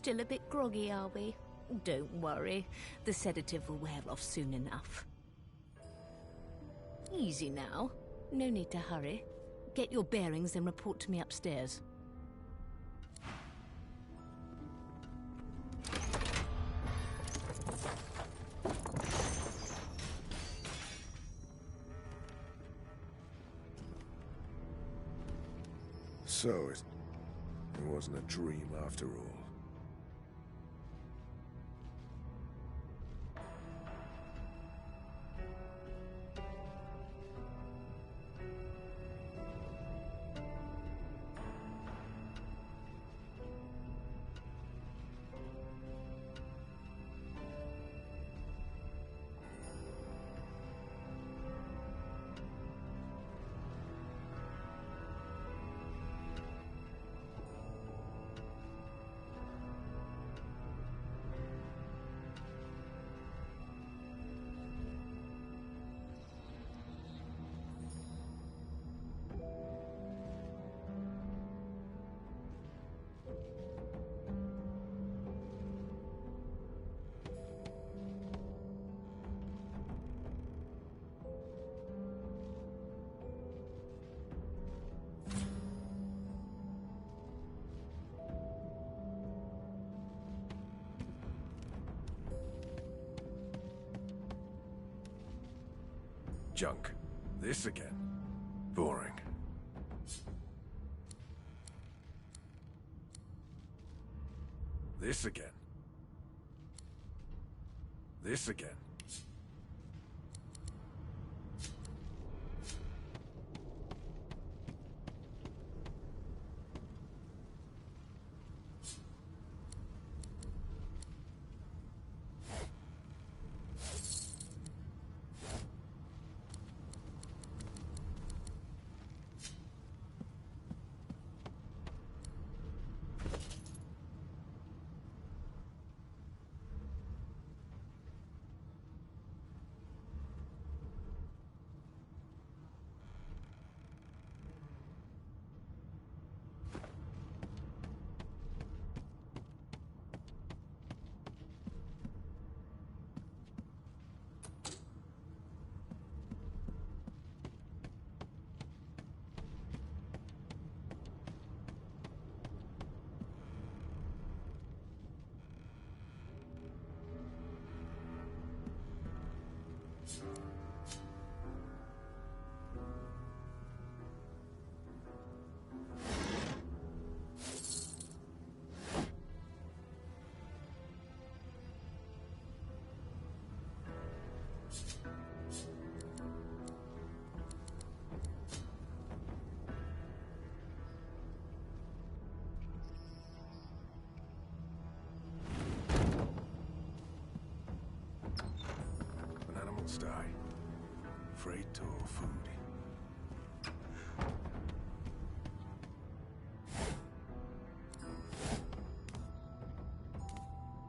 Still a bit groggy, are we? Don't worry. The sedative will wear off soon enough. Easy now. No need to hurry. Get your bearings and report to me upstairs. So it wasn't a dream after all. Junk. This again. Boring. This again. This again. Die. Freight or food.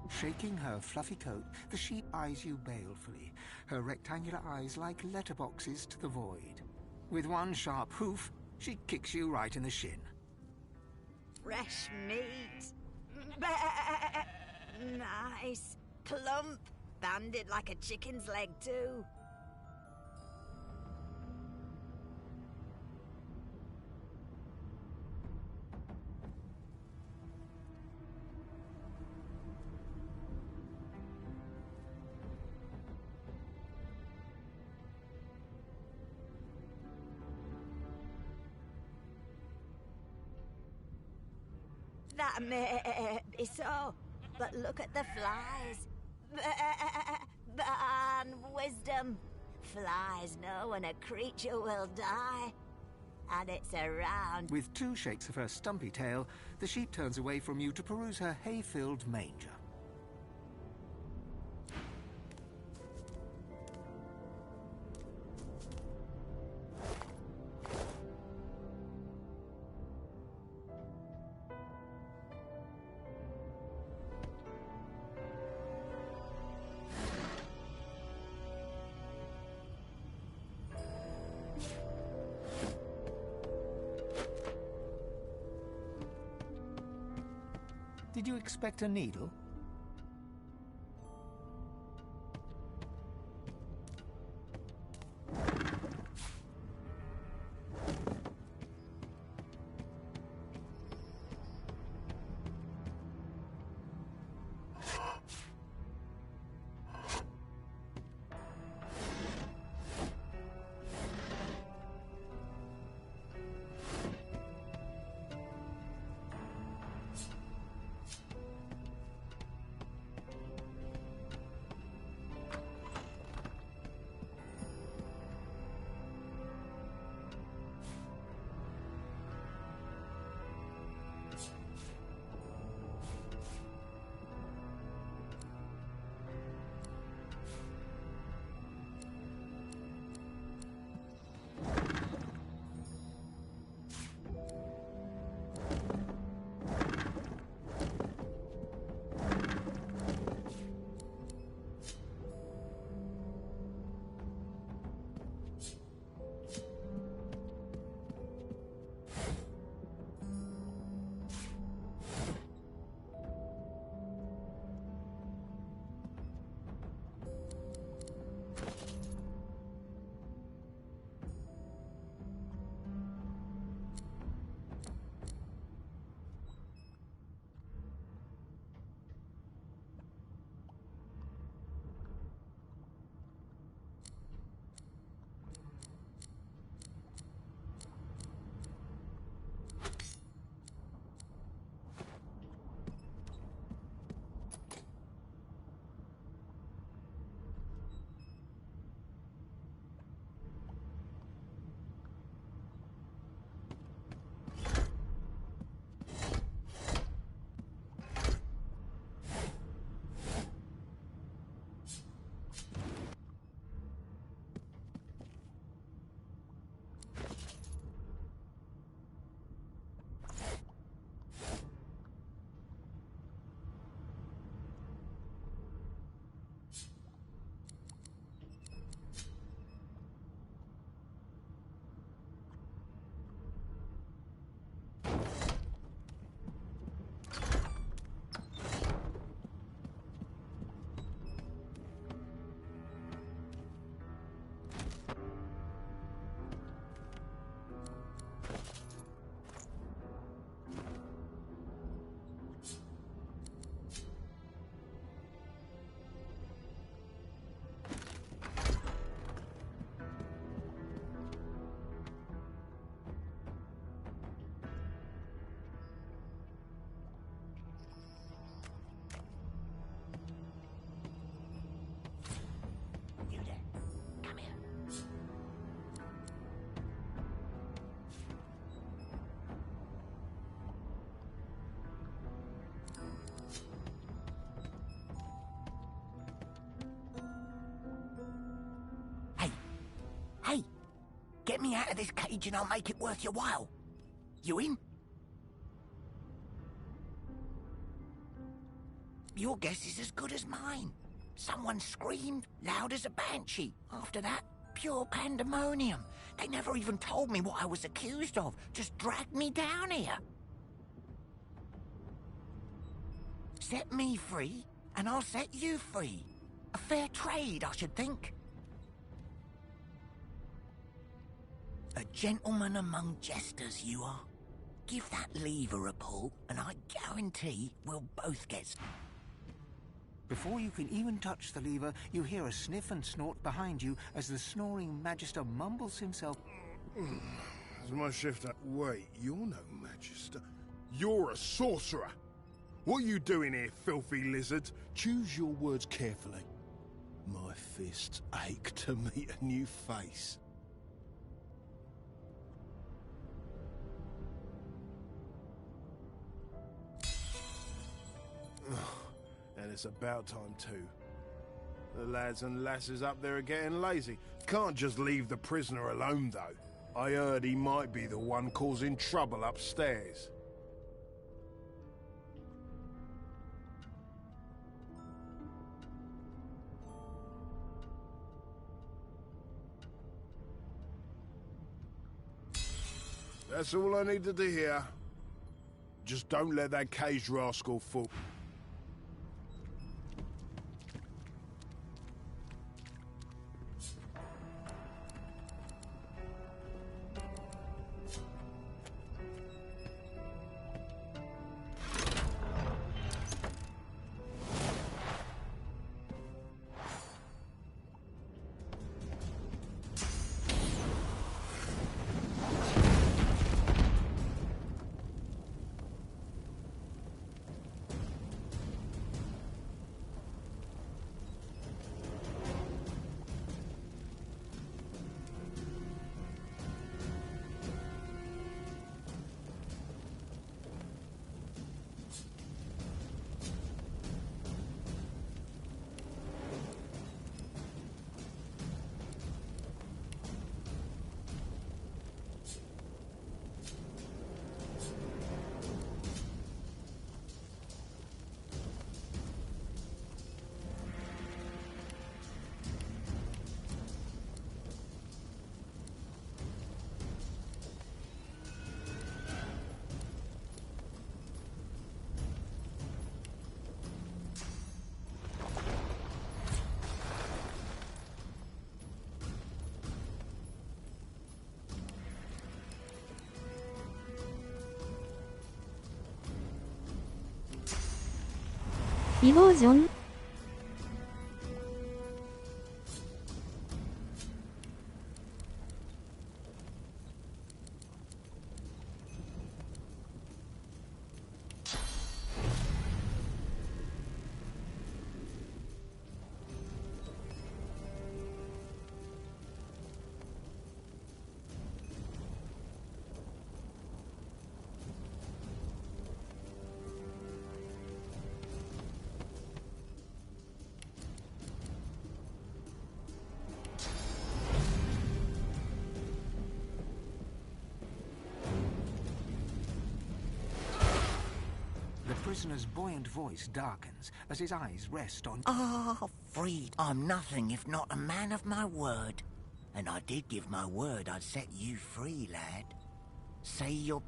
Shaking her fluffy coat, the sheep eyes you balefully, her rectangular eyes like letterboxes to the void. With one sharp hoof, she kicks you right in the shin. Fresh meat. Nice. Plump. Banded like a chicken's leg, too. That may be so, but look at the flies. And wisdom. Flies know when a creature will die. And it's around. With two shakes of her stumpy tail, the sheep turns away from you to peruse her hay-filled manger. Did you expect a needle? Get me out of this cage and I'll make it worth your while. You in? Your guess is as good as mine. Someone screamed loud as a banshee. After that, pure pandemonium. They never even told me what I was accused of. Just dragged me down here. Set me free, and I'll set you free. A fair trade, I should think. A gentleman among jesters, you are. Give that lever a pull, and I guarantee we'll both get... Before you can even touch the lever, you hear a sniff and snort behind you as the snoring Magister mumbles himself. Is my shift up? Wait, you're no Magister. You're a sorcerer. What are you doing here, filthy lizard? Choose your words carefully. My fists ache to meet a new face. And it's about time too. The lads and lasses up there are getting lazy. Can't just leave the prisoner alone though. I heard he might be the one causing trouble upstairs. That's all I needed to hear. Just don't let that caged rascal fall. Evasion? The prisoner's buoyant voice darkens as his eyes rest on... Ah, freed. I'm nothing if not a man of my word. And I did give my word I'd set you free, lad. Say your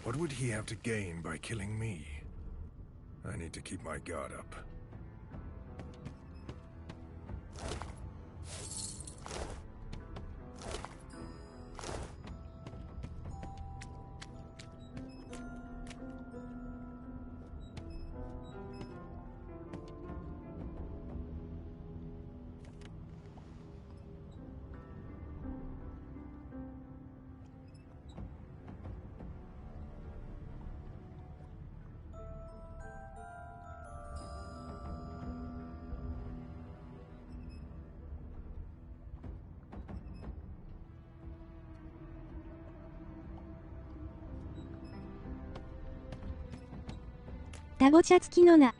What would he have to gain by killing me? I need to keep my guard up. タゴ茶付きのな。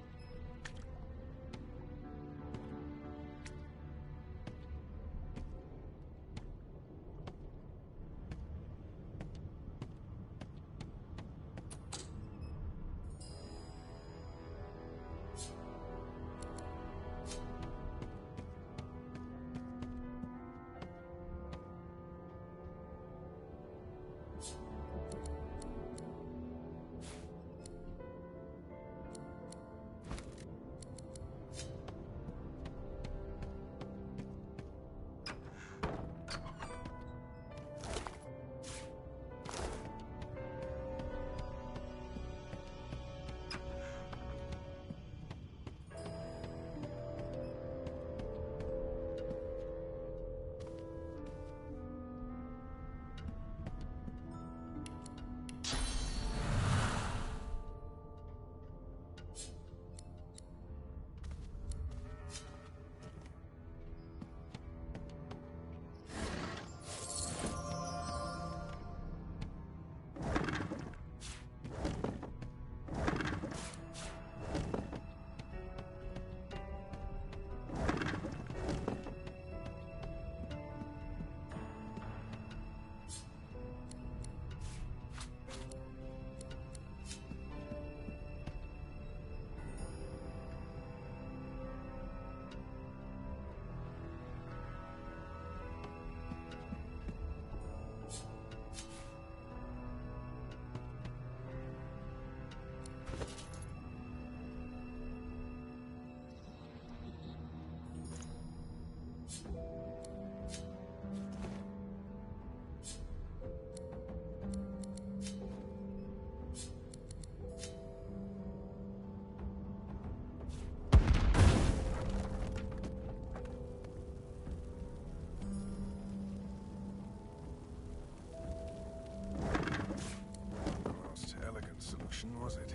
Was it?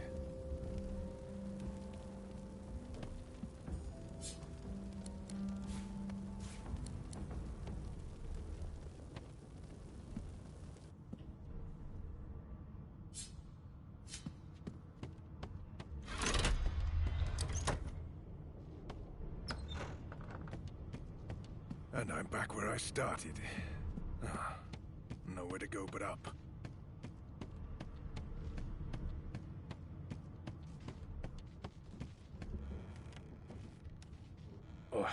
And I'm back where I started. Nowhere to go but up. Oh,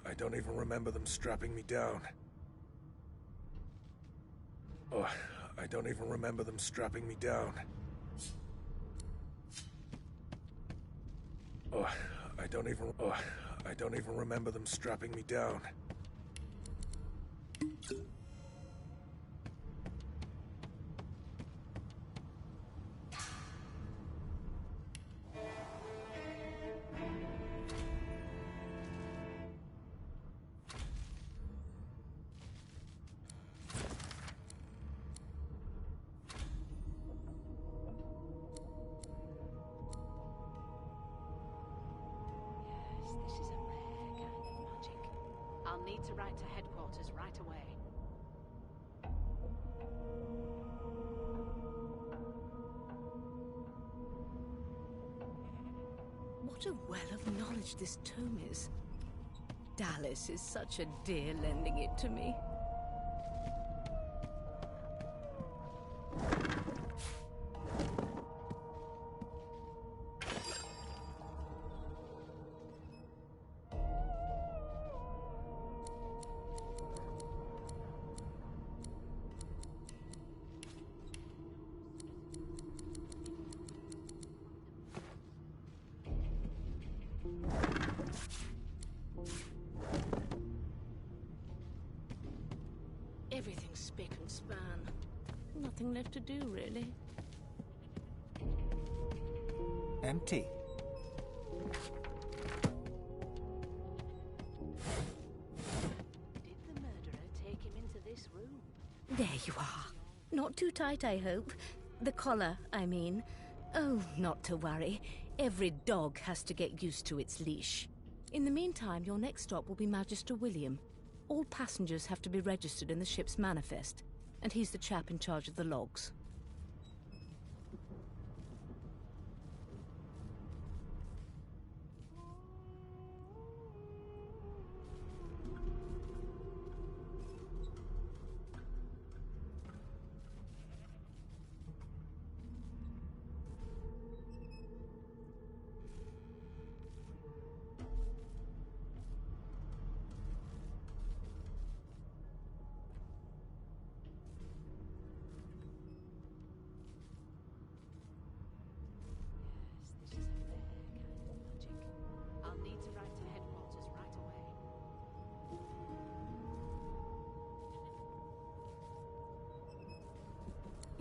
I don't even remember them strapping me down. Oh, I don't even remember them strapping me down. Oh, I don't even remember them strapping me down. I'll need to write to headquarters right away. What a well of knowledge this tome is. Dallas is such a dear lending it to me. Everything's spick and span. Nothing left to do, really. Empty. Did the murderer take him into this room? There you are. Not too tight, I hope. The collar, I mean. Oh, not to worry. Every dog has to get used to its leash. In the meantime, your next stop will be Magister William. All passengers have to be registered in the ship's manifest, and he's the chap in charge of the logs.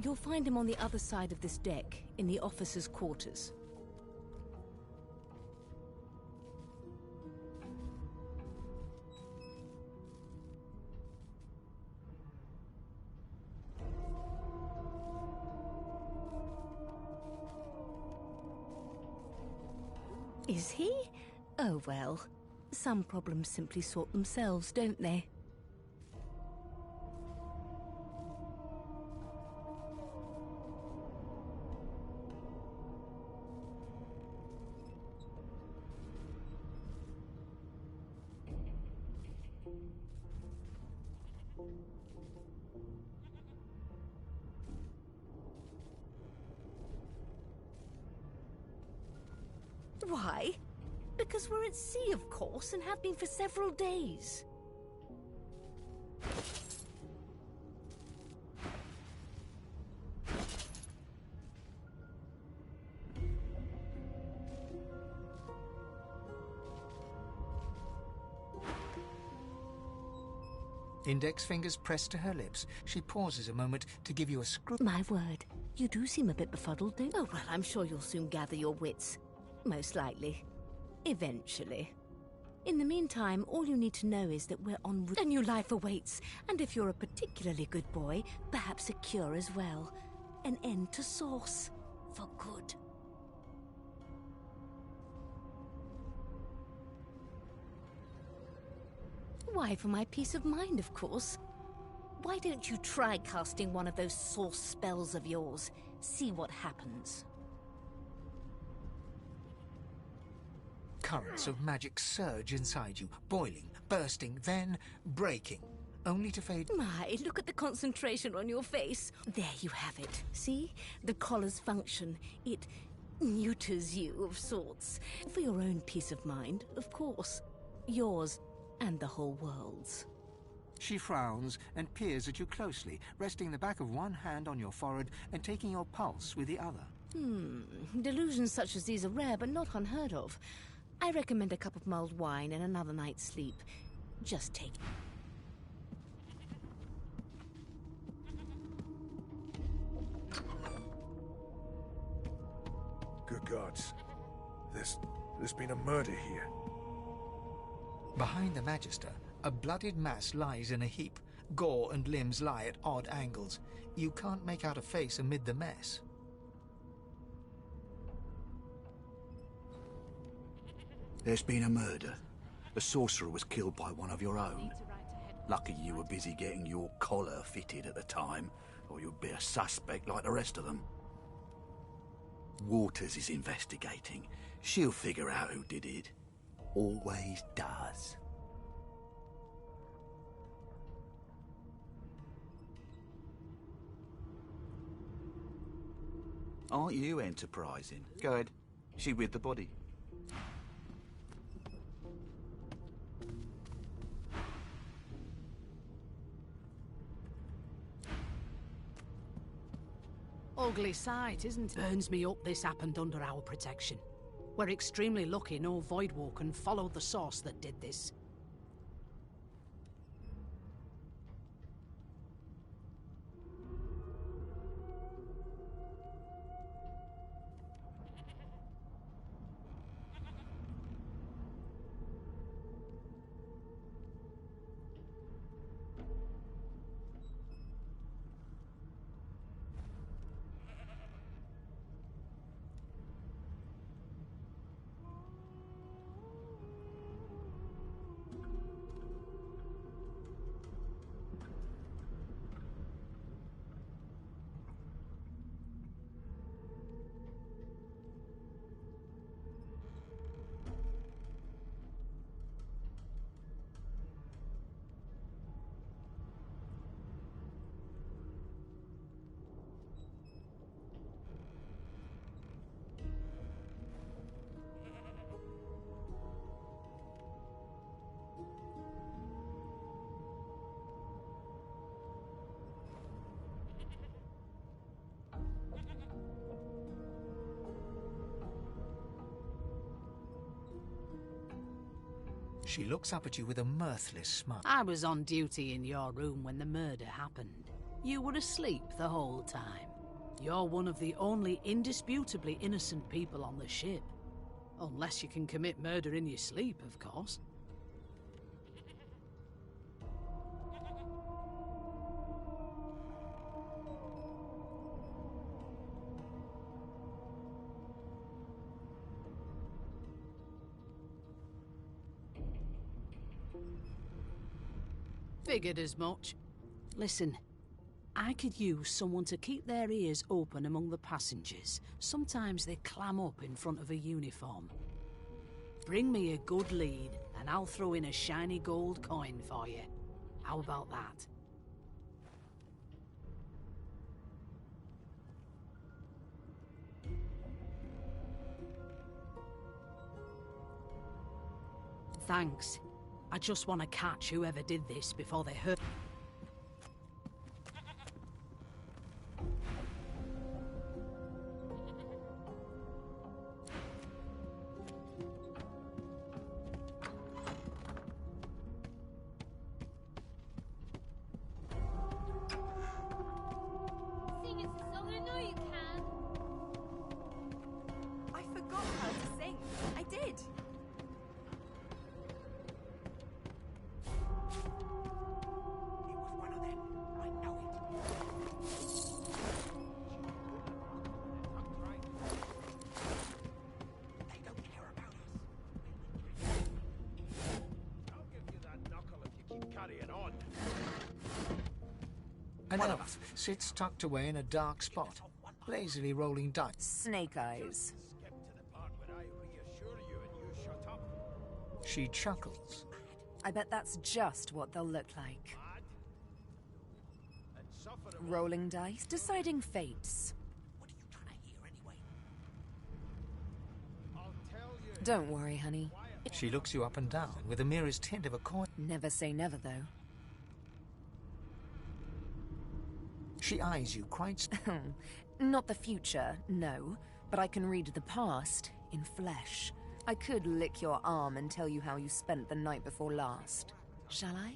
You'll find him on the other side of this deck, in the officers' quarters. Is he? Oh well. Some problems simply sort themselves, don't they? Why? Because we're at sea, of course, and have been for several days. Index fingers pressed to her lips, she pauses a moment to give you a screw. My word, you do seem a bit befuddled, don't you? Oh, well, I'm sure you'll soon gather your wits. Most likely. Eventually. In the meantime, all you need to know is that we're en route. A new life awaits, and if you're a particularly good boy, perhaps a cure as well. An end to Source. For good. Why, for my peace of mind, of course. Why don't you try casting one of those Source spells of yours? See what happens. Currents of magic surge inside you, boiling, bursting, then breaking, only to fade. My, look at the concentration on your face. There you have it. See? The collar's function. It neuters you of sorts. For your own peace of mind, of course. Yours and the whole world's. She frowns and peers at you closely, resting the back of one hand on your forehead and taking your pulse with the other. Delusions such as these are rare, but not unheard of. I recommend a cup of mulled wine and another night's sleep. Just take it. Good gods. There's been a murder here. Behind the Magister, a bloodied mass lies in a heap. Gore and limbs lie at odd angles. You can't make out a face amid the mess. There's been a murder. The sorcerer was killed by one of your own. Lucky you were busy getting your collar fitted at the time, or you'd be a suspect like the rest of them. Waters is investigating. She'll figure out who did it. Always does. Aren't you enterprising? Go ahead. She with the body. Ugly sight, isn't it? Burns me up this happened under our protection. We're extremely lucky no Voidwalker followed the source that did this. She looks up at you with a mirthless smile. I was on duty in your room when the murder happened. You were asleep the whole time. You're one of the only indisputably innocent people on the ship. Unless you can commit murder in your sleep, of course. Figured as much. Listen, I could use someone to keep their ears open among the passengers. Sometimes they clam up in front of a uniform. Bring me a good lead, and I'll throw in a shiny gold coin for you. How about that? Thanks. I just want to catch whoever did this before they hurt. Sing us a song, I know you can. I forgot how to sing. I did. An elf sits tucked away in a dark spot, lazily rolling dice. Snake eyes. She chuckles. I bet that's just what they'll look like. Rolling dice, deciding fates. What are you trying to hear anyway? Don't worry, honey. She looks you up and down with the merest hint of a coin. Never say never, though. She eyes you quite... Not the future, no. But I can read the past in flesh. I could lick your arm and tell you how you spent the night before last. Shall I?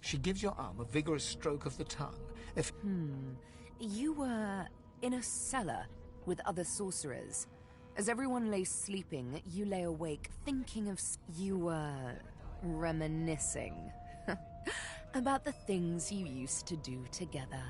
She gives your arm a vigorous stroke of the tongue. You were in a cellar with other sorcerers. As everyone lay sleeping, you lay awake thinking of... You were reminiscing about the things you used to do together.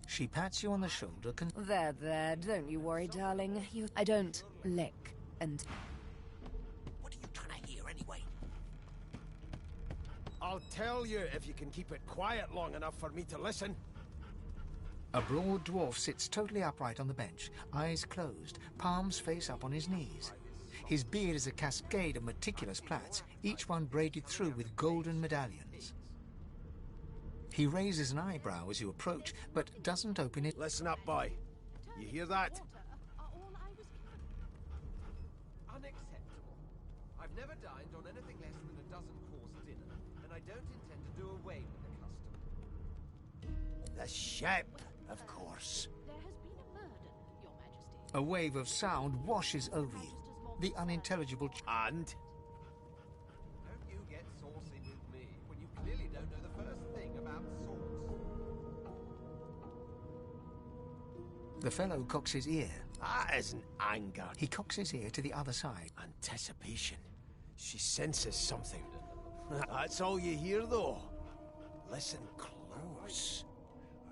She pats you on the shoulder. There, don't you worry, darling. I don't lick and... What are you trying to hear anyway? I'll tell you if you can keep it quiet long enough for me to listen. A broad dwarf sits totally upright on the bench, eyes closed, palms face up on his knees. His beard is a cascade of meticulous plaits, each one braided through with golden medallions. He raises an eyebrow as you approach, but doesn't open it. Listen up, boy. You hear that? Unacceptable. I've never dined on anything less than a dozen-course dinner, and I don't intend to do away with the custom. The ship, of course. There has been a murder, Your Majesty. A wave of sound washes over you. The unintelligible... And? Don't you get saucy with me when you clearly don't know the first thing about sauce. The fellow cocks his ear. That isn't anger. He cocks his ear to the other side. Anticipation. She senses something. That's all you hear, though. Listen close. I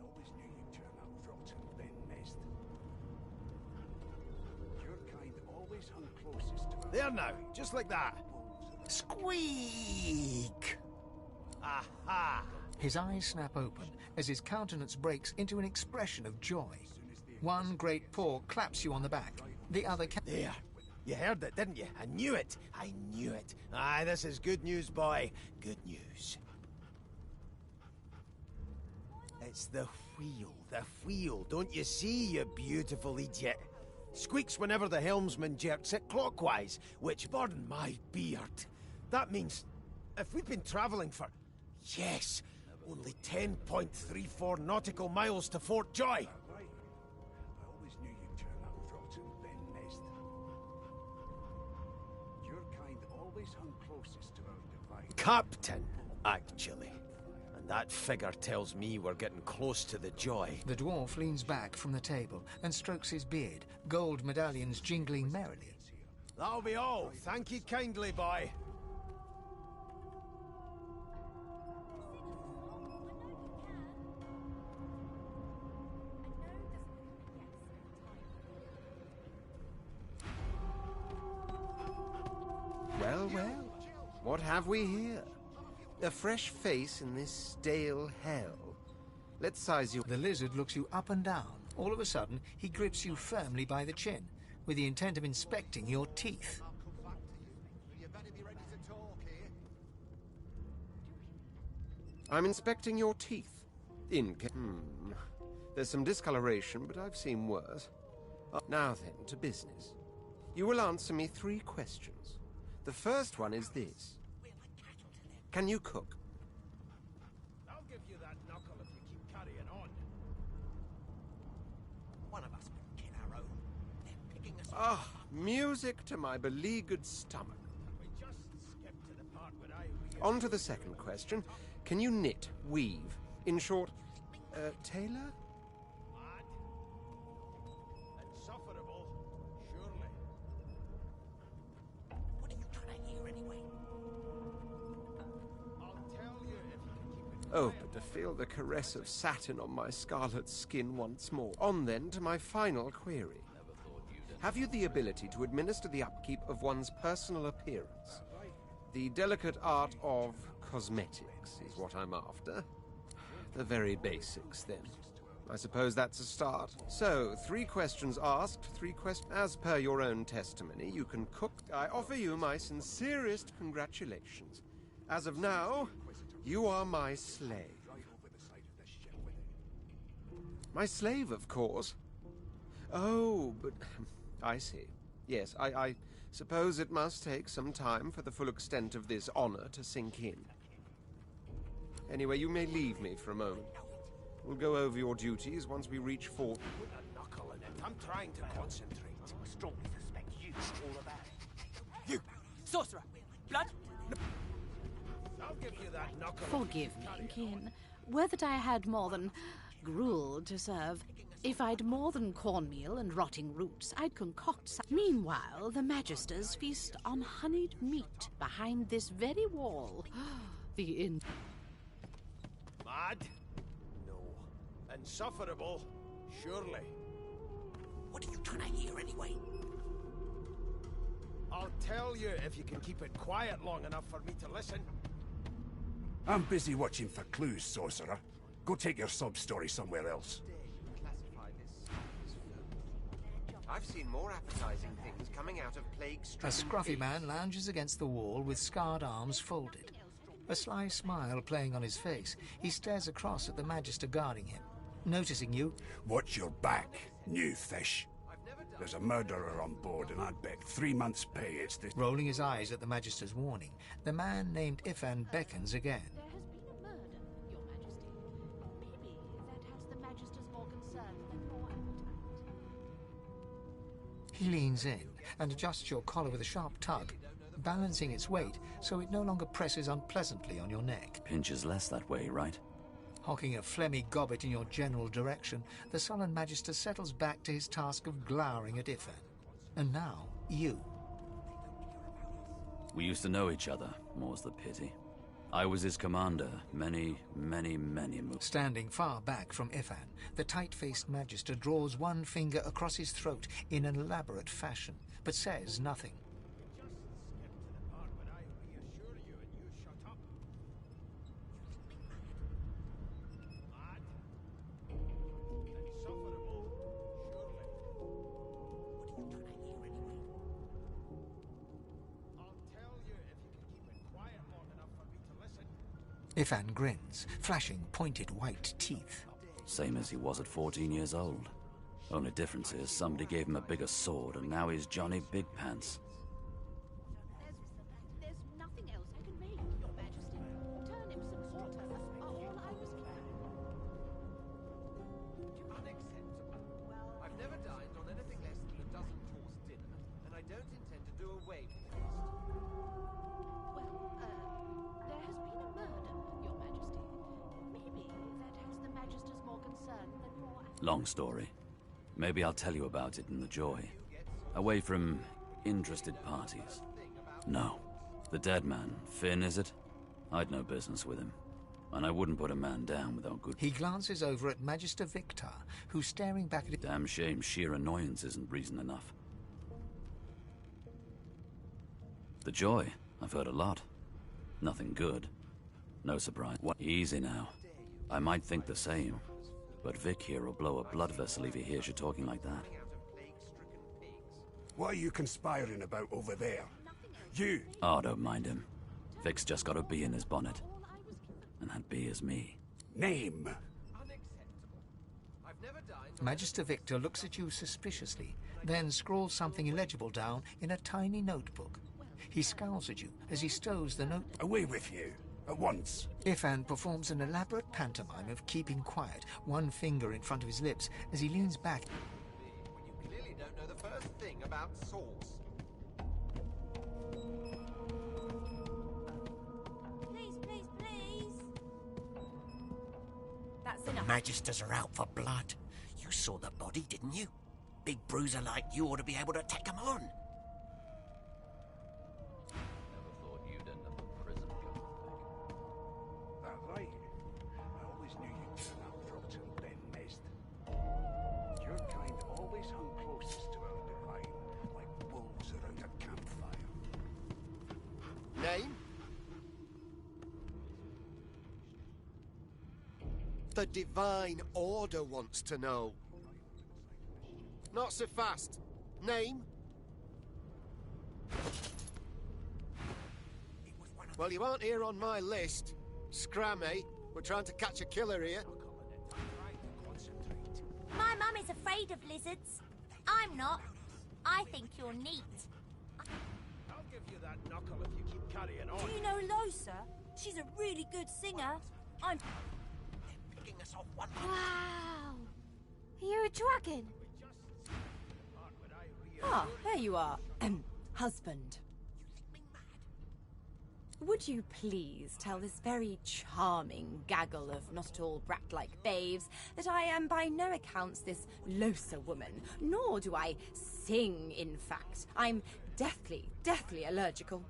always knew you'd turn out rotten, Ben Mest. Your kind always hung closest to There now, just like that. Squeak! Aha! His eyes snap open as his countenance breaks into an expression of joy. One great paw claps you on the back. The other There. You heard it, didn't you? I knew it. I knew it. Aye, this is good news, boy. Good news. It's the wheel. The wheel. Don't you see, you beautiful idiot? Squeaks whenever the helmsman jerks it clockwise, which, pardon my beard, that means if we'd been travelling for, yes, only 10.34 nautical miles to Fort Joy. I always knew you'd turn up rotten, Ben Nest. Your kind always hung closest to our divine. Captain, actually. And that figure tells me we're getting close to the Joy. The dwarf leans back from the table and strokes his beard, gold medallions jingling merrily. That'll be all. Thank you kindly, boy. Well, well, what have we here? A fresh face in this stale hell. Let's size you. The lizard looks you up and down. All of a sudden, he grips you firmly by the chin, with the intent of inspecting your teeth. I'm inspecting your teeth. There's some discoloration, but I've seen worse. Now then, to business. You will answer me 3 questions. The first one is this. Can you cook? I'll give you that knuckle if you keep carrying on. One of us will kill our own. They're picking us Ah, music to my beleaguered stomach. We just skipped to the part where On to the second question. Can you knit, weave? In short, tailor? Mad. Insufferable, surely. What are you trying to hear anyway? I'll tell you if you can keep it Oh, but to feel the caress of satin on my scarlet skin once more. On then to my final query. Have you the ability to administer the upkeep of one's personal appearance? The delicate art of cosmetics is what I'm after. The very basics, then. I suppose that's a start. So, 3 questions asked, 3 questions... As per your own testimony, you can cook. I offer you my sincerest congratulations. As of now, you are my slave. My slave, of course. Oh, but... I see. Yes, I suppose it must take some time for the full extent of this honor to sink in. Anyway, you may leave me for a moment. We'll go over your duties once we reach Fort. Put a knuckle in it. I'm trying to concentrate. I strongly suspect you all about it. You! Sorcerer! Blood! I'll give you that knuckle. Forgive me, Kin. Were that I had more than gruel to serve. If I'd more than cornmeal and rotting roots, I'd concoct some. Meanwhile, the Magisters feast on honeyed meat behind this very wall. The inn. Mad? No. Insufferable? Surely. What are you trying to hear anyway? I'll tell you if you can keep it quiet long enough for me to listen. I'm busy watching for clues, sorcerer. Go take your sub-story somewhere else. I've seen more appetizing things coming out of plague-stricken... A scruffy man lounges against the wall with scarred arms folded. A sly smile playing on his face, he stares across at the Magister guarding him. Noticing you... Watch your back, new fish. There's a murderer on board, and I'd bet 3 months' pay it's this... Rolling his eyes at the Magister's warning, the man named Ifan beckons again. There has been a murder, Your Majesty. Maybe that has the Magisters more concerned than more appetite. He leans in and adjusts your collar with a sharp tug, balancing its weight so it no longer presses unpleasantly on your neck. Pinches less that way, right? Hocking a phlegmy gobbet in your general direction, the sullen Magister settles back to his task of glowering at Ifan. And now, you. We used to know each other, more's the pity. I was his commander, many moons. Standing far back from Ifan, the tight-faced Magister draws one finger across his throat in an elaborate fashion, but says nothing. Ifan grins, flashing pointed white teeth. Same as he was at 14 years old. Only difference is somebody gave him a bigger sword and now he's Johnny Big Pants. There's nothing else I can make, Your Majesty. Turn him some water. All I was... Unacceptable. I've never dined on anything less than a dozen-course dinner, and I don't intend to do away with the feast. There has been a murder, Your Majesty. Maybe that has the Magister's more concern than more... Long story. Maybe I'll tell you about it in the Joy. Away from interested parties. No. The dead man, Finn, is it? I'd no business with him. And I wouldn't put a man down without good... He glances over at Magister Victor, who's staring back at... Damn shame sheer annoyance isn't reason enough. The Joy, I've heard a lot. Nothing good. No surprise. What? Easy now. I might think the same. But Vic here will blow a blood vessel if he hears you talking like that. What are you conspiring about over there? You! Oh, don't mind him. Vic's just got a bee in his bonnet. And that bee is me. Name! Magister Victor looks at you suspiciously, then scrawls something illegible down in a tiny notebook. He scowls at you as he stows the note... Away with you! At once! Ifan performs an elaborate pantomime of keeping quiet, one finger in front of his lips, as he leans back. You clearly don't know the first thing about sauce. Please, please, please. That's enough. Magisters are out for blood. You saw the body, didn't you? Big bruiser like you ought to be able to take him on. Name? The Divine Order wants to know. Not so fast. Name? Well, you aren't here on my list. Scram, eh? We're trying to catch a killer here. My mum is afraid of lizards. I'm not. I think you're neat. I'll give you that knuckle if you keep carrying on. Do you know Losa? She's a really good singer. I'm... Picking us off one Wow! You're a dragon! Ah, there you are. Husband. Would you please tell this very charming gaggle of not-at-all brat-like babes that I am by no accounts this Losa woman, nor do I sing, in fact. I'm deathly allergical.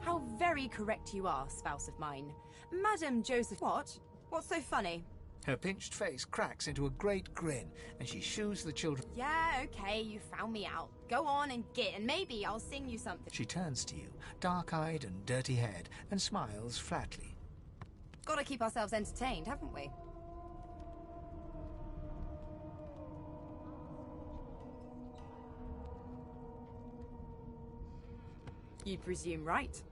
How very correct you are, spouse of mine. Madam Joseph... What? What's so funny? Her pinched face cracks into a great grin, and she shoos the children. Yeah, okay, you found me out. Go on and git, and maybe I'll sing you something. She turns to you, dark-eyed and dirty-haired, and smiles flatly. Gotta keep ourselves entertained, haven't we? You presume right.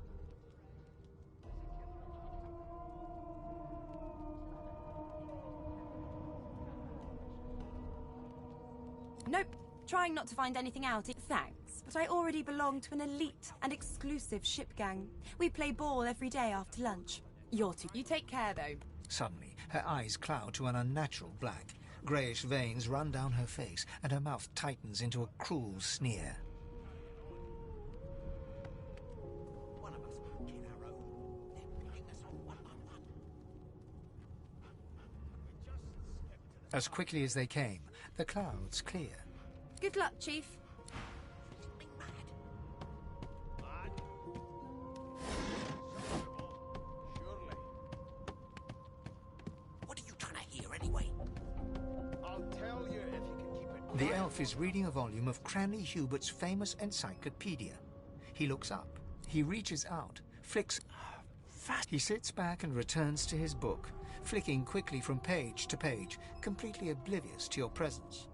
Nope. Trying not to find anything out. Thanks, but I already belong to an elite and exclusive ship gang. We play ball every day after lunch. You're too... You take care, though. Suddenly, her eyes cloud to an unnatural black. Greyish veins run down her face, and her mouth tightens into a cruel sneer. As quickly as they came, the clouds clear. Good luck, Chief. What are you trying to hear anyway? I'll tell you if you can keep dwarf is reading a volume of Cranley Hubert's famous encyclopedia. He looks up. He reaches out, flicks... He sits back and returns to his book, flicking quickly from page to page, completely oblivious to your presence.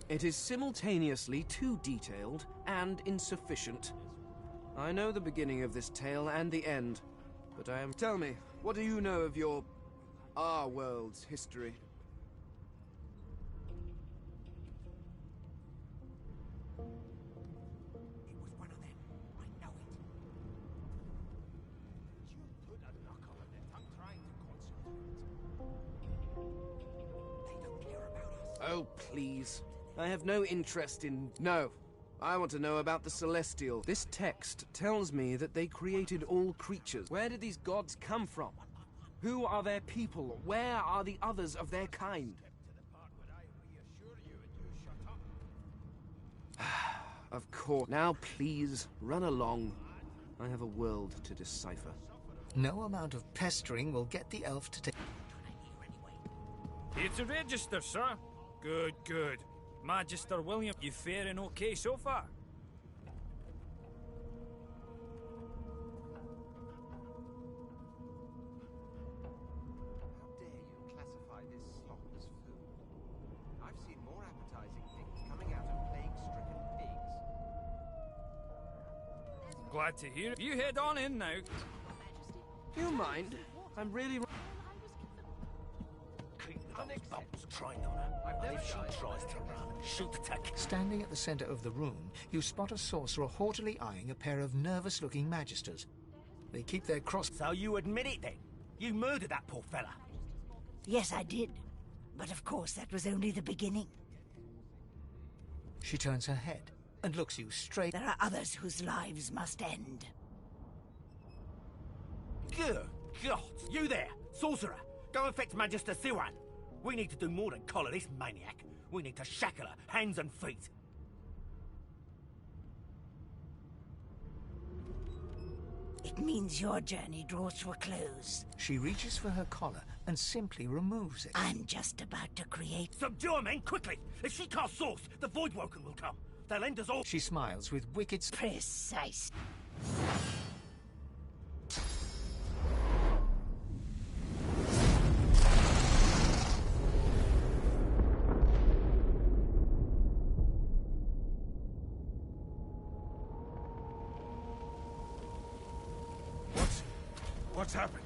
It is simultaneously too detailed and insufficient. I know the beginning of this tale and the end, but I am... Tell me, what do you know of our world's history? Oh, please. I have no interest in... No. I want to know about the Celestial. This text tells me that they created all creatures. Where did these gods come from? Who are their people? Where are the others of their kind? Of course. Now, please, run along. I have a world to decipher. No amount of pestering will get the elf to take... Here to register, sir. Good, good. Magister William, you faring okay so far? How dare you classify this slop as food? I've seen more appetizing things coming out of plague-stricken pigs. Glad to hear it. You head on in now. Do you mind? I'm really... Train on her. And if she tries to run, shoot the tack. Standing at the center of the room, you spot a sorcerer haughtily eyeing a pair of nervous-looking magisters. They keep their cross... So you admit it, then? You murdered that poor fella? Yes, I did. But of course, that was only the beginning. She turns her head and looks you straight... There are others whose lives must end. Good God! You there, sorcerer! Go and fetch Magister Siwan. We need to do more than collar this maniac. We need to shackle her, hands and feet. It means your journey draws to a close. She reaches for her collar and simply removes it. I'm just about to create... Subdue her, men, quickly! If she casts Source, the Voidwoken will come. They'll end us all... She smiles with wicked... Precise. What's happened?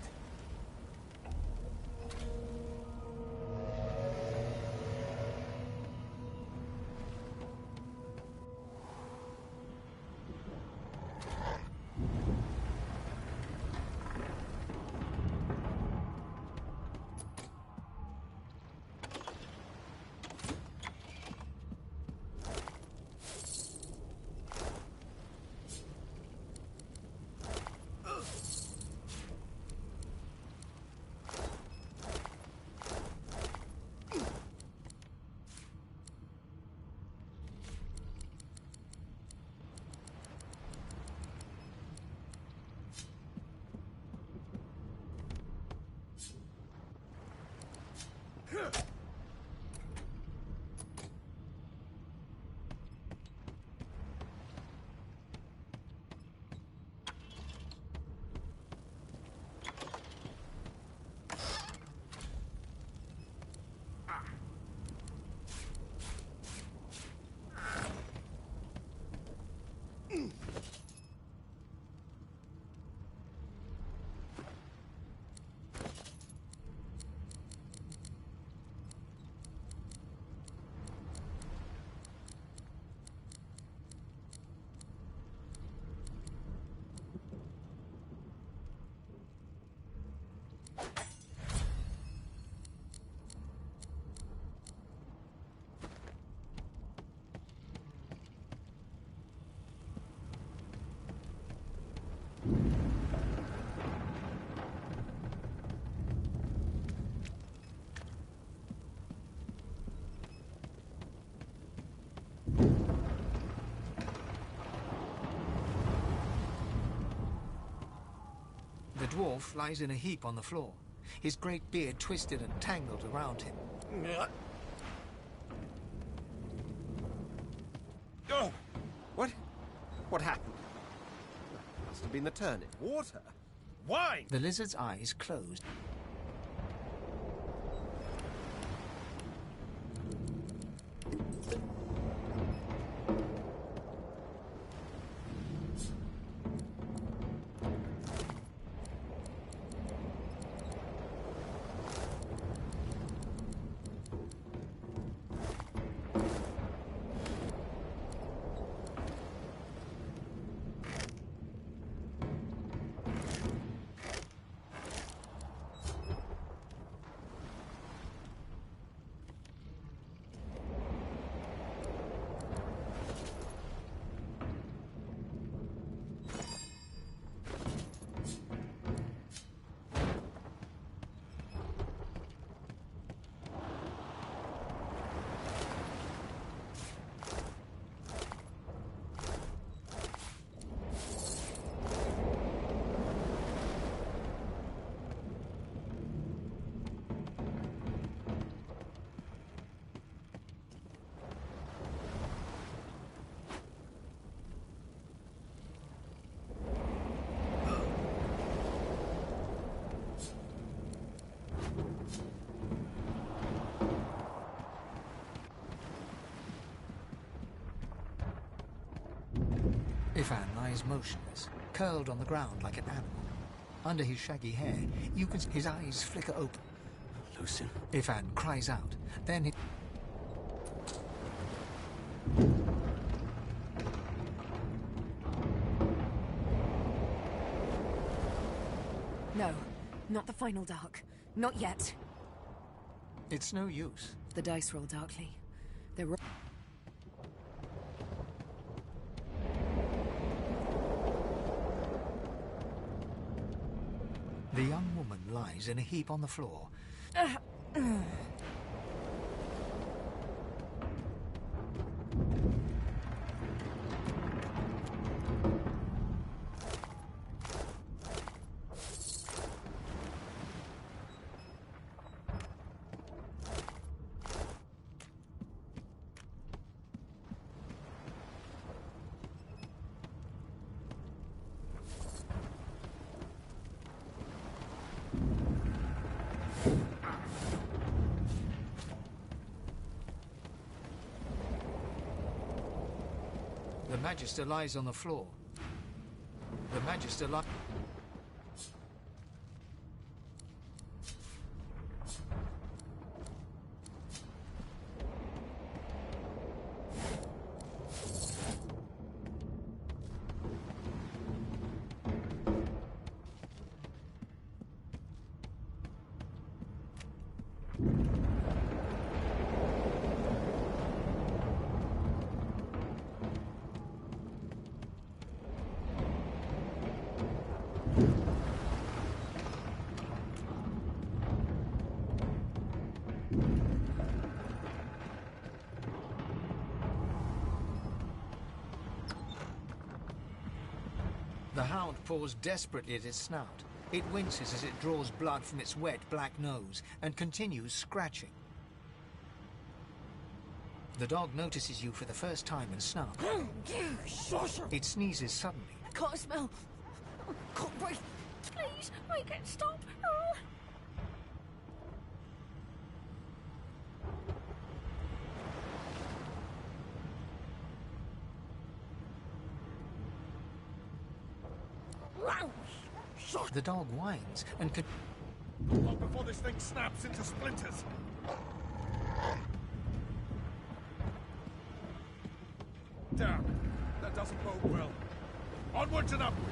The dwarf lies in a heap on the floor. his great beard twisted and tangled around him. Oh! What happened? Must have been the turnip. Water? Wine! The lizard's eyes closed. Ifan lies motionless, curled on the ground like an animal. Under his shaggy hair, you can see his eyes flicker open. Lucien. Ifan cries out, then he... No, not the final dark. Not yet. It's no use. The dice roll darkly. They're... The young woman lies in a heap on the floor. The Magister lies on the floor. The Magister lies... The hound paws desperately at its snout. It winces as it draws blood from its wet black nose and continues scratching. The dog notices you for the first time and snarls. It sneezes suddenly. I can't smell. I can't breathe. Please, make it stop. Oh. The dog whines and Not before this thing snaps into splinters. Damn, that doesn't bode well. Onwards and upwards.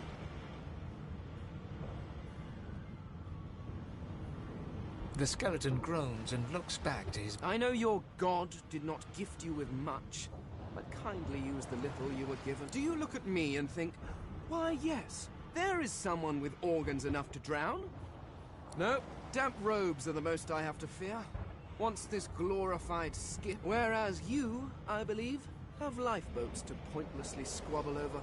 The skeleton groans and looks back to his... I know your god did not gift you with much, but kindly use the little you were given. Do you look at me and think, why yes, there is someone with organs enough to drown? No, damp robes are the most I have to fear. Once this glorified skip, whereas you, I believe, have lifeboats to pointlessly squabble over.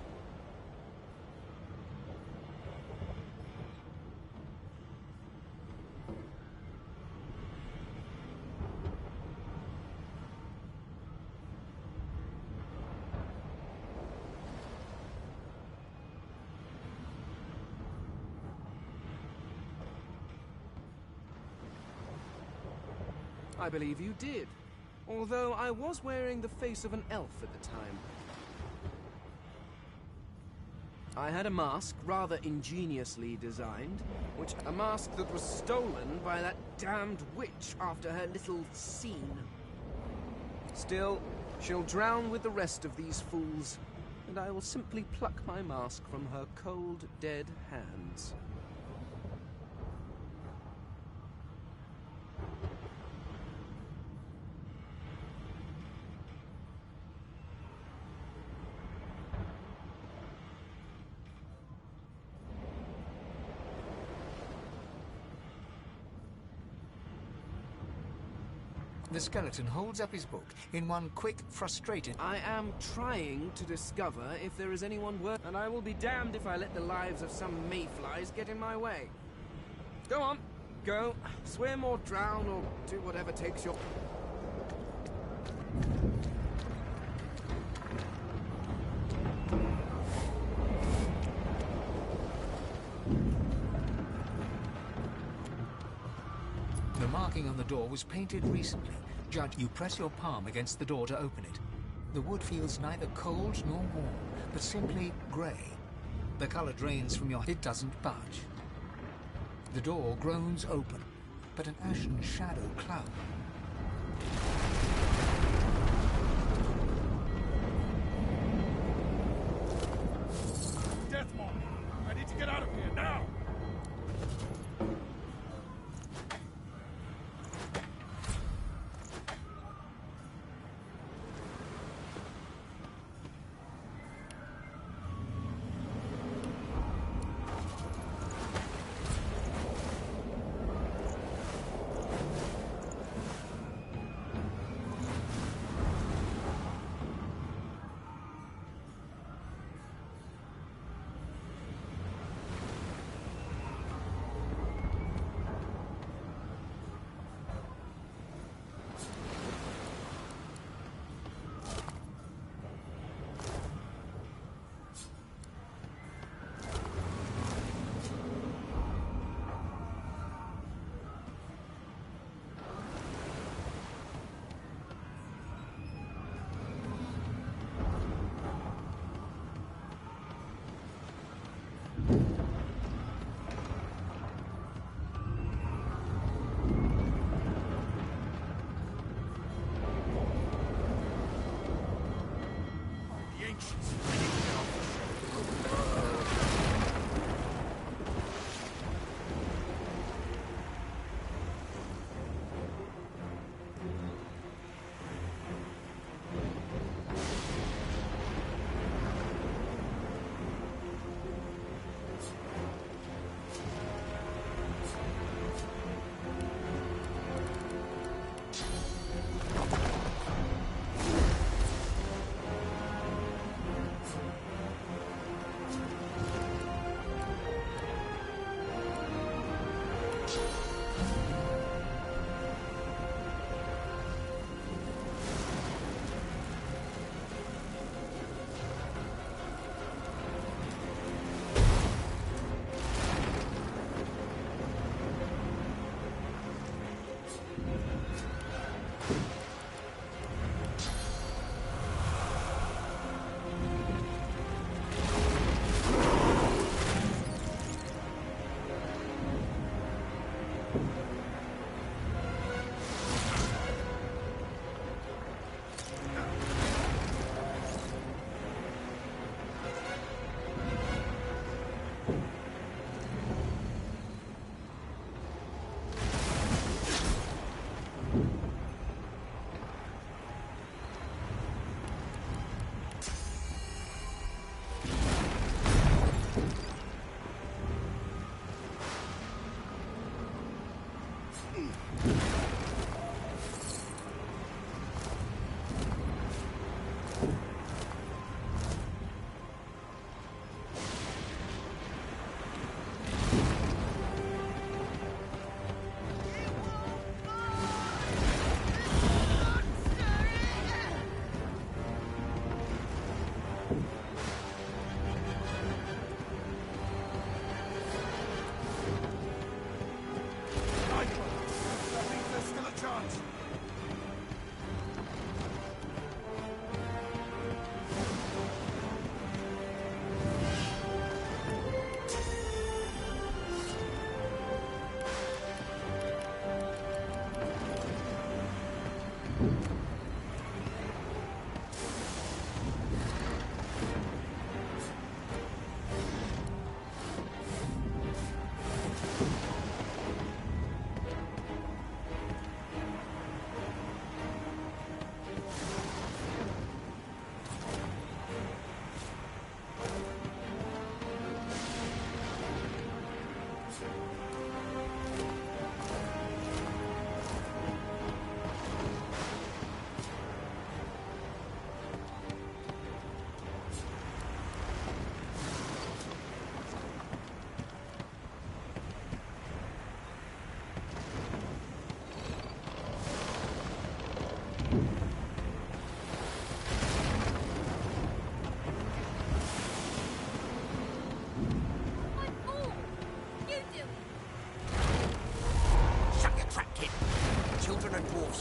I believe you did, although I was wearing the face of an elf at the time. I had a mask rather ingeniously designed, a mask that was stolen by that damned witch after her little scene. Still, she'll drown with the rest of these fools, and I will simply pluck my mask from her cold, dead hands. The skeleton holds up his book in one quick, frustrated... I am trying to discover if there is anyone worth... And I will be damned if I let the lives of some mayflies get in my way. Go on. Go. Swim or drown or do whatever takes your... The marking on the door was painted recently. Judge, you press your palm against the door to open it. The wood feels neither cold nor warm, but simply grey. The colour drains from your... It doesn't budge. The door groans open, but an ashen shadow cloud. Deathmark! I need to get out of here now!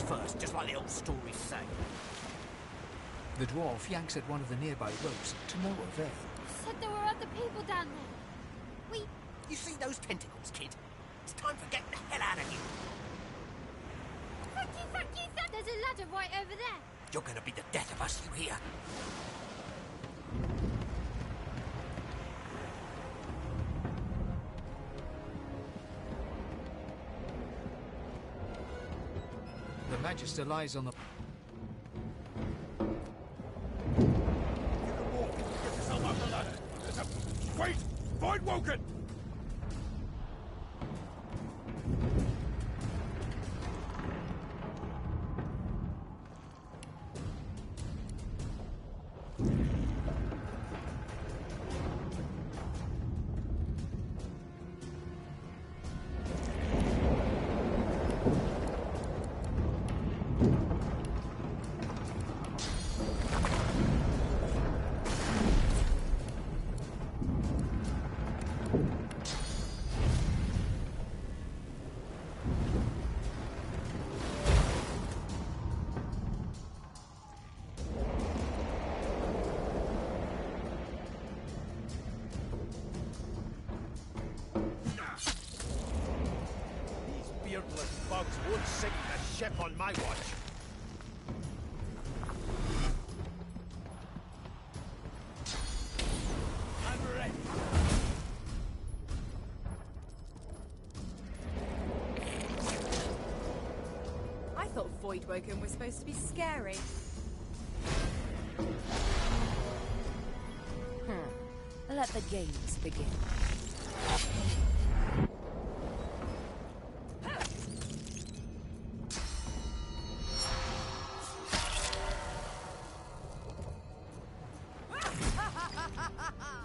First, just like the old stories say. The dwarf yanks at one of the nearby ropes to no avail. Said there were other people down there. You see those tentacles, kid? It's time for getting the hell out of here. Thank you, there's a ladder right over there. You're gonna be the death of us, you hear? The Magister lies on the... Wait! Find Woken! Bugs won't sink the ship on my watch. I'm ready. I thought Voidwoken was supposed to be scary. Let the games begin.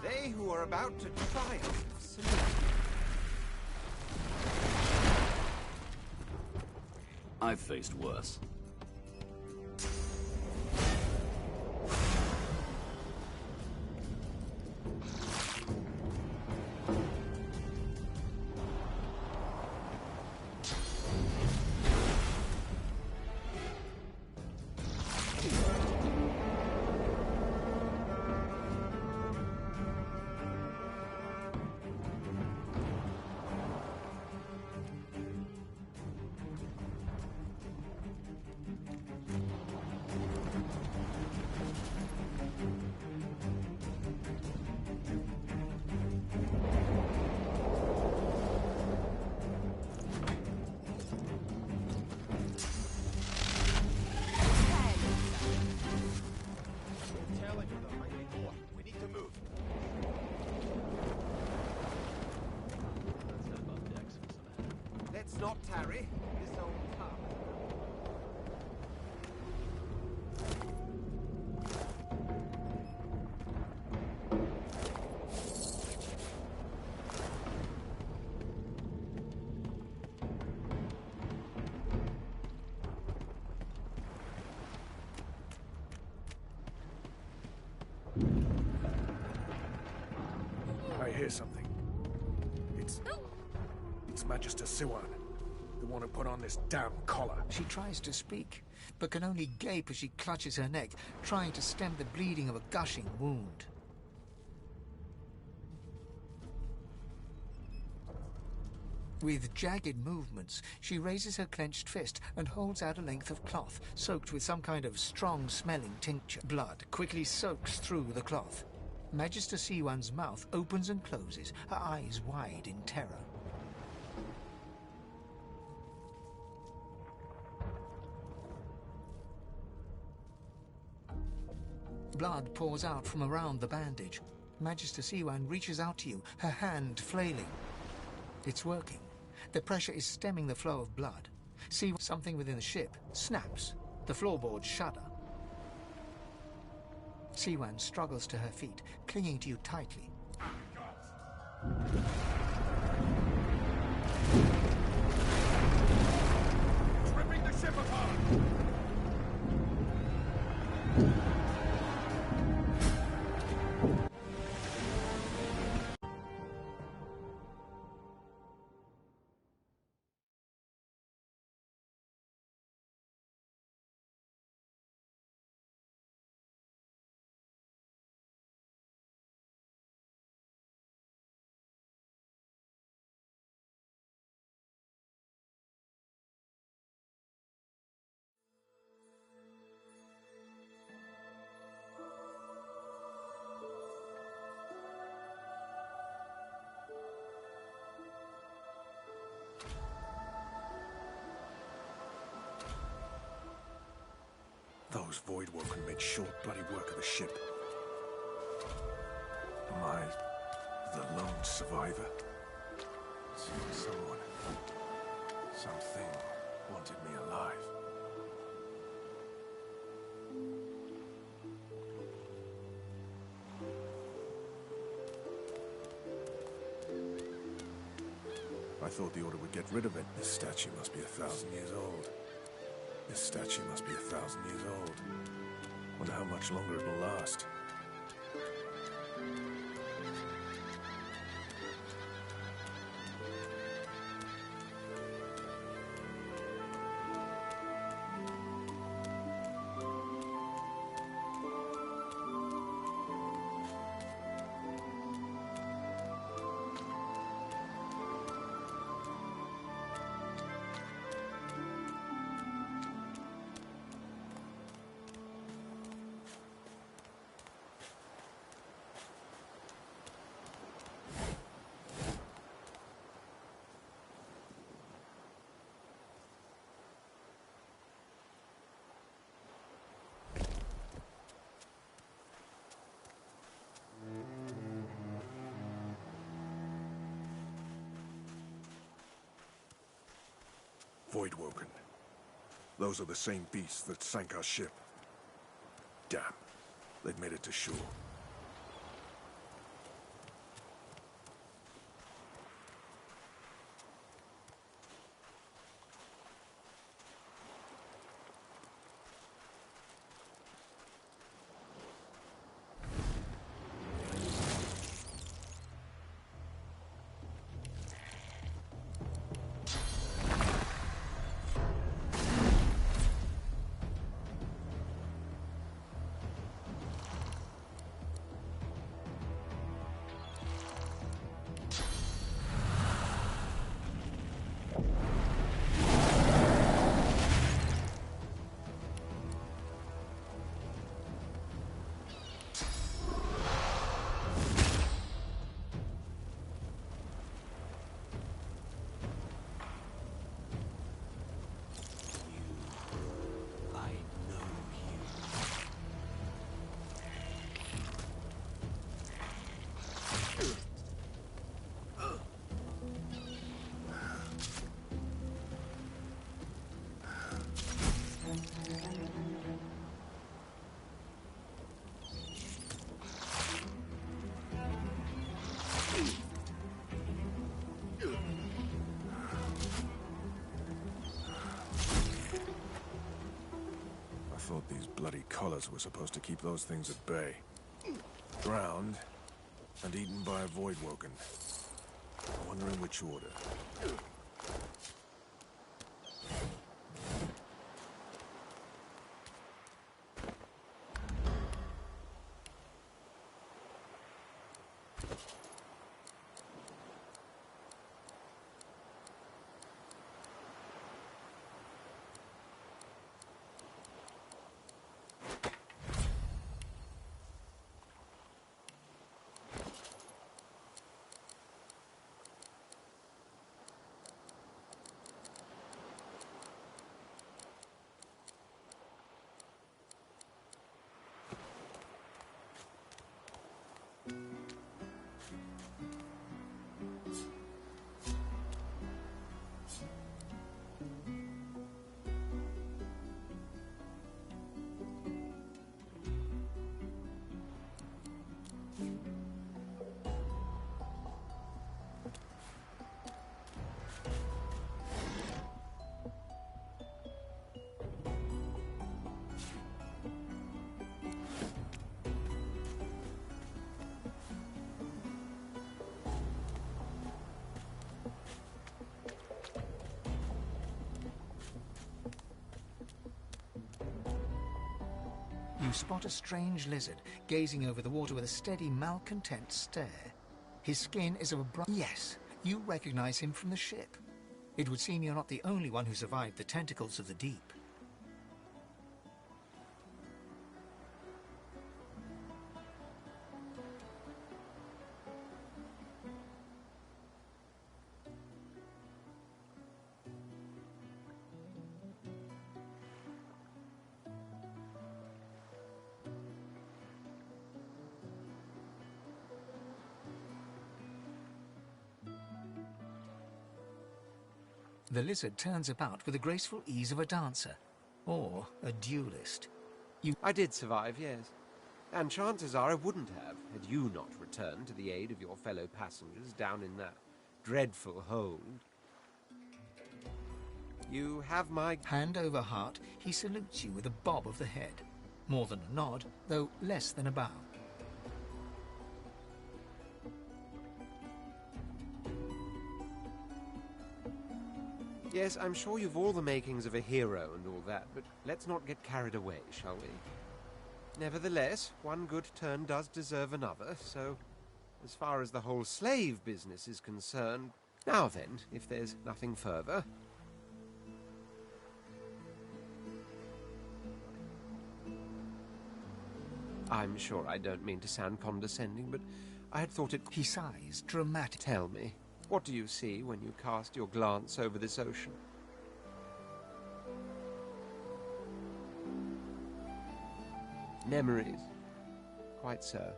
They who are about to triumph salute you. I've faced worse. not tarry. This old tub. I hear something. It's Magister Siwan, the one who put on this damn collar. She tries to speak, but can only gape as she clutches her neck, trying to stem the bleeding of a gushing wound. With jagged movements, she raises her clenched fist and holds out a length of cloth, soaked with some kind of strong-smelling tincture. Blood quickly soaks through the cloth. Magister Siwan's mouth opens and closes, her eyes wide in terror. Blood pours out from around the bandage. Magister Siwan reaches out to you, her hand flailing. It's working. The pressure is stemming the flow of blood. See, something within the ship snaps. The floorboards shudder. Siwan struggles to her feet, clinging to you tightly. Ripping the ship apart! Those Voidwoken made short bloody work of the ship. Am I the lone survivor? Someone, something wanted me alive. I thought the Order would get rid of it. This statue must be 1,000 years old. This statue must be 1,000 years old. Wonder how much longer it'll last. Voidwoken. Those are the same beasts that sank our ship. Damn. They've made it to shore. thought these bloody collars were supposed to keep those things at bay. Drowned and eaten by a void-woken. I wonder in which order. You spot a strange lizard gazing over the water with a steady, malcontent stare. His skin is of a bright... Yes, you recognize him from the ship. It would seem you're not the only one who survived the tentacles of the deep. The lizard turns about with the graceful ease of a dancer, or a duelist. I did survive, yes. And chances are I wouldn't have, had you not returned to the aid of your fellow passengers down in that dreadful hold. You have my... Hand over heart, he salutes you with a bob of the head. More than a nod, though less than a bow. Yes, I'm sure you've all the makings of a hero and all that, but let's not get carried away, shall we? Nevertheless, one good turn does deserve another, so as far as the whole slave business is concerned... Now then, if there's nothing further... I'm sure I don't mean to sound condescending, but I had thought it... He sighs, dramatic. Tell me, what do you see when you cast your glance over this ocean? Memories. Quite so.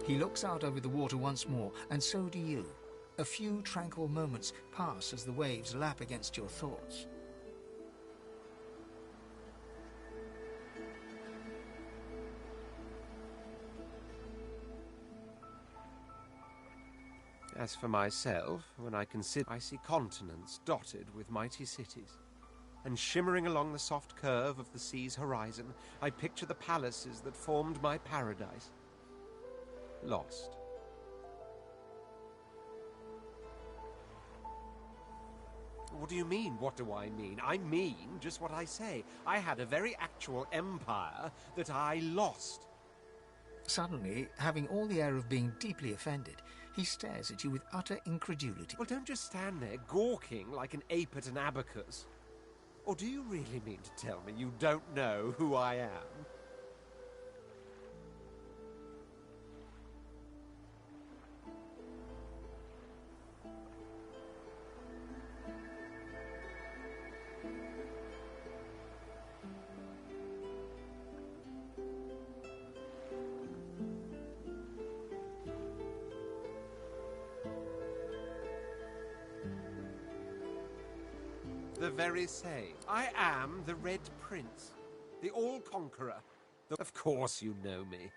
He looks out over the water once more, and so do you. A few tranquil moments pass as the waves lap against your thoughts. As for myself, when I consider, I see continents dotted with mighty cities. And shimmering along the soft curve of the sea's horizon, I picture the palaces that formed my paradise. Lost. What do you mean, what do I mean? I mean just what I say. I had a very actual empire that I lost. Suddenly, having all the air of being deeply offended, he stares at you with utter incredulity. Well, don't just stand there gawking like an ape at an abacus. Or do you really mean to tell me you don't know who I am? The very same. I am the Red Prince, the All-Conqueror. Of course you know me.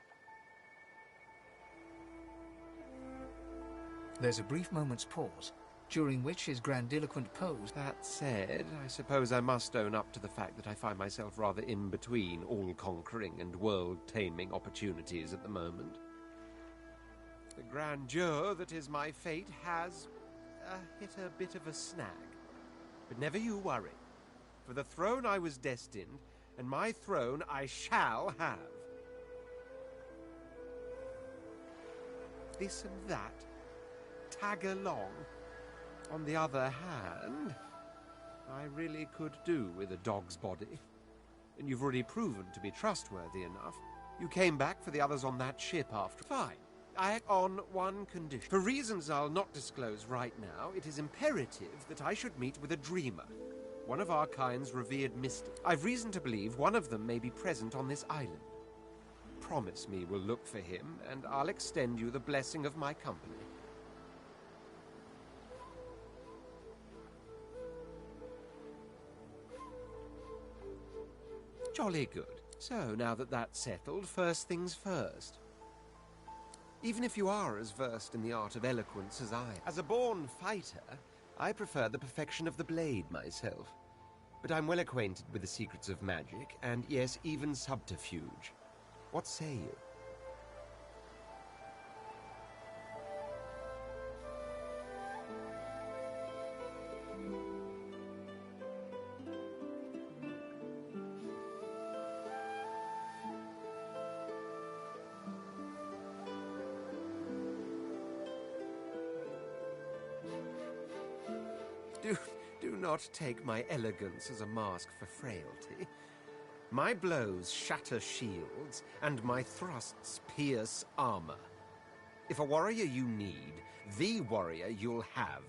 There's a brief moment's pause, during which his grandiloquent pose... That said, I suppose I must own up to the fact that I find myself rather in between all-conquering and world-taming opportunities at the moment. The grandeur that is my fate has hit a bit of a snag. But never you worry. For the throne I was destined, and my throne I shall have. This and that, tag along. On the other hand, I really could do with a dog's body. And you've already proven to be trustworthy enough. You came back for the others on that ship after. Fine. On one condition. For reasons I'll not disclose right now, it is imperative that I should meet with a dreamer. One of our kind's revered mystic. I've reason to believe one of them may be present on this island. Promise me we'll look for him, and I'll extend you the blessing of my company. Jolly good. So, now that that's settled, first things first. Even if you are as versed in the art of eloquence as I am. As a born fighter, I prefer the perfection of the blade myself. But I'm well acquainted with the secrets of magic, and yes, even subterfuge. What say you? Do not take my elegance as a mask for frailty. My blows shatter shields, and my thrusts pierce armor. If a warrior you need, the warrior you'll have.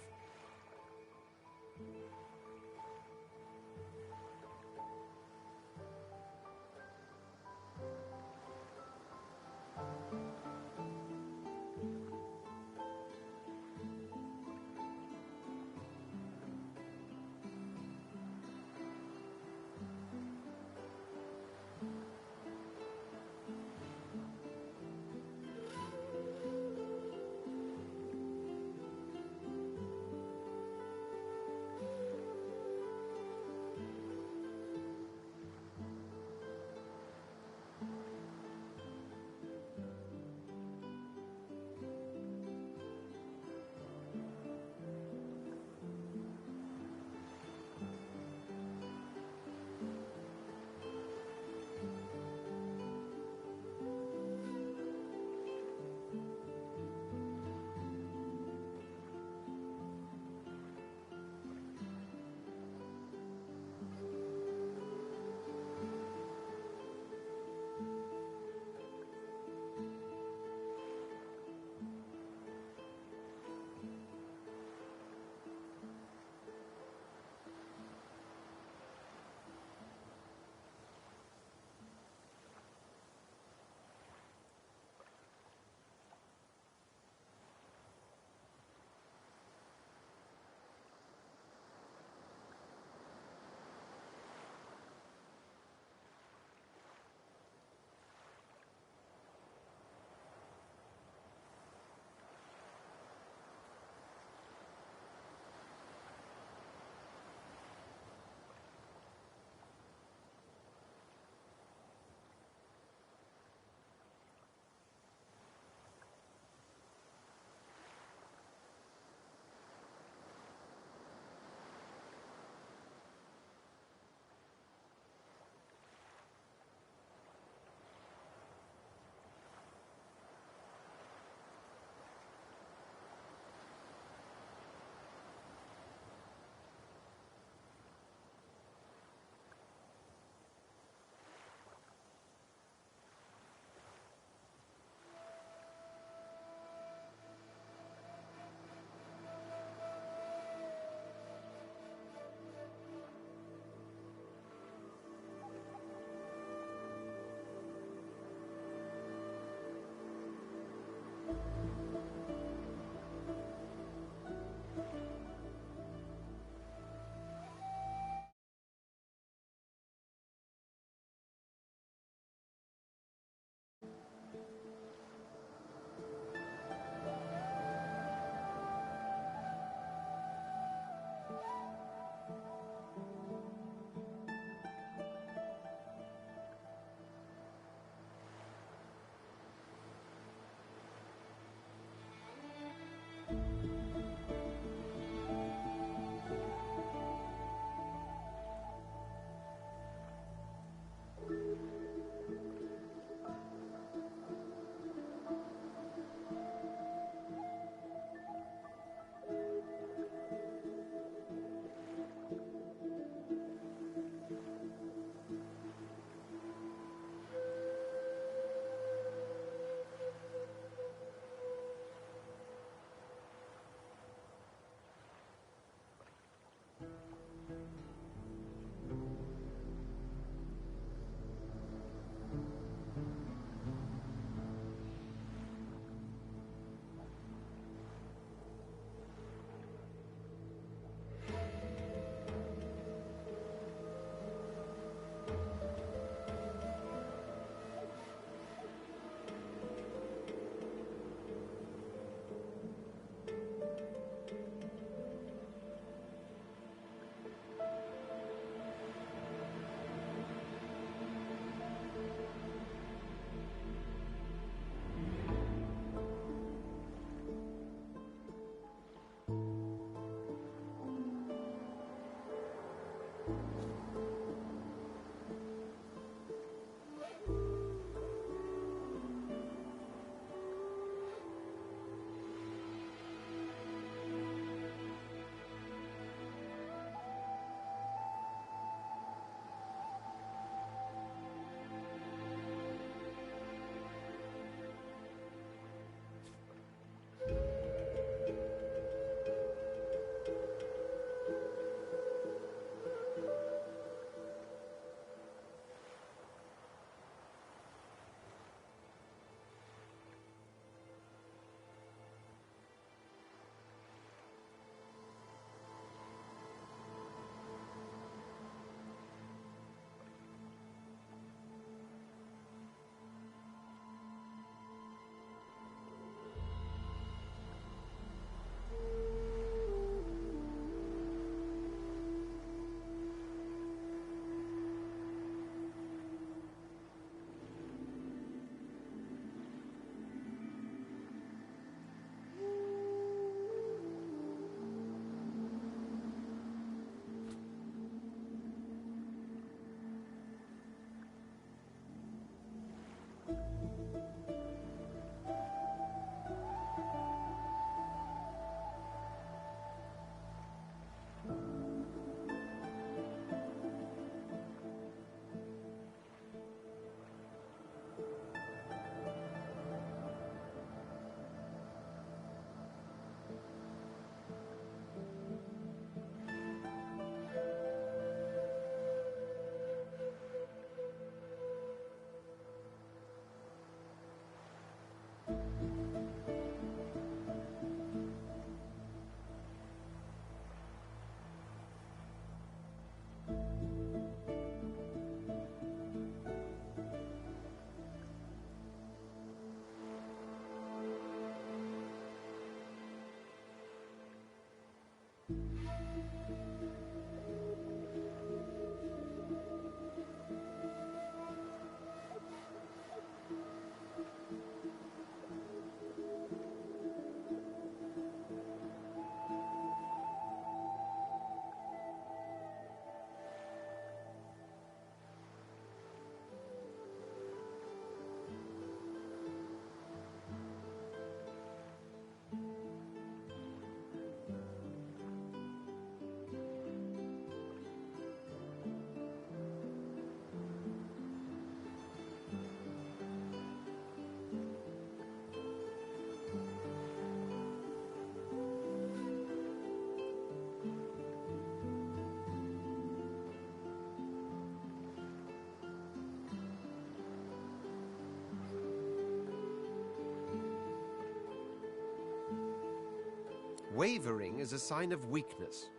Wavering is a sign of weakness,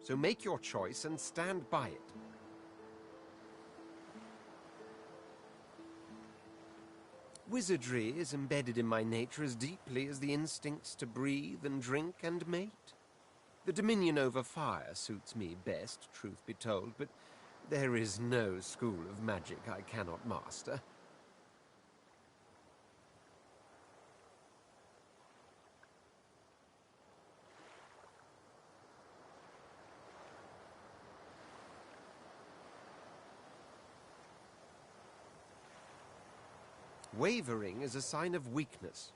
so make your choice and stand by it. Wizardry is embedded in my nature as deeply as the instincts to breathe and drink and mate. The dominion over fire suits me best, truth be told, but there is no school of magic I cannot master. Wavering is a sign of weakness,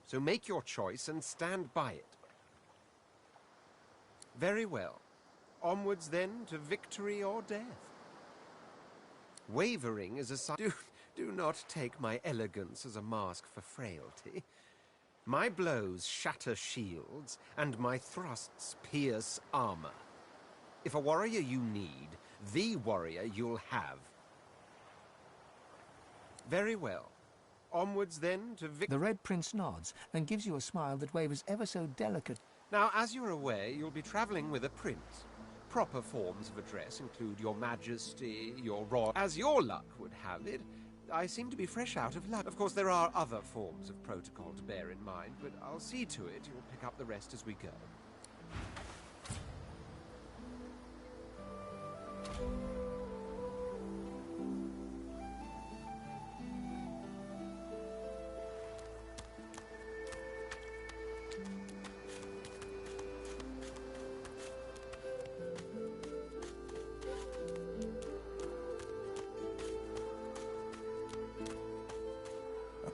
so make your choice and stand by it. Very well. Onwards then to victory or death. Wavering is a sign... Do not take my elegance as a mask for frailty. My blows shatter shields, and my thrusts pierce armor. If a warrior you need, the warrior you'll have. Very well. Onwards then to victory. The Red Prince nods and gives you a smile that wavers ever so delicate. Now, as you're aware, you'll be traveling with a prince. Proper forms of address include your majesty, your royal... As your luck would have it, I seem to be fresh out of luck. Of course, there are other forms of protocol to bear in mind, but I'll see to it you'll pick up the rest as we go.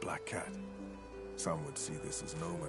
Black cat. Some would see this as an omen.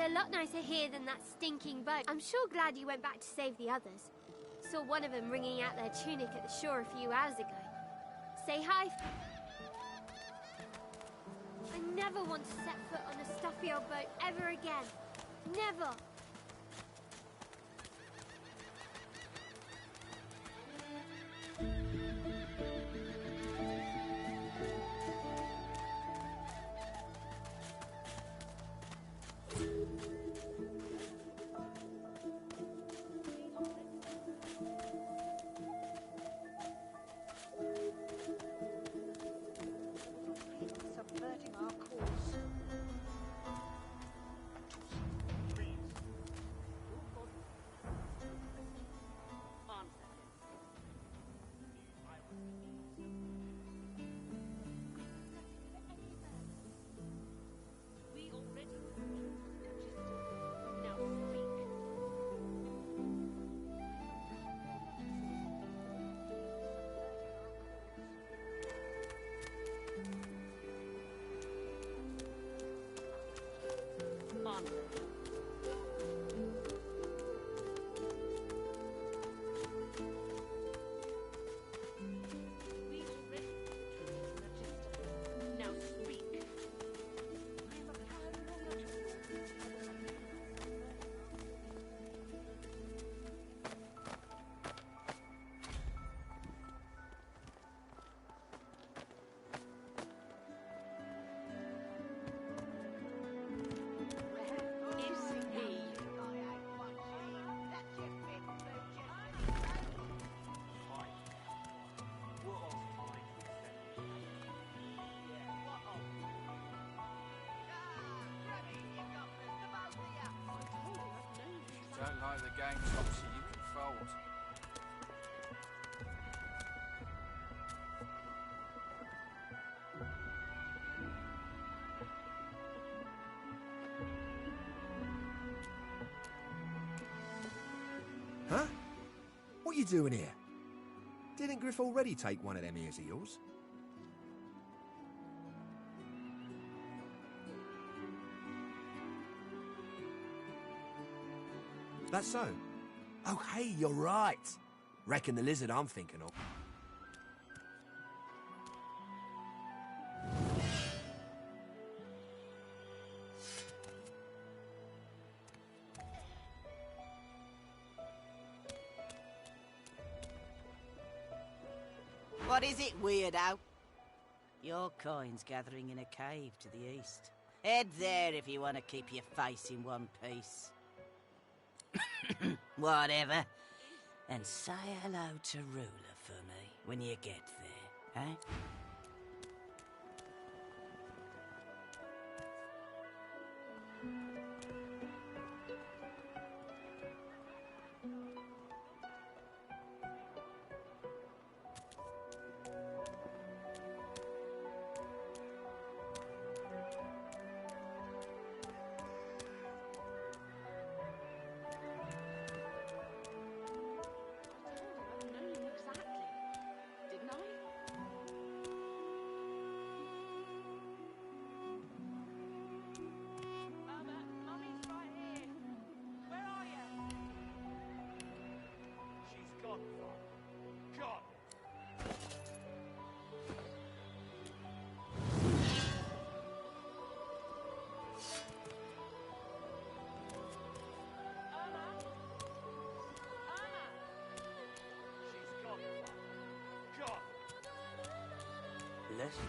a lot nicer here than that stinking boat. I'm sure glad you went back to save the others. Saw one of them wringing out their tunic at the shore a few hours ago. Say hi. I never want to set foot on a stuffy old boat ever again. Never. Subverting our course. Don't like the game, Topsy, you can fold. Huh? What you doing here? Didn't Griff already take one of them ears of yours? That's so? Oh, hey, you're right. Reckon the lizard I'm thinking of. What is it, weirdo? Your coin's gathering in a cave to the east. Head there if you want to keep your face in one piece. Whatever. And say hello to Ruler for me when you get there, eh? Listen.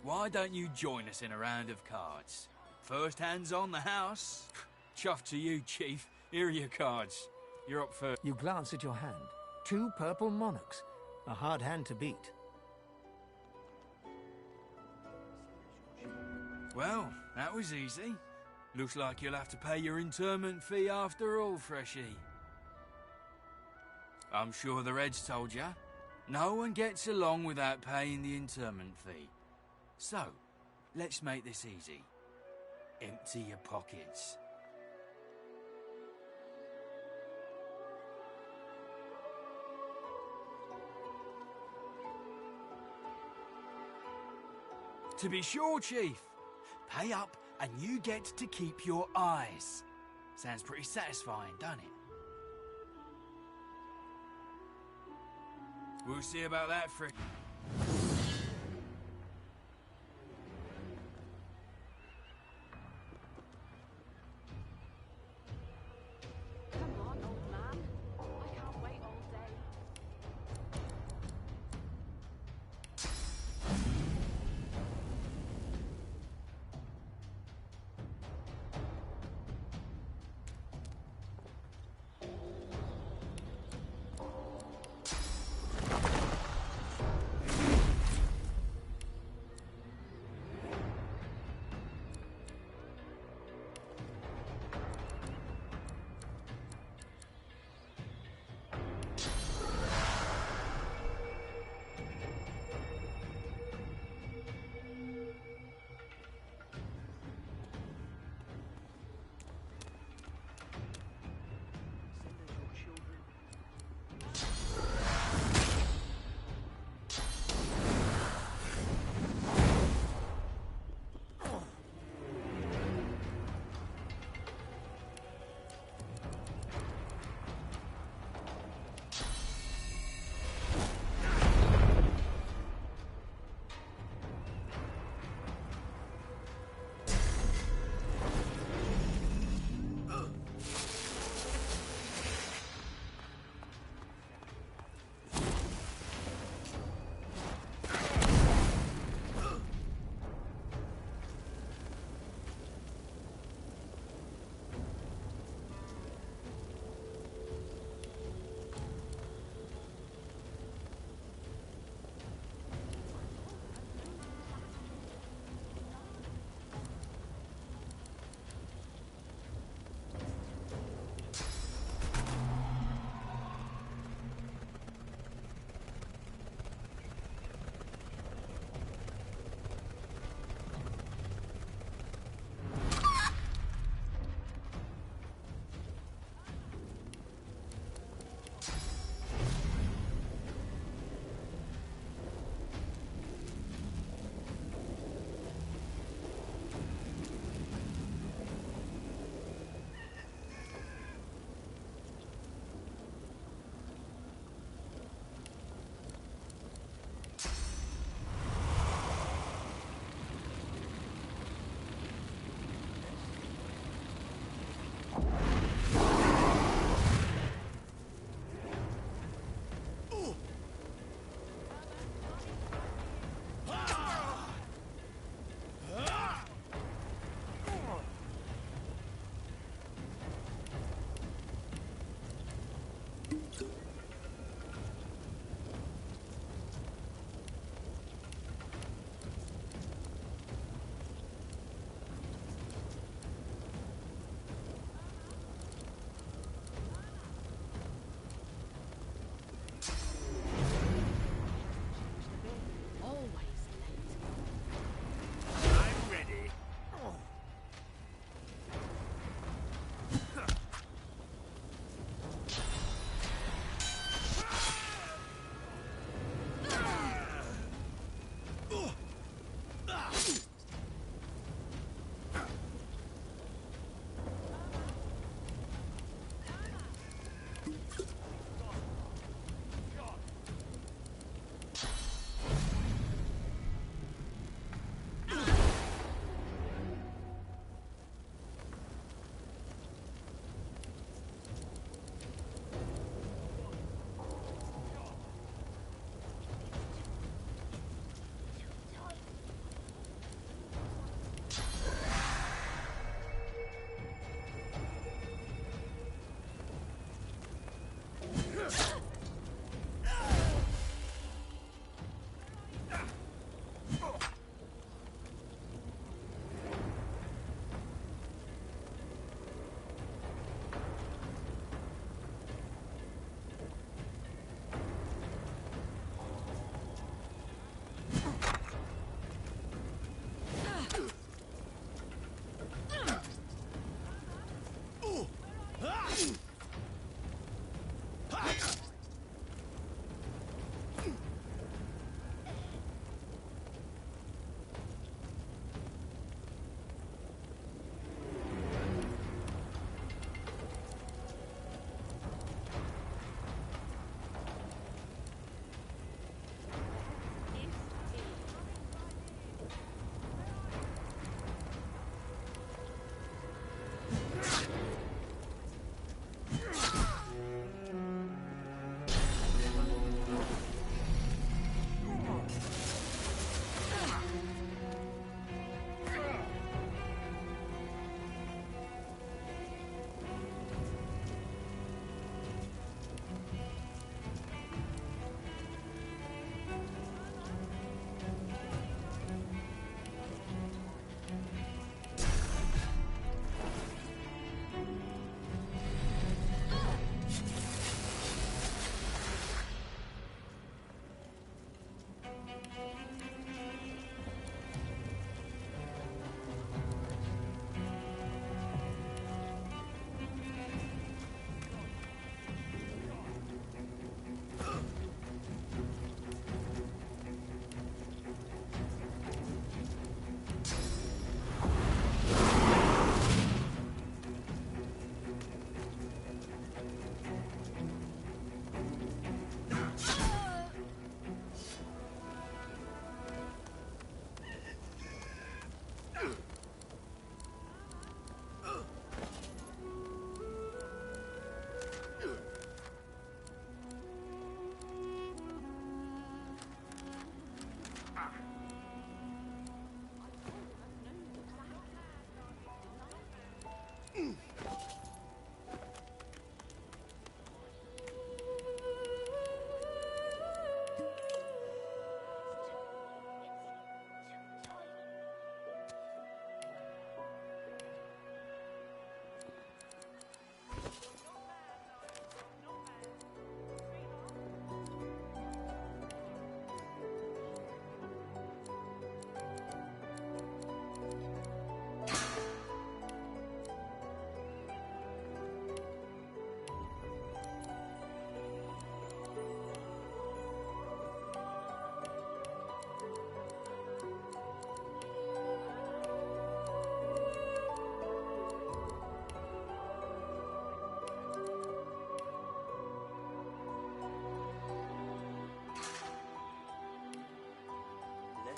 Why don't you join us in a round of cards? First hands on the house. Chuff to you, Chief. Here are your cards. You're up first. You glance at your hand. 2 purple monarchs. A hard hand to beat. Well, that was easy. Looks like you'll have to pay your interment fee after all, Freshie. I'm sure the Reds told ya. No one gets along without paying the interment fee. So, let's make this easy. Empty your pockets. To be sure, Chief. Pay up and you get to keep your eyes. Sounds pretty satisfying, doesn't it? We'll see about that, Frick. Come on, old man. I can't wait all day.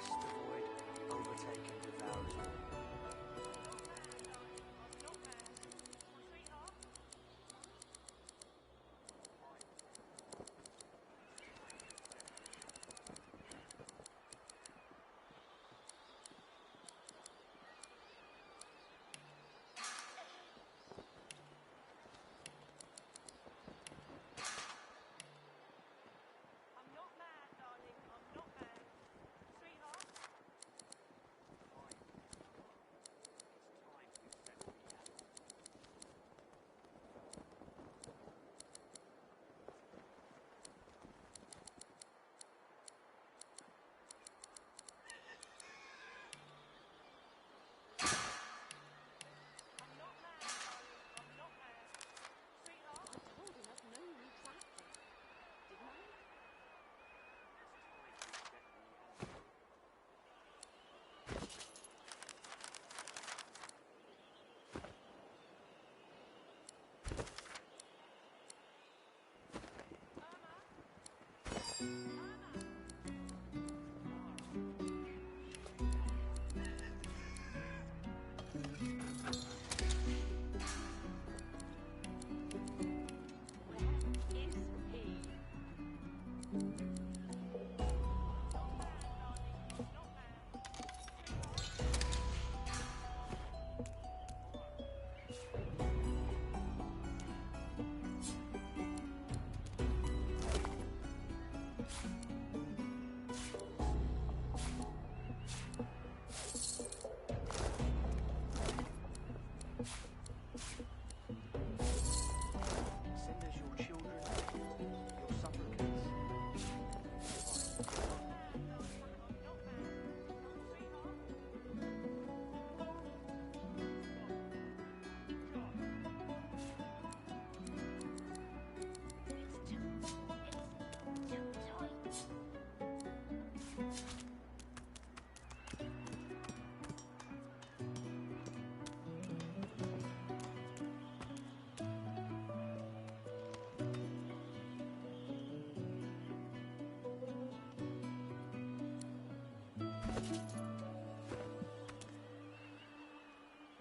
the void overtake and devour us all.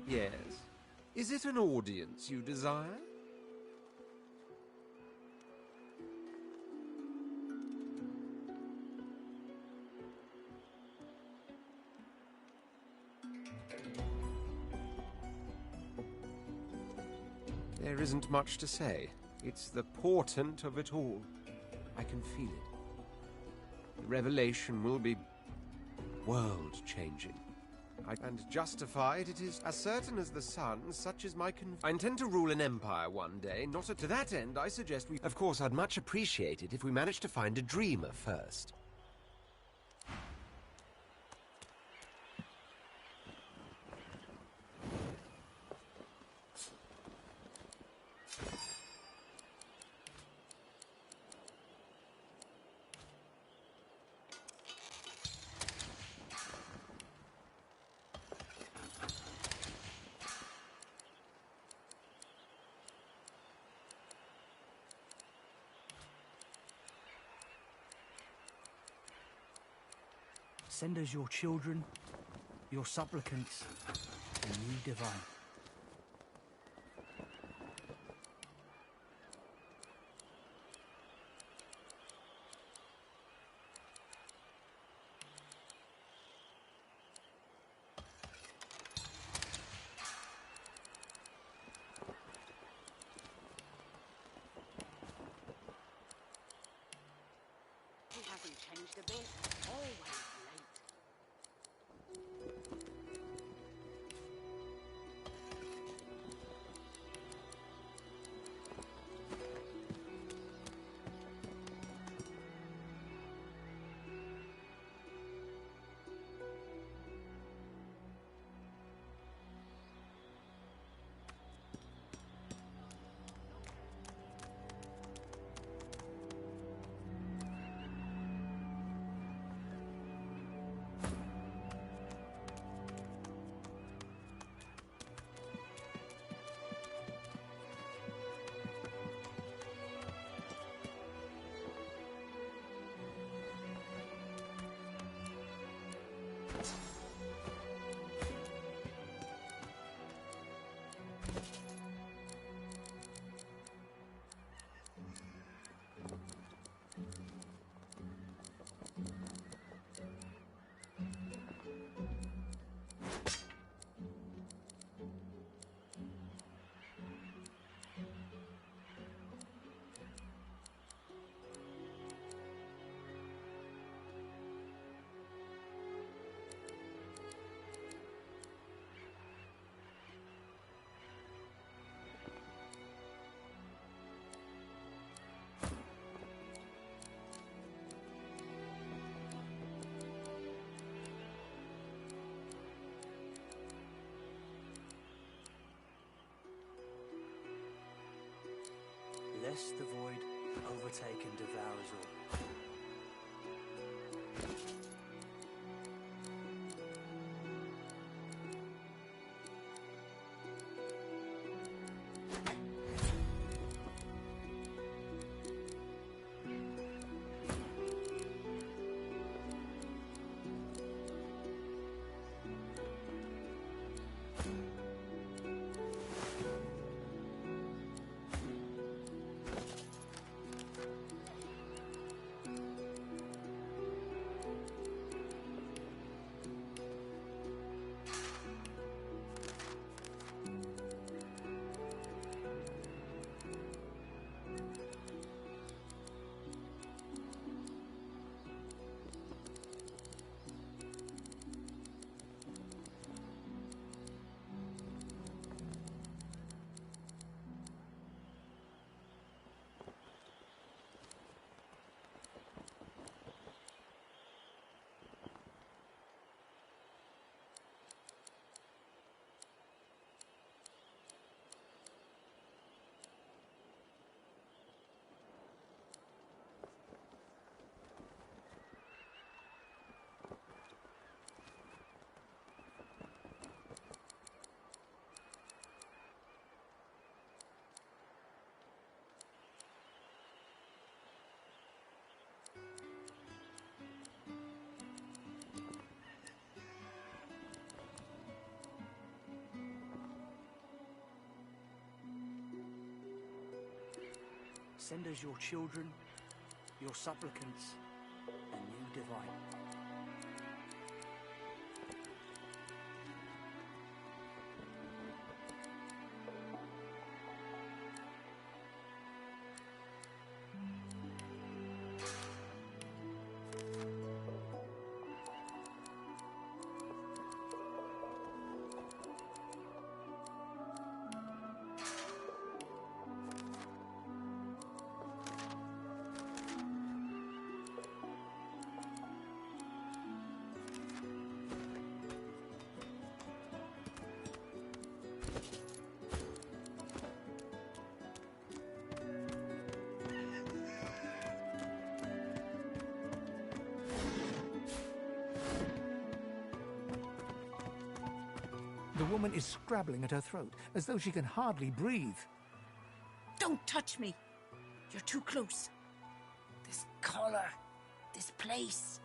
Yes. Is it an audience you desire? There isn't much to say. It's the portent of it all. I can feel it. The revelation will be world-changing. And justified it is as certain as the sun, such is my I intend to rule an empire one day, to that end I suggest we... Of course, I'd much appreciate it if we managed to find a dreamer first. Send us your children, your supplicants, and you divine. He hasn't changed a bit. Always late. lest the void overtake and devour us all. Send us your children, your supplicants, and you divine. The woman is scrabbling at her throat, as though she can hardly breathe. Don't touch me! You're too close. This collar, this place,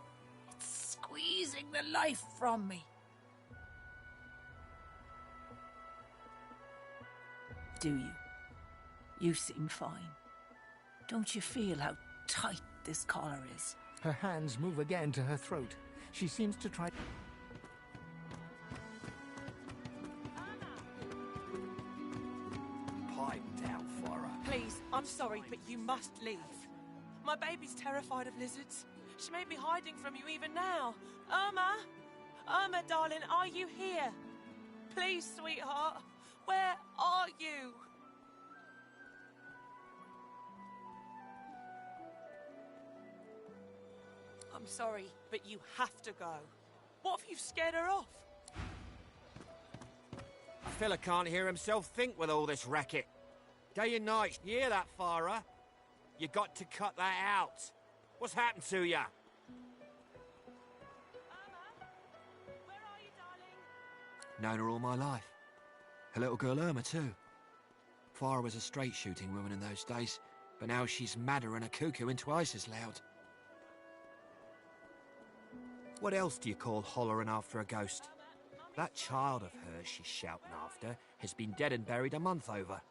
it's squeezing the life from me. Do you? You seem fine. Don't you feel how tight this collar is? Her hands move again to her throat. She seems to try... Please, I'm sorry, but you must leave. My baby's terrified of lizards. She may be hiding from you even now. Irma! Irma, darling, are you here? Please, sweetheart, where are you? I'm sorry, but you have to go. What if you've scared her off? A fella can't hear himself think with all this racket. Day and night, you hear that, Farah? You got to cut that out. What's happened to you? Known her all my life. Her little girl Irma, too. Farah was a straight-shooting woman in those days, but now she's madder and a cuckoo and twice as loud. What else do you call hollering after a ghost? That child of hers she's shouting after has been dead and buried a month over.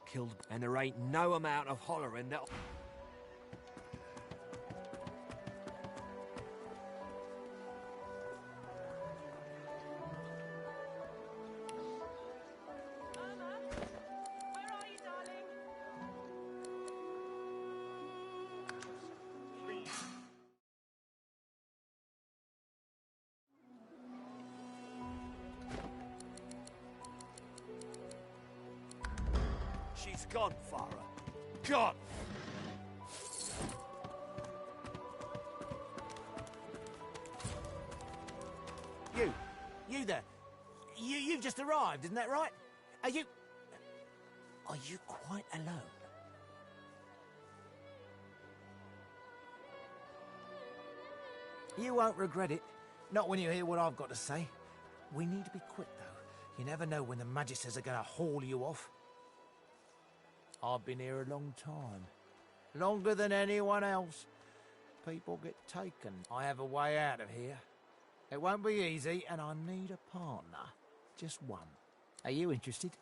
Killed, and there ain't no amount of hollering that'll... She's gone, Farah. Gone! You there. You've just arrived, isn't that right? Are you quite alone? You won't regret it. Not when you hear what I've got to say. We need to be quick, though. You never know when the Magisters are going to haul you off. I've been here a long time. Longer than anyone else. People get taken. I have a way out of here. It won't be easy, and I need a partner. Just one. Are you interested?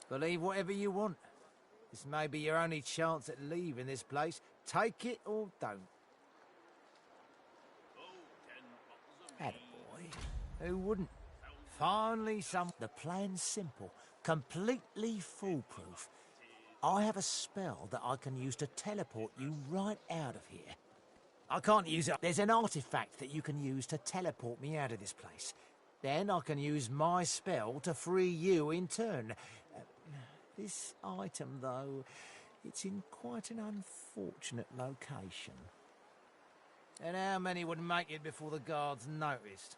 Believe whatever you want. This may be your only chance at leaving this place. Take it or don't. Attaboy. Who wouldn't? Finally The plan's simple. Completely foolproof. I have a spell that I can use to teleport you right out of here. I can't use it. There's an artifact that you can use to teleport me out of this place. Then I can use my spell to free you in turn. This item, though, it's in quite an unfortunate location. And how many would make it before the guards noticed?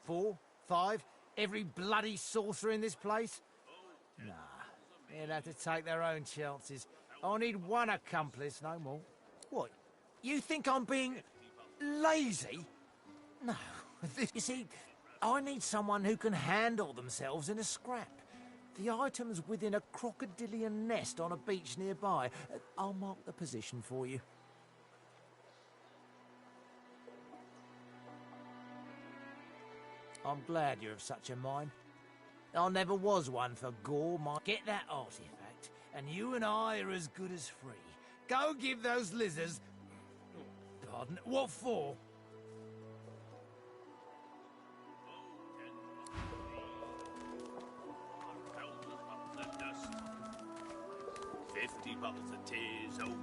4? 5? Every bloody sorcerer in this place? Nah, they'll have to take their own chances. I need one accomplice, no more. What? You think I'm being lazy? No. You see, I need someone who can handle themselves in a scrap. The item's within a crocodilian nest on a beach nearby. I'll mark the position for you. I'm glad you're of such a mind. I never was one for gore. Get that artifact, and you and I are as good as free. Go give those lizards... Pardon? What for? Bottles of tears, oh.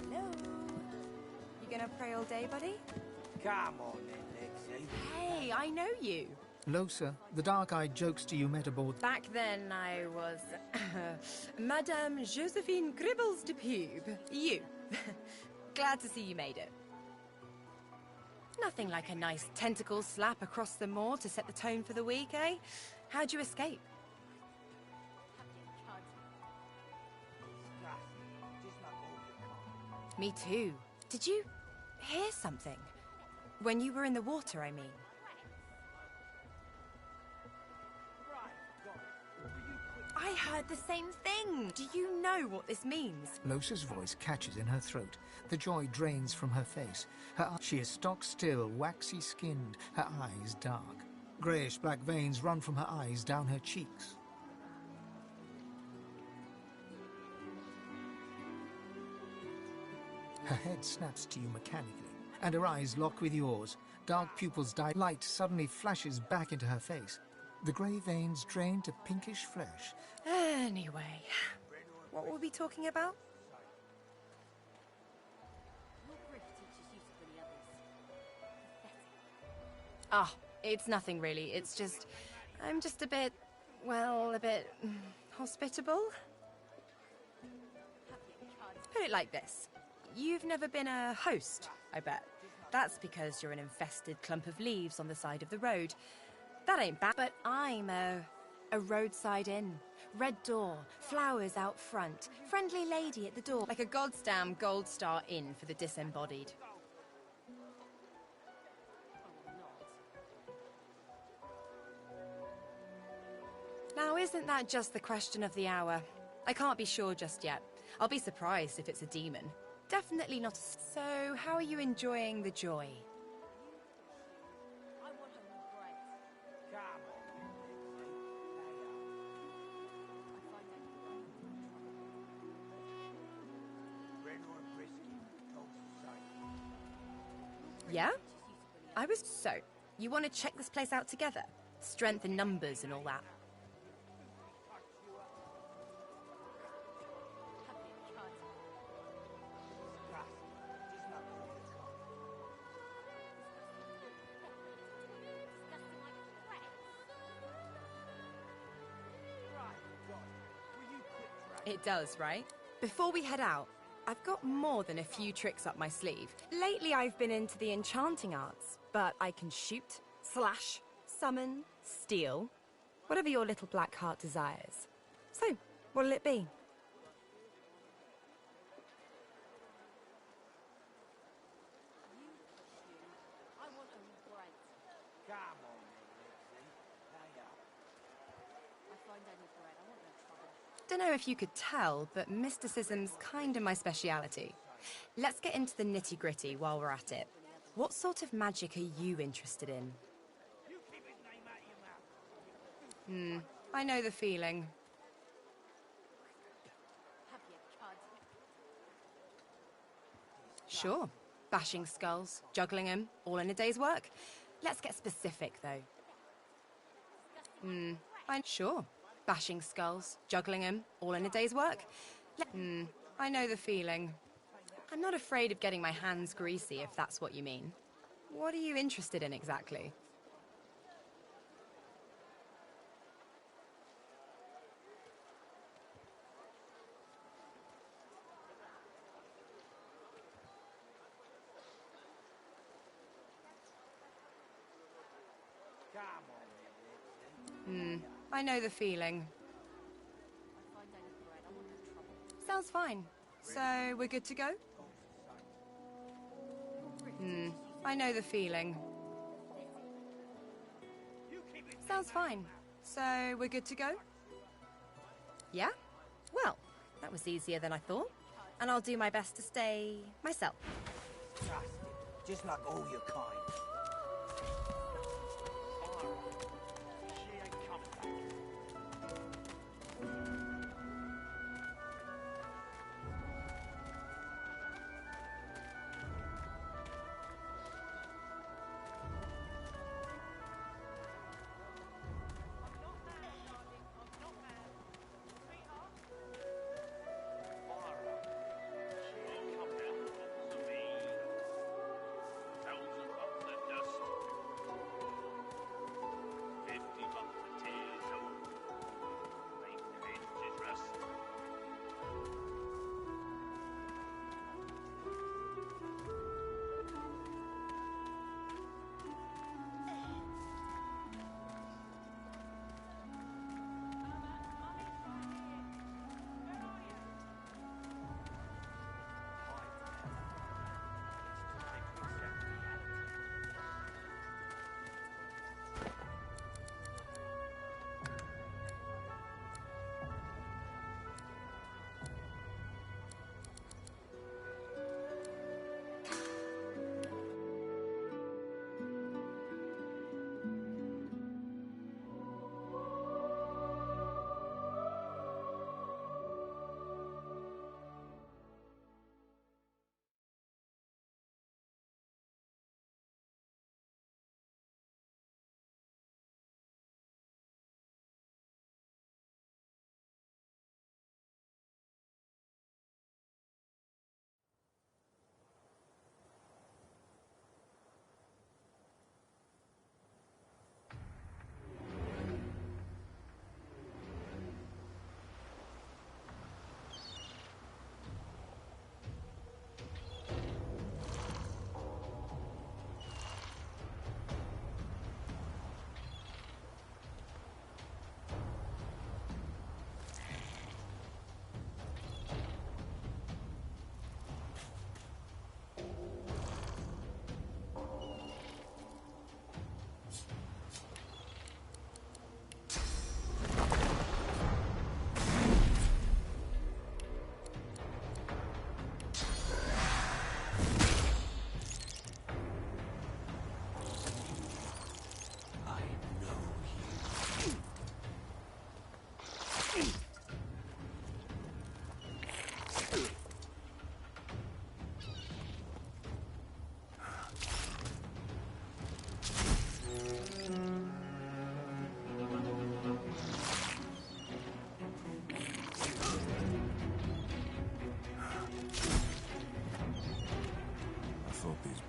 Hello? You gonna pray all day, buddy? Come on then, Lexi. Hey, I know you. Losa, the dark-eyed jokester you met aboard. Back then, I was Madame Josephine Gribbles de Pube. You. Glad to see you made it. Nothing like a nice tentacle slap across the moor to set the tone for the week, eh? How'd you escape? Me too. Did you hear something? When you were in the water, I mean. I heard the same thing. Do you know what this means? Losa's voice catches in her throat. The joy drains from her face. She is stock-still, waxy-skinned, her eyes dark. Greyish-black veins run from her eyes down her cheeks. Her head snaps to you mechanically, and her eyes lock with yours. Dark pupils dilate. Light suddenly flashes back into her face. The grey veins drain to pinkish flesh. Anyway, what were we talking about? Ah, it's nothing really. It's just... I'm just a bit... well, a bit... hospitable? Put it like this. You've never been a host, I bet. That's because you're an infested clump of leaves on the side of the road. That ain't bad. But I'm a roadside inn. Red door, flowers out front, friendly lady at the door. Like a goddamn Gold Star Inn for the disembodied. Now, isn't that just the question of the hour? I can't be sure just yet. I'll be surprised if it's a demon. Definitely not a... So, how are you enjoying the joy? Yeah? I was... So, you want to check this place out together? Strength in numbers and all that. It does, right? Before we head out, I've got more than a few tricks up my sleeve. Lately I've been into the enchanting arts, but I can shoot, slash, summon, steal, whatever your little black heart desires. So, what'll it be? Don't know if you could tell, but mysticism's kinda my speciality. Let's get into the nitty-gritty while we're at it. What sort of magic are you interested in? I know the feeling. Sure. Bashing skulls, juggling them, all in a day's work. Let's get specific, though. Sure. Bashing skulls, juggling them, all in a day's work. I know the feeling. I'm not afraid of getting my hands greasy, if that's what you mean. What are you interested in exactly? I know the feeling. Sounds fine. So, we're good to go? I know the feeling. Sounds fine. So, we're good to go? Yeah? Well, that was easier than I thought. And I'll do my best to stay myself. Just like all your kind.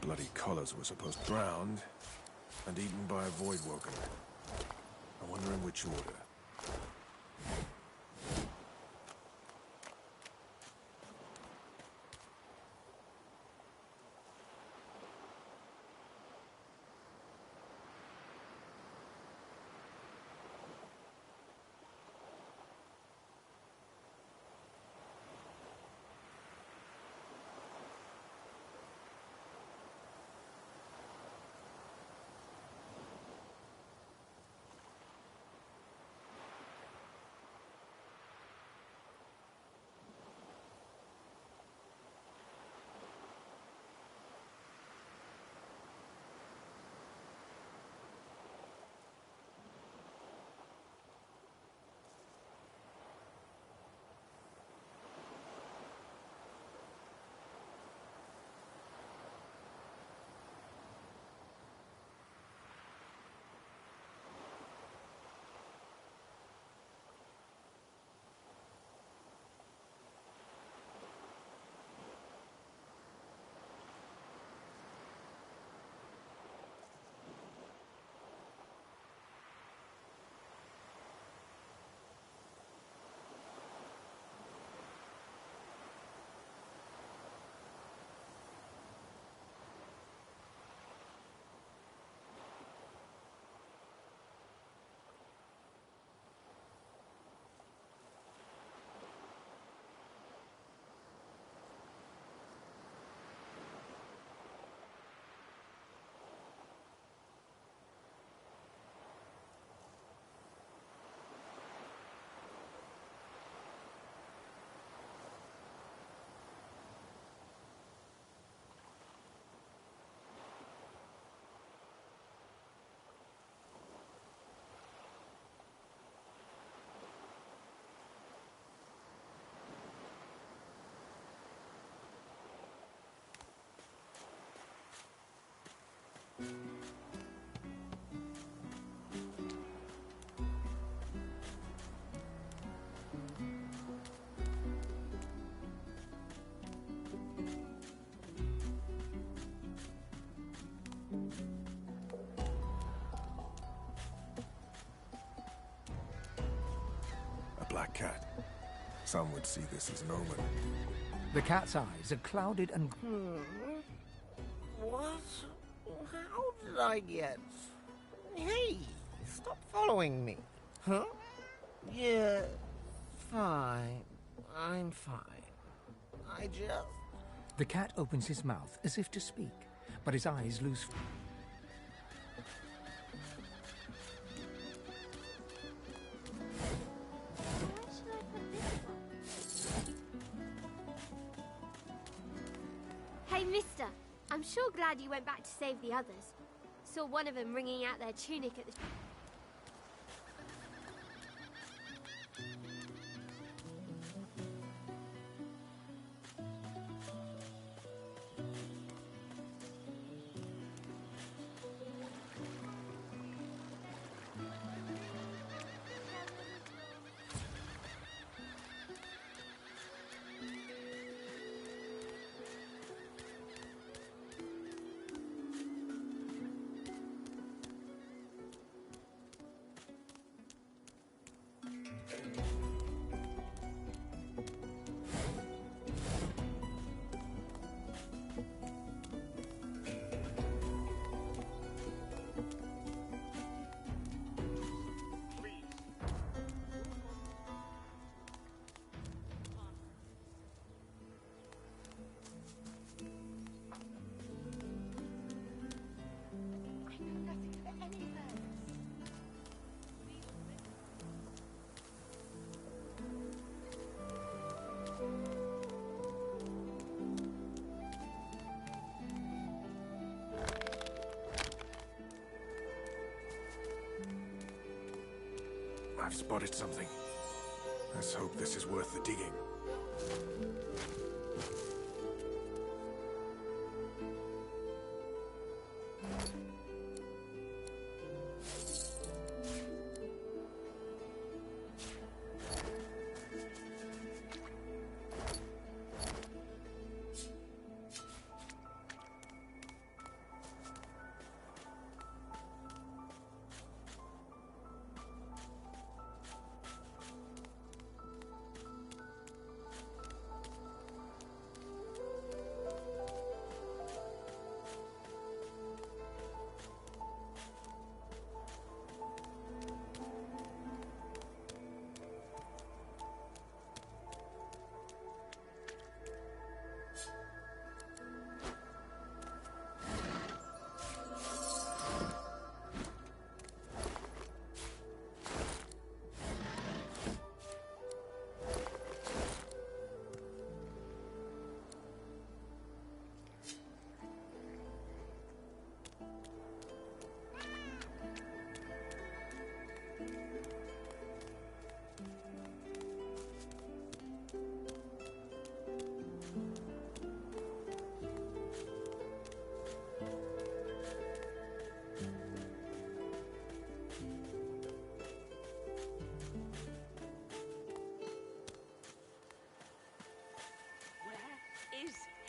Bloody collars were supposed drowned and eaten by a void woken. I wonder in which order. A black cat. Some would see this as an omen. The cat's eyes are clouded and... What? How did I get... Hey, stop following me. Huh? Yeah, fine. I'm fine. I just... The cat opens his mouth as if to speak, but his eyes lose... Hey, mister. I'm sure glad you went back to save the others. Saw one of them wringing out their tunic at the... I've spotted something. Let's hope this is worth the digging.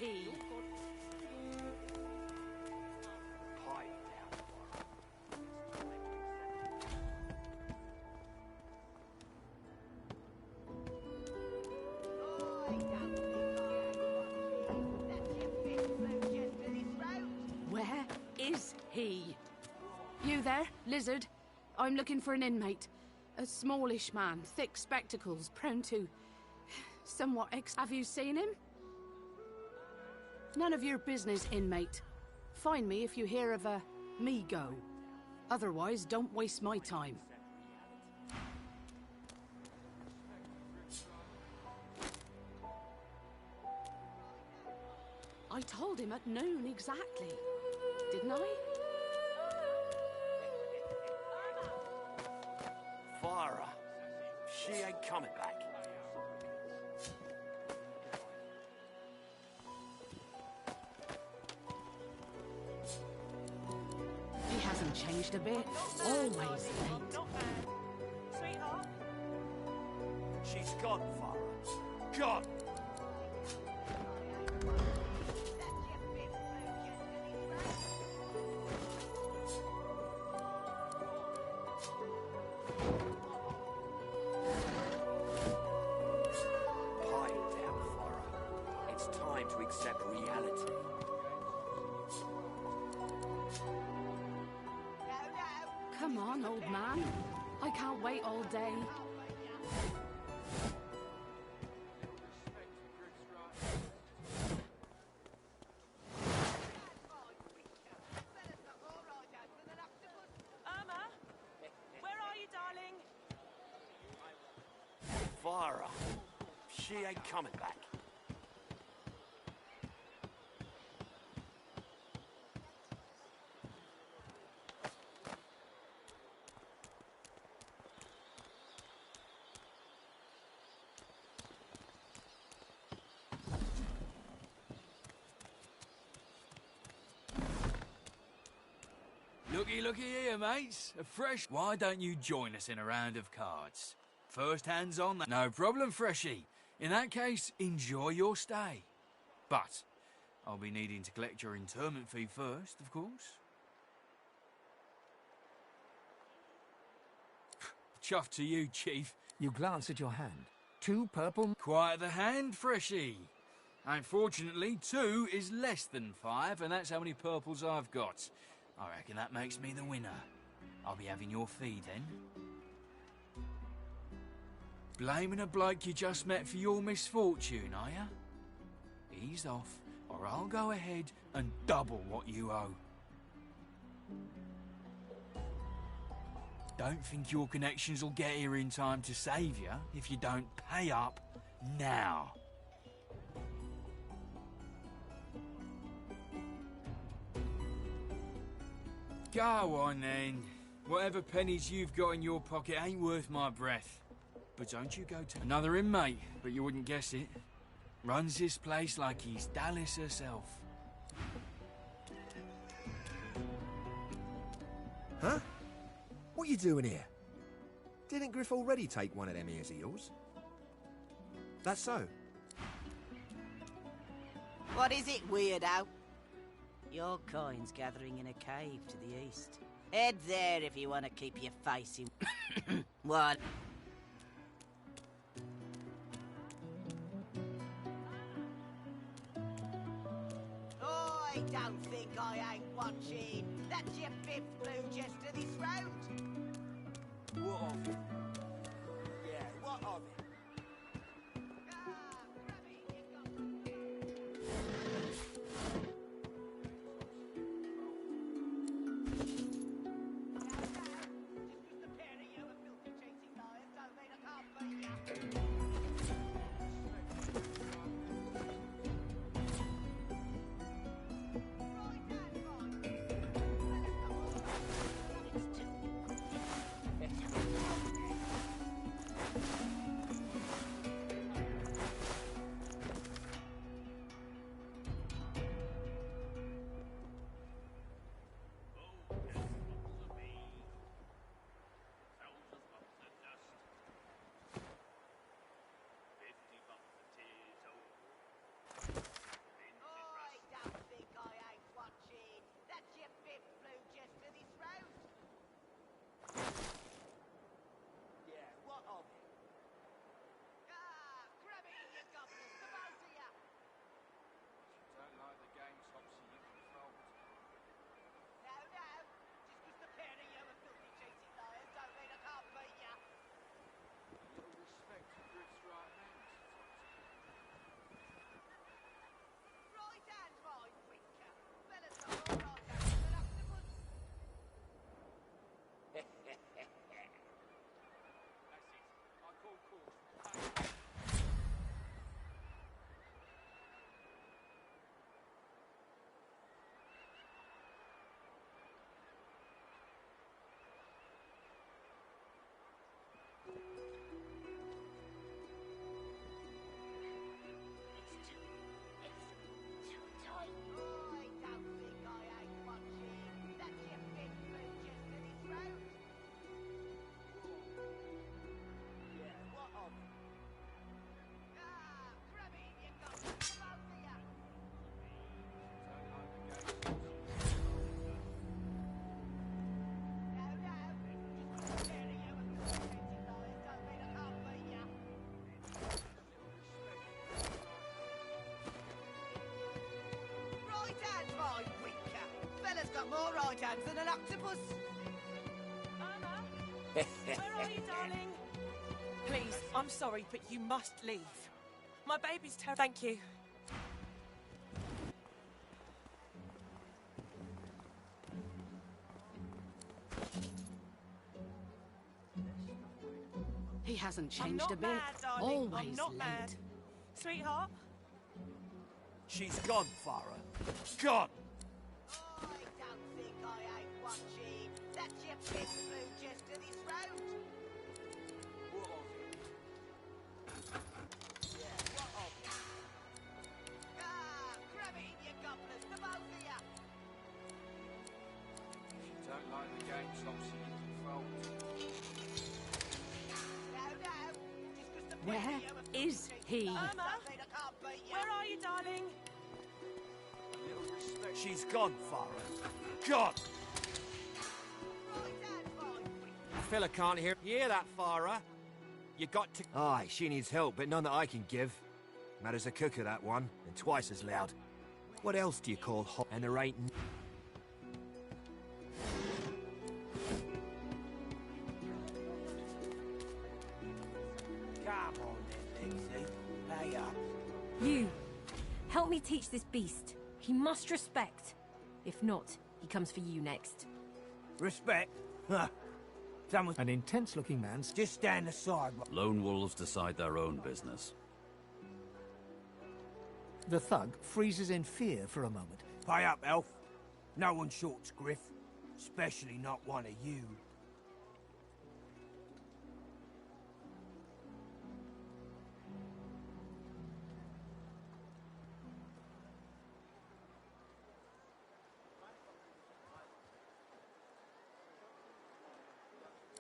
He. Where is he? You there, lizard? I'm looking for an inmate. A smallish man, thick spectacles, prone to... somewhat Have you seen him? None of your business, inmate. Find me if you hear of a me go. Otherwise, don't waste my time. I told him at noon exactly, didn't I? Fire her. She ain't coming back. hasn't changed a bit. Always late. Sweetheart? She's gone, Farah. Gone! Pipe down, Farah. It's time to accept reality. Come on, old man. I can't wait all day. Irma? Where are you, darling? Farah. She ain't coming back. Looky here, mates. A fresh... Why don't you join us in a round of cards? First hands on that. No problem, Freshie. In that case, enjoy your stay. But I'll be needing to collect your interment fee first, of course. Chuff to you, Chief. You glance at your hand. 2 purple... Quite the hand, Freshie. Unfortunately, 2 is less than 5, and that's how many purples I've got. I reckon that makes me the winner. I'll be having your fee then. Blaming a bloke you just met for your misfortune, are ya? Ease off, or I'll go ahead and double what you owe. Don't think your connections will get here in time to save you if you don't pay up now. Go on then. Whatever pennies you've got in your pocket ain't worth my breath. But don't you go to another inmate, but you wouldn't guess it. Runs this place like he's Dallas herself. Huh? What you doing here? Didn't Griff already take one of them ears of yours? That's so. What is it, weirdo? Your coin's gathering in a cave to the east. Head there if you want to keep your face in... What? I don't think I ain't watching. That's your 5th blue just to this road. What of it? Yeah, what of it? More right hands than an octopus. Where are you, darling? Please, I'm sorry, but you must leave. My baby's terrified. Thank you. He hasn't I'm changed not a bit. mad, darling. Always I'm not late. mad. Sweetheart? She's gone, Farah. Gone! I don't think I ain't watching. That's your big blue just to this road. Grab it, you gobblers, the both of you. If you don't like the game, Topsy, you can fold. Where is he? Irma? Where are you, darling? She's gone, Farah. Gone! Fella can't hear. You hear that, Farah? You got to. Aye, she needs help, but none that I can give. Mad as a cooker, that one, and twice as loud. What else do you call hot? And there ain't. Come on then, Lexi. Pay up. You, help me teach this beast. He must respect. If not, he comes for you next. Respect? Huh. Someone... An intense-looking man... Just stand aside. Lone wolves decide their own business. The thug freezes in fear for a moment. Pay up, elf. No one shorts Griff. Especially not one of you.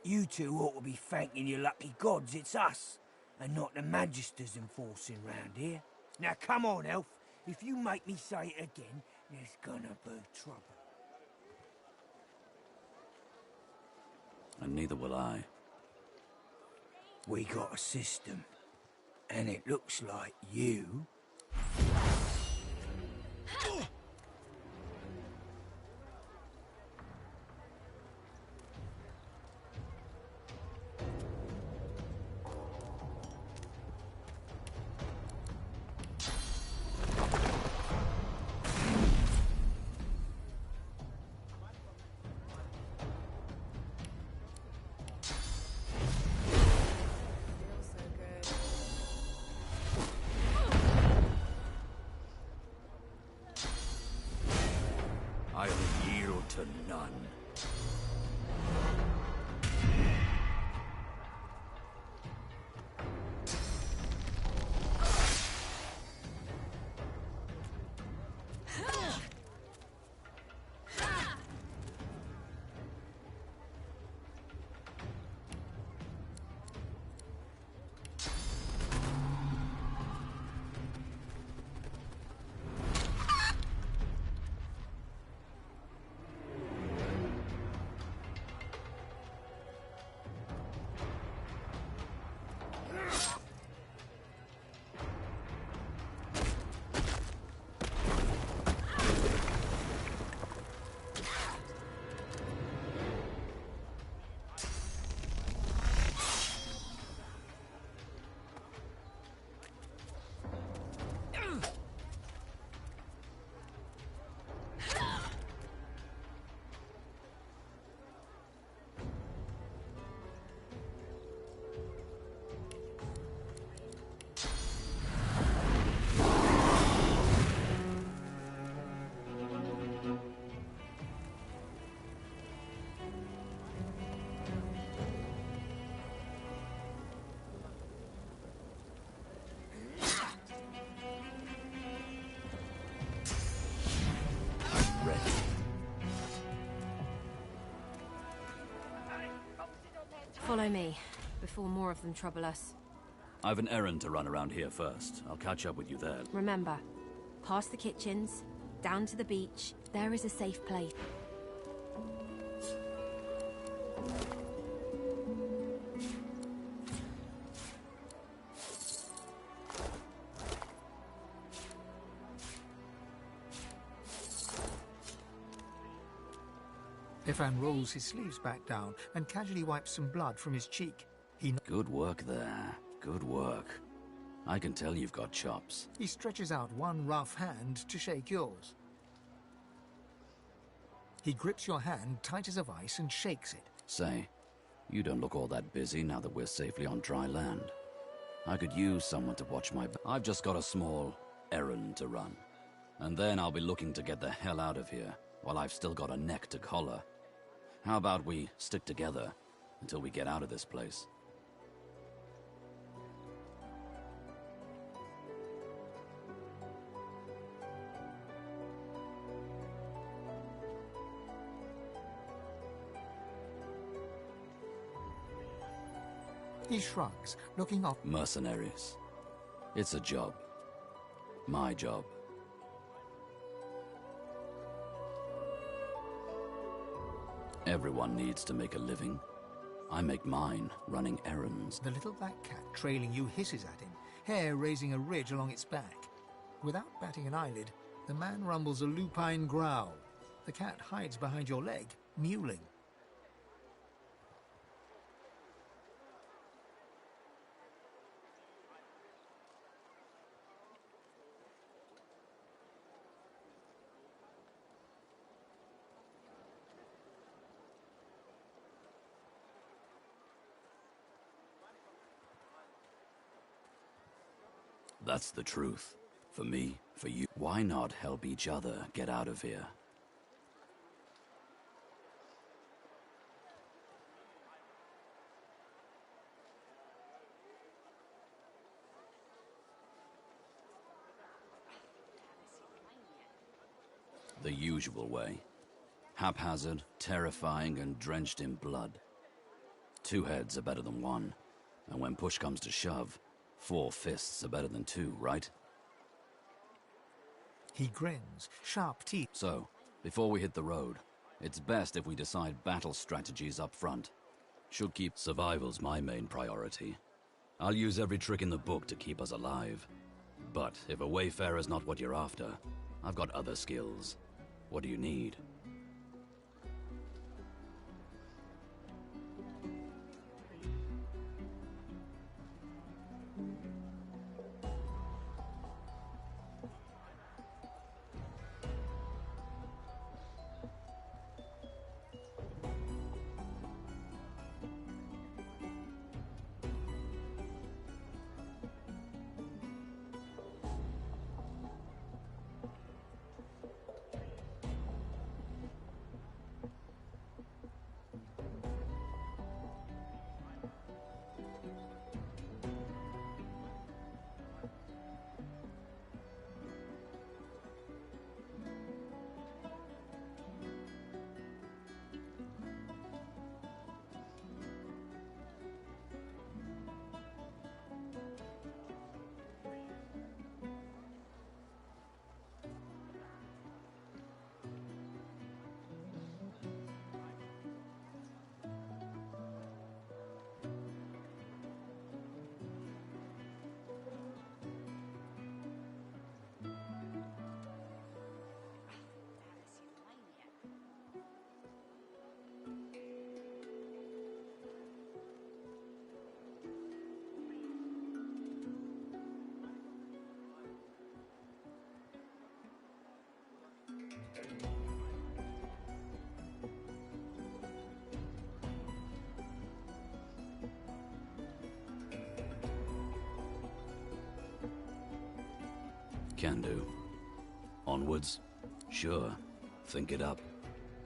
You two ought to be thanking your lucky gods it's us, and not the Magisters enforcing round here. Now come on, elf. If you make me say it again, there's gonna be trouble. And neither will I. We got a system, and it looks like you... I will yield to none. Follow me, before more of them trouble us. I've an errand to run around here first. I'll catch up with you there. Remember, past the kitchens, down to the beach, there is a safe place. Stefan rolls his sleeves back down and casually wipes some blood from his cheek. Good work there. Good work. I can tell you've got chops. He stretches out one rough hand to shake yours. He grips your hand tight as a vice and shakes it. Say, you don't look all that busy now that we're safely on dry land. I could use someone to watch my... I've just got a small errand to run. And then I'll be looking to get the hell out of here, while I've still got a neck to collar. How about we stick together until we get out of this place? He shrugs, looking off. Mercenaries. It's a job. My job. Everyone needs to make a living. I make mine running errands. The little black cat trailing you hisses at him, hair raising a ridge along its back. Without batting an eyelid, the man rumbles a lupine growl. The cat hides behind your leg, mewling. That's the truth. For me, for you. Why not help each other get out of here? The usual way. Haphazard, terrifying, and drenched in blood. 2 heads are better than 1. And when push comes to shove, 4 fists are better than 2, right? He grins, sharp teeth. So, before we hit the road, it's best if we decide battle strategies up front. Should keep survival's my main priority. I'll use every trick in the book to keep us alive. But if a wayfarer's not what you're after, I've got other skills. What do you need? Can do. Onwards? Sure. Think it up.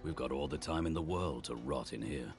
We've got all the time in the world to rot in here.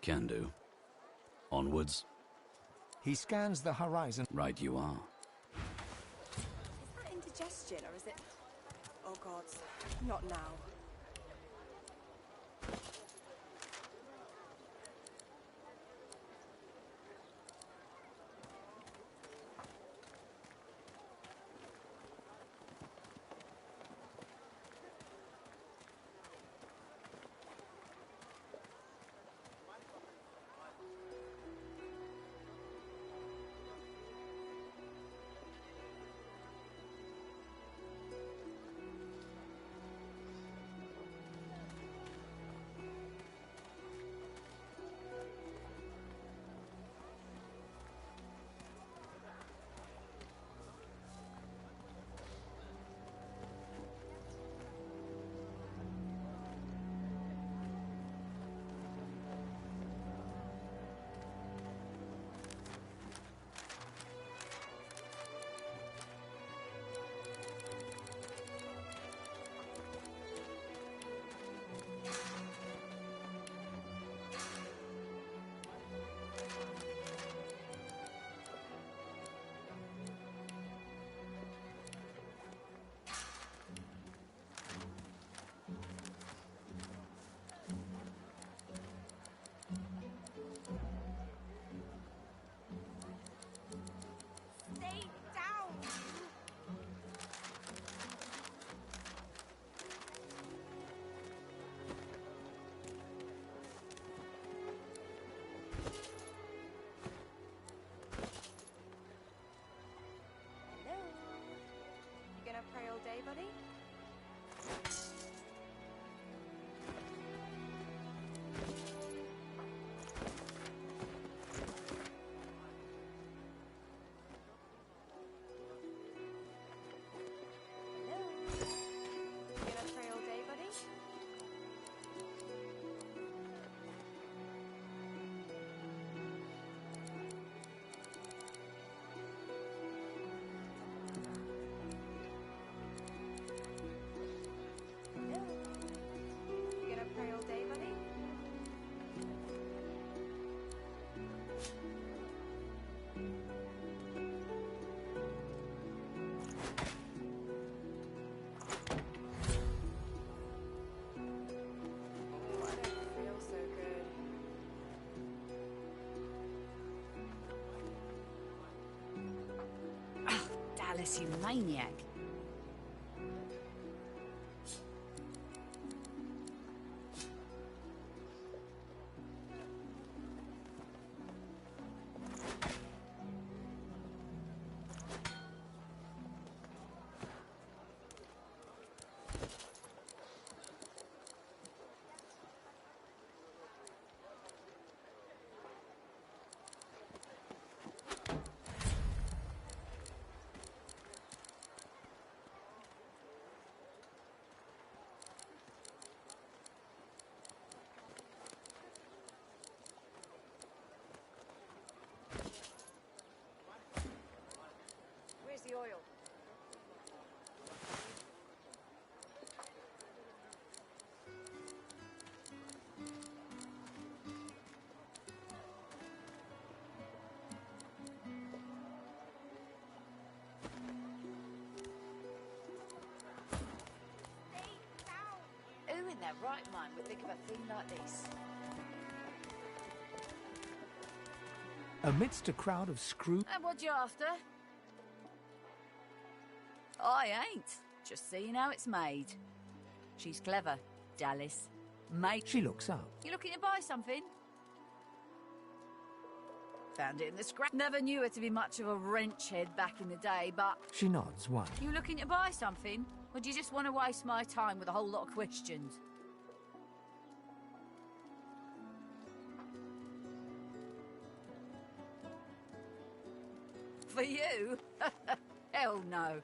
Can do. Onwards? He scans the horizon. Right you are. question, or is it... Oh, gods. Not now. Pray all day, buddy? Hello? You gonna pray all day, buddy? Alice, you maniac. Where's the oil? Who in their right mind would think of a thing like this? Amidst a crowd of screw... And what you after? I ain't. Just seeing how it's made. She's clever, Dallas. Mate. She looks up. You looking to buy something? Found it in the scrap. Never knew her to be much of a wrench head back in the day, but... She nods once. You looking to buy something? Or do you just want to waste my time with a whole lot of questions? For you? Hell no.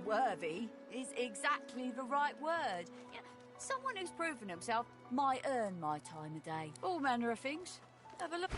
Worthy is exactly the right word. You know, someone who's proven himself might earn my time of day. All manner of things. Have a look.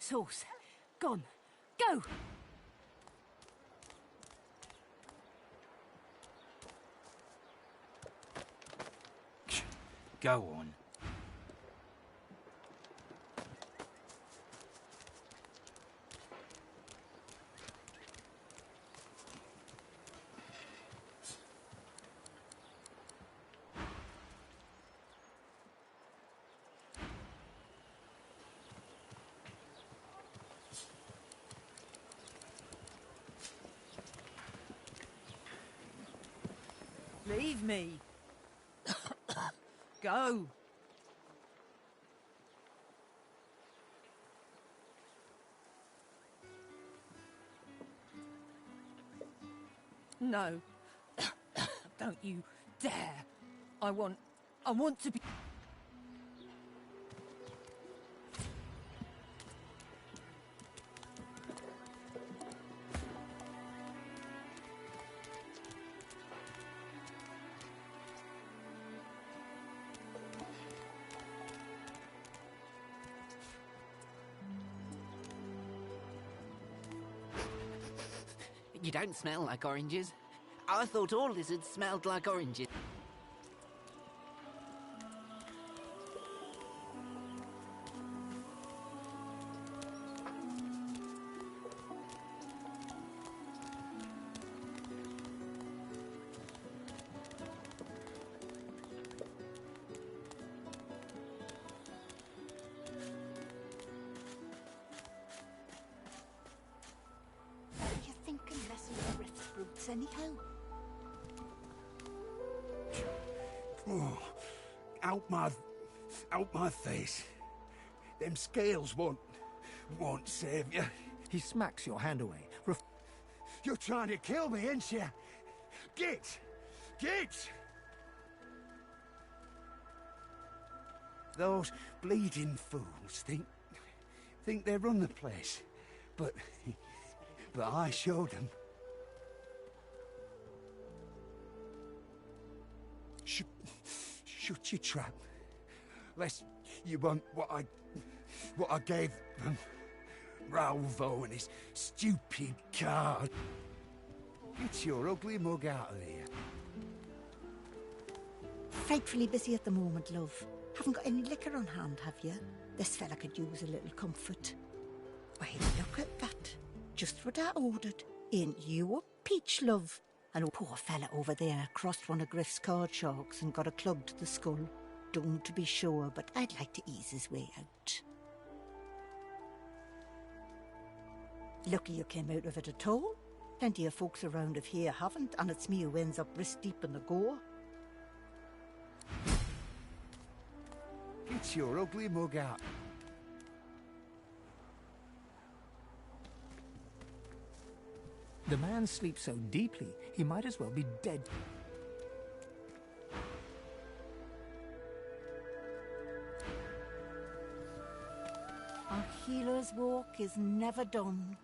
horse. Gone. Go! Go on. Leave me. Go. No. Don't you dare. I want to be... You don't smell like oranges. I thought all lizards smelled like oranges. Anyhow. Oh, out my face. Them scales won't save you. He smacks your hand away. You're trying to kill me, ain't you? Get! Those bleeding fools think they run the place, but I showed them. Shut your trap, lest you want what I gave them. Ralvo and his stupid card. Get your ugly mug out of here. Frightfully busy at the moment, love. Haven't got any liquor on hand, have you? This fella could use a little comfort. Why, look at that. Just what I ordered. Ain't you a peach, love? And a poor fella over there crossed one of Griff's card sharks and got a club to the skull. Don't to be sure, but I'd like to ease his way out. Lucky you came out of it at all. Plenty of folks around of here haven't, and it's me who ends up wrist deep in the gore. Get your ugly mug out. The man sleeps so deeply, he might as well be dead. A healer's walk is never done.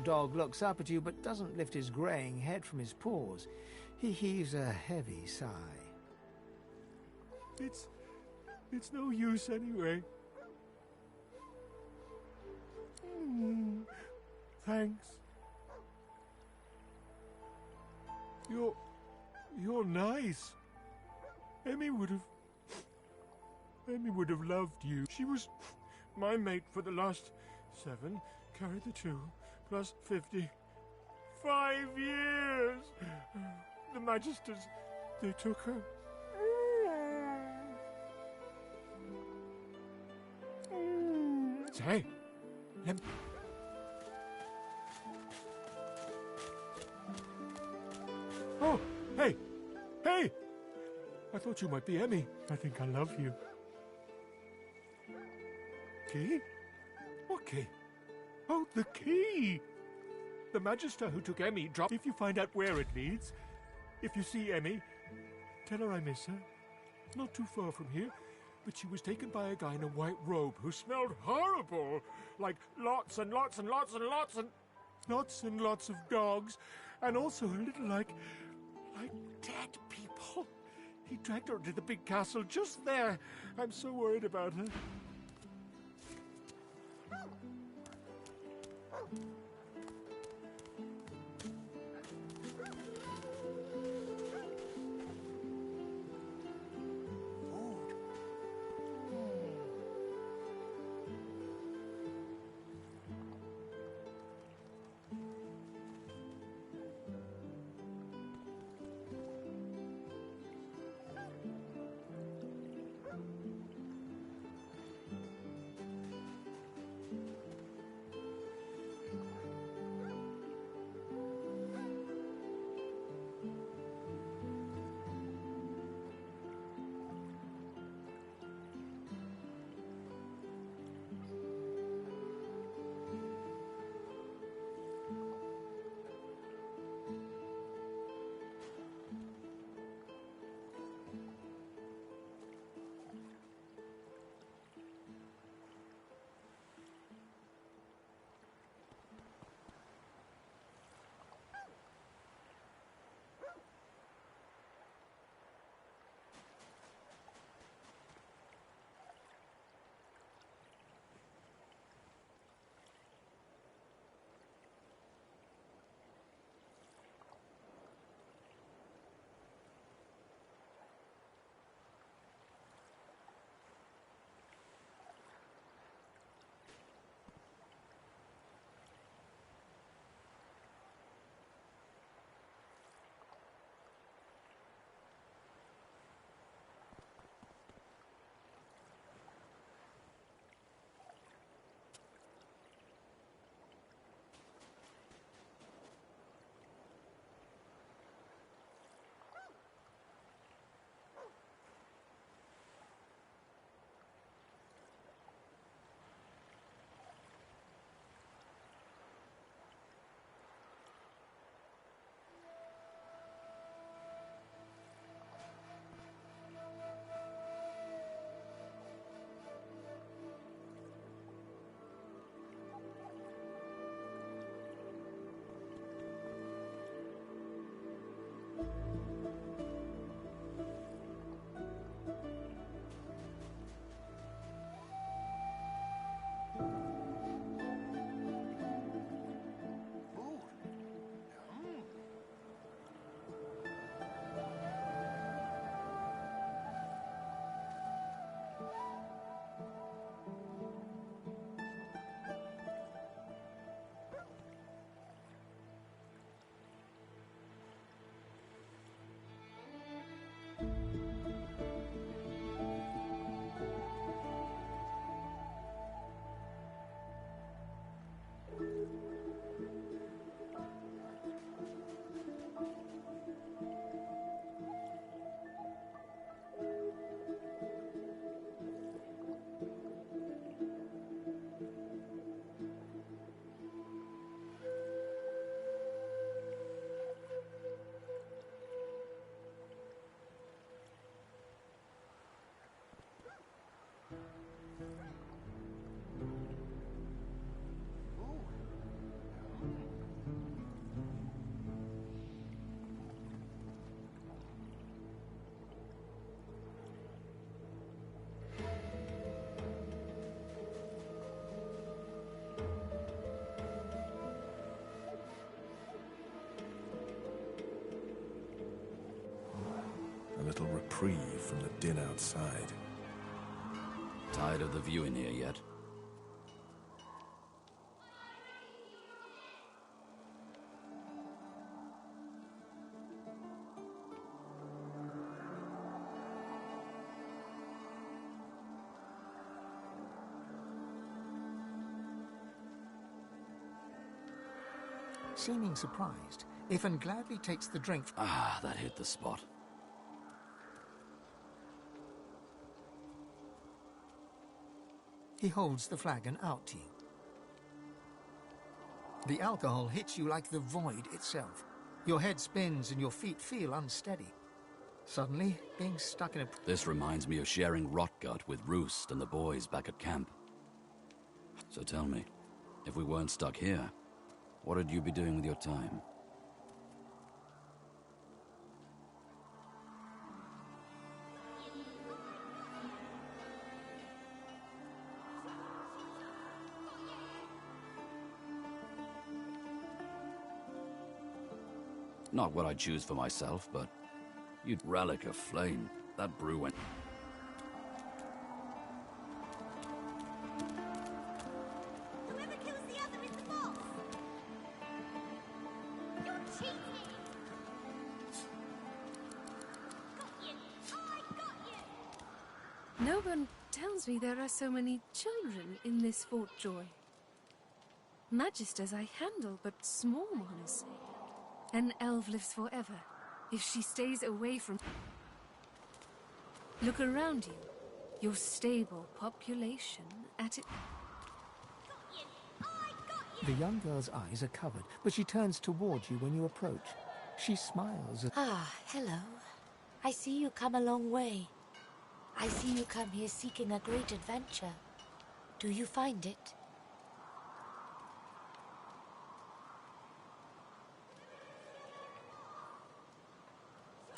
Dog looks up at you but doesn't lift his greying head from his paws. He heaves a heavy sigh. It's no use anyway. Thanks. You're nice. Emmy would have loved you. She was my mate for the last 7, carried the 2. Plus 50. 5 years! The Magisters, they took her. Say, Oh, hey! Hey! I thought you might be Emmy. I think I love you. Key? What key? Oh, the key! The Magister who took Emmy dropped... If you find out where it leads, if you see Emmy, tell her I miss her. Not too far from here. but she was taken by a guy in a white robe who smelled horrible. Like lots and lots and lots and lots and lots and lots of dogs. And also a little like dead people. He dragged her to the big castle just there. I'm so worried about her. A little reprieve from the din outside. Tired of the view in here yet? Seeming surprised, Ifan gladly takes the drink. Ah, that hit the spot. He holds the flagon out to you. The alcohol hits you like the void itself. Your head spins and your feet feel unsteady. Suddenly, being stuck in a... This reminds me of sharing Rotgut with Roost and the boys back at camp. So tell me, if we weren't stuck here, what would you be doing with your time? Not what I'd choose for myself, but you'd relic a flame. That brew went... Whoever kills the other is the boss! You're cheating! Got you! I got you! No one tells me there are so many children in this Fort Joy. Magisters I handle, but small ones. An elf lives forever, if she stays away from... Look around you. Your stable population at it... The young girl's eyes are covered, but she turns towards you when you approach. She smiles. Ah, hello. I see you come a long way. I see you come here seeking a great adventure. Do you find it?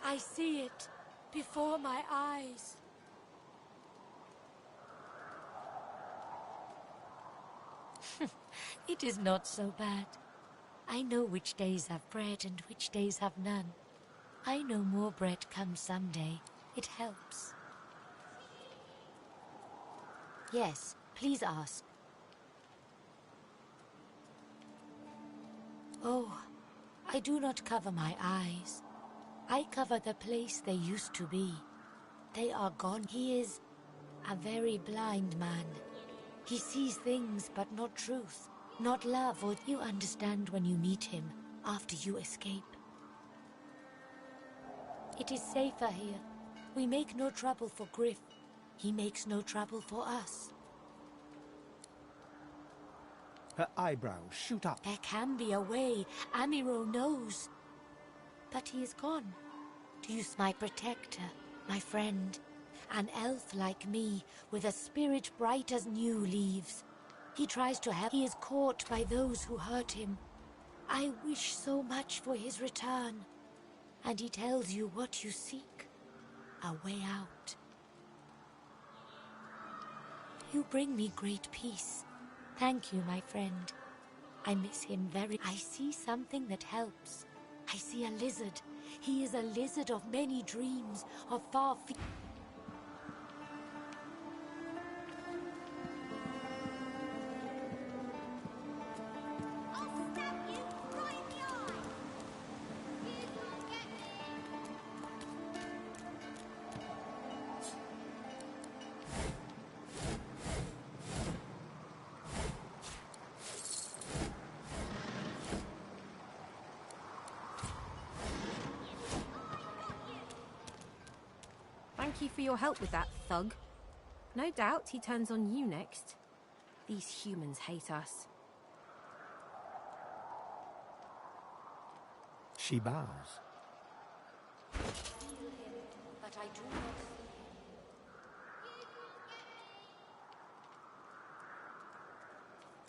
I see it before my eyes. It is not so bad. I know which days have bread and which days have none. I know more bread comes someday. It helps. Yes, please ask. Oh, I do not cover my eyes. I cover the place they used to be. They are gone. He is a very blind man. He sees things but not truth, not love, or you understand when you meet him after you escape. It is safer here. We make no trouble for Griff. He makes no trouble for us. Her eyebrows shoot up. There can be a way. Amiro knows. But he is gone. Do you my protector, my friend? An elf like me, with a spirit bright as new leaves. He tries to help. He is caught by those who hurt him. I wish so much for his return. And he tells you what you seek. A way out. You bring me great peace. Thank you, my friend. I miss him very... I see something that helps. I see a lizard. He is a lizard of many dreams, of far... Thank you for your help with that, thug. No doubt he turns on you next. These humans hate us. She bows. But I do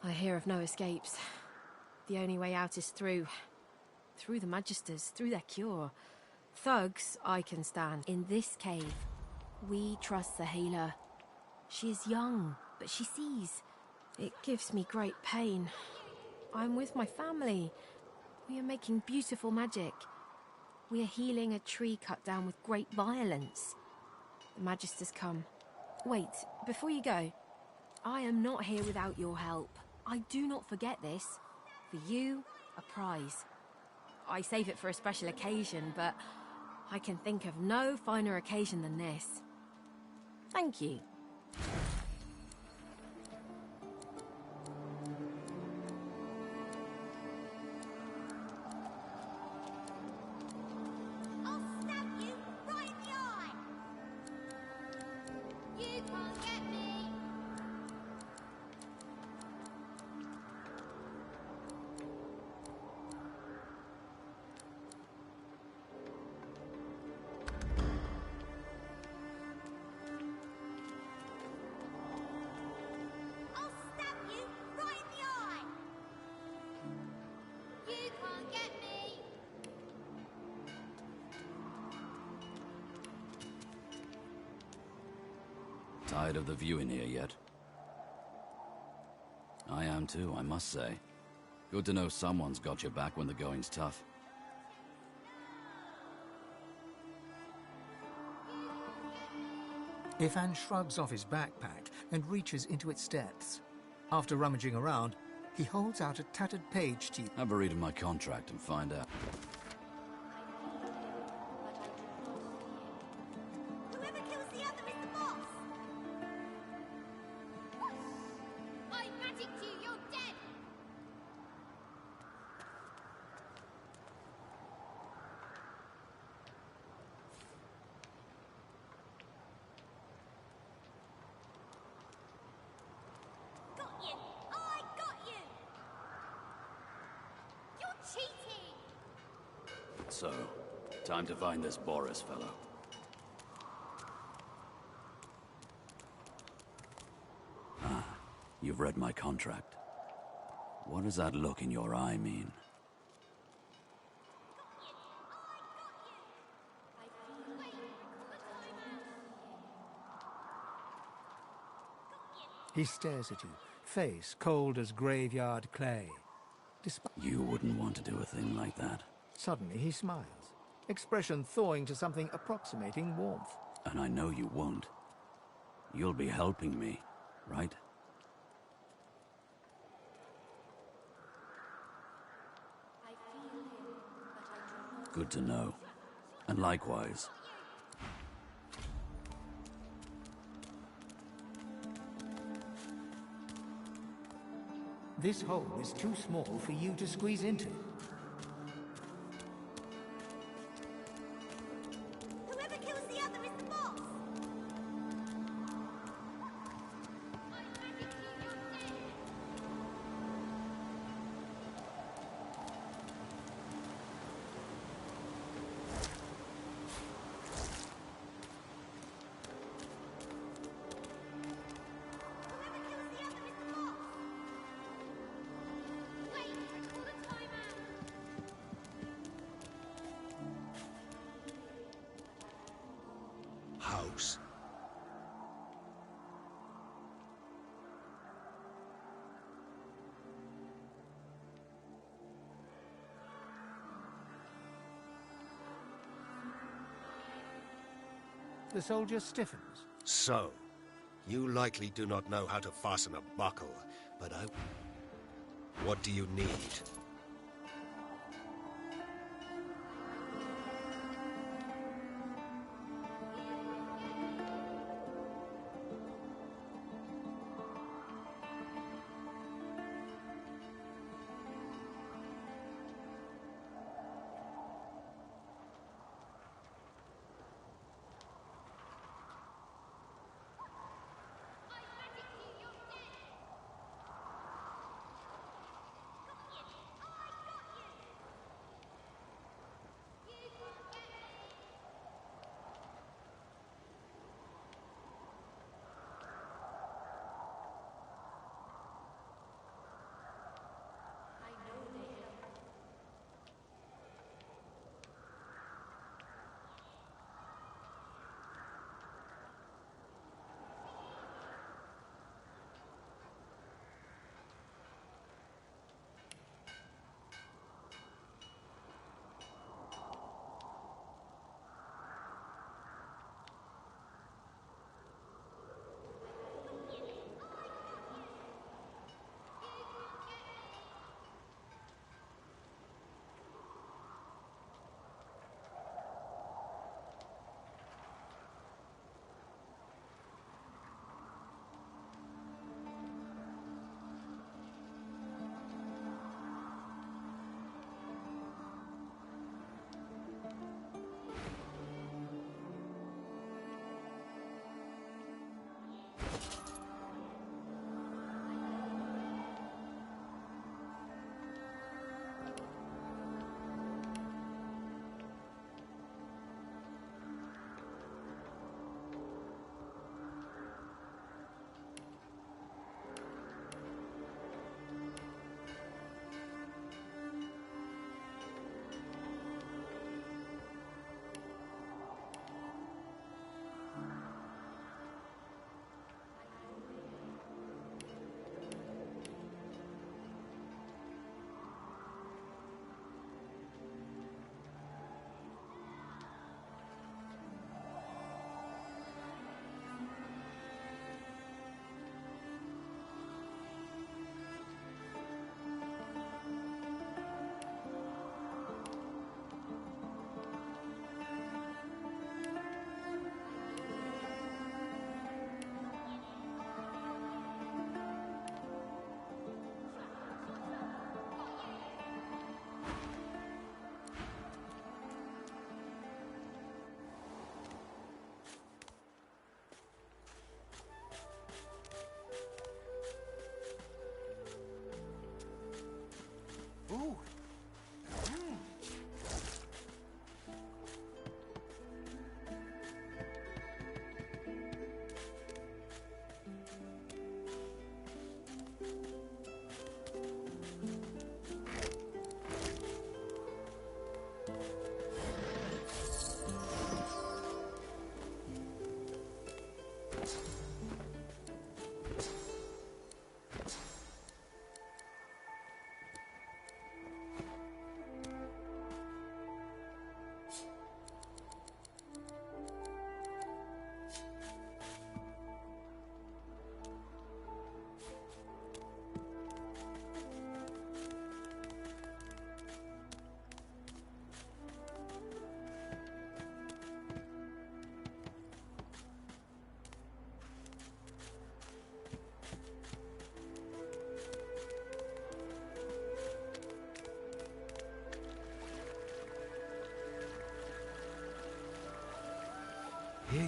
not... I hear of no escapes. The only way out is through. Through the Magisters, through their cure. Thugs, I can stand. In this cave, we trust the healer. She is young, but she sees. It gives me great pain. I'm with my family. We are making beautiful magic. We are healing a tree cut down with great violence. The Magisters come. Wait, before you go, I am not here without your help. I do not forget this. For you, a prize. I save it for a special occasion, but I can think of no finer occasion than this. Thank you. I'll stab you right in the eye! You can't get me! Tired of the view in here yet? I am too, I must say. Good to know someone's got your back when the going's tough. Ifan shrugs off his backpack and reaches into its depths. After rummaging around, he holds out a tattered page to you. Have a read of my contract and find out. Whoever kills the other is the boss! I magicked you, you're dead! Got you! I got you! You're cheating! So, time to find this Boris fellow. Ah, you've read my contract. What does that look in your eye mean? He stares at you, face cold as graveyard clay. You wouldn't want to do a thing like that. Suddenly he smiles, expression thawing to something approximating warmth. And I know you won't. You'll be helping me, right? Good to know. And likewise. This hole is too small for you to squeeze into. Whoever kills the other is the boss! I magicked you, you're dead! Whoever kills the other is the boss! Wait, call a timeout! House. The soldier stiffens. So, you likely do not know how to fasten a buckle, but I... What do you need?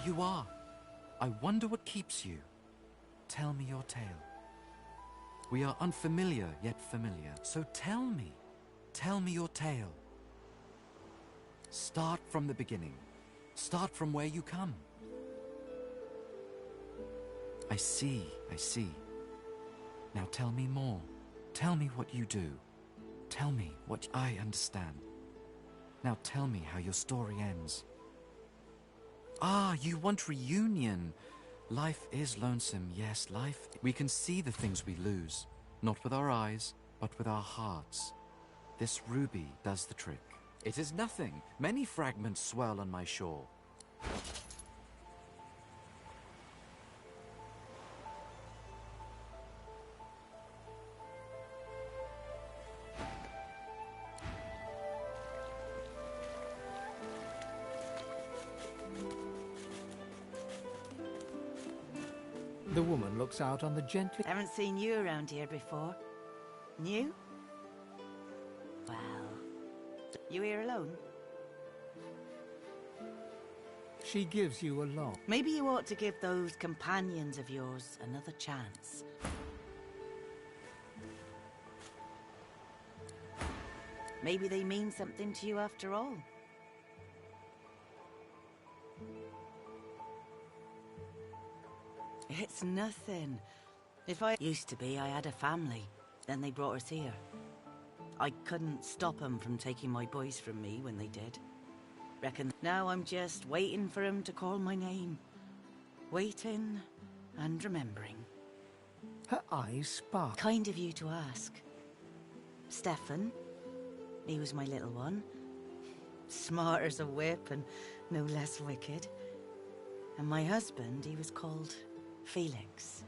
you are. I wonder what keeps you. Tell me your tale. We are unfamiliar yet familiar, so tell me. Tell me your tale. Start from the beginning. Start from where you come. I see, I see. Now tell me more. Tell me what you do. Tell me what I understand. Now tell me how your story ends. Ah, you want reunion. Life is lonesome, yes, life. We can see the things we lose, not with our eyes, but with our hearts. This ruby does the trick. It is nothing. Many fragments swirl on my shore. The woman looks out on the gently... Haven't seen you around here before. New? Well, you here alone? She gives you a look. Maybe you ought to give those companions of yours another chance. Maybe they mean something to you after all. It's nothing. If I used to be, I had a family. Then they brought us here. I couldn't stop them from taking my boys from me when they did. Reckon now I'm just waiting for him to call my name. Waiting and remembering. Her eyes spark. Kind of you to ask. Stefan, he was my little one. Smart as a whip and no less wicked. And my husband, he was called Felix.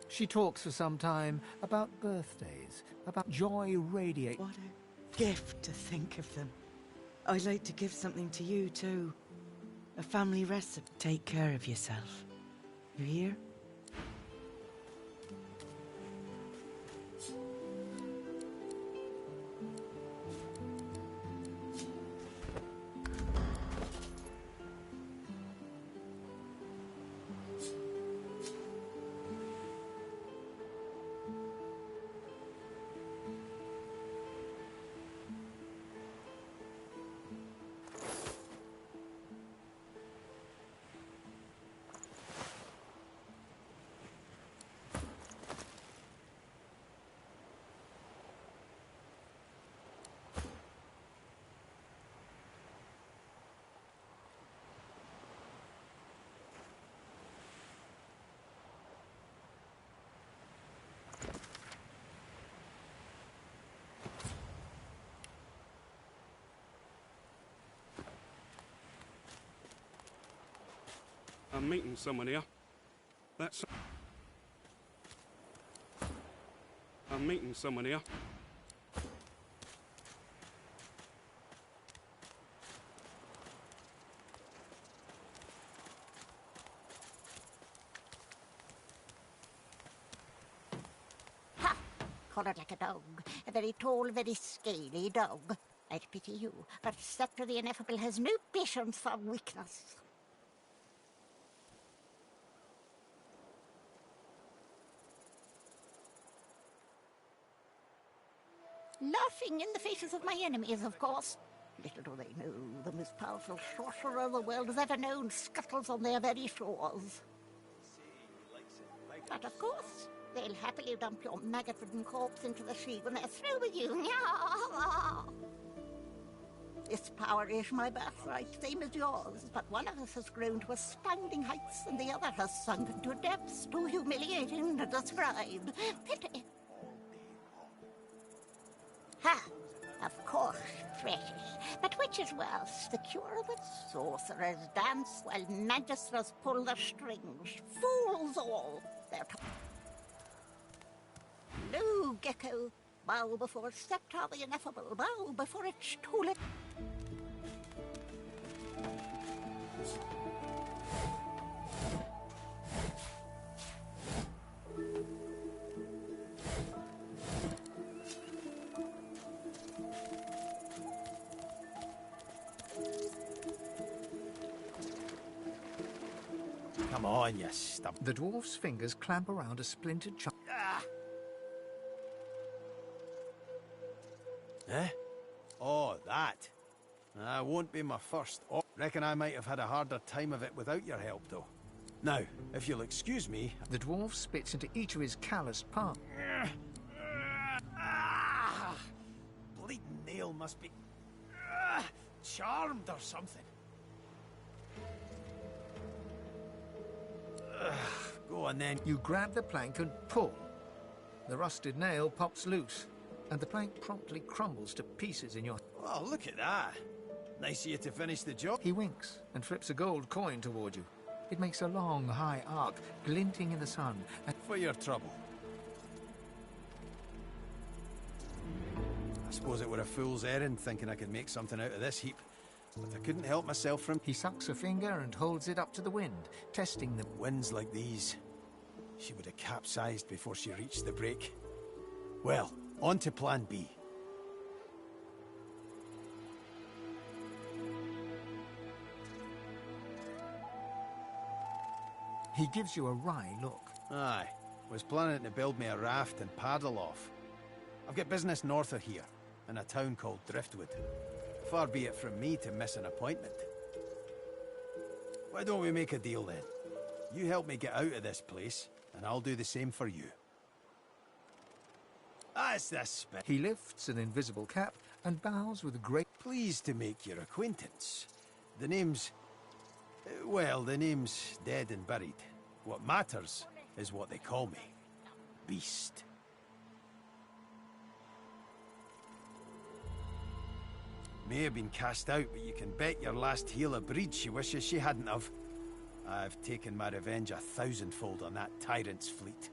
She talks for some time about birthdays, about joy radiate. What a gift to think of them. I'd like to give something to you too. A family recipe. Take care of yourself. You hear? I'm meeting someone here. That's... I'm meeting someone here. Ha! Collared like a dog. A very tall, very scaly dog. I'd pity you, but Sceptre the Ineffable has no patience for weakness. Laughing in the faces of my enemies, of course. Little do they know, the most powerful sorcerer the world has ever known scuttles on their very shores. But of course, they'll happily dump your maggot-ridden corpse into the sea when they're through with you. This power is my birthright, same as yours, but one of us has grown to astounding heights and the other has sunk into depths too humiliating to describe. Pity. Ha! Of course, precious. But which is worse, the curable sorcerers dance while magisters pull the strings? Fools all! They're no, Gecko. Bow before Sceptre the Ineffable. Bow before it's too late. Come on, you stub. The dwarf's fingers clamp around a splintered chunk. Eh? Oh, that. Won't be my first. Oh, reckon I might have had a harder time of it without your help, though. Now, if you'll excuse me... The dwarf spits into each of his calloused palms. Bleeding nail must be... charmed or something. Go on, then. You grab the plank and pull. The rusted nail pops loose, and the plank promptly crumbles to pieces in your... Oh, look at that. Nice of you to finish the job. He winks and flips a gold coin toward you. It makes a long, high arc, glinting in the sun. And for your trouble. I suppose it were a fool's errand thinking I could make something out of this heap. But I couldn't help myself from... He sucks a finger and holds it up to the wind, testing the... Winds like these. She would have capsized before she reached the break. Well, on to plan B. He gives you a wry look. Aye. Was planning to build me a raft and paddle off. I've got business north of here, in a town called Driftwood. Far be it from me to miss an appointment. Why don't we make a deal then? You help me get out of this place, and I'll do the same for you. That's the spit. He lifts an invisible cap and bows with great... Pleased to make your acquaintance. The name's... well, the name's dead and buried. What matters is what they call me. Beast. May have been cast out, but you can bet your last heel of breed she wishes she hadn't have. I've taken my revenge 1,000-fold on that tyrant's fleet.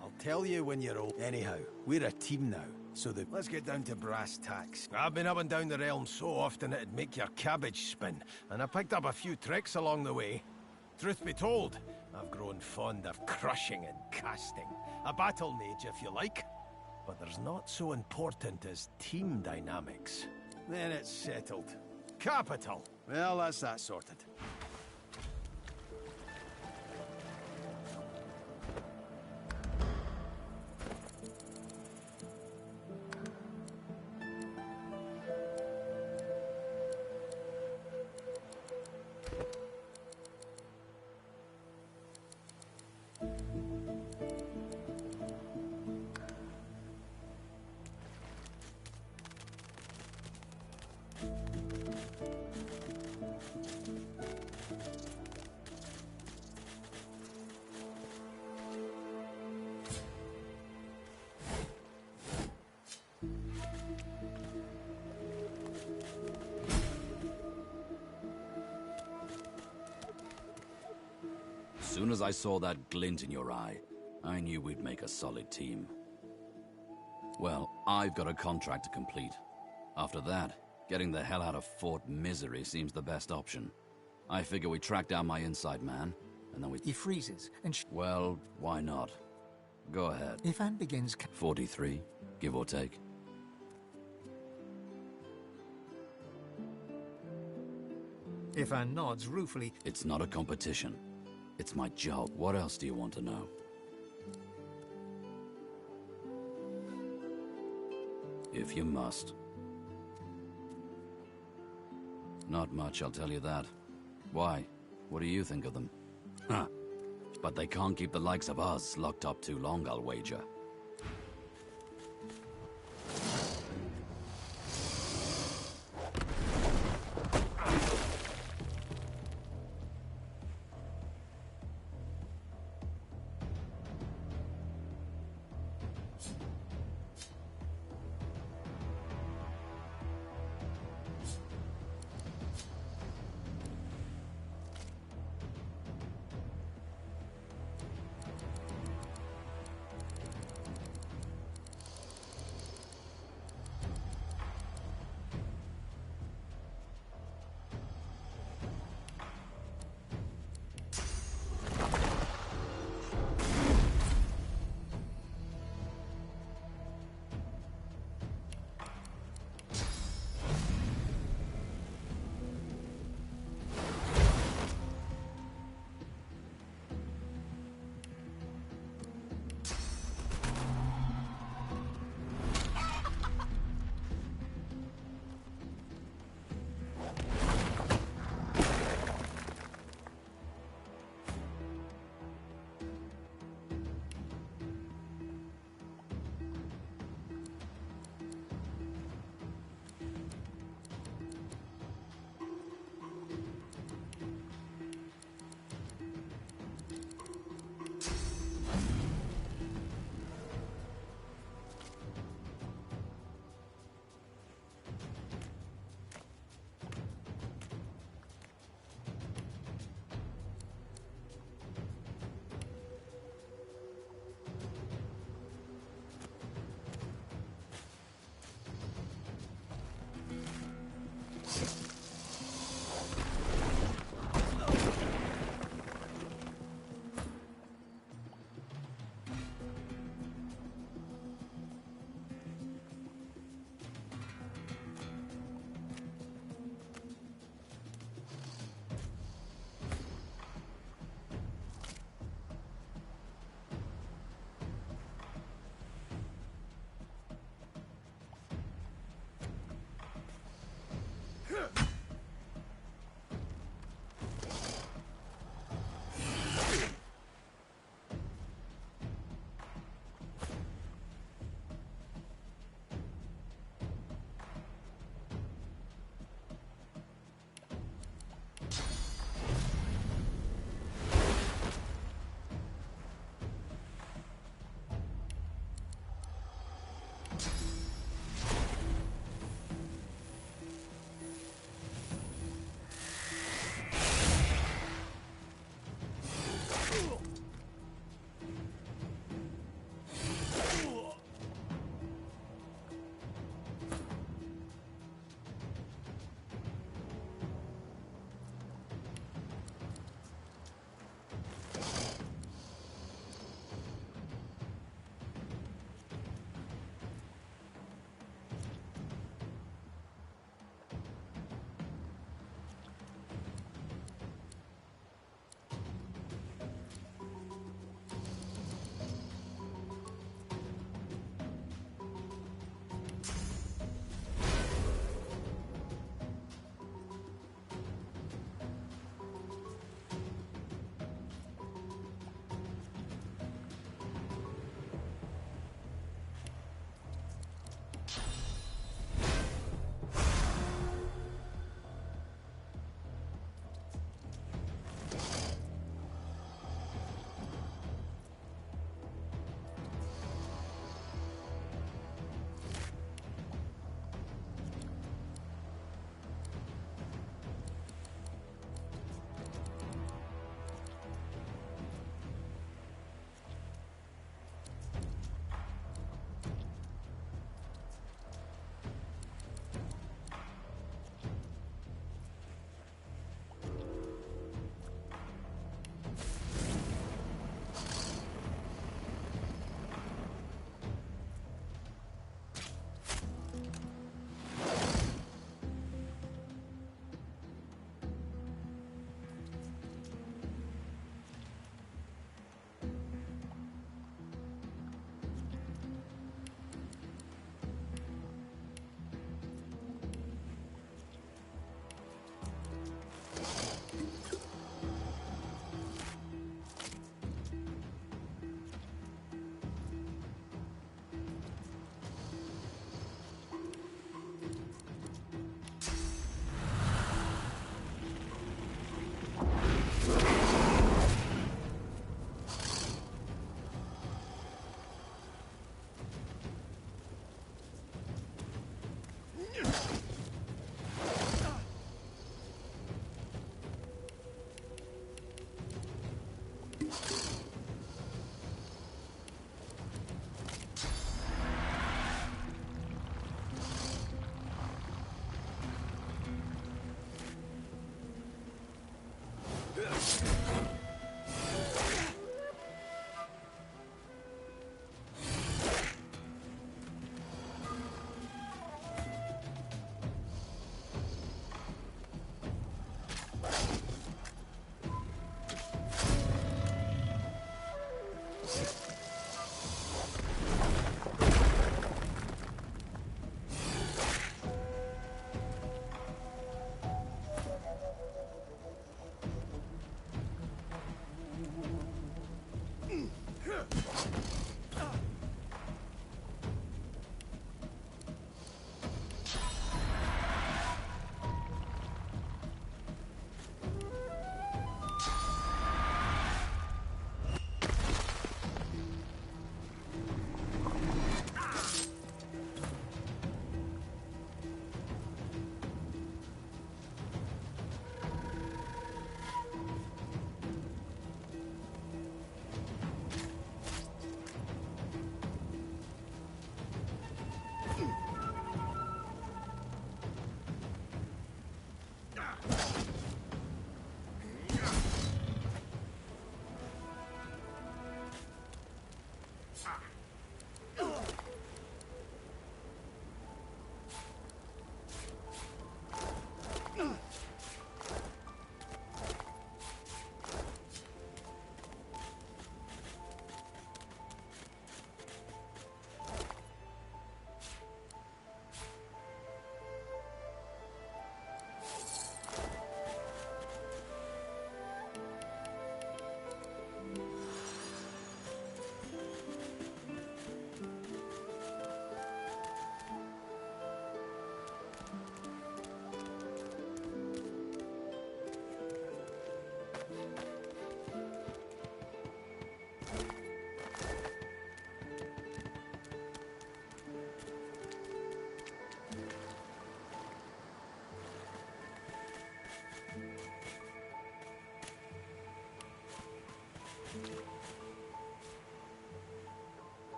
I'll tell you when you're old. Anyhow, we're a team now, so let's get down to brass tacks. I've been up and down the realm so often it'd make your cabbage spin, and I picked up a few tricks along the way. Truth be told, I've grown fond of crushing and casting. A battle mage, if you like. But there's not so important as team dynamics. Then it's settled. Capital! Well, that's that sorted. As soon as I saw that glint in your eye, I knew we'd make a solid team. Well, I've got a contract to complete. After that, getting the hell out of Fort Misery seems the best option. I figure we track down my inside man, and then we... He freezes, and well, why not? Go ahead. Ifan begins... 43, give or take. Ifan nods ruefully. It's not a competition. It's my job. What else do you want to know? If you must. Not much, I'll tell you that. Why? What do you think of them? Huh. But they can't keep the likes of us locked up too long, I'll wager.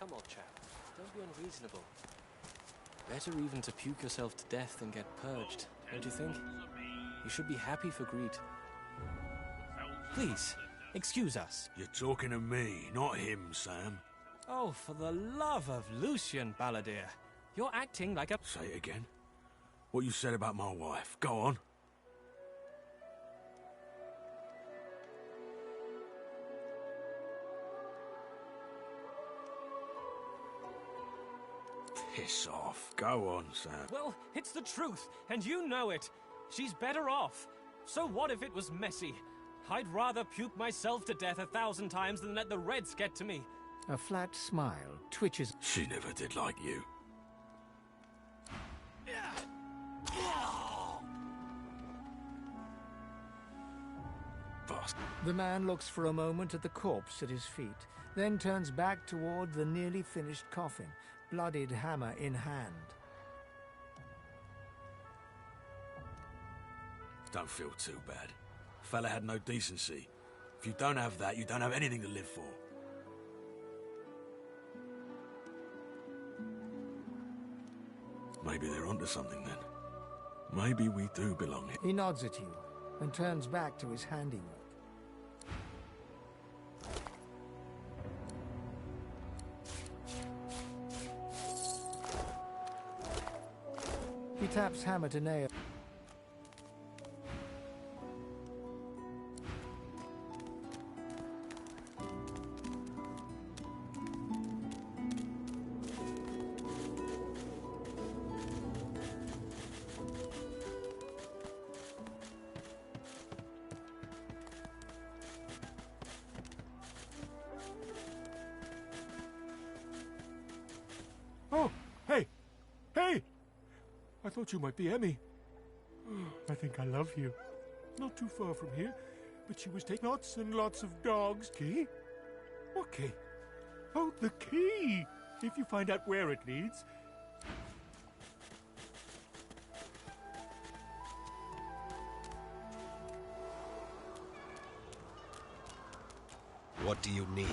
Come on, chap. Don't be unreasonable. Better even to puke yourself to death than get purged, don't you think? You should be happy for greed. Please, excuse us. You're talking to me, not him, Sam. Oh, for the love of Lucian, Balladeer. You're acting like a... Say it again. What you said about my wife. Go on. Piss off. Go on, Sam. Well, it's the truth, and you know it. She's better off. So what if it was messy? I'd rather puke myself to death 1,000 times than let the Reds get to me. A flat smile twitches. She never did like you. The man looks for a moment at the corpse at his feet, then turns back toward the nearly finished coffin, bloodied hammer in hand. Don't feel too bad. Fella had no decency. If you don't have that, you don't have anything to live for. Maybe they're onto something then. Maybe we do belong here. He nods at you and turns back to his handiwork. He taps hammer to nail. Oh, hey! Hey! I thought you might be Emmy. I think I love you. Not too far from here, but she was taking lots and lots of dogs. Key? What key? Oh, the key! If you find out where it leads. What do you need?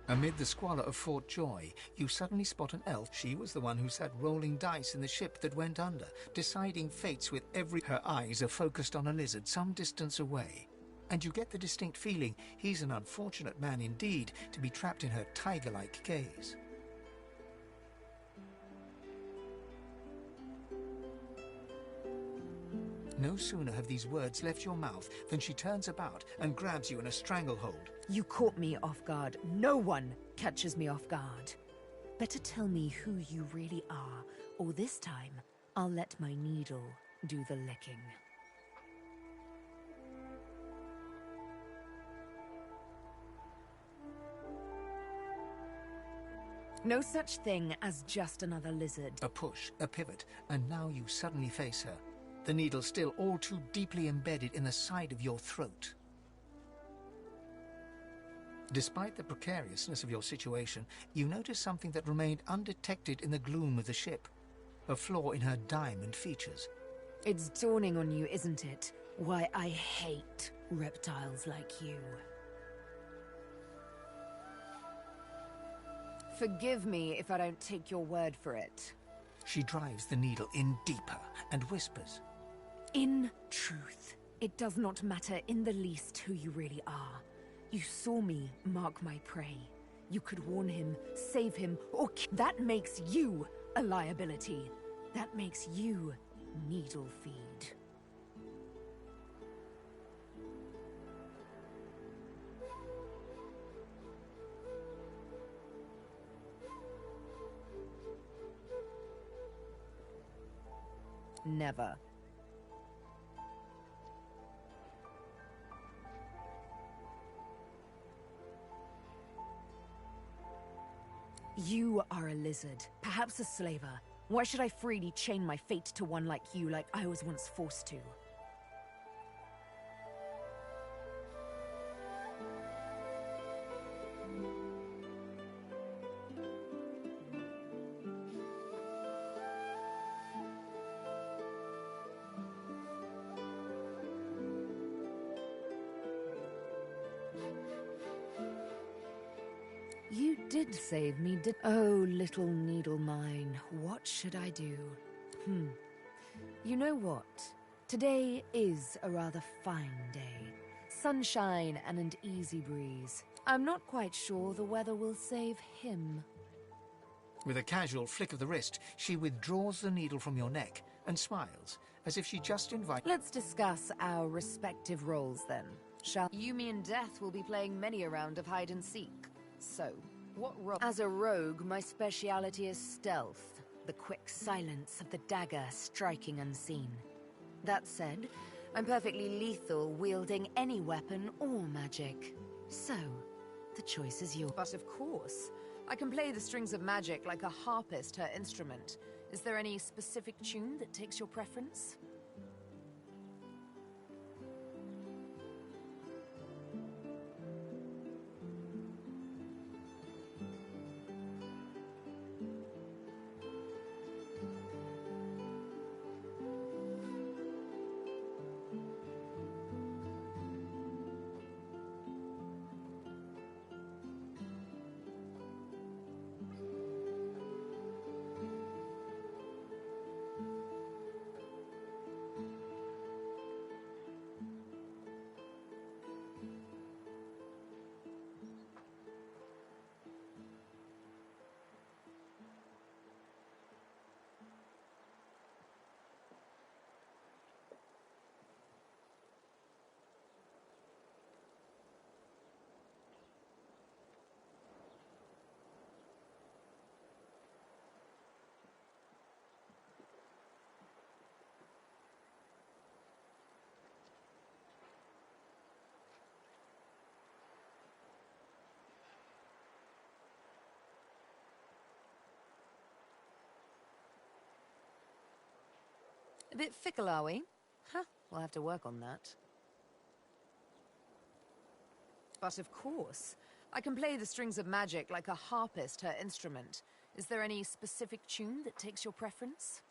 Amid the squalor of Fort Joy, you suddenly spot an elf. She was the one who sat rolling dice in the ship that went under, deciding fates with every... Her eyes are focused on a lizard some distance away, and you get the distinct feeling he's an unfortunate man indeed to be trapped in her tiger-like gaze. No sooner have these words left your mouth than she turns about and grabs you in a stranglehold. You caught me off guard. No one catches me off guard. Better tell me who you really are, or this time I'll let my needle do the licking. No such thing as just another lizard. A push, a pivot, and now you suddenly face her. The needle still all too deeply embedded in the side of your throat. Despite the precariousness of your situation, you notice something that remained undetected in the gloom of the ship. A flaw in her diamond features. It's dawning on you, isn't it? Why I hate reptiles like you. Forgive me if I don't take your word for it. She drives the needle in deeper and whispers. In truth, it does not matter in the least who you really are. You saw me mark my prey. You could warn him, save him, or that makes you a liability. That makes you needle feed. Never. You are a lizard, perhaps a slaver. Why should I freely chain my fate to one like you, like I was once forced to? You did save me, did— Oh, little needle mine, what should I do? You know what? Today is a rather fine day. Sunshine and an easy breeze. I'm not quite sure the weather will save him. With a casual flick of the wrist, she withdraws the needle from your neck and smiles, as if she just invited— Let's discuss our respective roles then. Shall— You, me, and Death will be playing many a round of hide and seek. So, what role? As a rogue, my speciality is stealth, the quick silence of the dagger striking unseen. That said, I'm perfectly lethal wielding any weapon or magic. So, the choice is yours. But of course, I can play the strings of magic like a harpist her instrument. Is there any specific tune that takes your preference? A bit fickle, are we? Huh, we'll have to work on that. But of course, I can play the strings of magic like a harpist her instrument. Is there any specific tune that takes your preference?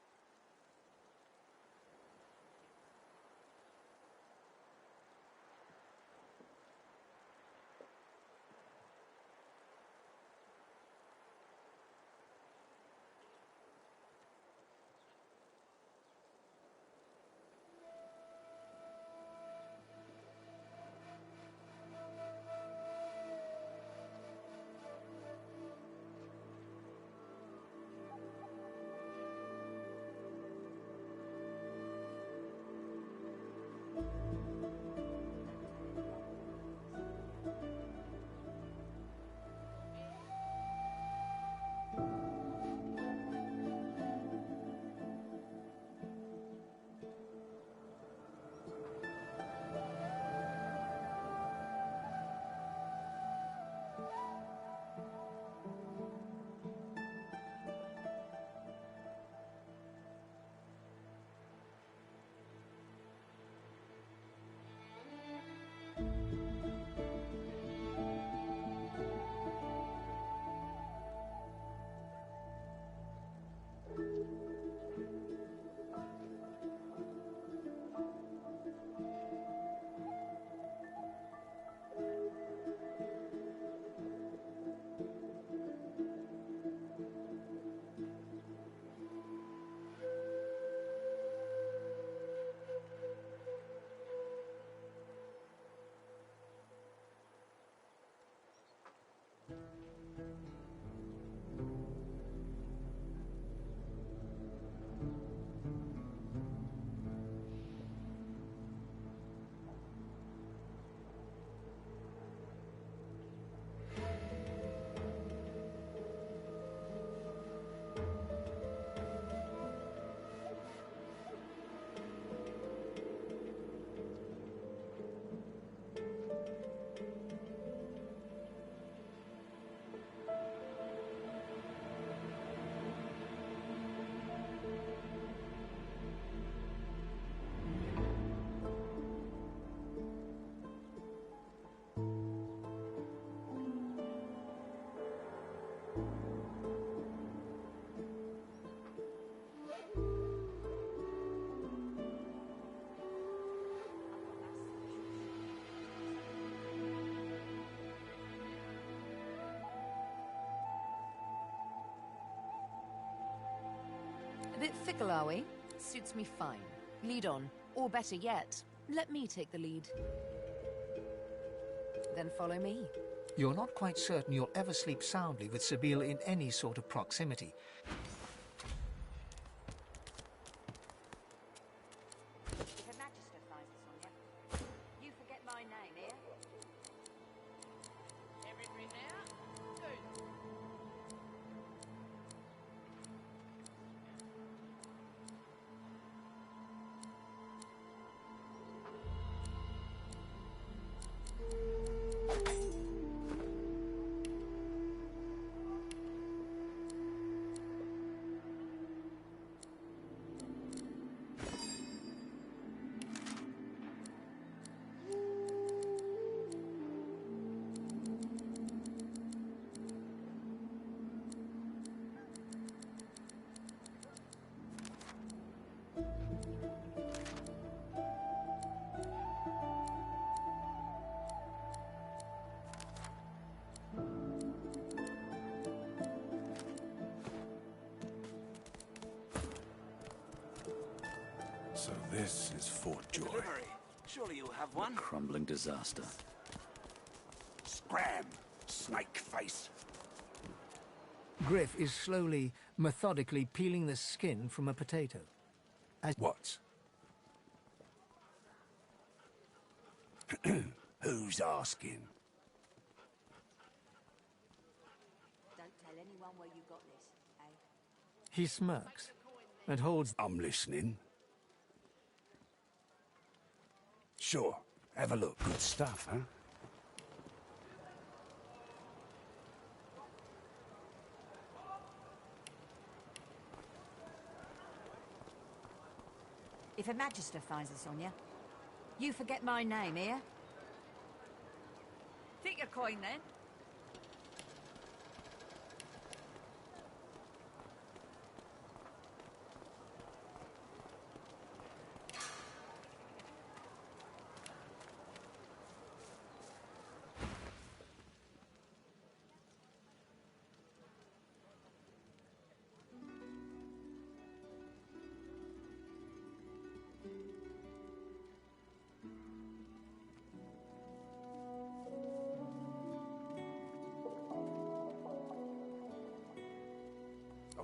Bit fickle, are we? Suits me fine. Lead on. Or better yet, let me take the lead. Then follow me. You're not quite certain you'll ever sleep soundly with Sabine in any sort of proximity. If a magister finds us on you, you forget my name, here? Everything now? Good. So this is Fort Joy. Delivery. Surely you'll have one. Crumbling disaster. Scram, snake face. Griff is slowly, methodically peeling the skin from a potato. What? Who's asking? Don't tell anyone where you got this, eh? He smirks and holds... I'm listening. Sure. Have a look. Good stuff, huh? If a magister finds us on you forget my name, here? Take your coin, then.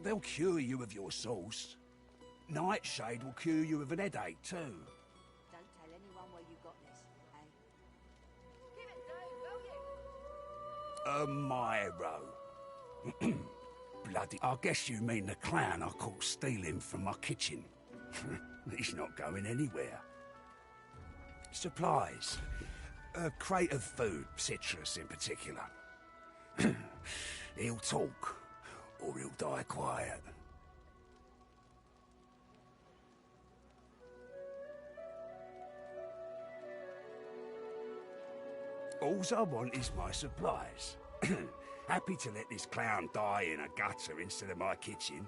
They'll cure you of your sauce. Nightshade will cure you of an headache, too. Don't tell anyone where you got this, eh? Give it, A Myro. Bloody... I guess you mean the clown I caught stealing from my kitchen. He's not going anywhere. Supplies. A crate of food, citrus in particular. He'll talk, or he'll die quiet. Alls I want is my supplies. Happy to let this clown die in a gutter instead of my kitchen.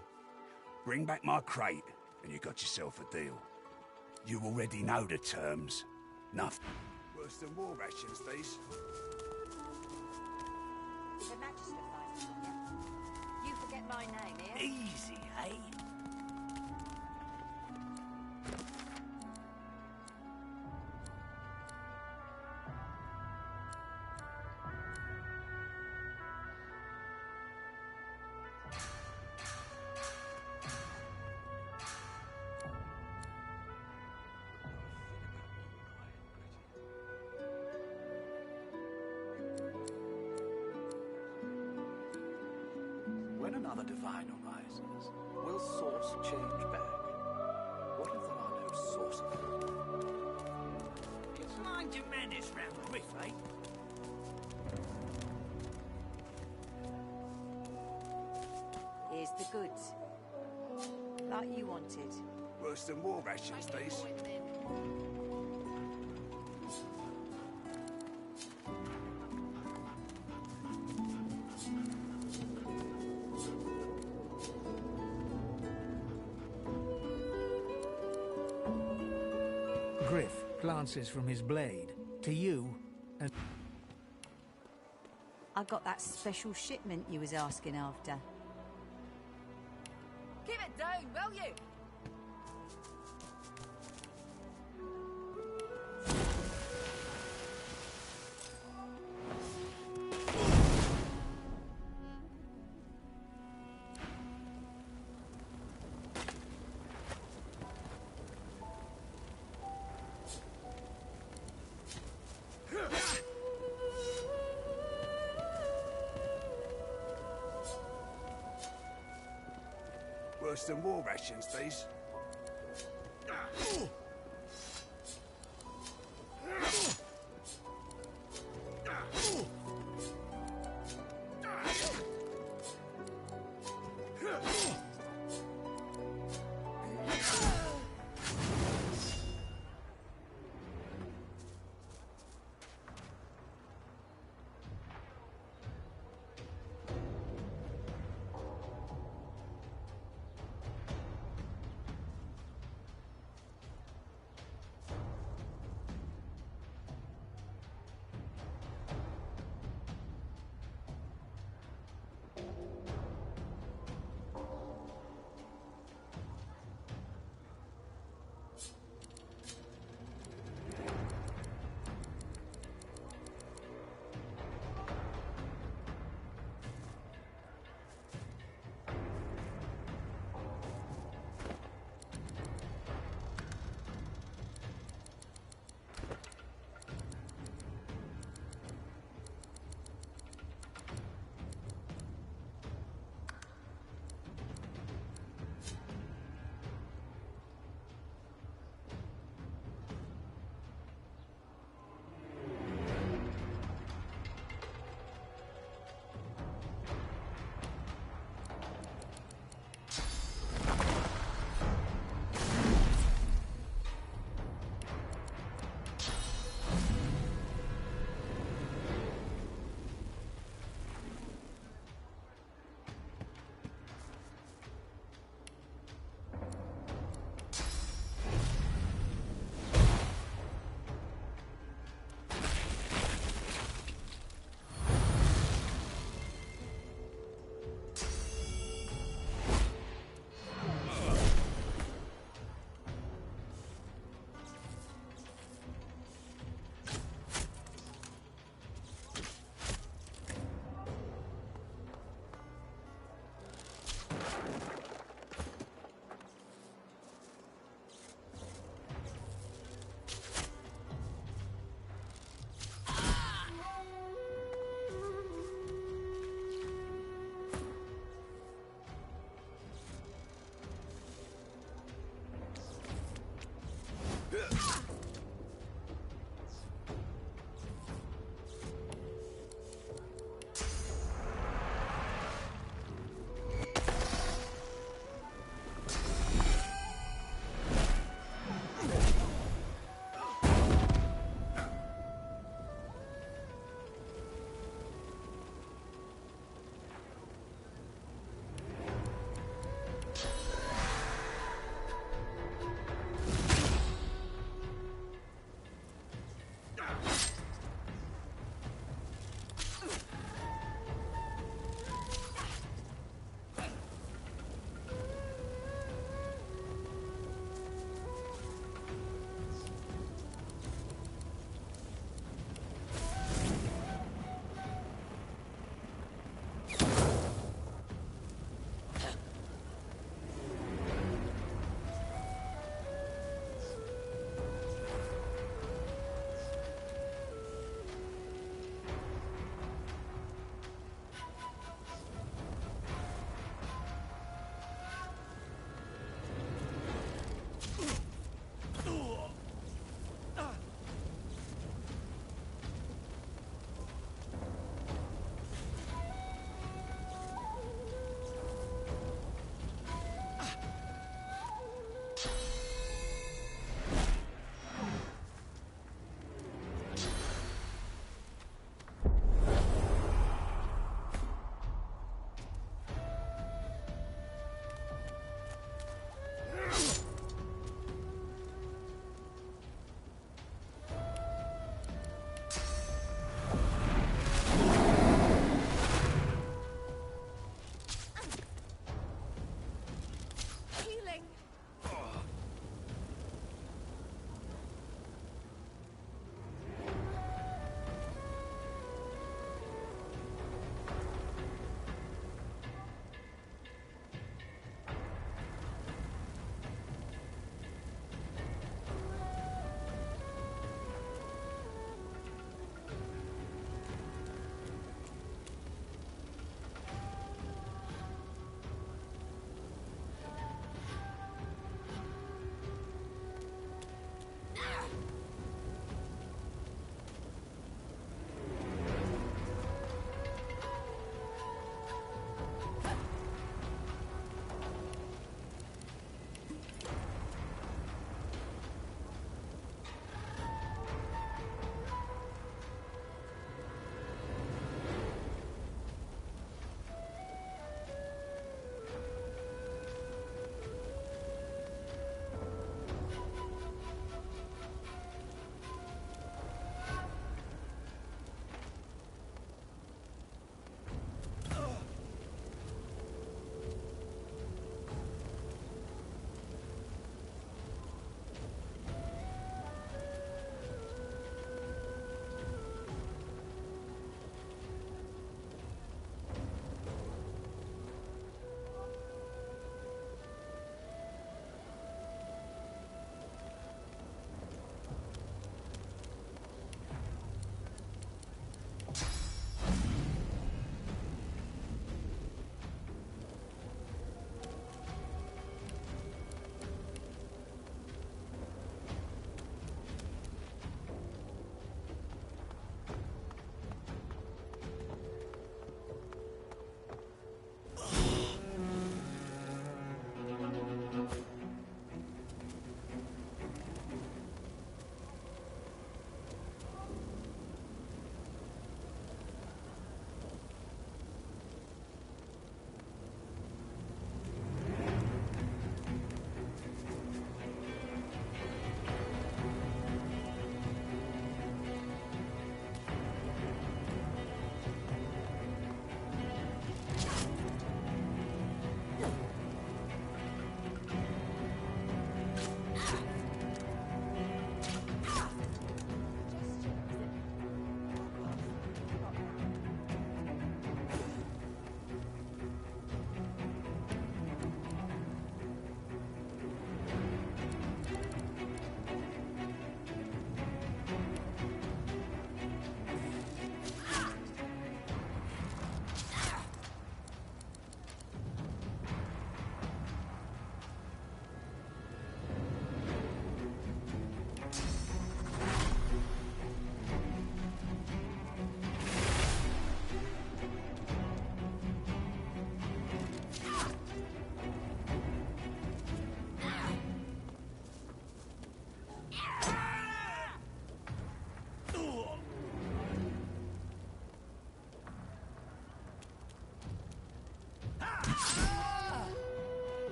Bring back my crate, and you got yourself a deal. You already know the terms. Nothing. Worse than war rations, these. If a magister finds us on you forget my name, here? Easy, eh? When another divine arises, will source change back? What if there are no sources? Mind your manners round Griff, eh? Here's the goods. Like you wanted. Worse than war rations, these. Griff glances from his blade to you and... I got that special shipment you was asking after. Keep it down, will you? Worse than war rations, these.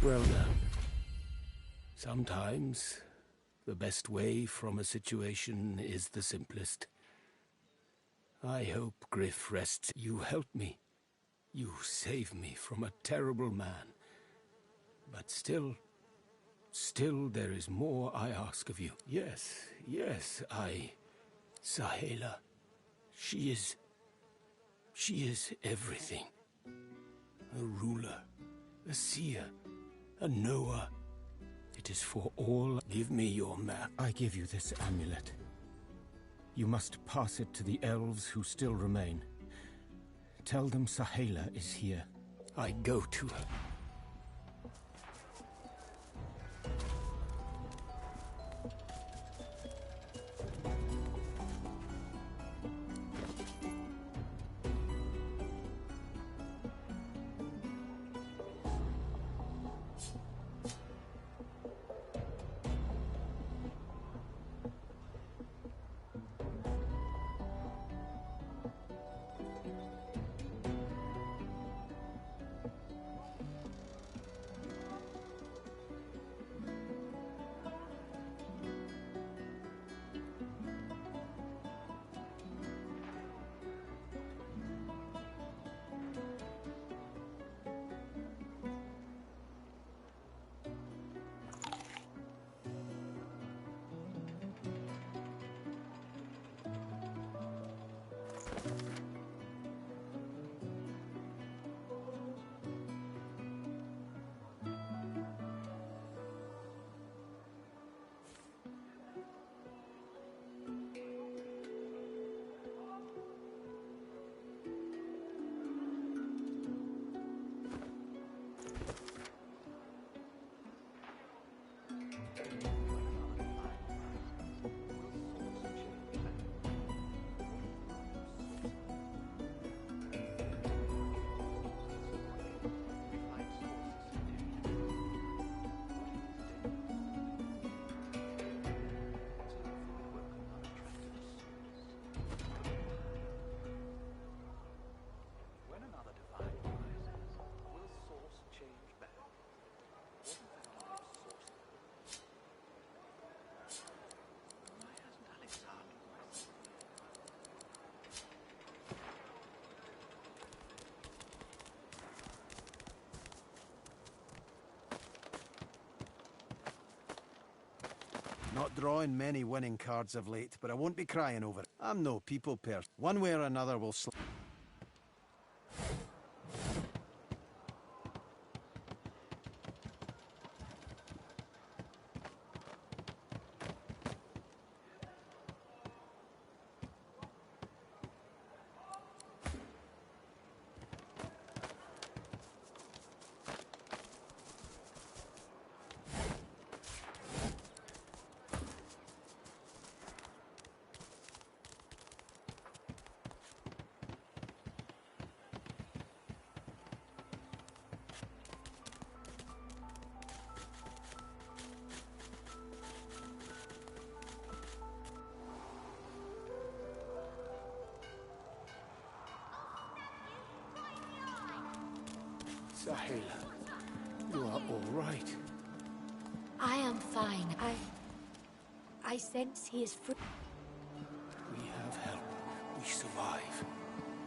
Well done. Sometimes, the best way from a situation is the simplest. I hope Griff rests. You helped me. You saved me from a terrible man. But still there is more I ask of you. Yes, Sahela. She is everything. A ruler, a seer, a knower. It is for all. Give me your map. I give you this amulet. You must pass it to the elves who still remain. Tell them Sahela is here. I go to her. Not drawing many winning cards of late, but I won't be crying over it. I'm no people person. One way or another will Sahela, you are all right. I am fine. I sense he is free. We have help. We survive.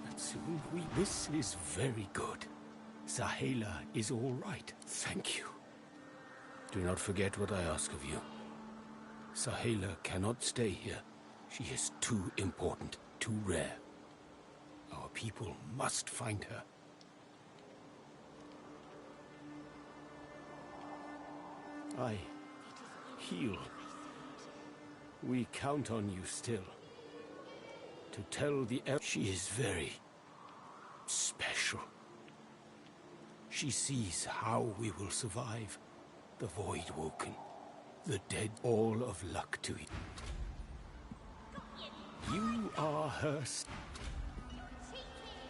And soon This is very good. Sahela is all right. Thank you. Do not forget what I ask of you. Sahela cannot stay here. She is too important, too rare. Our people must find her. I heal. We count on you still. To tell the elf she is very special. She sees how we will survive. The void woken. The dead, all of luck to you. You are her.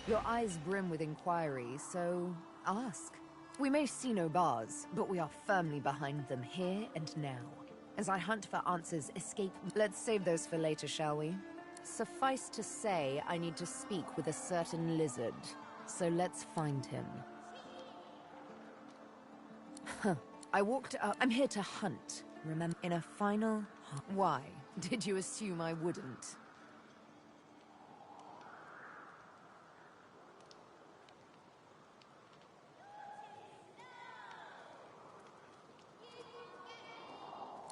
Your eyes brim with inquiry, so ask. We may see no bars, but we are firmly behind them here and now. As I hunt for answers, escape. Let's save those for later, shall we? Suffice to say, I need to speak with a certain lizard. So let's find him. Huh. I walked up. I'm here to hunt. Remember, in a final... Why? Did you assume I wouldn't?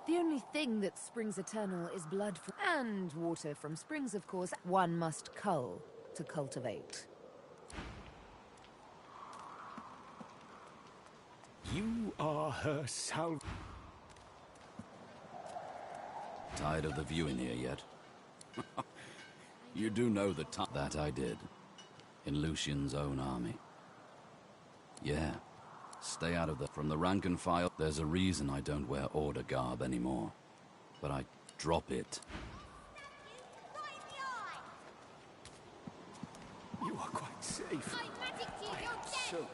The only thing that springs eternal is blood and water from springs, of course. One must cull to cultivate. You are her Tired of the view in here yet? You do know the that I did. In Lucian's own army. Yeah. Stay out of from the rank and file. There's a reason I don't wear order garb anymore. But I drop it. You are quite safe. I am so glad.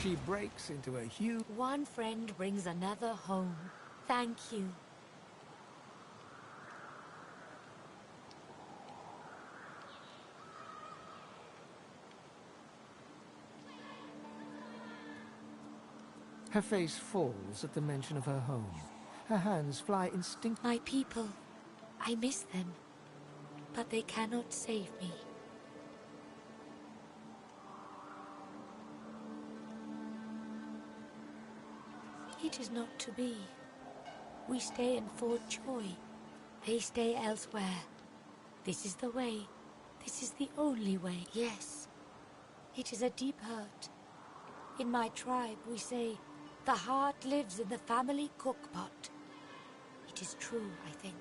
She breaks into a huge... One friend brings another home. Thank you. Her face falls at the mention of her home. Her hands fly instinctively. My people. I miss them. But they cannot save me. It is not to be. We stay in Fort Joy. They stay elsewhere. This is the way. This is the only way. Yes. It is a deep hurt. In my tribe, we say, the heart lives in the family cookpot. It is true, I think.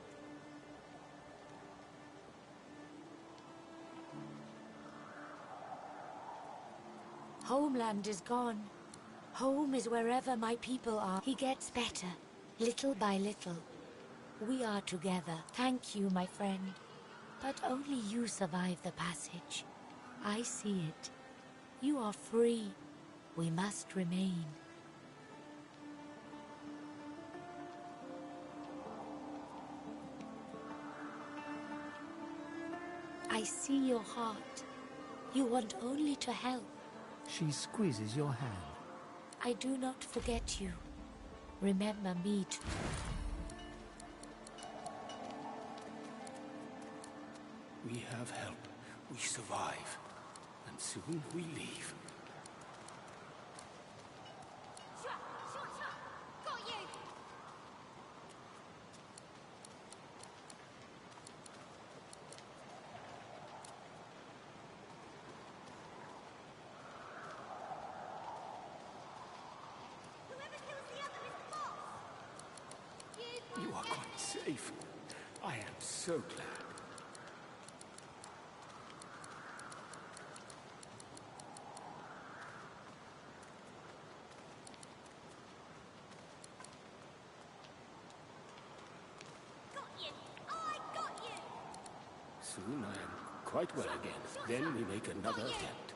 Homeland is gone. Home is wherever my people are. He gets better, little by little. We are together. Thank you, my friend. But only you survive the passage. I see it. You are free. We must remain. I see your heart. You want only to help. She squeezes your hand. I do not forget you. Remember me too. We have help. We survive. And soon we leave. Got you! You are quite safe. I am so glad. Soon I am quite well again. Then we make another attempt.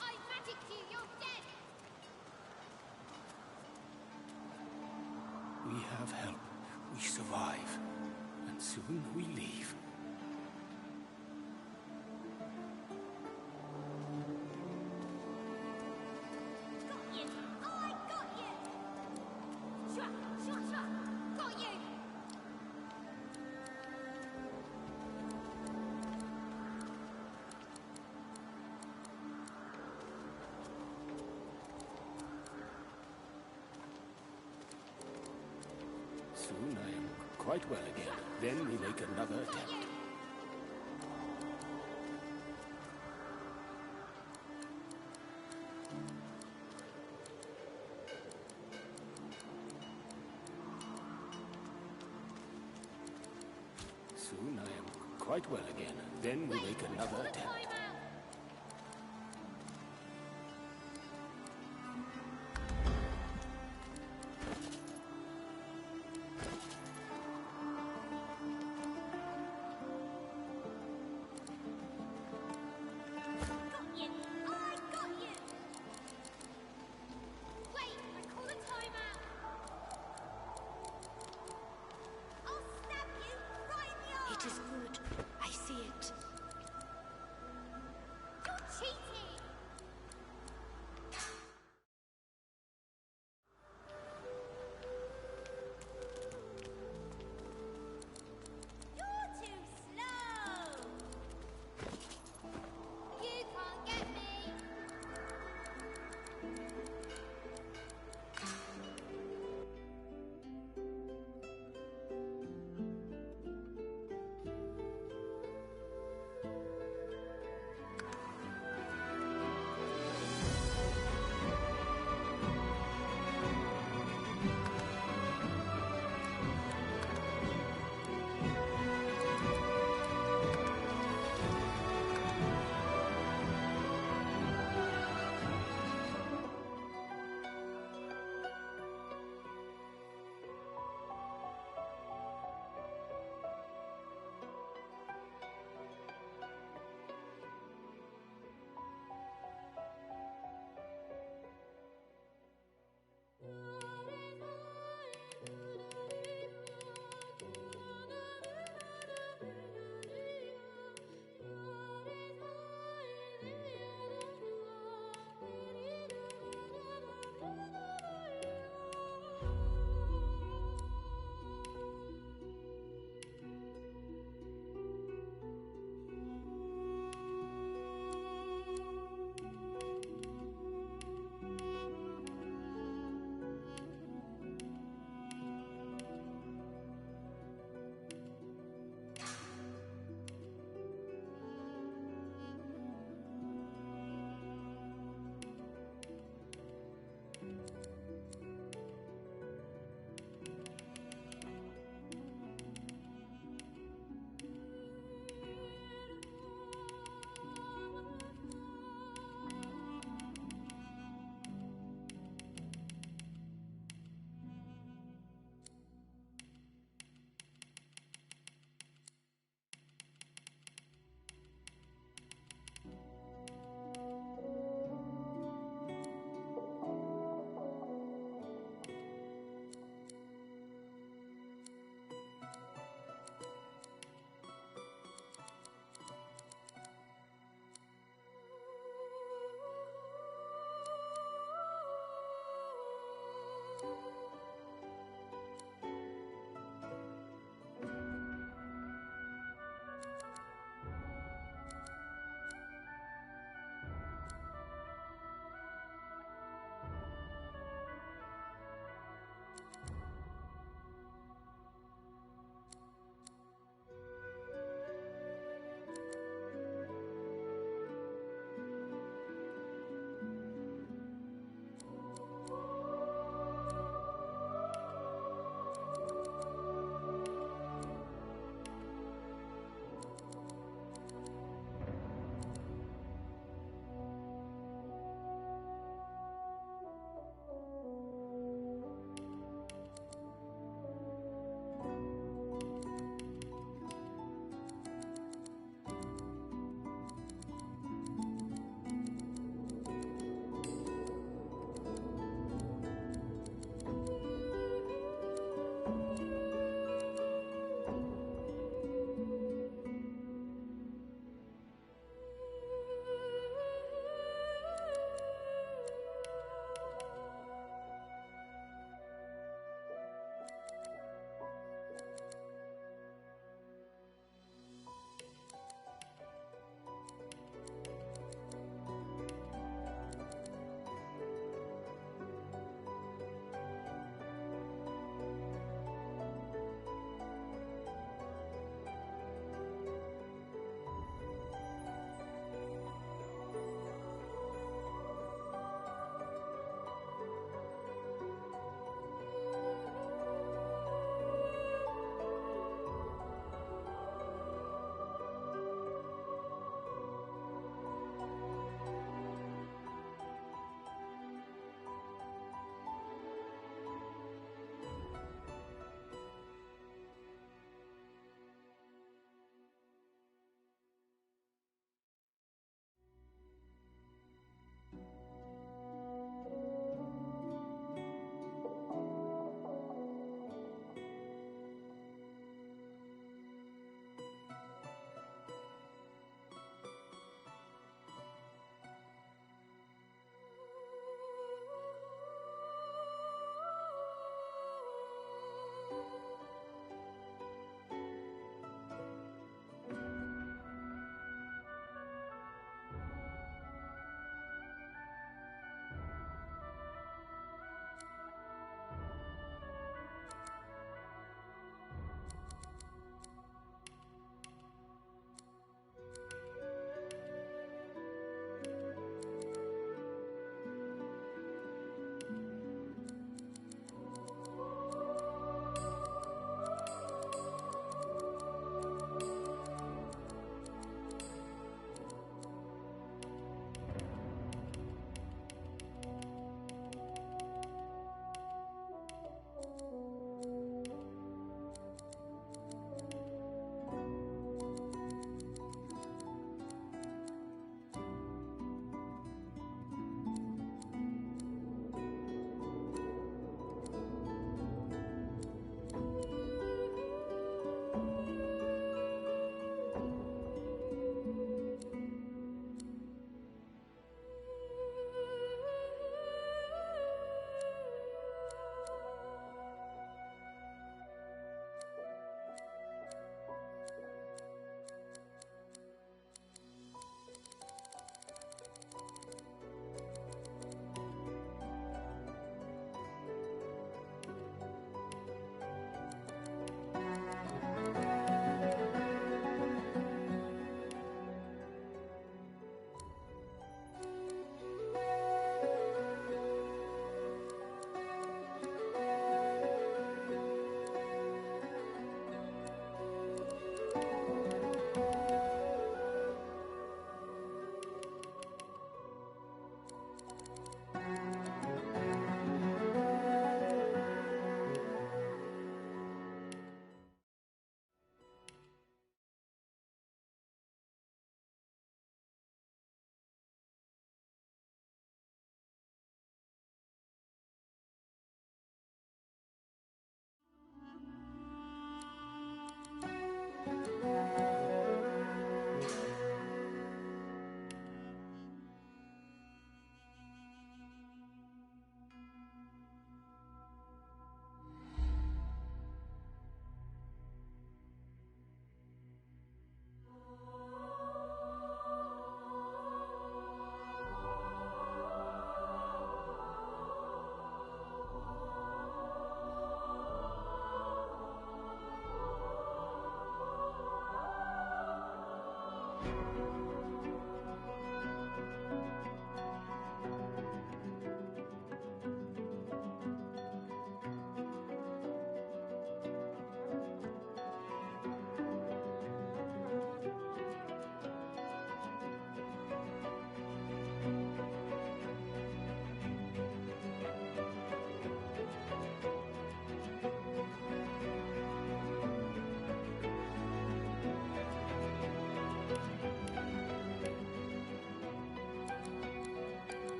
I magicked you, you're dead! We have help. We survive. And soon we leave. Soon I am quite well again. Then we make another attempt. Soon I am quite well again. Then we make another attempt.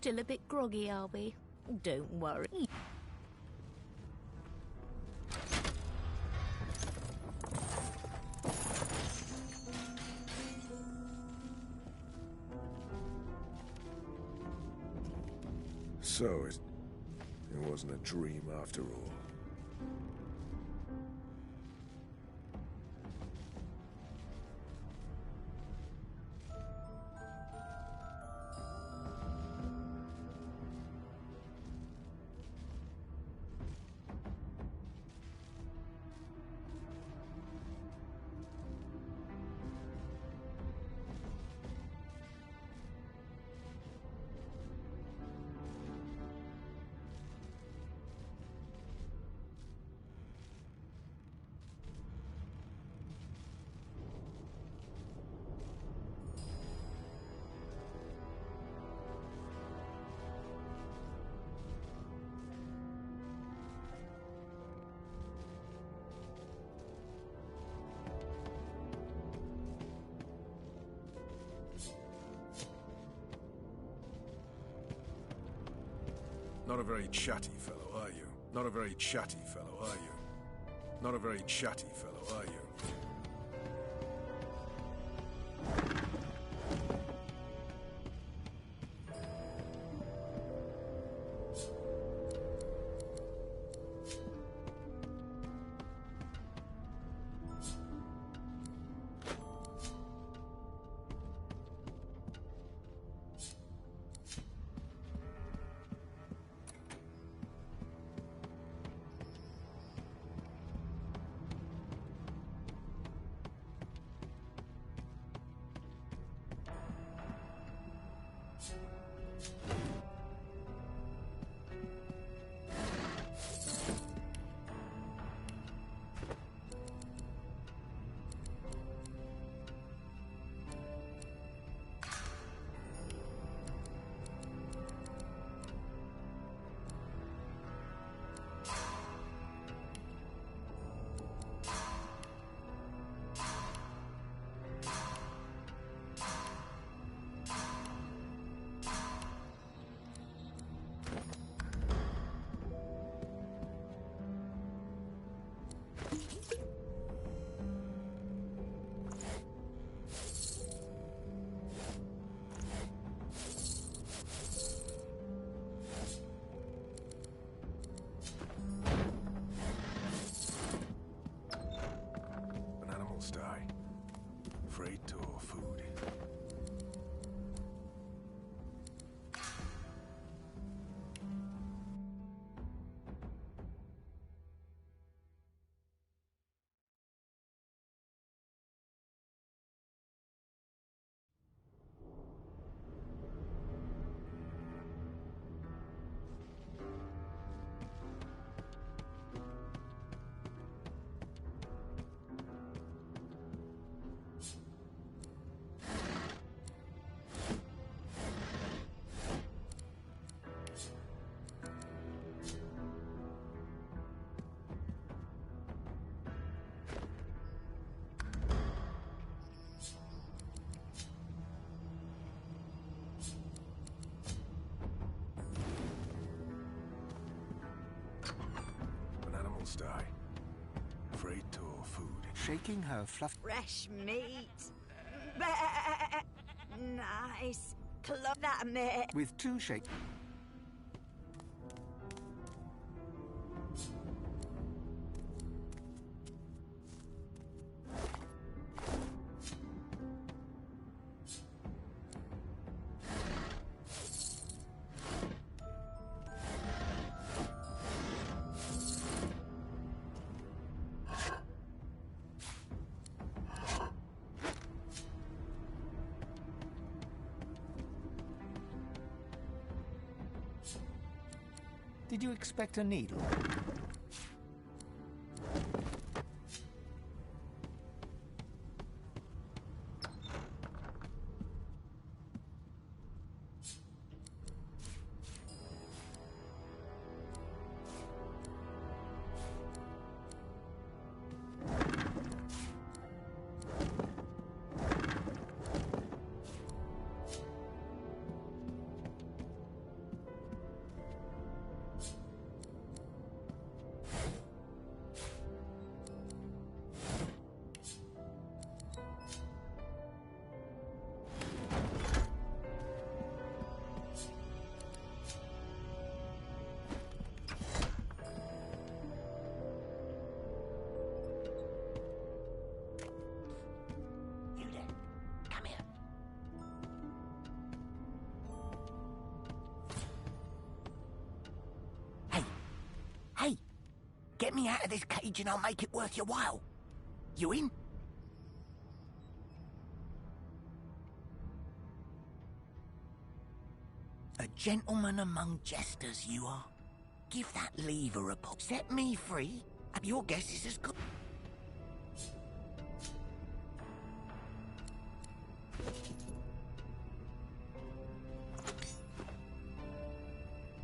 Still a bit groggy, are we? Don't worry. So it wasn't a dream after all. Not a very chatty fellow, are you? Not a very chatty fellow, are you? Not a very chatty fellow, are you? Die. Afraid to food. Shaking her fluff. Fresh meat. Nice. That meat. With two shake. Did you expect a needle? me out of this cage and I'll make it worth your while. You in? A gentleman among jesters, you are. Give that lever a pull. Set me free, and your guess is as good.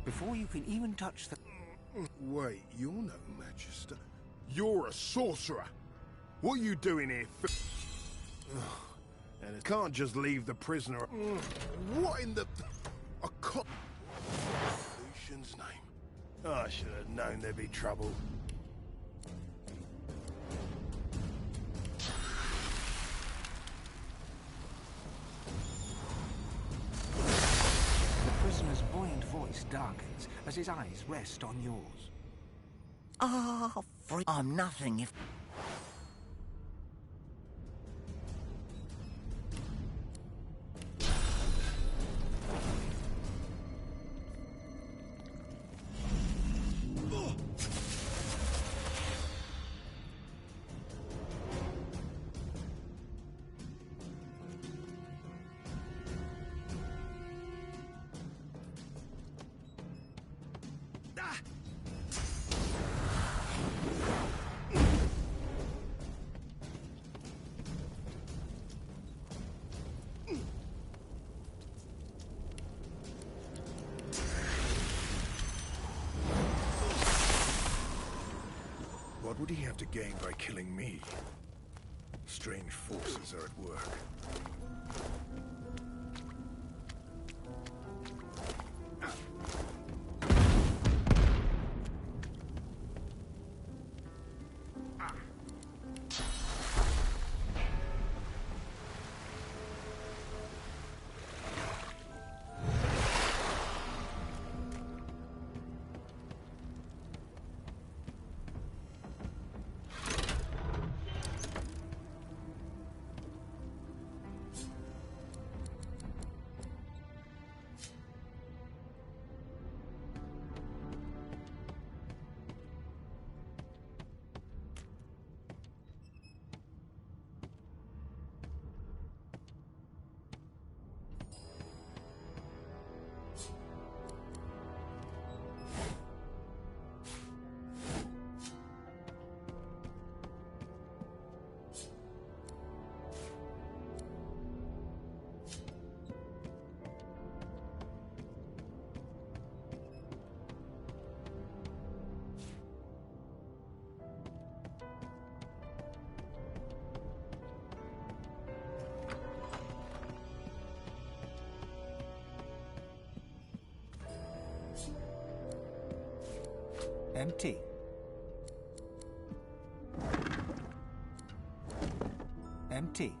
Before you can even touch the... Wait, you're no magister. You're a sorcerer. What are you doing here? And it can't just leave the prisoner. What in the... I can't... Lucian's name. I should have known there'd be trouble. The prisoner's buoyant voice darkens as his eyes rest on yours. Ah, free. I'm nothing if... What would he have to gain by killing me? Strange forces are at work. Empty. Empty.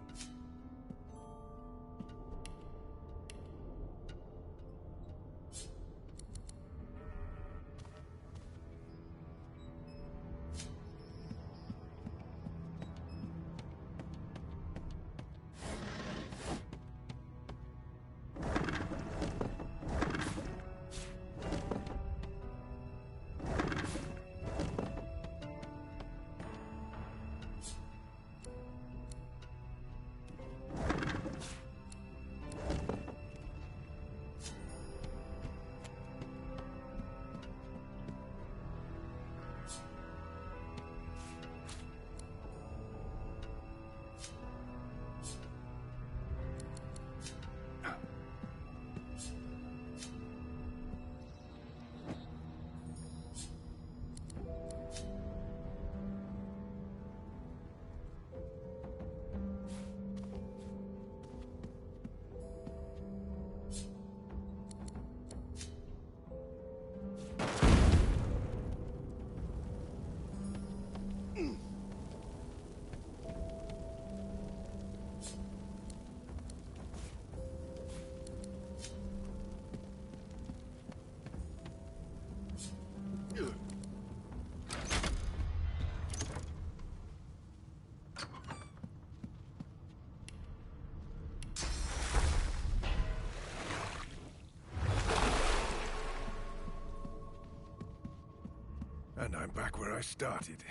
back where I started.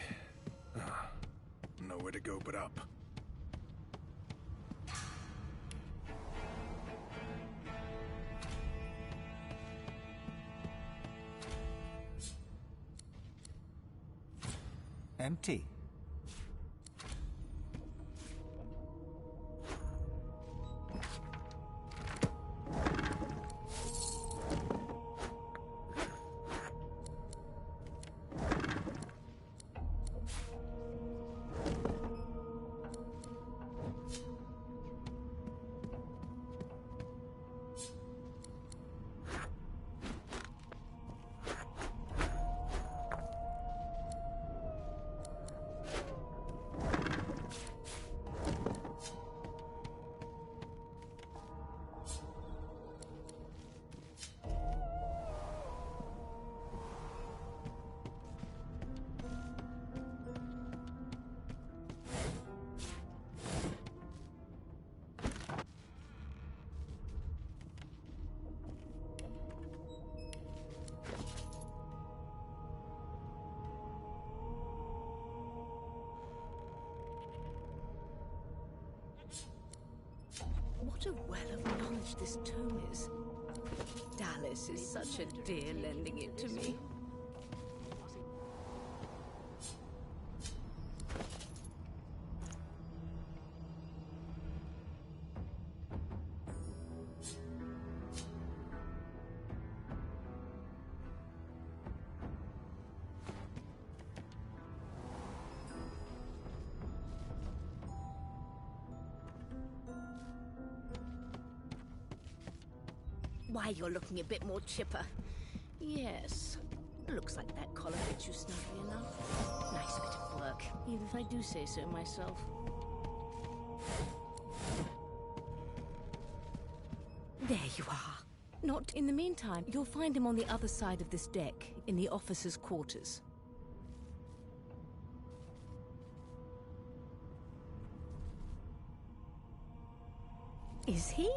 Nowhere to go but up. Empty. What a well of knowledge this tome is. Dallas is such a dear lending it to me. Why, you're looking a bit more chipper. Yes. Looks like that collar fits you snugly enough. Nice bit of work, even if I do say so myself. There you are. Not in the meantime. You'll find him on the other side of this deck, in the officers' quarters. Is he?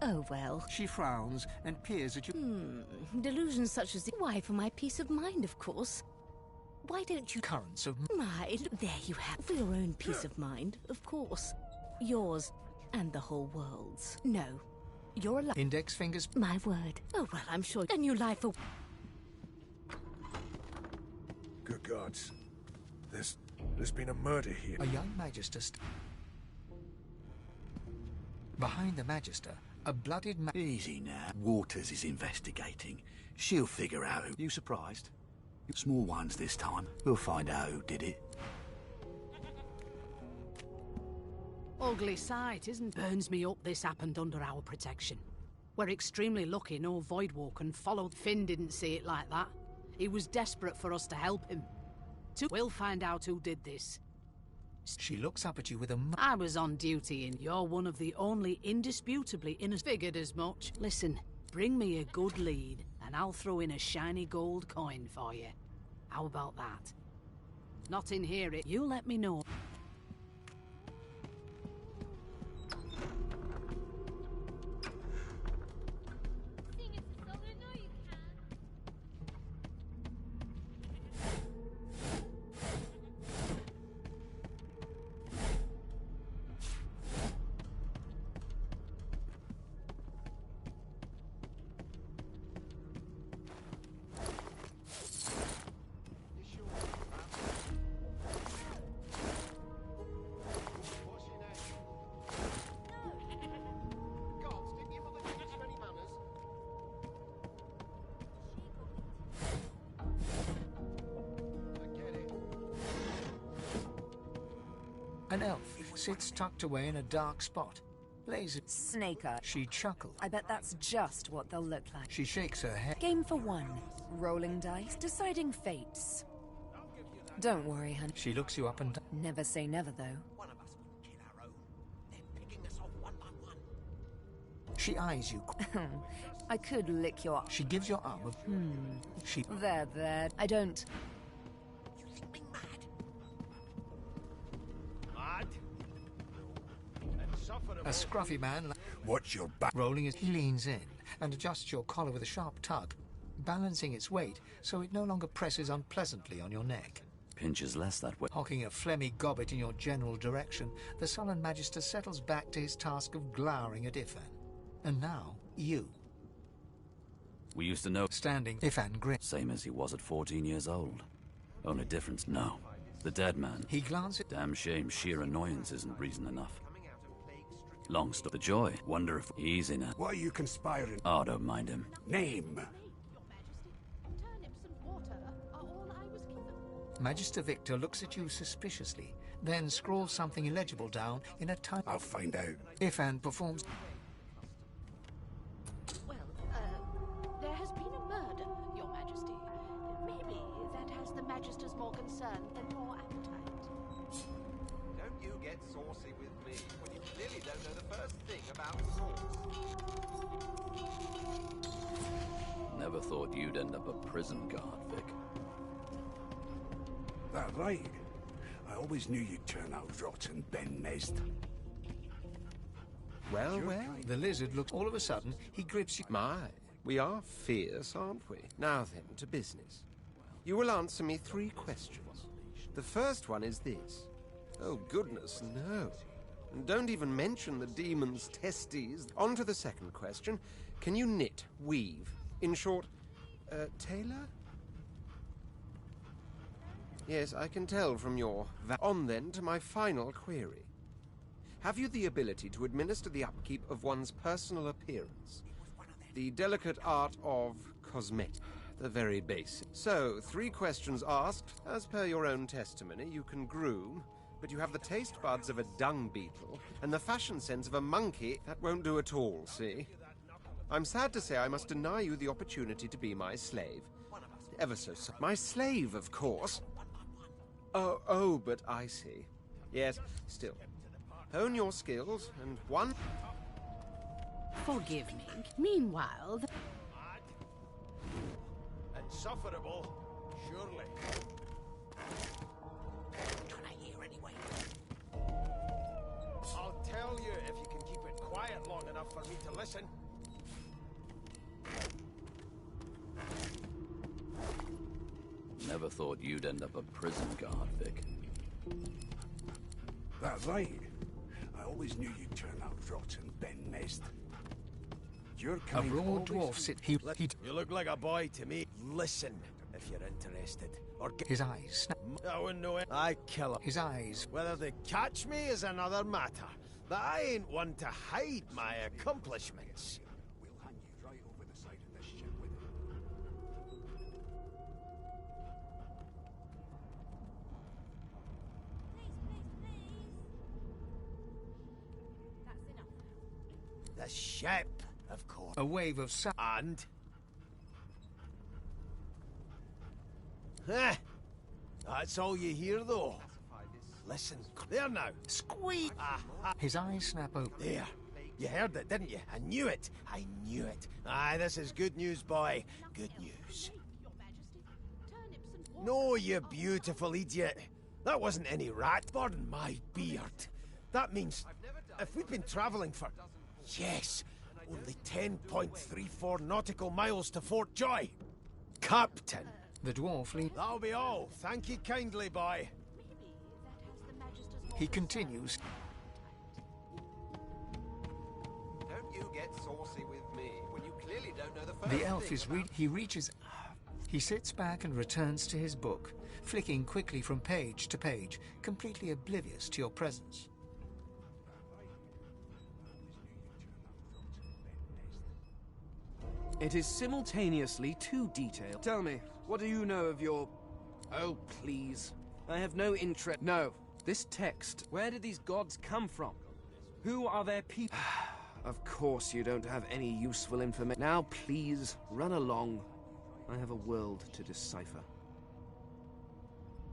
Oh, well. She frowns and peers at you. Delusions such as the... Why, for my peace of mind, of course. Why don't you... Currents of... My, there you have... For your own peace of mind, of course. Yours and the whole world's. No. You're alive. Index fingers... My word. Oh, well, I'm sure a new life for... Good gods. There's been a murder here. A young magister... Behind the magister, a bloodied man... Easy now. Waters is investigating. She'll figure out who... You surprised? Small ones this time. We'll find out who did it. Ugly sight, isn't it? Burns me up this happened under our protection. We're extremely lucky no Voidwalker followed. Finn didn't see it like that. He was desperate for us to help him. We'll find out who did this. She looks up at you with a... I was on duty and you're one of the only indisputably innocent. Figured as much. Listen, bring me a good lead and I'll throw in a shiny gold coin for you. How about that? Not in here, you let me know. An elf sits tucked away in a dark spot. Lazy. Snaker. She chuckles. I bet that's just what they'll look like. She shakes her head. Game for one. Rolling dice, deciding fates. Don't worry, honey. She looks you up and down. Never say never, though. One of us will kill our own. They're picking us off one by one. She eyes you. I could lick your... She gives your arm a... She... There. I don't... You think me mad? A scruffy man... Watch your back. Rolling as he leans in and adjusts your collar with a sharp tug. balancing its weight so it no longer presses unpleasantly on your neck. Pinches less that way. Hocking a phlegmy gobbet in your general direction, the sullen Magister settles back to his task of glowering at Ifan. And now, you. We used to know... Standing, Ifan grins. Same as he was at 14 years old. Only difference, no. The dead man. He glances... Damn shame sheer annoyance isn't reason enough. Long story. The joy. Wonder if he's in it. Why are you conspiring? Oh, don't mind him. Name. Magister Victor looks at you suspiciously, then scrawls something illegible down in a tiny... I'll find out. Ifan performs... Well, there has been a murder, Your Majesty. Maybe that has the Magisters more concerned than your appetite. Don't you get saucy with me when you clearly don't know the first thing about sauce. Never thought you'd end up a prison guard, Vic. That right? I always knew you'd turn out rotten, Ben Mezd. Well, well. The lizard looks... All of a sudden, he grips you... My, we are fierce, aren't we? Now then, to business. You will answer me 3 questions. The first one is this. Oh, goodness, no. And don't even mention the demon's testes. On to the second question. Can you knit, weave? In short, tailor? Yes, I can tell from your... On then to my final query. Have you the ability to administer the upkeep of one's personal appearance? The delicate art of cosmetic. The very basic. So, 3 questions asked. As per your own testimony, you can groom, but you have the taste buds of a dung beetle and the fashion sense of a monkey. That won't do at all, see? I'm sad to say I must deny you the opportunity to be my slave. Ever so sorry. My slave, of course. Oh, but I see. Yes, still. Hone your skills, and one... Forgive me. Meanwhile... Insufferable, surely. Can I hear anyway? I'll tell you if you can keep it quiet long enough for me to listen. Never thought you'd end up a prison guard, Vic. That right? I always knew you'd turn out rotten, Ben Mezd. Your A kind broad dwarf always... sits... You look like a boy to me. Listen, if you're interested. Or get... His eyes snap. I wouldn't know it. I kill him. His eyes... Whether they catch me is another matter. But I ain't one to hide my accomplishments. We'll hang you right over the side of this ship with it. The ship, of course. A wave of sound... And? Heh. That's all you hear, though. Listen, there now. Squeak! His eyes snap open. There. You heard it, didn't you? I knew it. I knew it. Aye, this is good news, boy. Good news. No, you beautiful idiot. That wasn't any rat. Burn my beard. That means if we've been travelling for... Yes, only 10.34 nautical miles to Fort Joy. Captain. The dwarf leans... That'll be all. Thank you kindly, boy. He continues. Don't you get saucy with me when you clearly don't know the first The elf thing is about... He reaches... He sits back and returns to his book, flicking quickly from page to page, completely oblivious to your presence. It is simultaneously too detailed. Tell me, what do you know of your... Oh, please. I have no interest... No. This text, where did these gods come from? Who are their people? Of course you don't have any useful information. Now, please, run along. I have a world to decipher.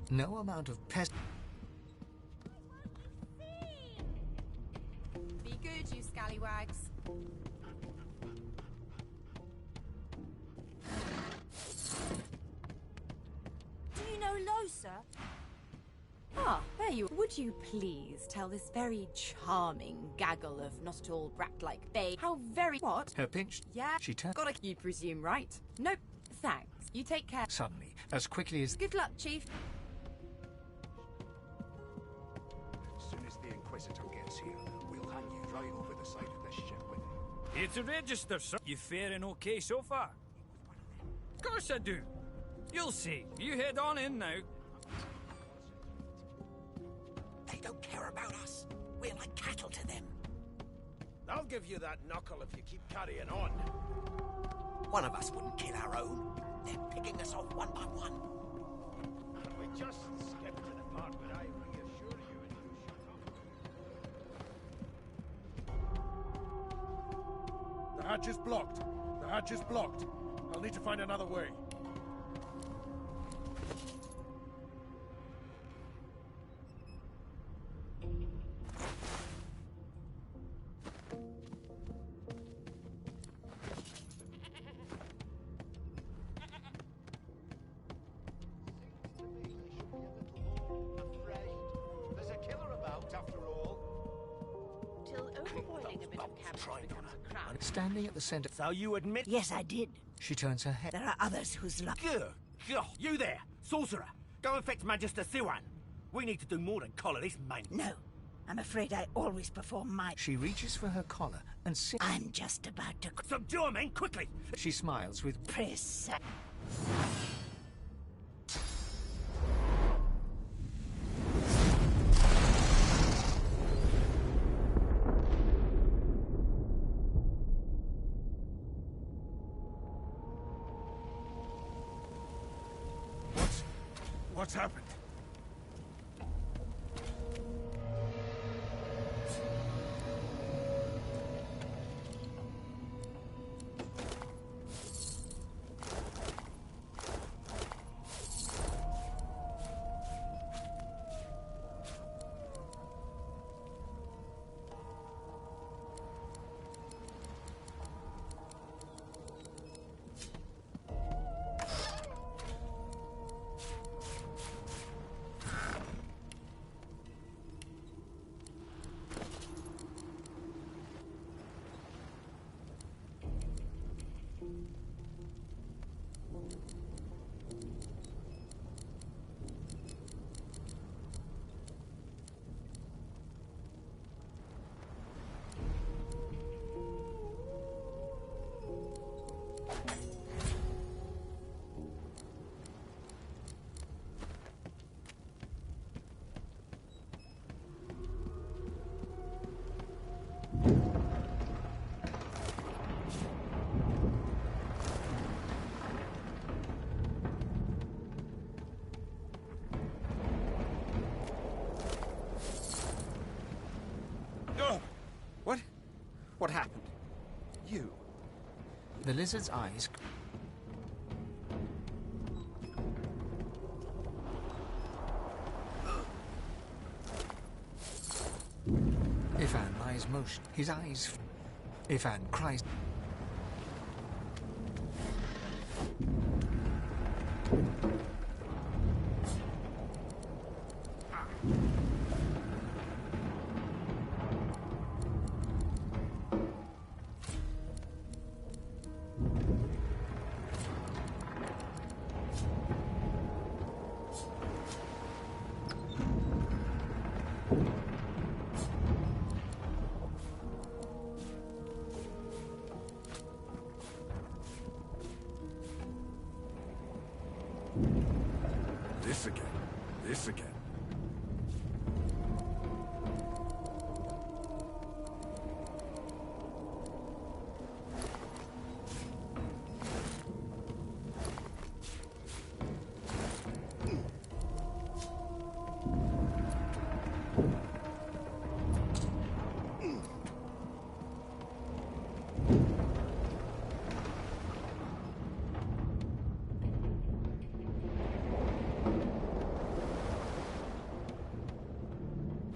No amount of pest... Be good, you scallywags. Do you know Losa? Ah, there you are. Would you please tell this very charming gaggle of not at all brat-like babe how very... What? Her pinch... Yeah, She turns... gotta... You presume, right? Nope. Thanks. You take care. Suddenly, as quickly as... Good luck, Chief. As soon as the Inquisitor gets here, we'll hang you right over the side of this ship with him. Here to register, sir. You faring okay so far? Of course I do. You'll see. You head on in now. They don't care about us. We're like cattle to them. I'll give you that knuckle if you keep carrying on. One of us wouldn't kill our own. They're picking us off one by one. We just skipped to the part where I reassure you and you shut up. The hatch is blocked. The hatch is blocked. I'll need to find another way. Standing at the center... So you admit... Yes, I did. She turns her head. There are others whose luck... Good. You there, sorcerer. Go and fetch Magister Siwan. We need to do more than collar this man. No. I'm afraid I always perform my... She reaches for her collar and sits... I'm just about to... Subdue him, men, quickly! She smiles with... Precise. What's happened? What happened? You? The lizard's eyes... Ifan lies motion. His eyes... Ifan cries... This again. This again.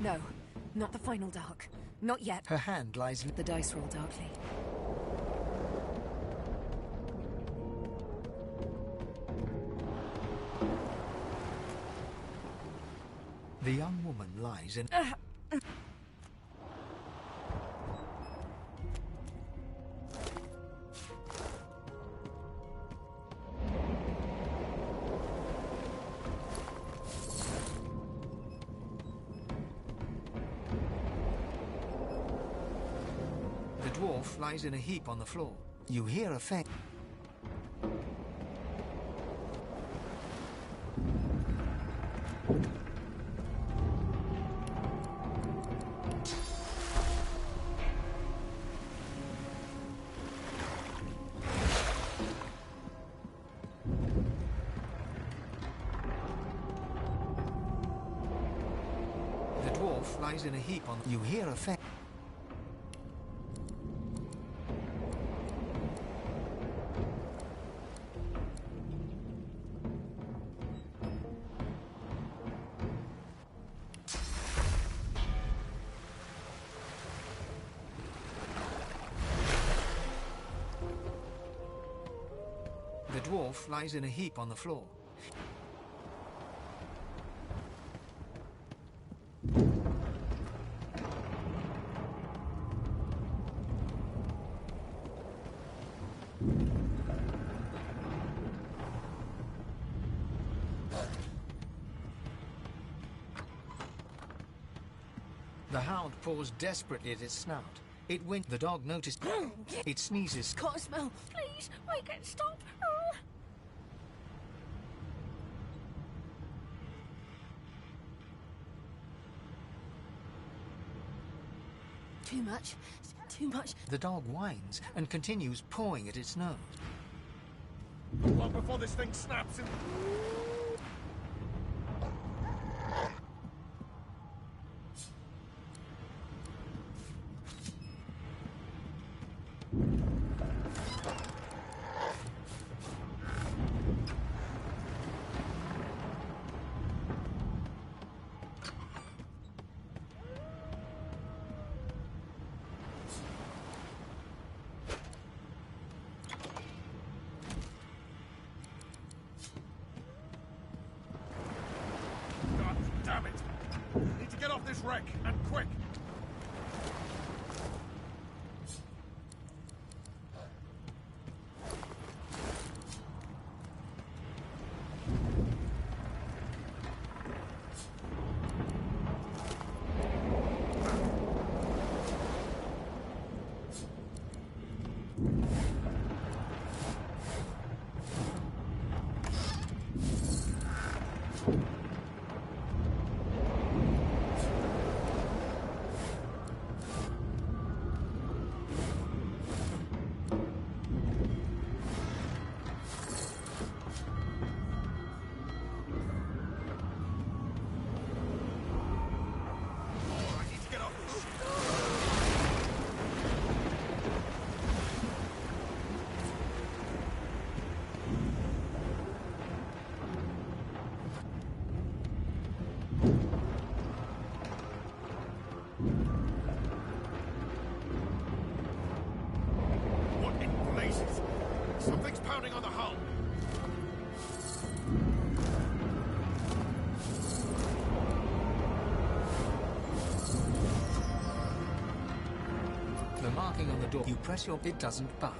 No, not the final dark. Not yet. Her hand lies... The dice roll darkly. The young woman lies in... The dwarf lies in a heap on the floor. You hear a faint... The dwarf lies in a heap on... You hear a faint... The dwarf lies in a heap on the floor. The hound paws desperately at its snout. It winced. The dog noticed. It sneezes. Can't smell. Please, make it stop. Too much. Too much. The dog whines and continues pawing at its nose. Long before this thing snaps in... Damn it! Need to get off this wreck, and quick! What in blazes? Something's pounding on the hull. The marking on the door. You press your... It doesn't budge.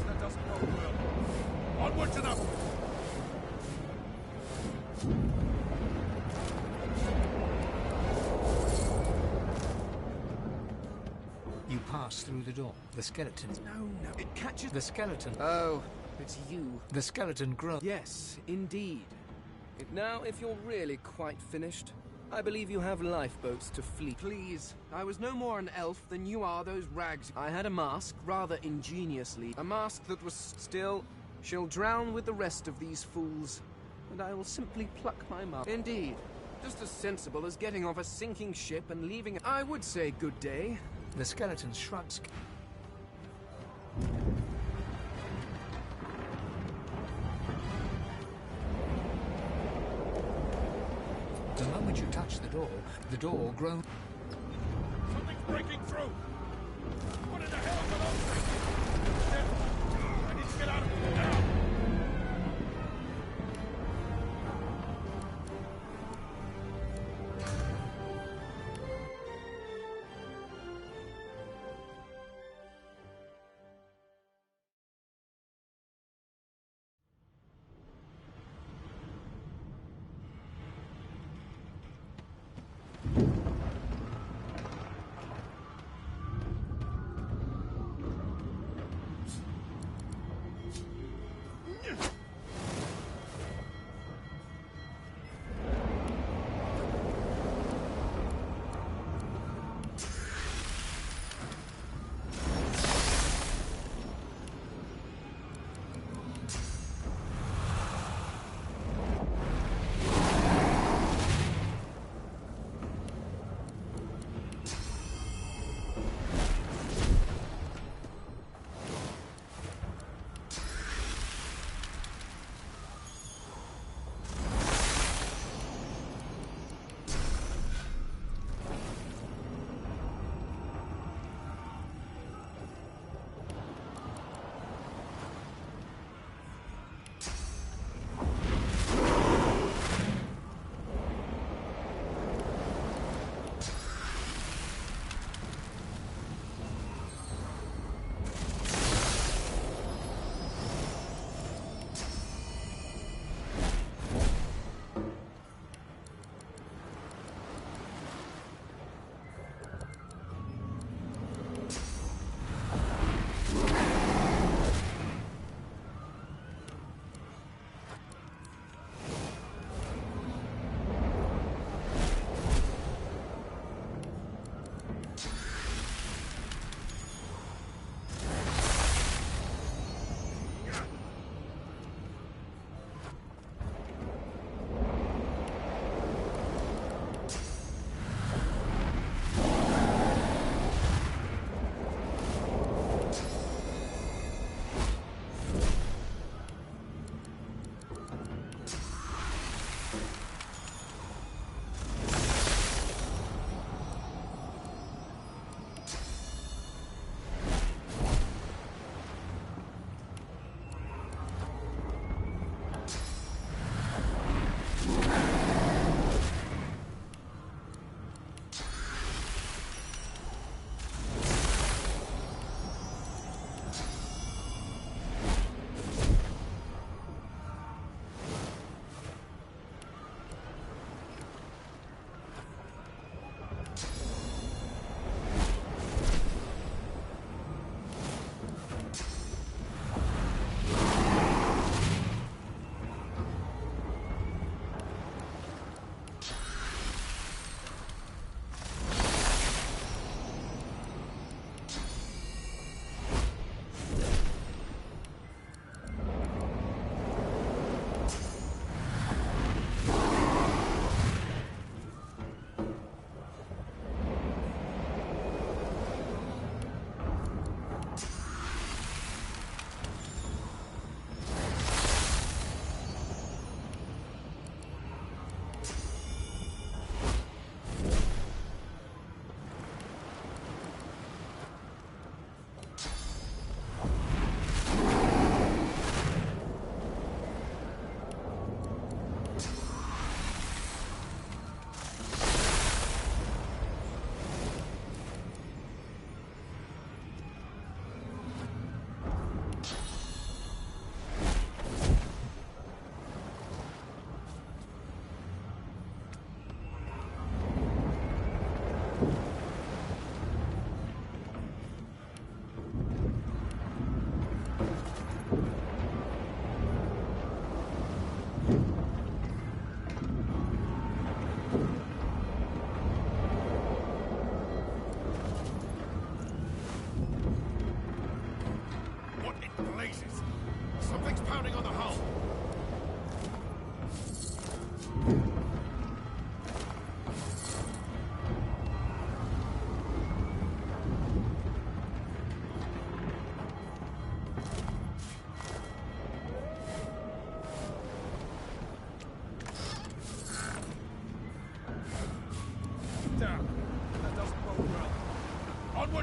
That doesn't bode well. Onward to the... You pass through the door. The skeleton... No, it catches... The skeleton... Oh, it's you. The skeleton grows... Yes, indeed. Now, if you're really quite finished, I believe you have lifeboats to flee. Please, I was no more an elf than you are those rags. I had a mask, rather ingeniously. A mask that was still... She'll drown with the rest of these fools, and I will simply pluck my mask. Indeed. Just as sensible as getting off a sinking ship and leaving... I would say good day. The skeleton shrugs. The moment you touch the door groans. breaking through! What in the hell are those things? I need to get out of here now!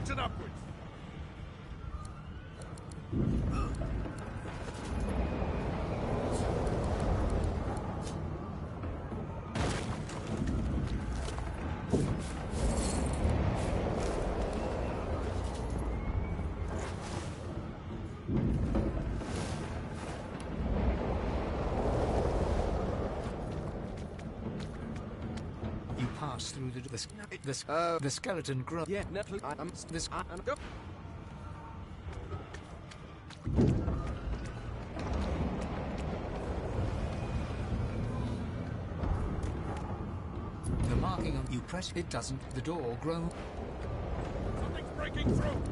Onwards and upwards! You pass through the skeleton grow. Yeah, no, please. Go. The marking on you press it doesn't. The door grow. Something's breaking through!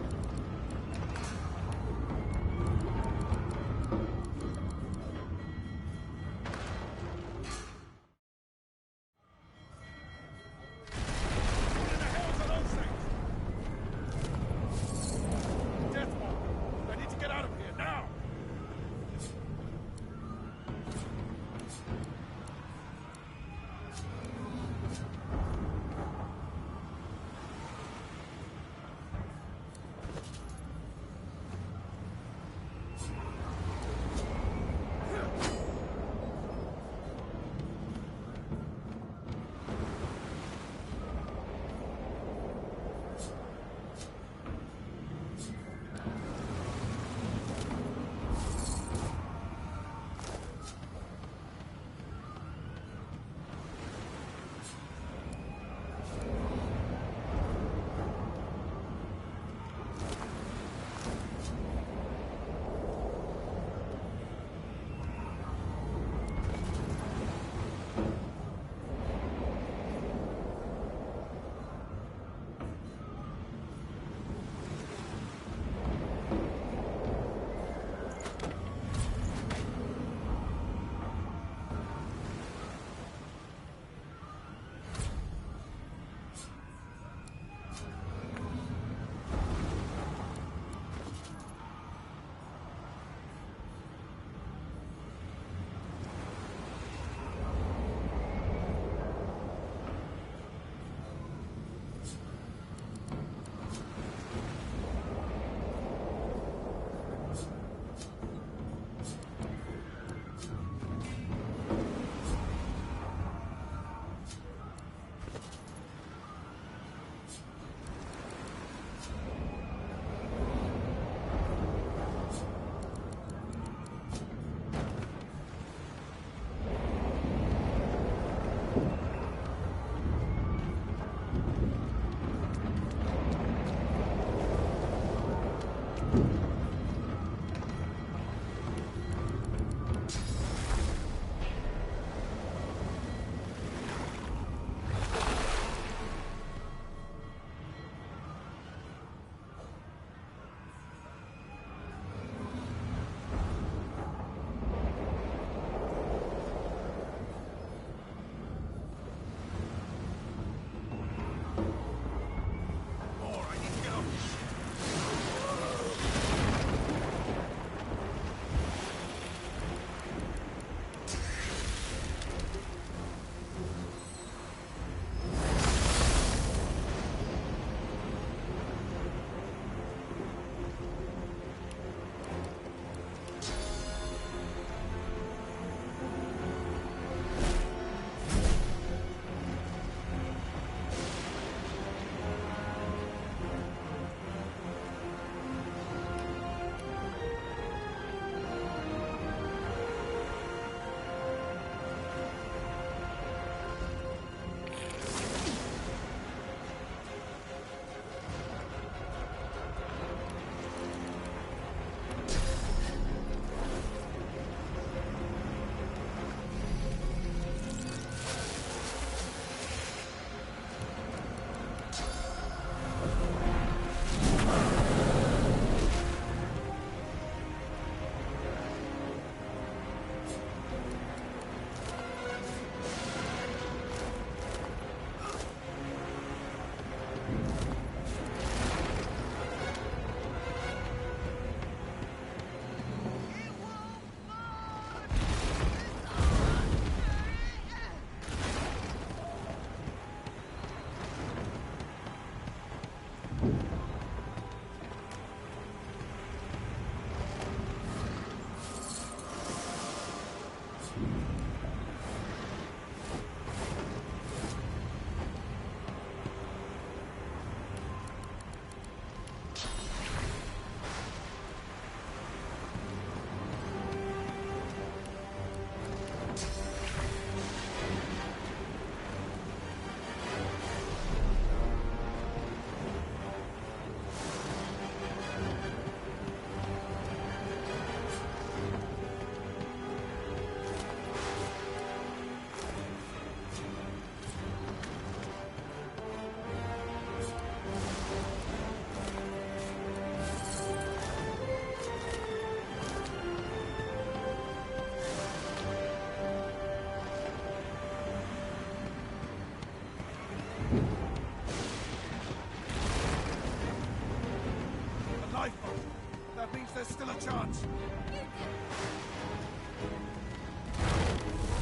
That means there's still a chance.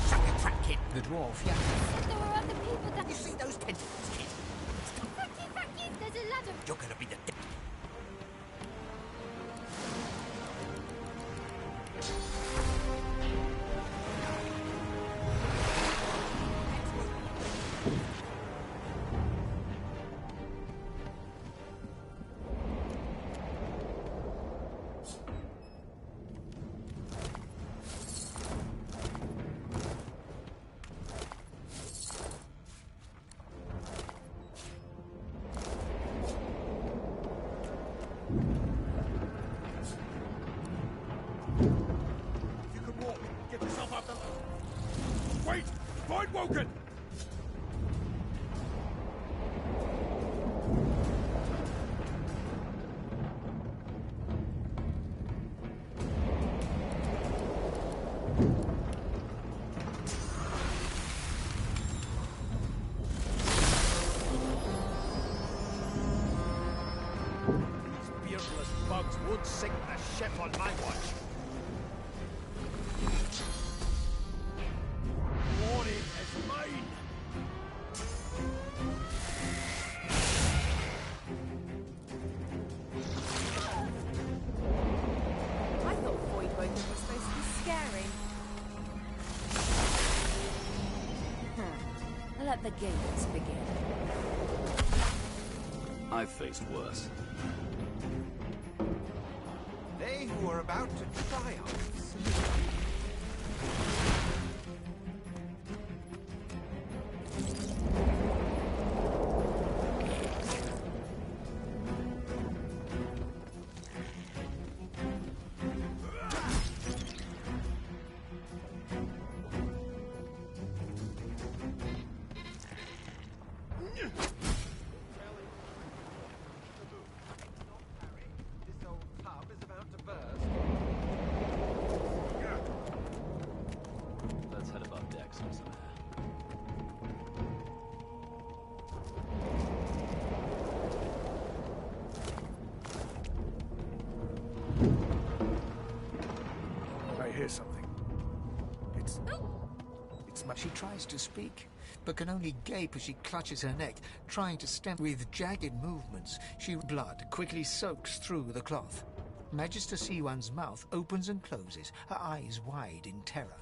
Shut your trap, kid. The dwarf, yeah. There were other people that... You see those tentacles, kid? Back in! There's a ladder! You're gonna be the... You can walk. Get yourself up the... Wait! Void Woken! These beardless bugs won't sink the ship on my watch. Glory is mine! I thought Void Woken was supposed to be scary. Let the games begin. I've faced worse. They who are about to triumph. This old tub is about to burst. Let's head above decks for some air. I hear something. It's She tries to speak, but can only gape as she clutches her neck, trying to stem with jagged movements. Blood quickly soaks through the cloth. Magister C1's mouth opens and closes, her eyes wide in terror.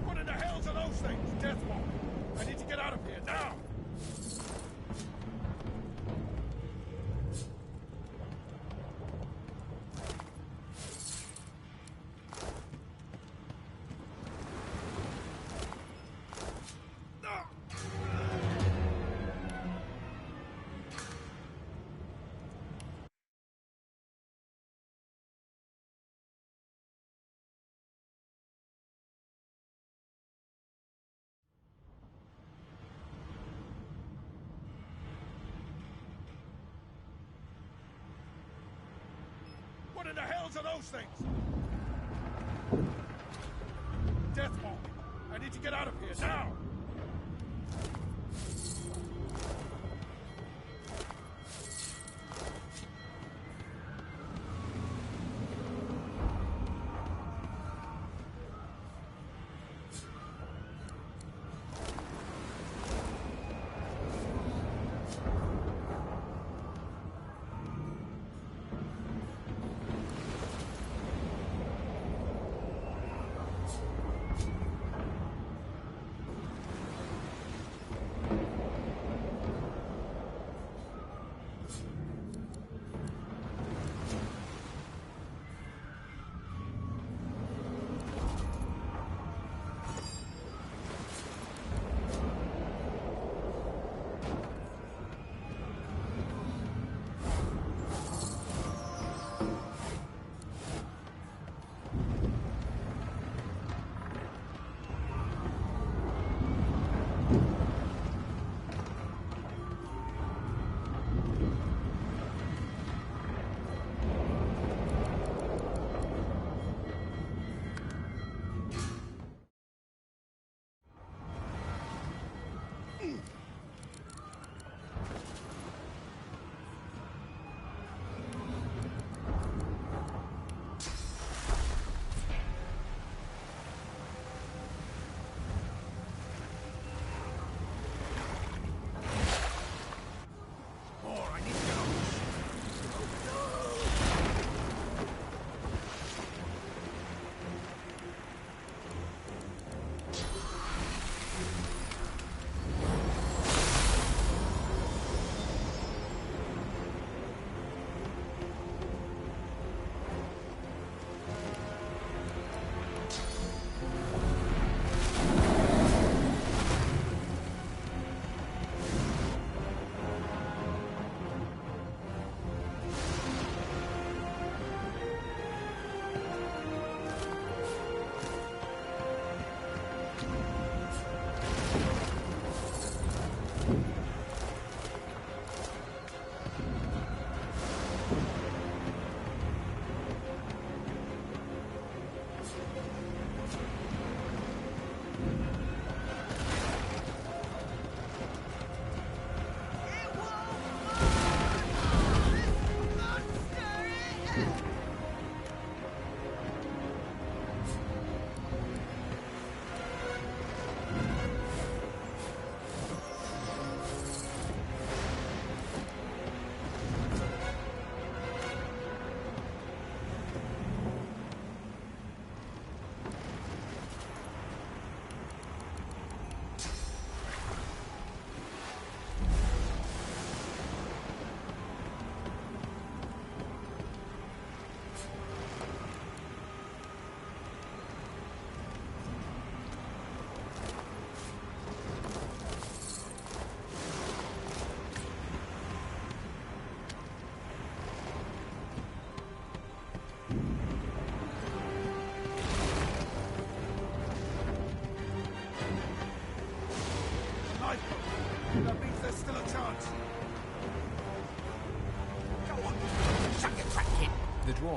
What in the hell's are those things? Deathwalk! I need to get out of here, now! What in the hell's are those things? Deathwalk! I need to get out of here, now!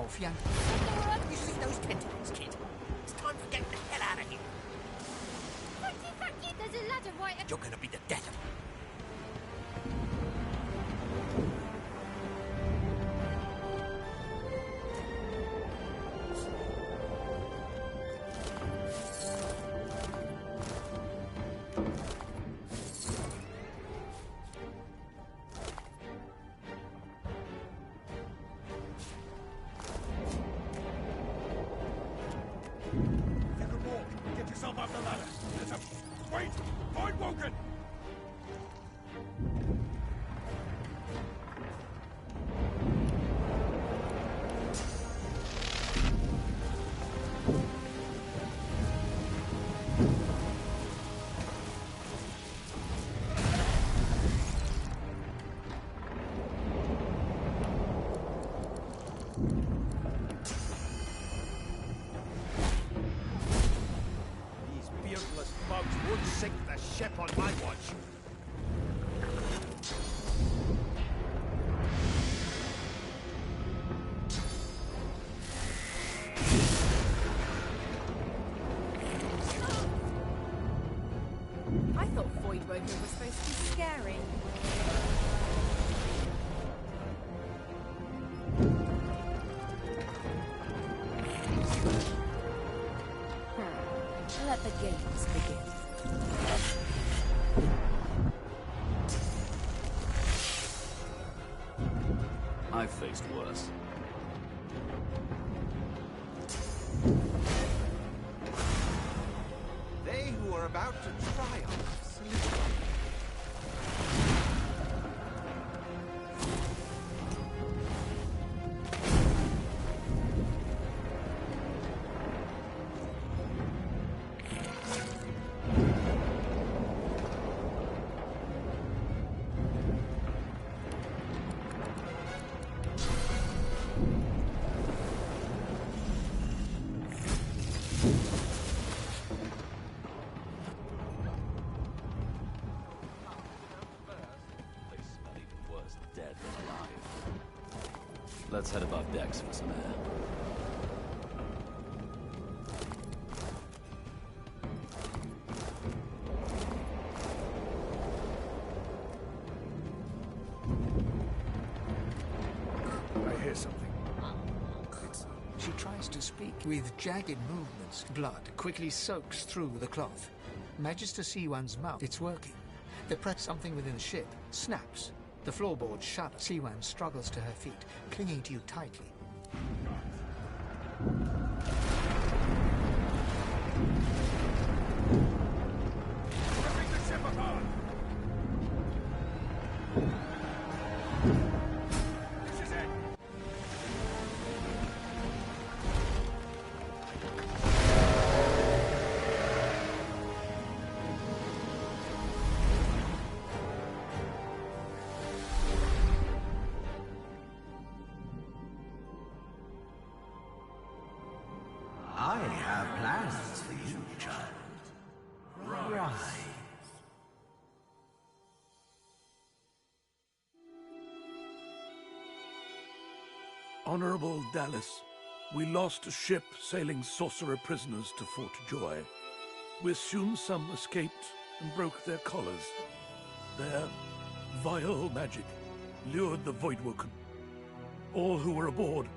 dwarf yank. You see those tentacles, kid? It's time for getting the hell out of here. Fuck you, there's a ladder right You're gonna be the death of me. Get yourself up the ladder. There's a... Wait! Void Woken! Beardless bugs won't sink the ship on my watch. I thought Voidwoken was supposed to be scary. Let the games begin. I've faced worse. They who are about to triumph salute. Let's head above decks for some air. I hear something. She tries to speak. With jagged movements, blood quickly soaks through the cloth. Magister C1's mouth. It's working. The press something within the ship snaps. The floorboard shudders. C1 struggles to her feet, clinging to you tightly. Ripping the ship apart! This is it! I have plans for you, child. Rise. Honorable Dallas, we lost a ship sailing sorcerer prisoners to Fort Joy. We assume some escaped and broke their collars. Their vile magic lured the Voidwoken. All who were aboard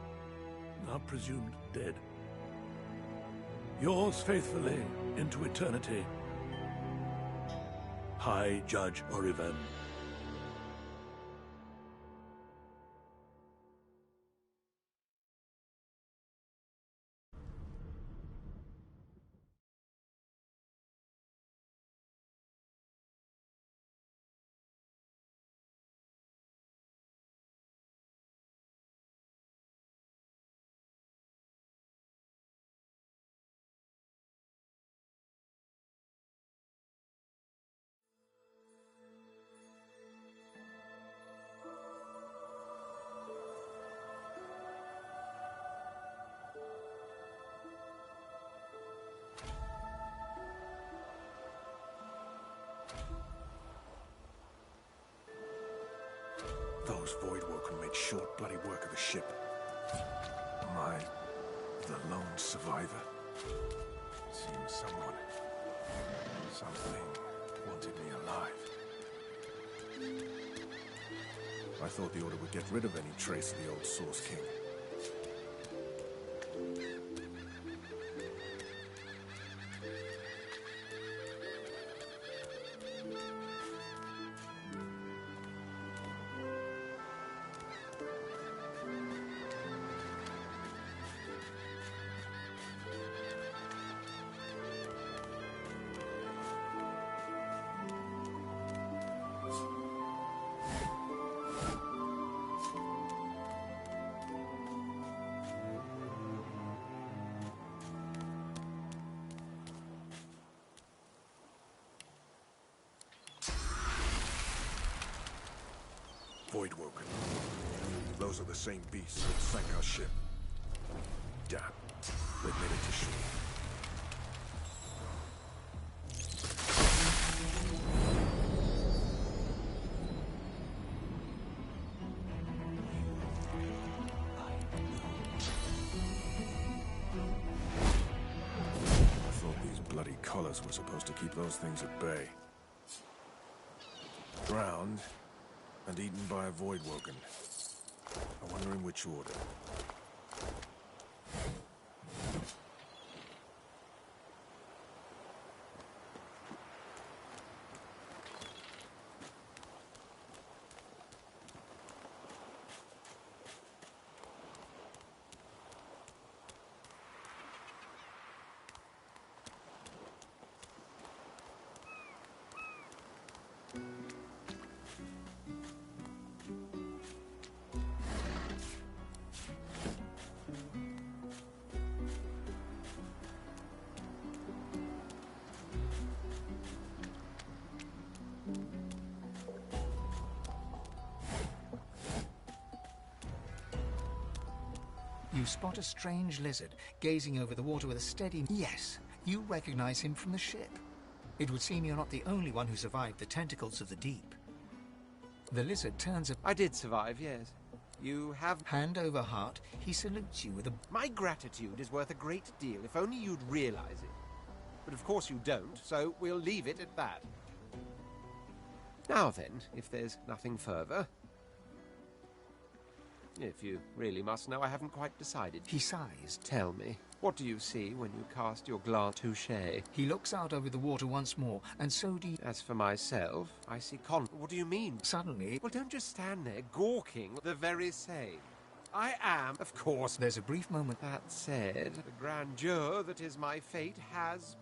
are presumed dead. Yours faithfully into eternity, High Judge Orivan. Those Voidwoken made short bloody work of the ship. My survivor. Seems someone, something, wanted me alive. I thought the Order would get rid of any trace of the old Source King. Voidwoken. Those are the same beasts that sank our ship. Damn. They've made it to shore. I thought these bloody collars were supposed to keep those things at bay. Drowned and eaten by a Voidwoken. I wonder in which order. You spot a strange lizard gazing over the water with a steady... Yes, you recognize him from the ship. It would seem you're not the only one who survived the tentacles of the deep. The lizard turns a... I did survive, yes. You have... Hand over heart, he salutes you with a... My gratitude is worth a great deal, if only you'd realize it. But of course you don't, so we'll leave it at that. Now then, if there's nothing further... If you really must know, I haven't quite decided. He sighs. Tell me, what do you see when you cast your glance? Touché. He looks out over the water once more, and so do you. As for myself, I see What do you mean? Suddenly... Well, don't just stand there, gawking the very same. I am, of course. There's a brief moment. That said, the grandeur that is my fate has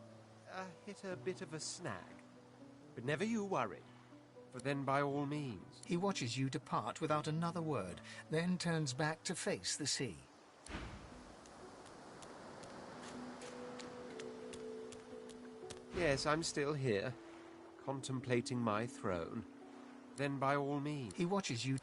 hit a bit of a snag. But never you worry. For then, by all means... He watches you depart without another word, then turns back to face the sea. Yes, I'm still here, contemplating my throne. Then, by all means... He watches you...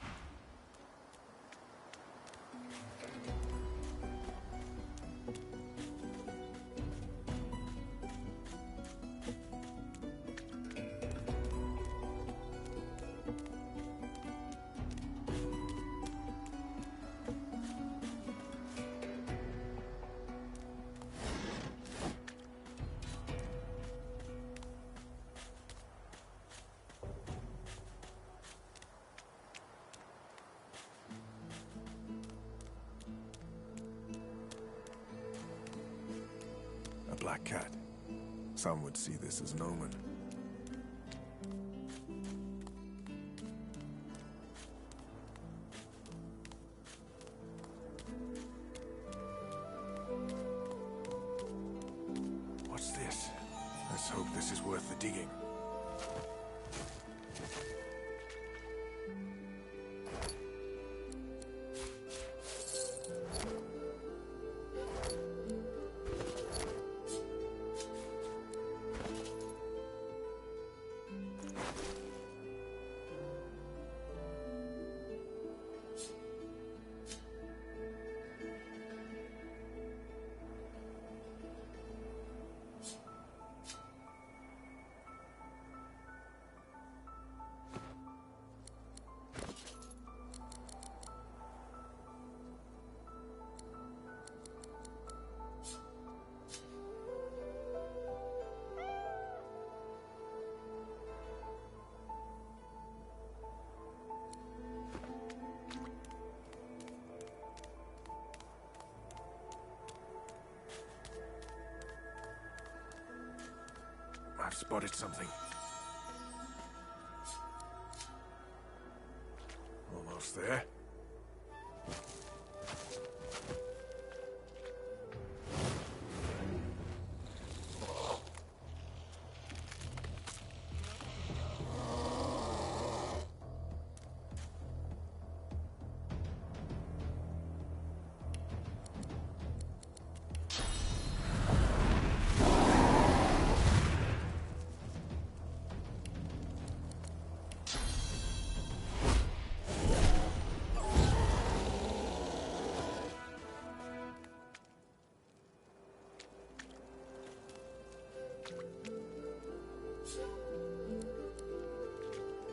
A black cat. Some would see this as an omen. What's this? Let's hope this is worth the digging. I've spotted something. Almost there.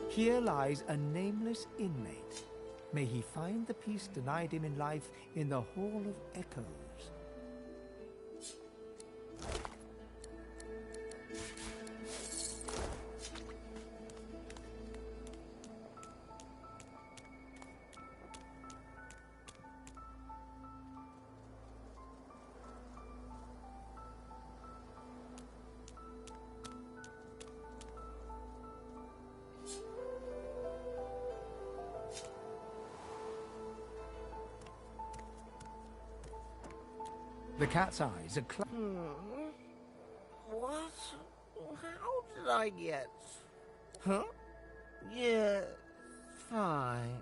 Here lies a nameless inmate. May he find the peace denied him in life in the Hall of Echoes. The cat's eyes are What? How did I get... Huh? Yeah, fine.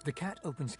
The cat opens...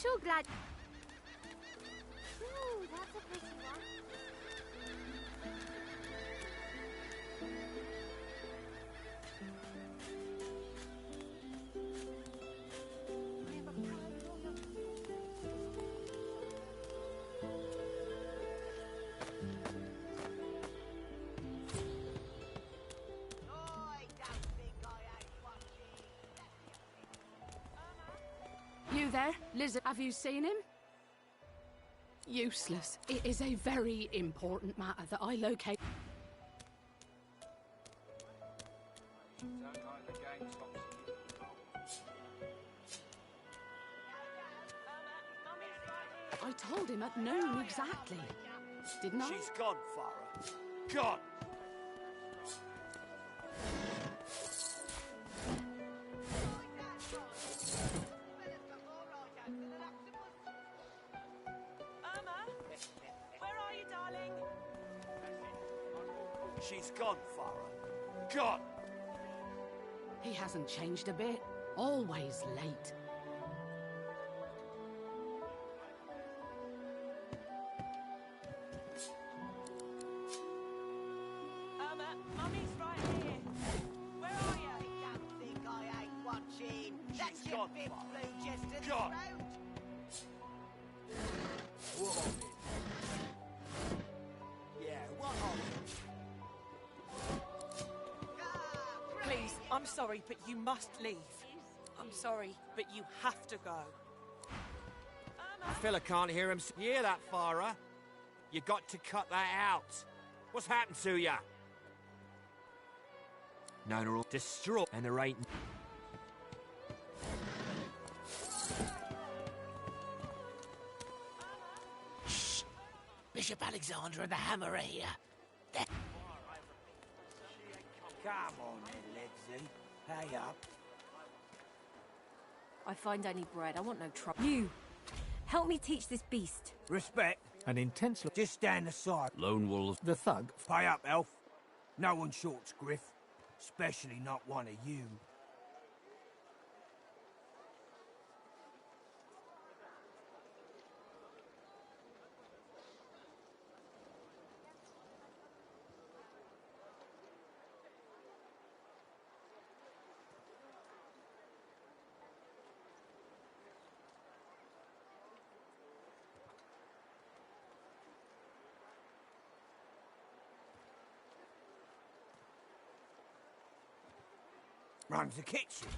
sure glad... Ooh, that's a pretty one. You there, Lizard? Have you seen him? Useless. It is a very important matter that I locate. I told him at noon exactly. Didn't I? She's gone, Farah. Gone! She's gone, Farah. Gone! He hasn't changed a bit. Always late. Mummy's right here. Where are you? I don't think I ain't watching. That's your gone, fifth Farah. blue just to the Gone. throat. Yeah, what of it? Please, I'm sorry, but you must leave. I'm sorry, but you have to go. Fella can't hear him. You hear that, Farah? You got to cut that out. What's happened to ya? No, they're all distraught, and there ain't... Shh! Bishop Alexander and the Hammer are here. They're... Come on then, Legsy. Hey up. I find only bread. I want no trouble. You! Help me teach this beast. Respect. An intense look. Just stand aside. Lone wolves. The thug. Pay up, elf. No one shorts Griff. Especially not one of you. Runs the kitchen.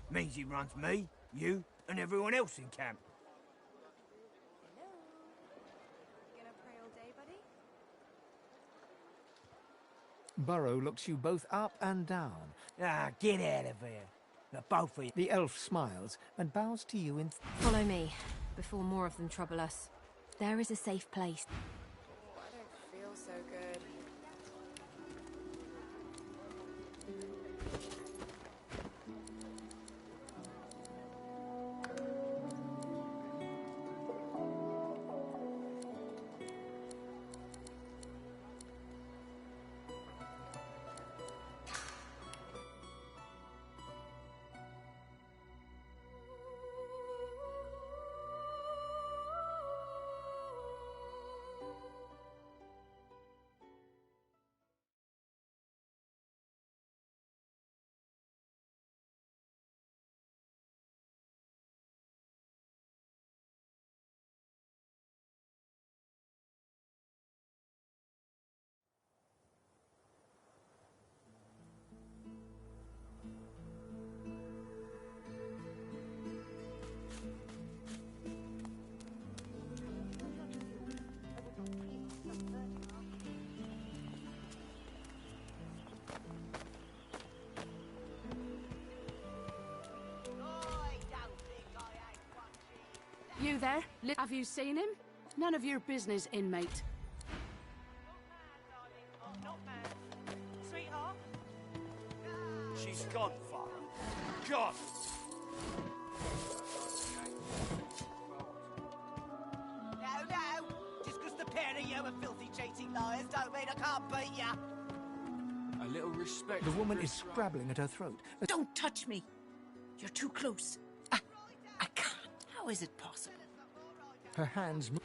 Means he runs me, you, and everyone else in camp. Hello. Gonna pray all day, buddy? Burrow looks you both up and down. Ah, get out of here. Now, both of you. The elf smiles and bows to you in... Follow me, before more of them trouble us. There is a safe place. Oh, I don't feel so good. You there? Have you seen him? None of your business, inmate. Not bad. Sweetheart? She's gone, Farah. Gone! No. Just because the pair of you are filthy, cheating liars don't mean I can't beat ya. A little respect. The woman is scrabbling at her throat. Don't touch me. You're too close. I can't. How is it possible? Her hands move.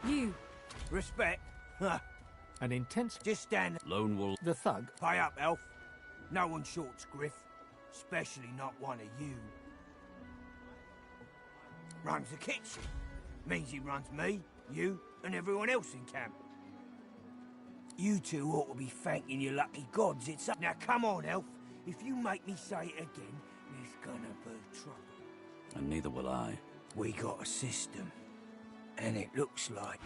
You. Respect. Huh. An intense... Just stand... Lone wolf. The thug. Pay up, elf. No one shorts Griff. Especially not one of you. Runs the kitchen. Means he runs me, you, and everyone else in camp. You two ought to be thanking your lucky gods it's up. Now come on, elf. If you make me say it again, there's gonna be trouble. And neither will I. We got a system. And it looks like...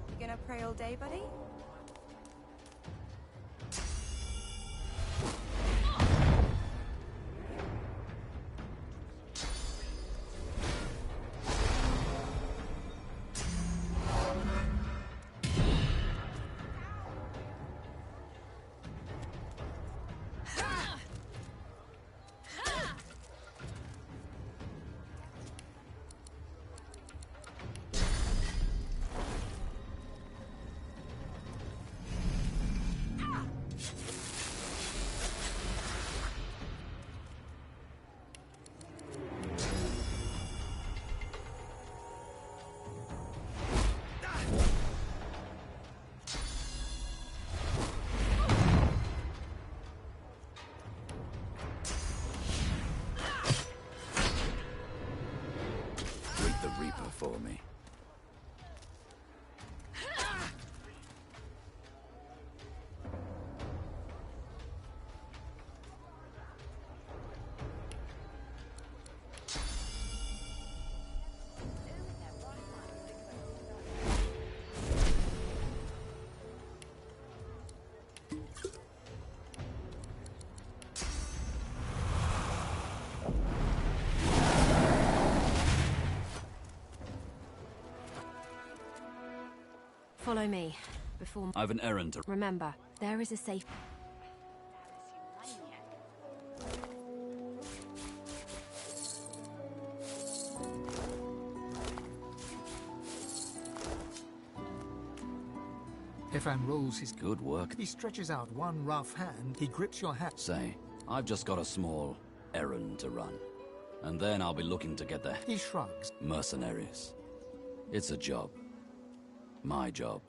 You gonna pray all day, buddy? The Reaper for me. Follow me. Before... I've an errand to... Remember, there is a safe... Efan rolls his... Good work. He stretches out one rough hand. He grips your hat. Say, I've just got a small errand to run. And then I'll be looking to get the... He shrugs. Mercenaries. It's a job. My job.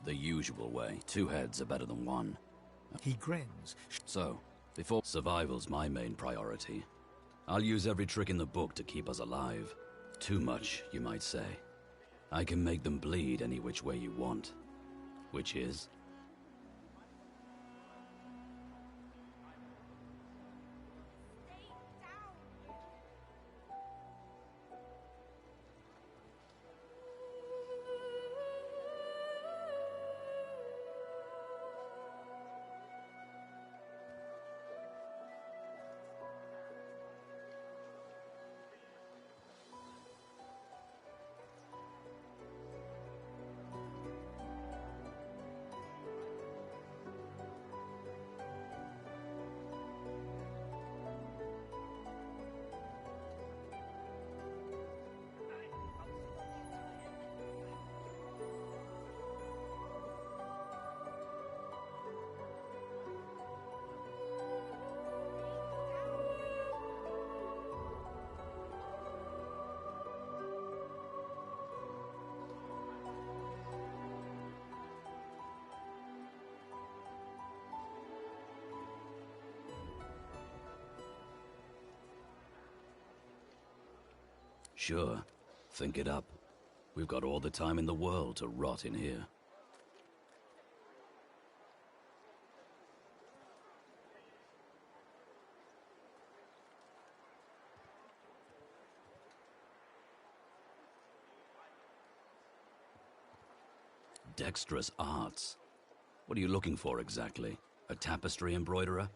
The usual way. Two heads are better than one. He grins. So, before survival's my main priority, I'll use every trick in the book to keep us alive. Too much, you might say. I can make them bleed any which way you want. Which is... Sure. Think it up. We've got all the time in the world to rot in here. Dexterous arts. What are you looking for exactly? A tapestry embroiderer?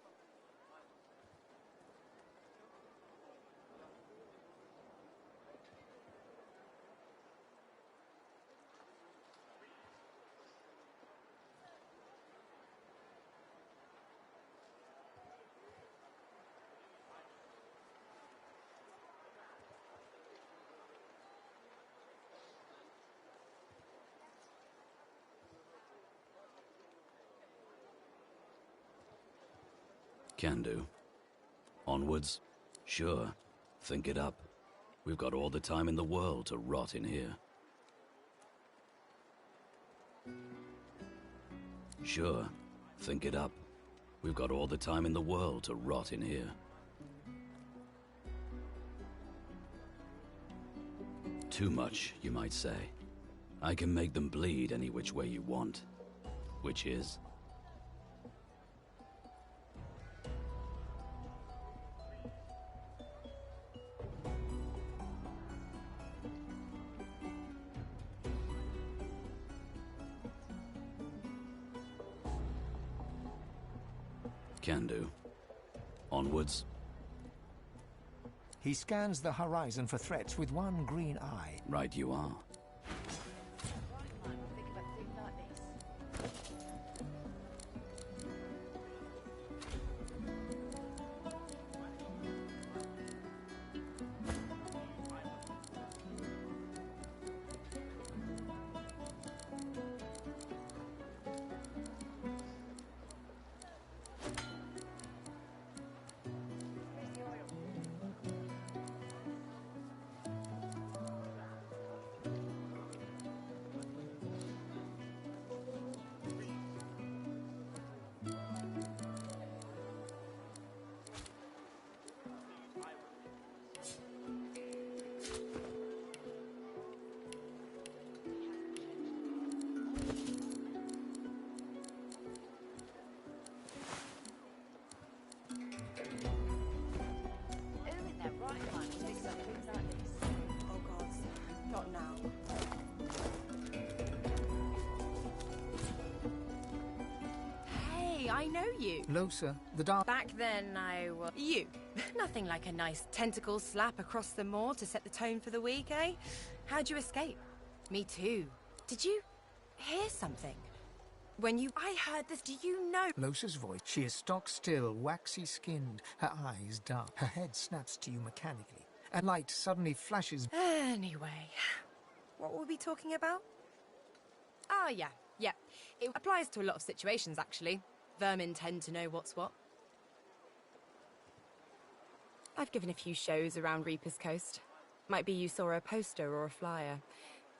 Can do. Onwards? Sure. Think it up. We've got all the time in the world to rot in here. Sure. Think it up. We've got all the time in the world to rot in here. Too much, you might say. I can make them bleed any which way you want. Which is? Can do. Onwards. He scans the horizon for threats with one green eye. Right you are. I know you. Losa, the dark... Back then, I was... You. Nothing like a nice tentacle slap across the moor to set the tone for the week, eh? How'd you escape? Me too. Did you hear something? When you... I heard this, do you know... Losa's voice. She is stock still, waxy skinned, her eyes dark. Her head snaps to you mechanically. A light suddenly flashes... Anyway, what were we talking about? Oh, yeah. It applies to a lot of situations, actually. Vermin tend to know what's what. I've given a few shows around Reaper's Coast. Might be you saw a poster or a flyer.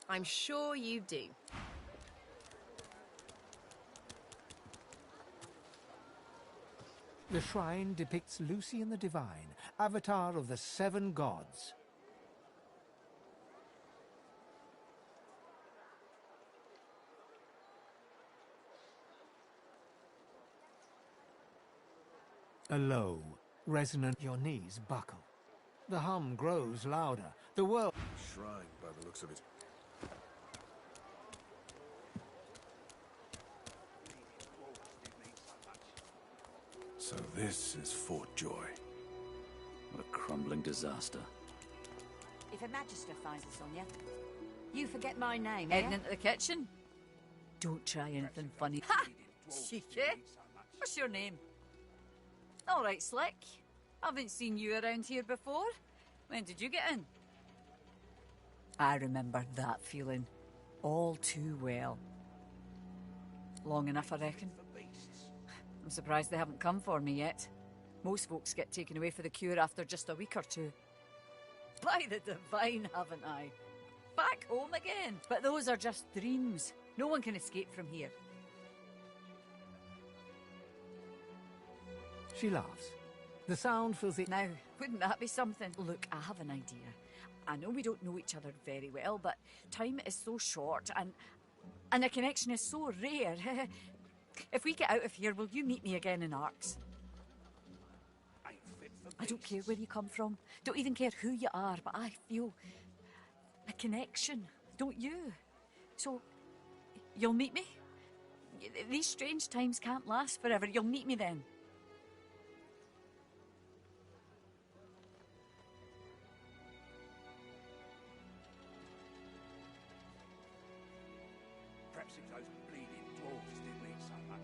I'm sure you do. The shrine depicts Lucian the Divine, avatar of the 7 gods. A low, resonant, your knees buckle. The hum grows louder. The world... Shrine, by the looks of it. So this is Fort Joy. What a crumbling disaster. If a magister finds us on you forget my name, Heading into the kitchen? Don't try anything funny. Ha! Cheeky! What's your name? All right, Slick. Haven't seen you around here before. When did you get in? I remember that feeling all too well. Long enough, I reckon. I'm surprised they haven't come for me yet. Most folks get taken away for the cure after just a week or two. By the divine, haven't I? Back home again. But those are just dreams. No one can escape from here. She laughs. The sound fills it. Now, wouldn't that be something? Look, I have an idea. I know we don't know each other very well, but time is so short and a connection is so rare. If we get out of here, will you meet me again in Arx? I don't care where you come from. Don't even care who you are, but I feel a connection, don't you? So, You'll meet me? These strange times can't last forever. You'll meet me then. Perhaps if those bleeding dwarves didn't mean so much.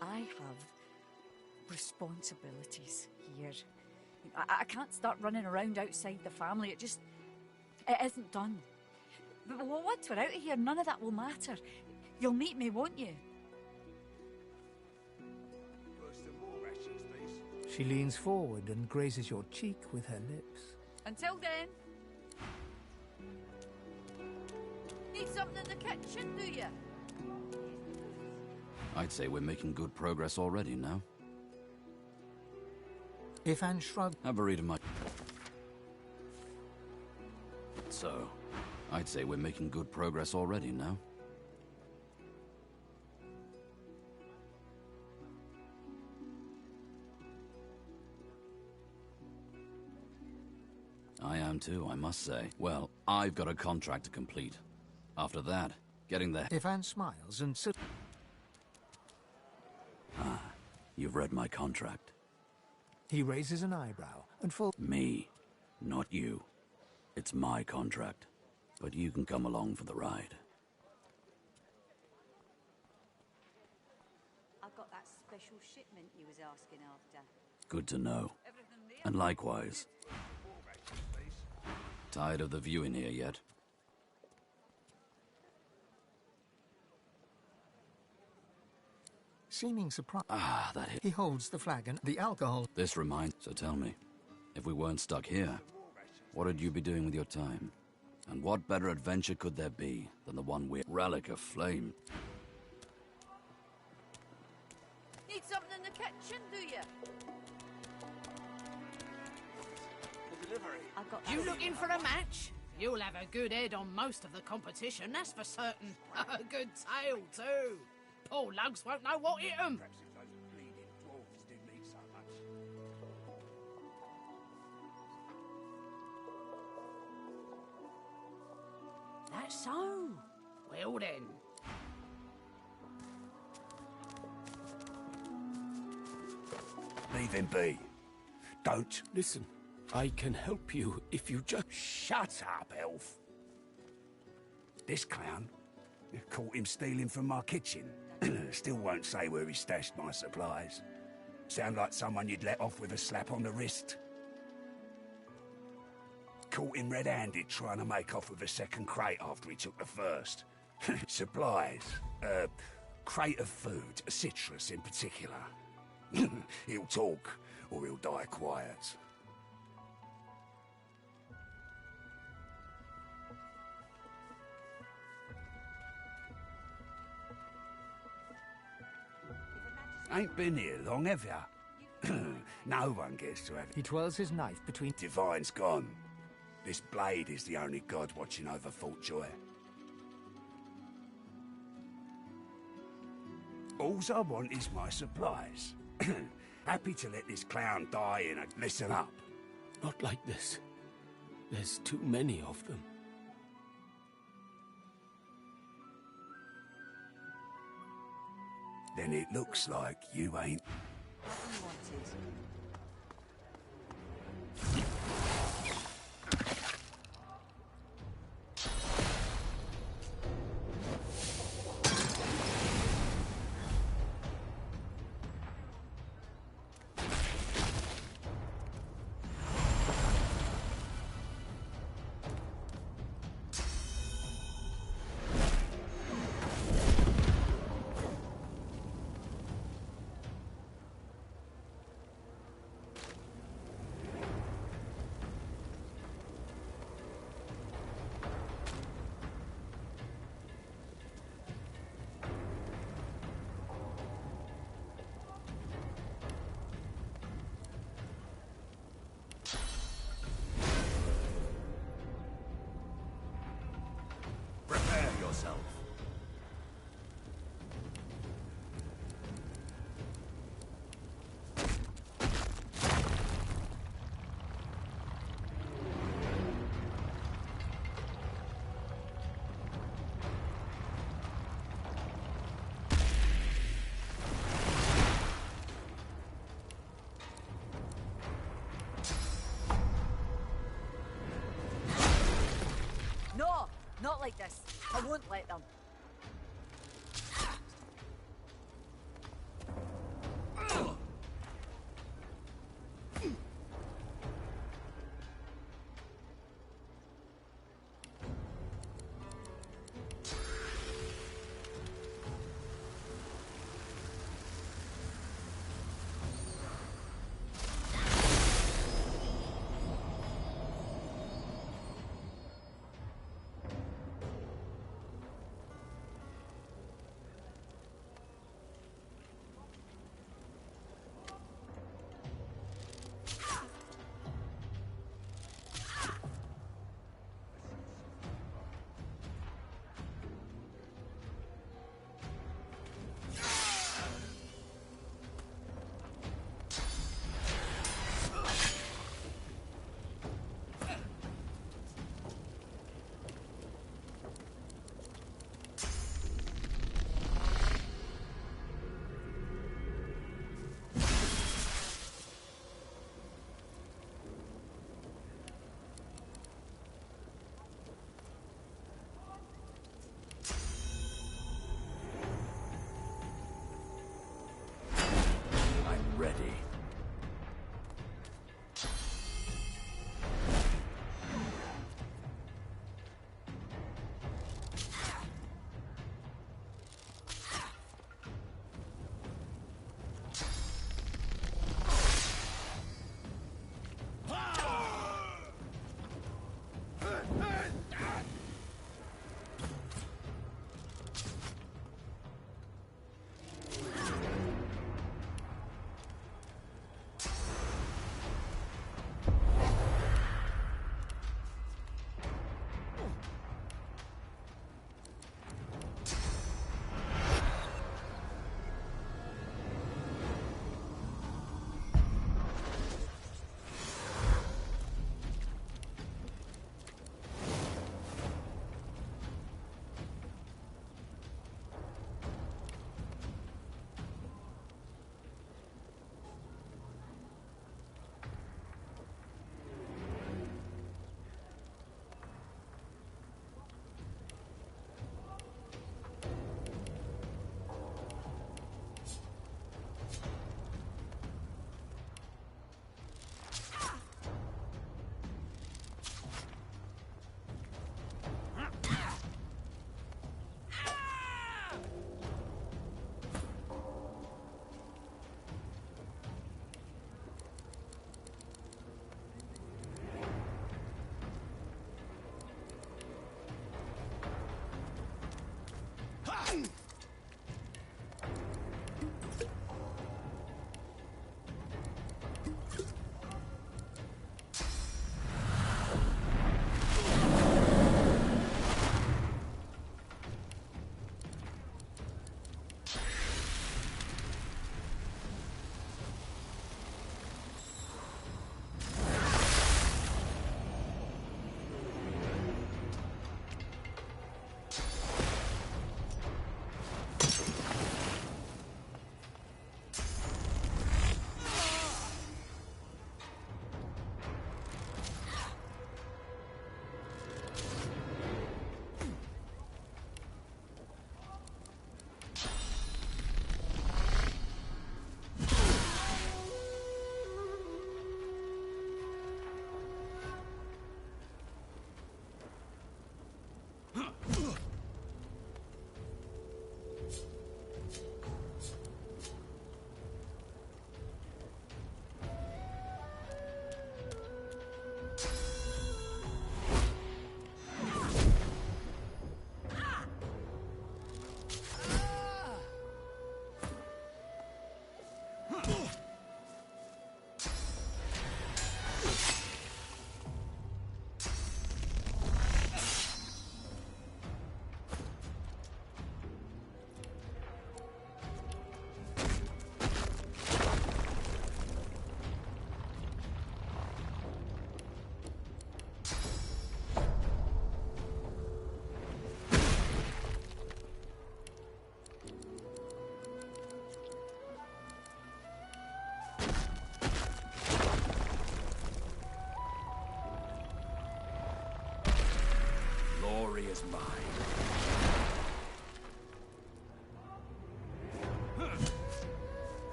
I have responsibilities here. I can't start running around outside the family. It isn't done. But once we're out of here, none of that will matter. You'll meet me, won't you? She leans forward and grazes your cheek with her lips. Until then. Need something in the kitchen, do you? I'd say we're making good progress already now. Ifan shrugged. Have a read of my... So, I'd say we're making good progress already now. I am too, I must say. Well, I've got a contract to complete. After that, getting there... Ifan smiles and... Ah, you've read my contract. He raises an eyebrow and Me, not you. It's my contract. But you can come along for the ride. I got that special shipment you was asking after. Good to know. And likewise. Tired of the view in here yet? Seeming surprised. Ah, that hit. He holds the flagon, the alcohol. This reminds... So tell me, if we weren't stuck here, what would you be doing with your time? And what better adventure could there be than the one we're... Relic of Flame. Need something in the kitchen, do you? The delivery. I've got You looking for a match? You'll have a good head on most of the competition, that's for certain. A good tail, too. Poor lugs won't know what hit 'em. Perhaps if those bleeding dwarves didn't mean so much. That's so. Well then. Leave him be. Don't. Listen, I can help you if you just... Shut up, elf. This clown caught him stealing from my kitchen. Still won't say where he stashed my supplies. Sound like someone you'd let off with a slap on the wrist. Caught him red-handed trying to make off with a second crate after he took the first. Supplies. Crate of food, citrus in particular. He'll talk, or he'll die quiet. Ain't been here long, have ya? No one gets to have it. He twirls his knife between... Divine's gone. This blade is the only god watching over Fort Joy. Alls I want is my supplies. Happy to let this clown die in a... Listen up. Not like this. There's too many of them. Then it looks like you ain't... like this. I won't let them.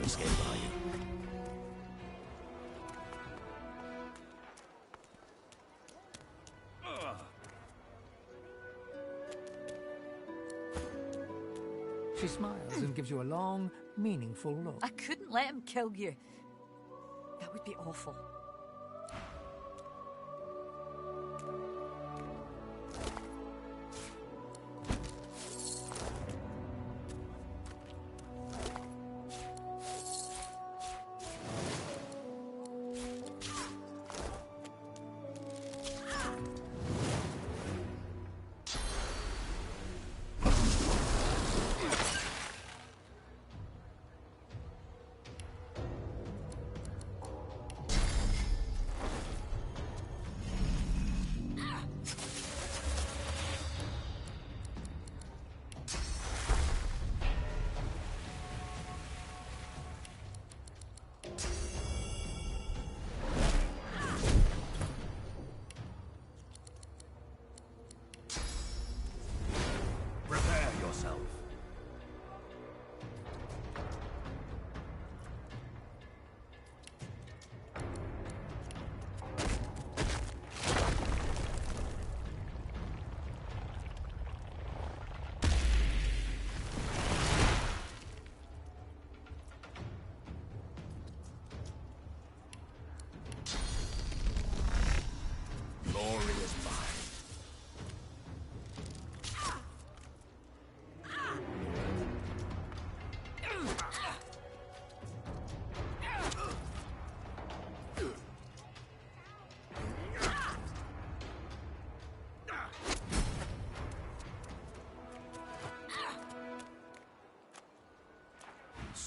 scared, are you? She smiles and gives you a long, meaningful look. I couldn't let him kill you. That would be awful.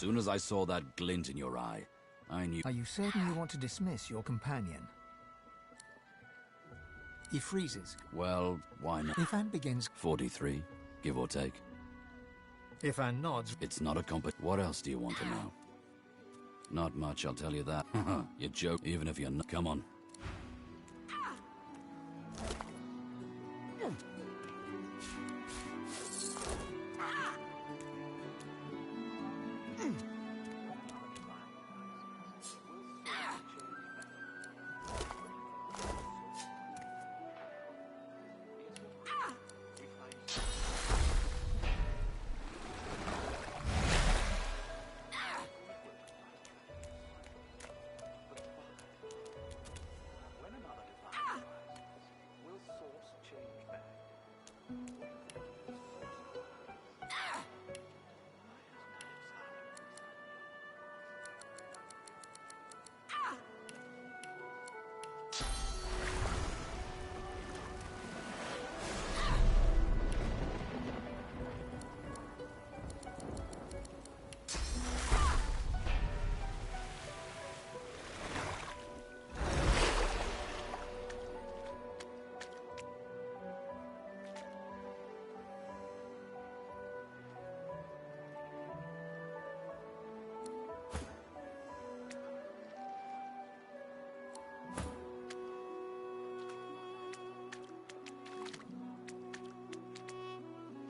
As soon as I saw that glint in your eye, I knew... Are you certain you want to dismiss your companion? He freezes. Well, why not? If Anne begins... 43, give or take. If Anne nods... It's not a What else do you want to know? Not much, I'll tell you that. You joke, even if you're not... Come on.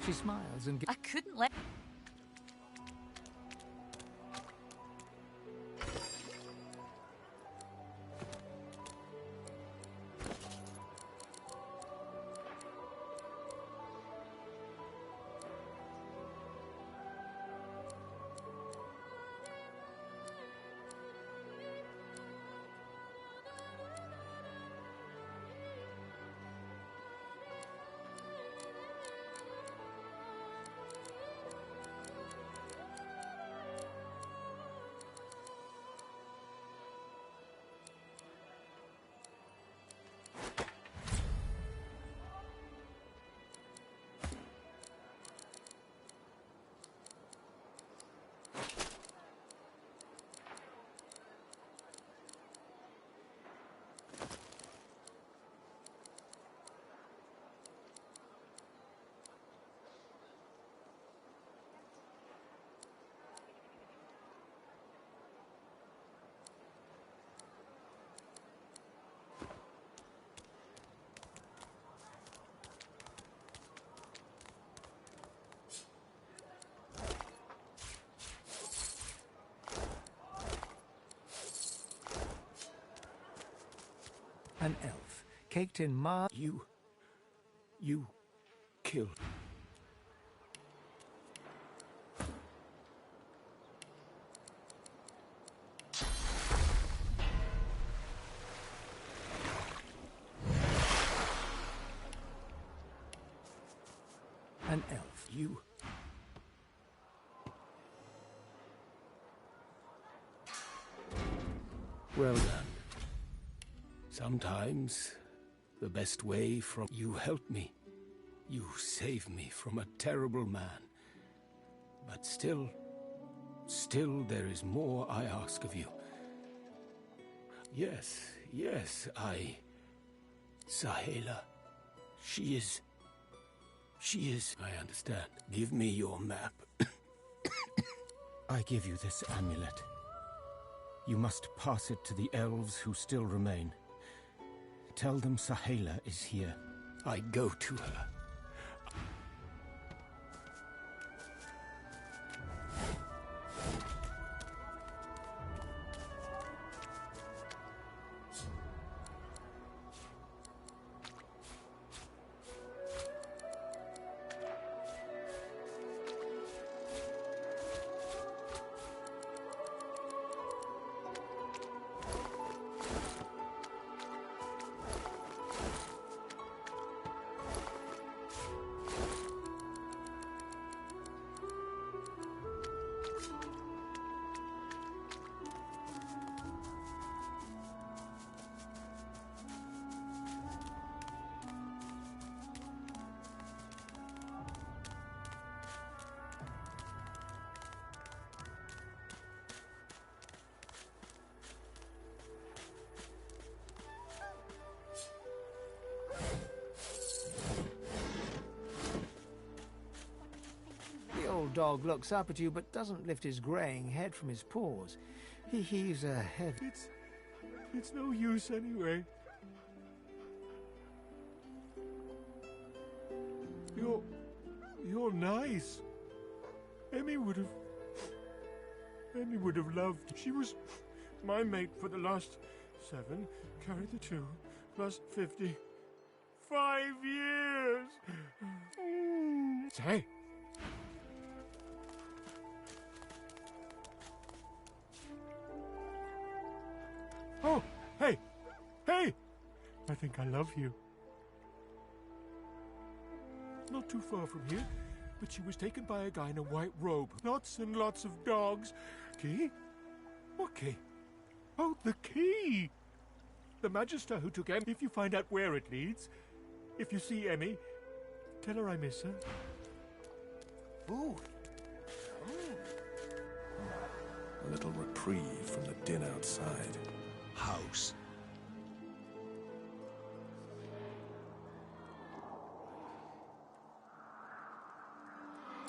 She smiles and... I couldn't let... An elf, caked in mar... You killed. An elf. You. Well done. Sometimes the best way from... You help me. You save me from a terrible man. But still there is more I ask of you. Yes, Sahela. She is... I understand. Give me your map. I give you this amulet. You must pass it to the elves who still remain. Tell them Sahela is here. I go to her. The old dog looks up at you but doesn't lift his greying head from his paws. He heaves a heavy... It's no use anyway. You're nice. Emmy would have loved. She was my mate for the last 7, carry the 2, plus 50. 5 years! Say! Oh, hey! Hey! I think I love you. Not too far from here, but she was taken by a guy in a white robe. Lots and lots of dogs. Key? What key? Oh, the key! The Magister who took Emmy. If you find out where it leads, if you see Emmy, tell her I miss her. Ooh. A little reprieve from the din outside. House.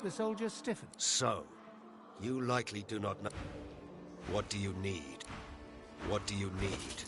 The soldier stiffened. So, you likely do not know. What do you need? What do you need?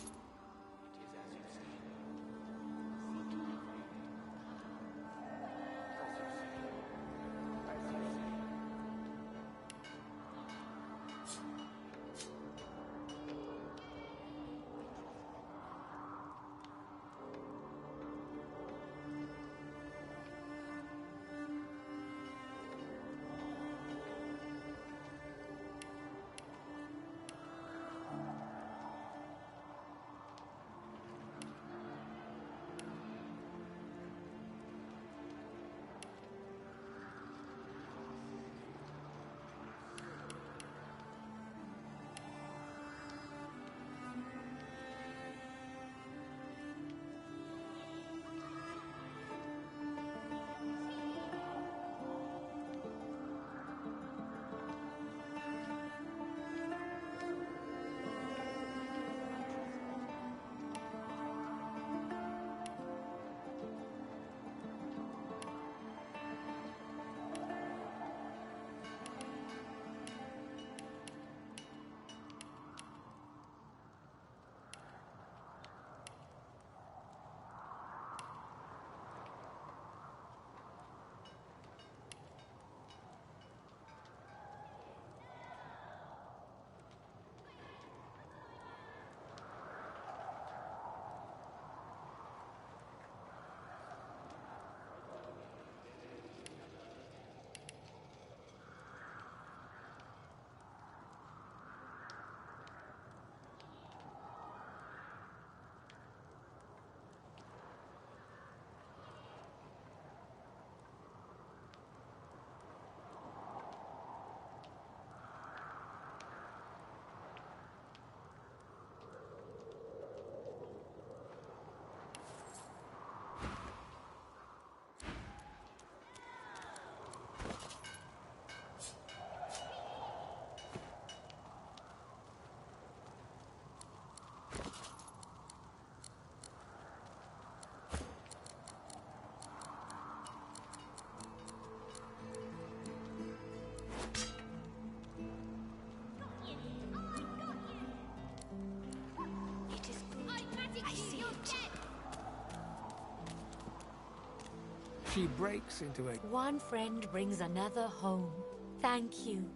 She breaks into a... One friend brings another home. Thank you.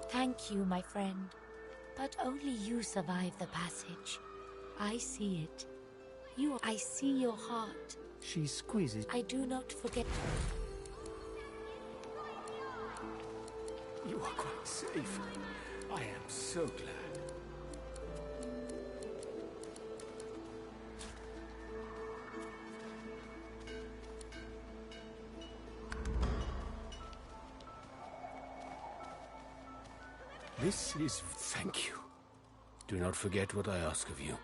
Thank you, my friend. But only you survive the passage. I see it. I see your heart. She squeezes... I do not forget. You are quite safe. I am so glad. This is... Thank you. Do not forget what I ask of you.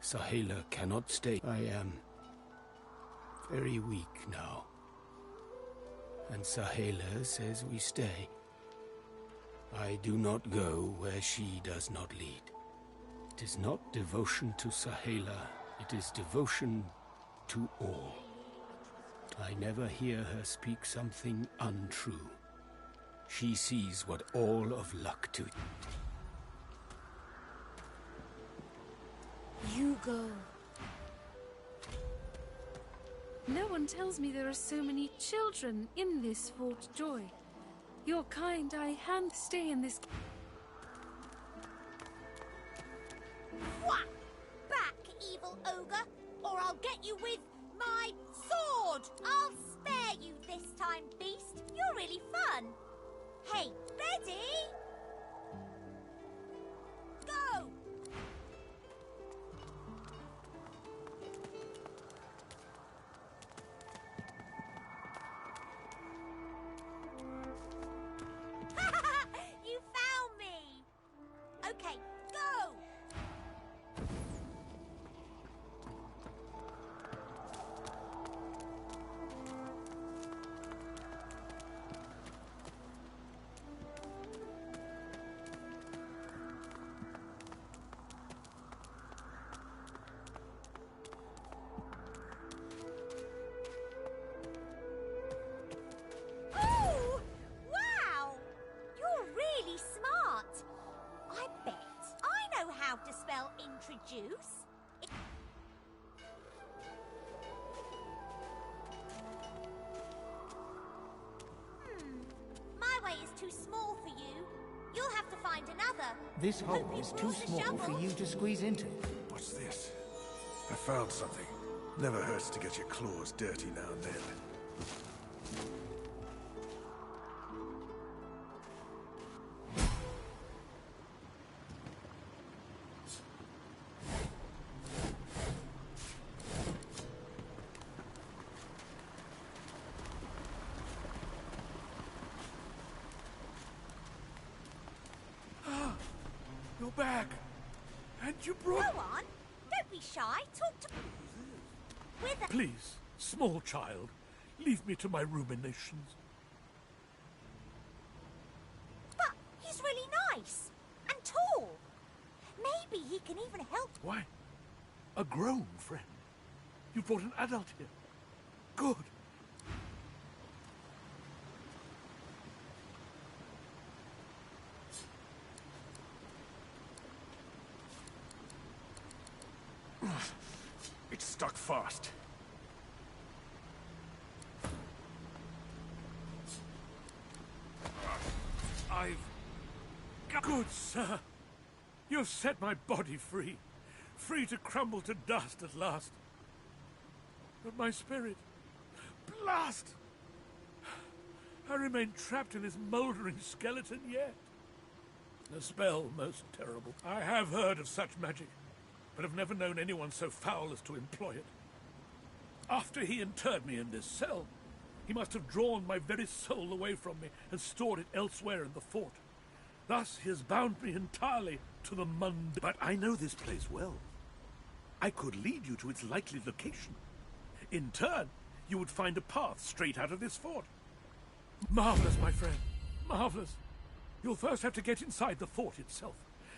Sahela cannot stay. I am very weak now. And Sahela says we stay. I do not go where she does not lead. It is not devotion to Sahela, it is devotion to all. I never hear her speak something untrue. She sees what all of luck to. You go. No one tells me there are so many children in this Fort Joy. Your kind, I hand stay in this... Whack! Back, evil ogre, or I'll get you with my sword! I'll spare you this time, beast. You're really fun. Hey, ready? Go! You found me! Okay, go! Oh! Wow! You're really smart. I bet I know how to spell introduce. My way is too small for you. You'll have to find another. This hole is too small for you to squeeze into. What's this? I found something. Never hurts to get your claws dirty now and then. You're back. And you brought... Go on. Don't be shy. Talk to... With a... Please, small child, leave me to my ruminations. But he's really nice. And tall. Maybe he can even help... Why? A grown friend. You brought an adult here. Good. It's stuck fast. I've... Good, sir. You've set my body free. Free to crumble to dust at last. But my spirit... Blast! I remain trapped in this mouldering skeleton yet. A spell most terrible. I have heard of such magic, but have never known anyone so foul as to employ it. After he interred me in this cell, he must have drawn my very soul away from me and stored it elsewhere in the fort. Thus he has bound me entirely to the mundane. But I know this place well. I could lead you to its likely location. In turn, you would find a path straight out of this fort. Marvelous, my friend. Marvelous. You'll first have to get inside the fort itself.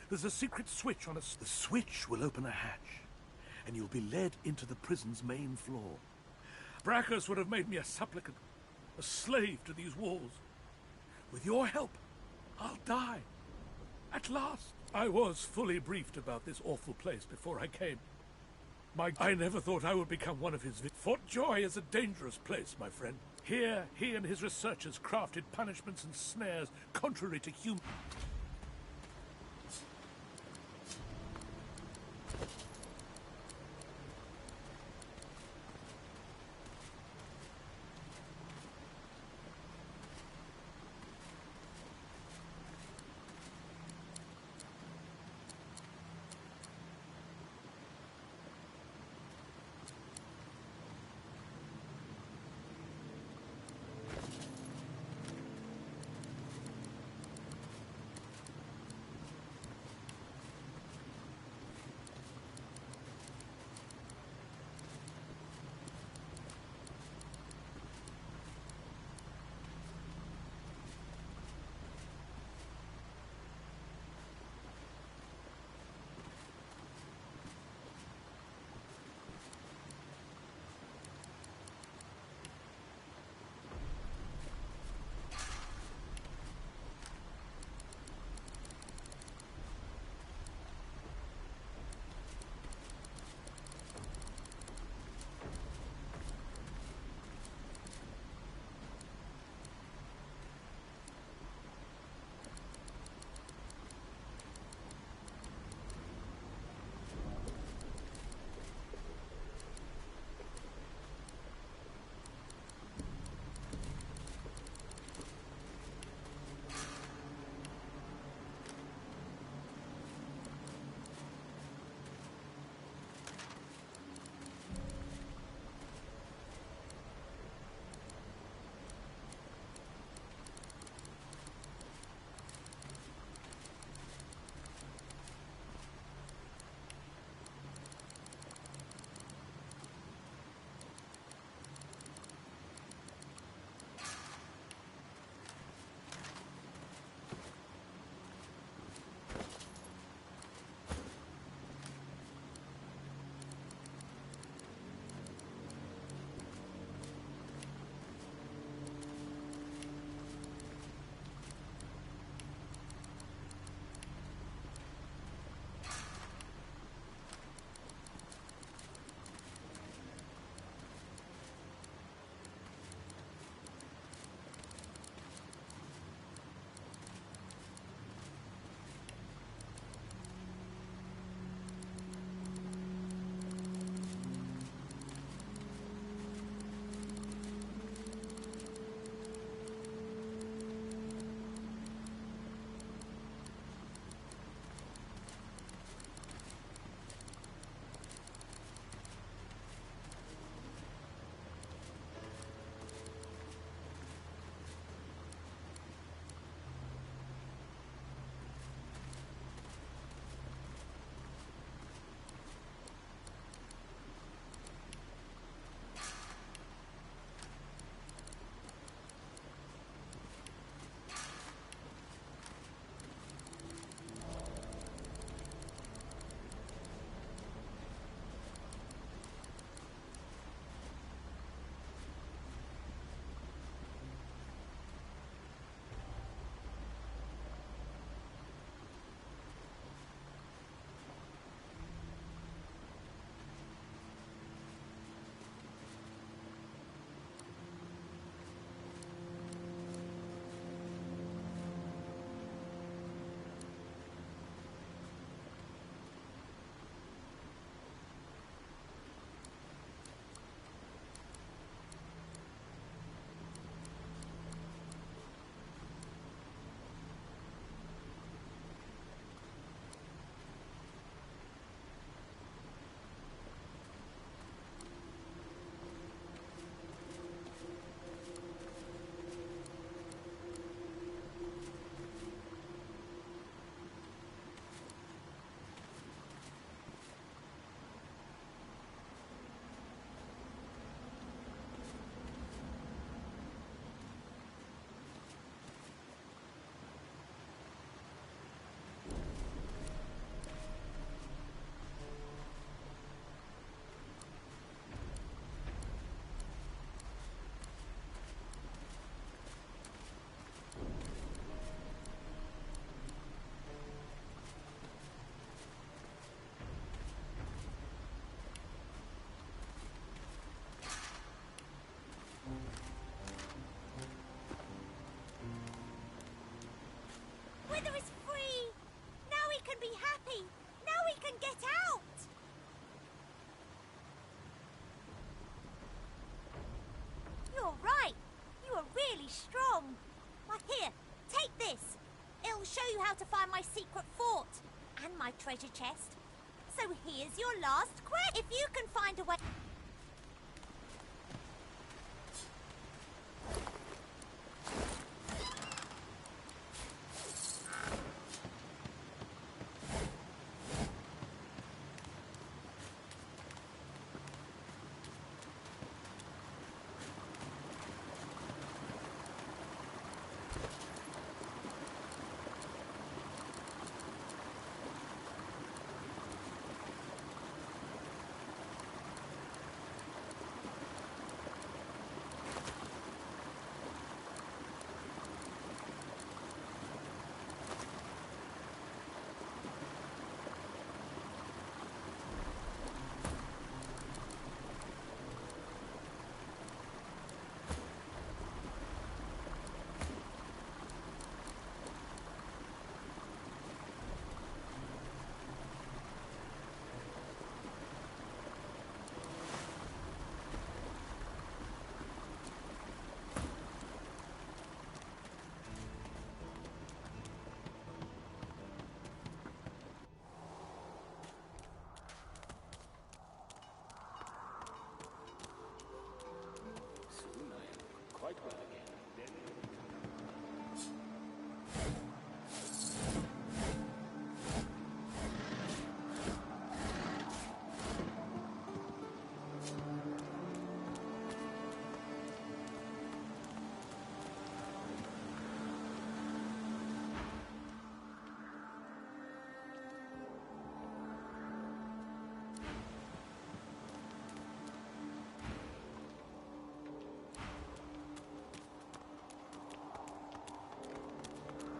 There's a secret switch on the switch will open a hatch, and you'll be led into the prison's main floor. Brachus would have made me a supplicant, a slave to these walls. With your help, I'll die. At last. I was fully briefed about this awful place before I came. I never thought I would become one of his. Fort Joy is a dangerous place, my friend. Here, he and his researchers crafted punishments and snares contrary to human. show you how to find my secret fort and my treasure chest. So here's your last quest. If you can find a way...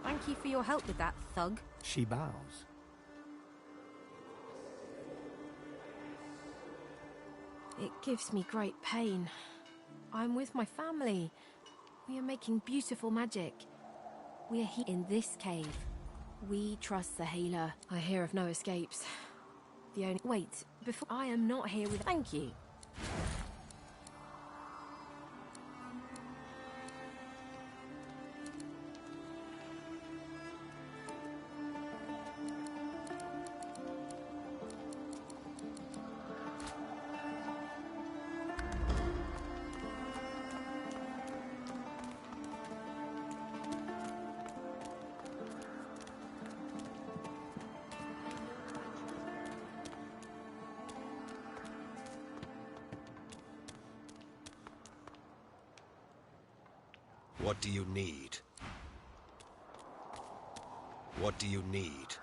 Thank you for your help with that, thug. She bows. It gives me great pain. I'm with my family. We are making beautiful magic. We are here in this cave. We trust the healer. I hear of no escapes. The only... Wait, before... I am not here with... Thank you. What do you need? What do you need?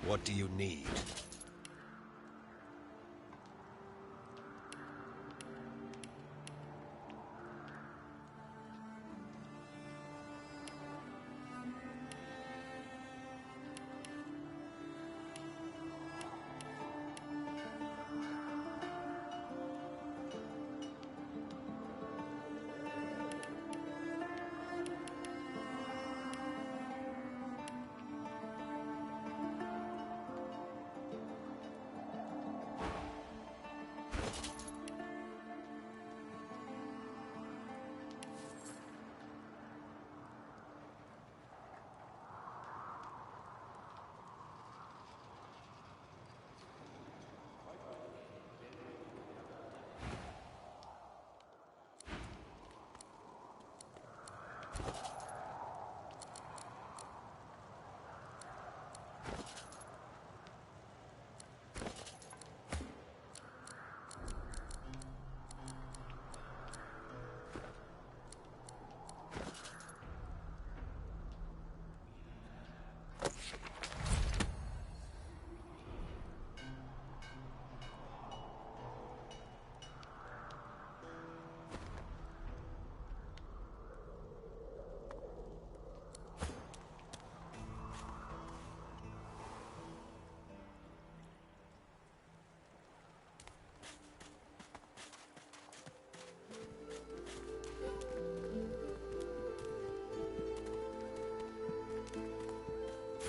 What do you need?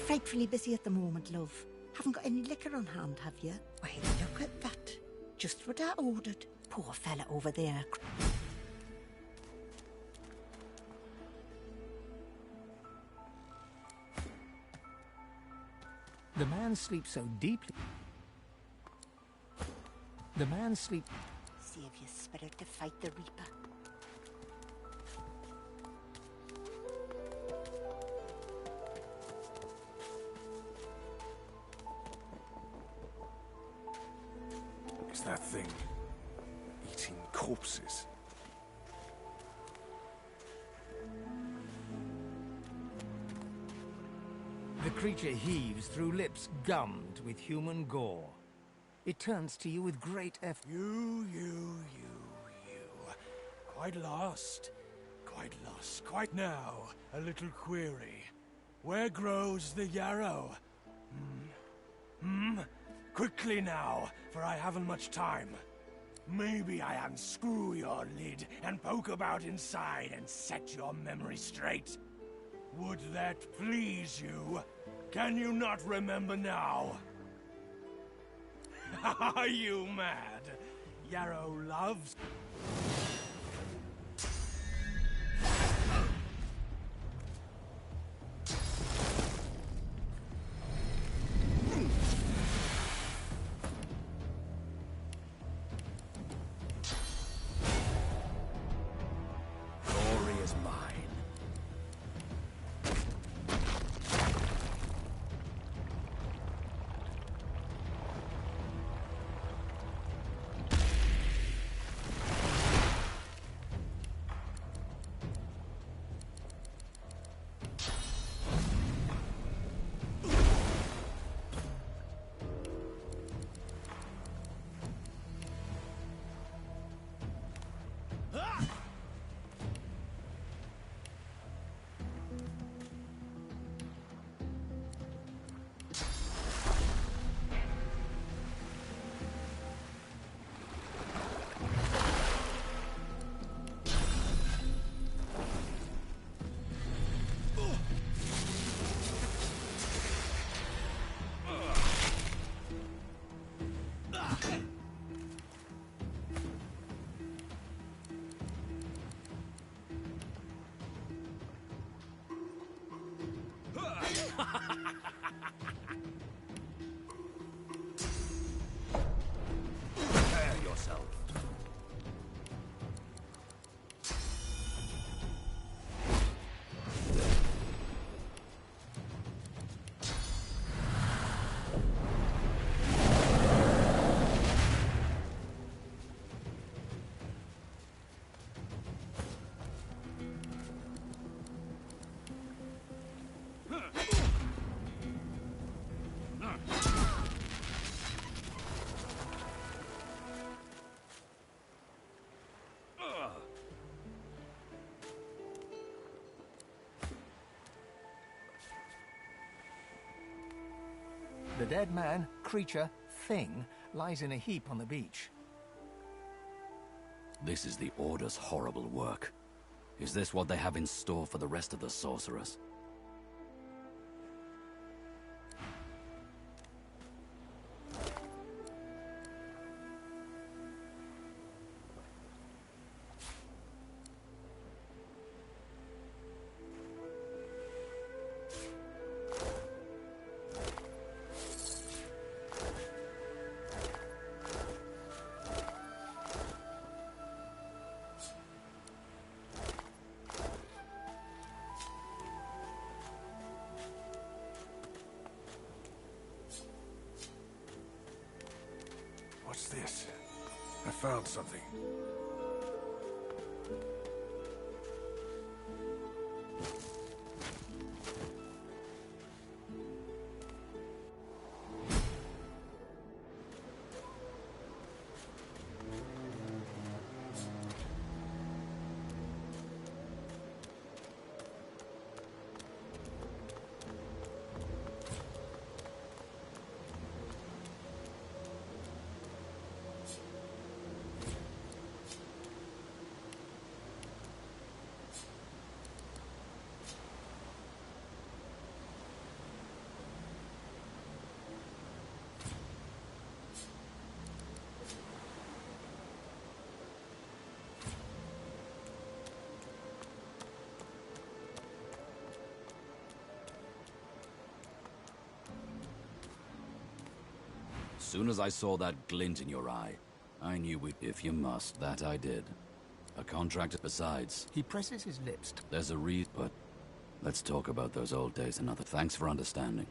frightfully busy at the moment, love. Haven't got any liquor on hand, have you? Why, look at that. Just what I ordered. Poor fella over there. The man sleeps so deeply. The man sleeps... Save your spirit to fight the Reaper. Is that thing eating corpses? The creature heaves through lips gummed with human gore. It turns to you with great effort. You. Quite lost. Quite now. A little query. Where grows the yarrow? Quickly now, for I haven't much time. Maybe I unscrew your lid and poke about inside and set your memory straight. Would that please you? Can you not remember now? Are you mad? Yarrow loves... Glory is mine. Prepare yourself. The dead man, creature, thing, lies in a heap on the beach. This is the Order's horrible work. Is this what they have in store for the rest of the sorcerers? What's this? I found something. Soon as I saw that glint in your eye, I knew if you must, that I did. A contract besides. He presses his lips. There's a but let's talk about those old days another. Thanks for understanding.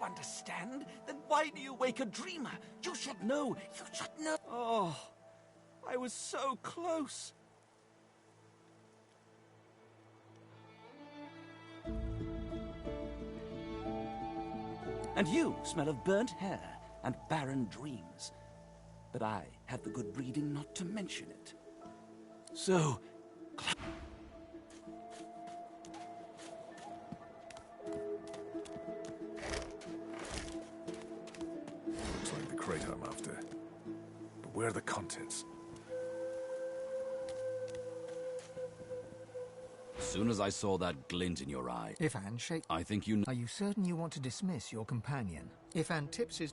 Understand? Then why do you wake a dreamer? You should know. You should know. Oh, I was so close. And you smell of burnt hair and barren dreams. But I have the good breeding not to mention it. So... Looks like the crate I'm after. But where are the contents? As soon as I saw that glint in your eye... Ifan shake... I think you... Are you certain you want to dismiss your companion? Ifan tips his...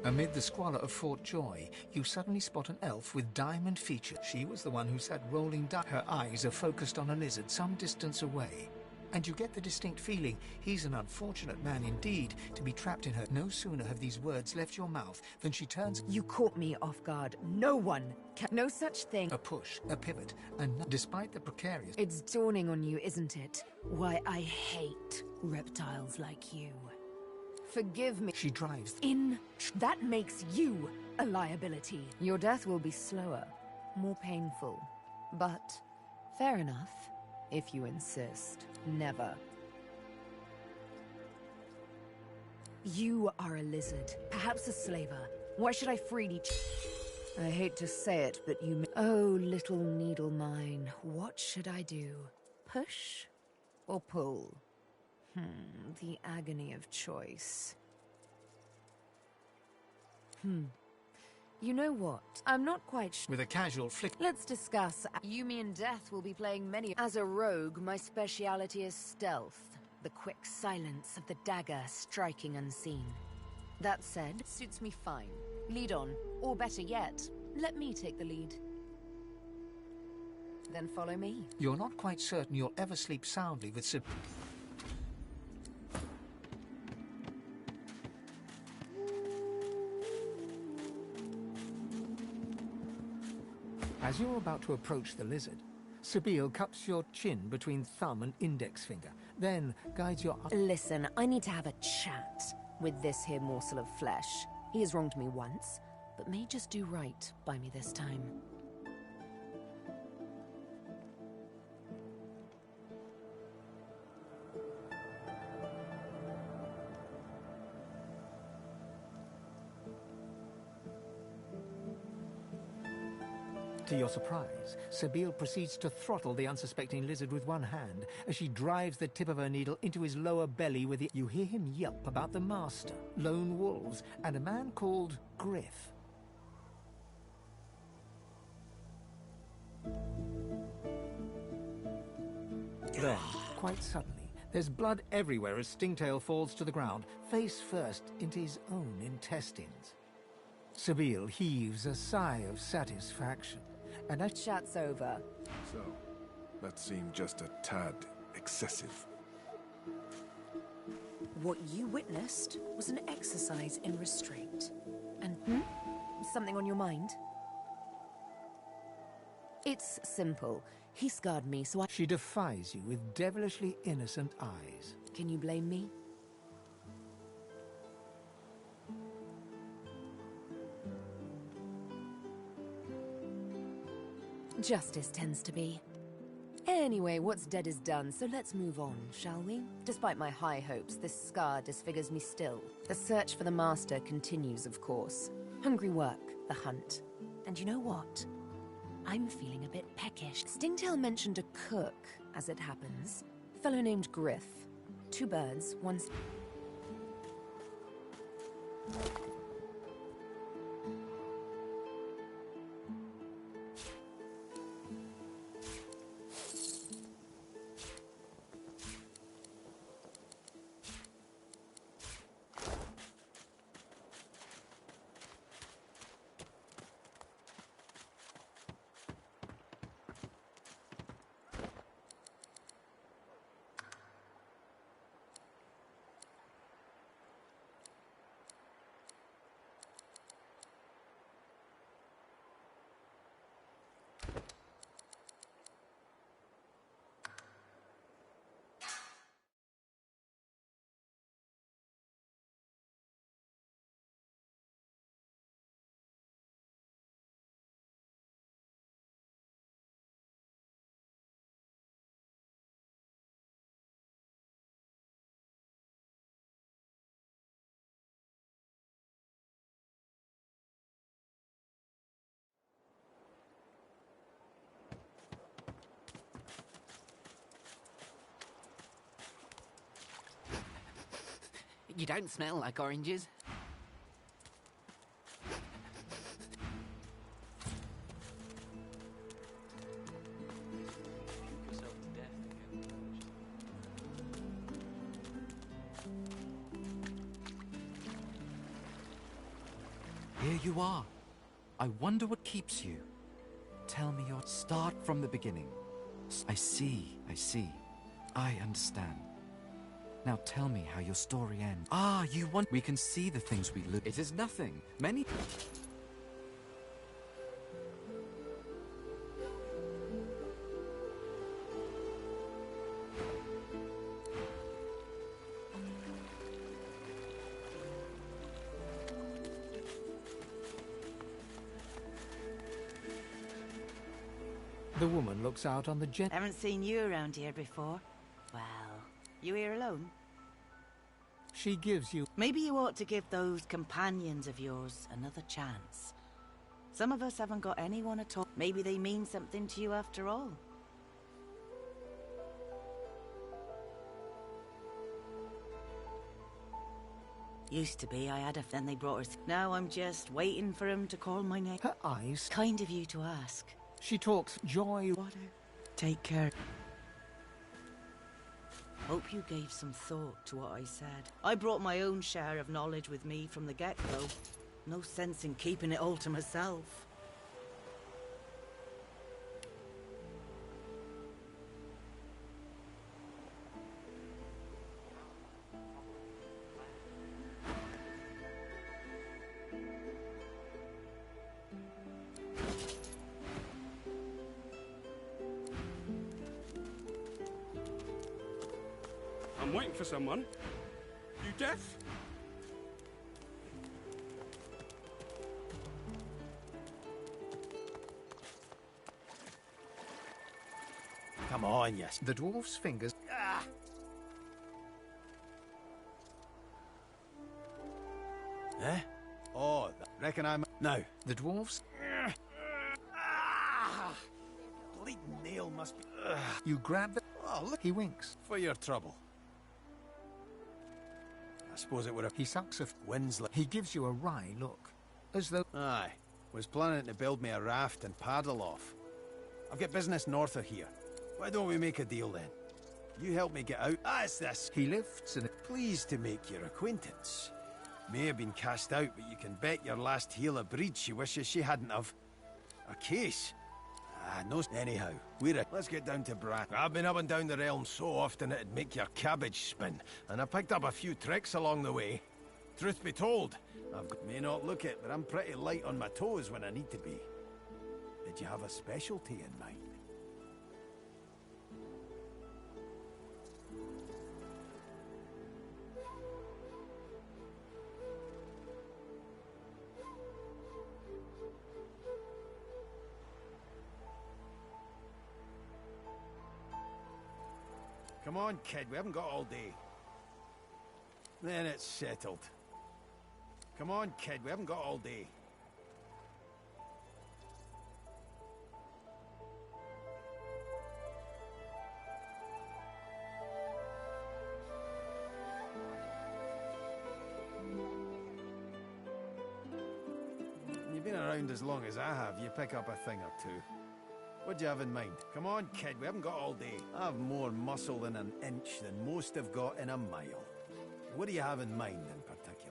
Amid the squalor of Fort Joy, you suddenly spot an elf with diamond features. She was the one who sat rolling down. Her eyes are focused on a lizard some distance away. And you get the distinct feeling he's an unfortunate man indeed to be trapped in her. No sooner have these words left your mouth than she turns... You caught me off guard. No one can... No such thing. A push, a pivot, and despite the precarious... It's dawning on you, isn't it? Why I hate reptiles like you. Forgive me. She drives. That makes you a liability. Your death will be slower, more painful. But fair enough, if you insist. Never. You are a lizard, perhaps a slaver. Why should I freely... I hate to say it, but you... Oh, little needle mine, what should I do? Push or pull? The agony of choice. You know what? I'm not quite sure. With a casual flick. Let's discuss. Yumi and Death will be playing many. As a rogue, my speciality is stealth. The quick silence of the dagger striking unseen. That said, suits me fine. Lead on. Or better yet, let me take the lead. Then follow me. You're not quite certain you'll ever sleep soundly with As you're about to approach the lizard, Sabine cups your chin between thumb and index finger, then guides your... Listen, I need to have a chat with this here morsel of flesh. He has wronged me once, but may just do right by me this time. To your surprise, Sabine proceeds to throttle the unsuspecting lizard with one hand as she drives the tip of her needle into his lower belly with the... You hear him yelp about the master, lone wolves, and a man called Griff. Then, quite suddenly, there's blood everywhere as Stingtail falls to the ground, face first into his own intestines. Sabine heaves a sigh of satisfaction. And that chat's over. So, that seemed just a tad excessive. What you witnessed was an exercise in restraint. And, something on your mind? It's simple. He scarred me, so I... She defies you with devilishly innocent eyes. Can you blame me? Justice tends to be. Anyway, what's dead is done, so let's move on, shall we? Despite my high hopes, this scar disfigures me still. The search for the master continues, of course. Hungry work, the hunt. And you know what? I'm feeling a bit peckish. Stingtail mentioned a cook, as it happens. Fellow named Griff. 2 birds, 1... You don't smell like oranges. Here you are. I wonder what keeps you. Tell me your... Start from the beginning. I see. I understand. Now tell me how your story ends. Ah, you want... We can see the things we look... It is nothing. Many... The woman looks out on the jet. Haven't seen you around here before. Well, you here alone? She gives you... Maybe you ought to give those companions of yours another chance. Some of us haven't got anyone at all. Maybe they mean something to you after all. Used to be, I had a... Then they brought her... Now I'm just waiting for him to call my name. Her eyes... Kind of you to ask. She talks joy... Water. Take care. Hope you gave some thought to what I said. I brought my own share of knowledge with me from the get-go. No sense in keeping it all to myself. I'm waiting for someone. You deaf? Come on, yes. The dwarf's fingers... Ah! Eh? Oh, reckon I'm... No. The dwarf's... Ah! Bleeding nail must be... You grab the... Oh, look. He winks. For your trouble. I suppose it would have... He sucks a... Winslow. He gives you a wry look. As though... Aye. Was planning to build me a raft and paddle off. I've got business north of here. Why don't we make a deal then? You help me get out. Ah, it's this. He lifts and... Pleased to make your acquaintance. May have been cast out, but you can bet your last heel of breed she wishes she hadn't have. A case? Ah, no... Anyhow, let's get down to brass. I've been up and down the realm so often it'd make your cabbage spin, and I picked up a few tricks along the way. Truth be told, may not look it, but I'm pretty light on my toes when I need to be. Did you have a specialty in mind? Come on, kid, we haven't got all day. Then it's settled. Come on, kid, we haven't got all day. You've been around as long as I have, you pick up a thing or two. What do you have in mind? Come on, kid, we haven't got all day. I have more muscle in an inch than most have got in a mile. What do you have in mind in particular?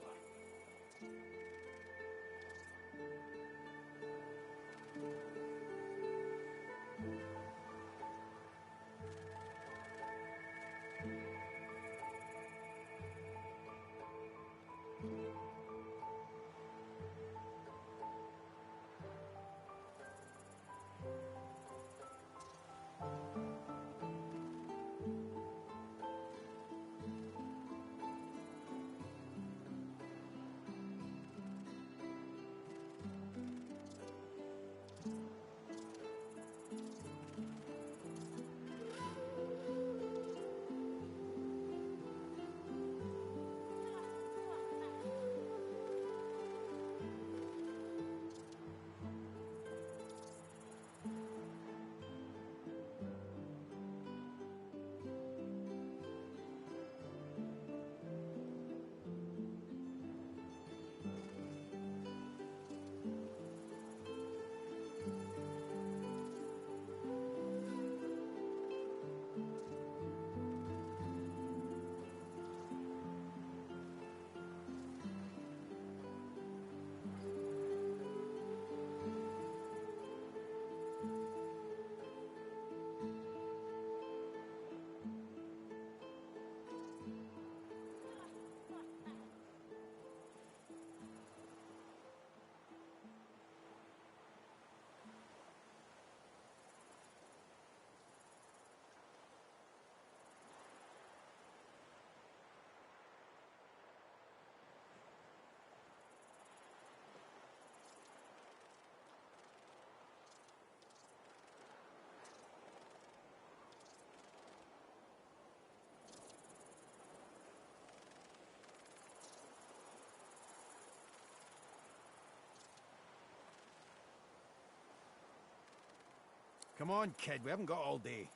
Come on, kid, we haven't got all day.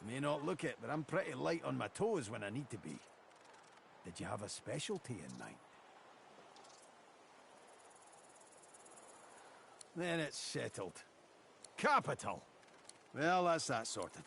You may not look it, but I'm pretty light on my toes when I need to be. Did you have a specialty in mind? Then it's settled. Capital! Well, that's that sorted.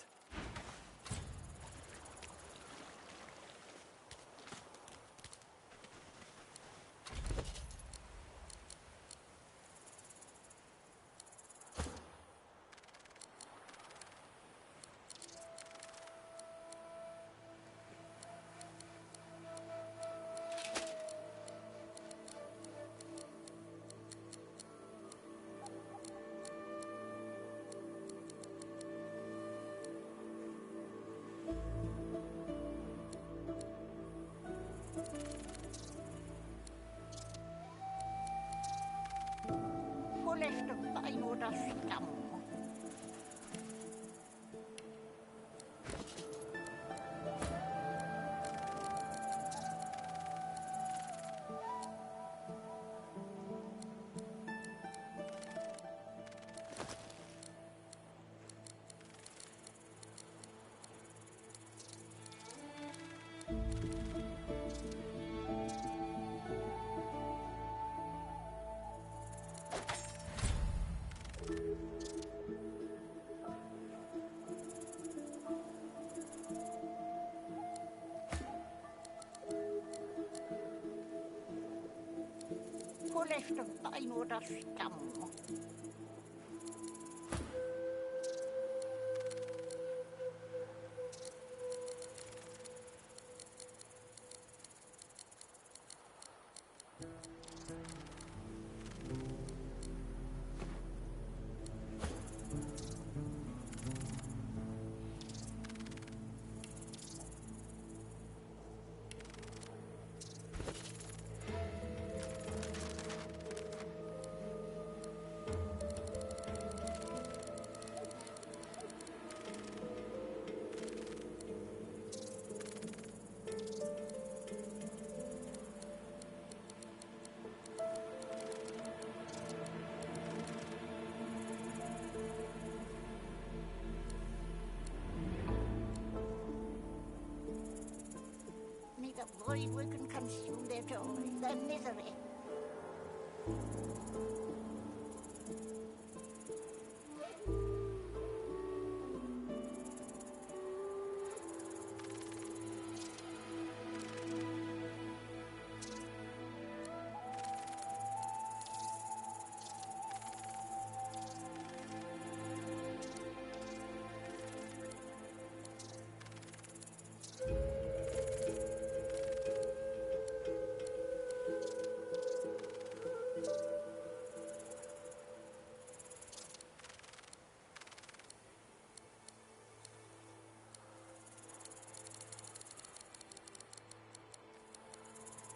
Void we can consume their joy, their misery.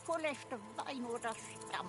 Fullest of Weimoders Stamm.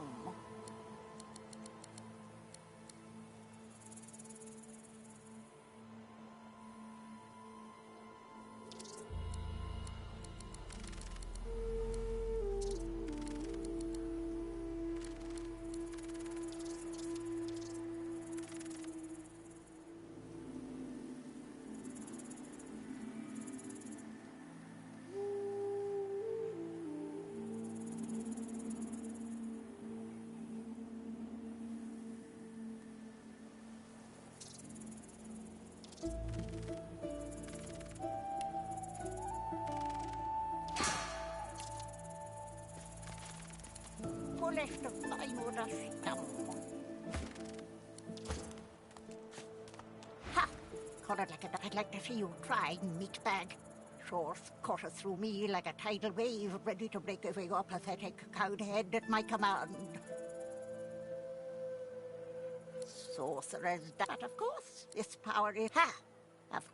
Fullest of Weimoders Stamm. Ha! Colored like a I'd like to see you try, meatbag. Shores courseth through me like a tidal wave, ready to break away your pathetic cowed head at my command. Sorcerer's that, of course. This power is... Ha! Of...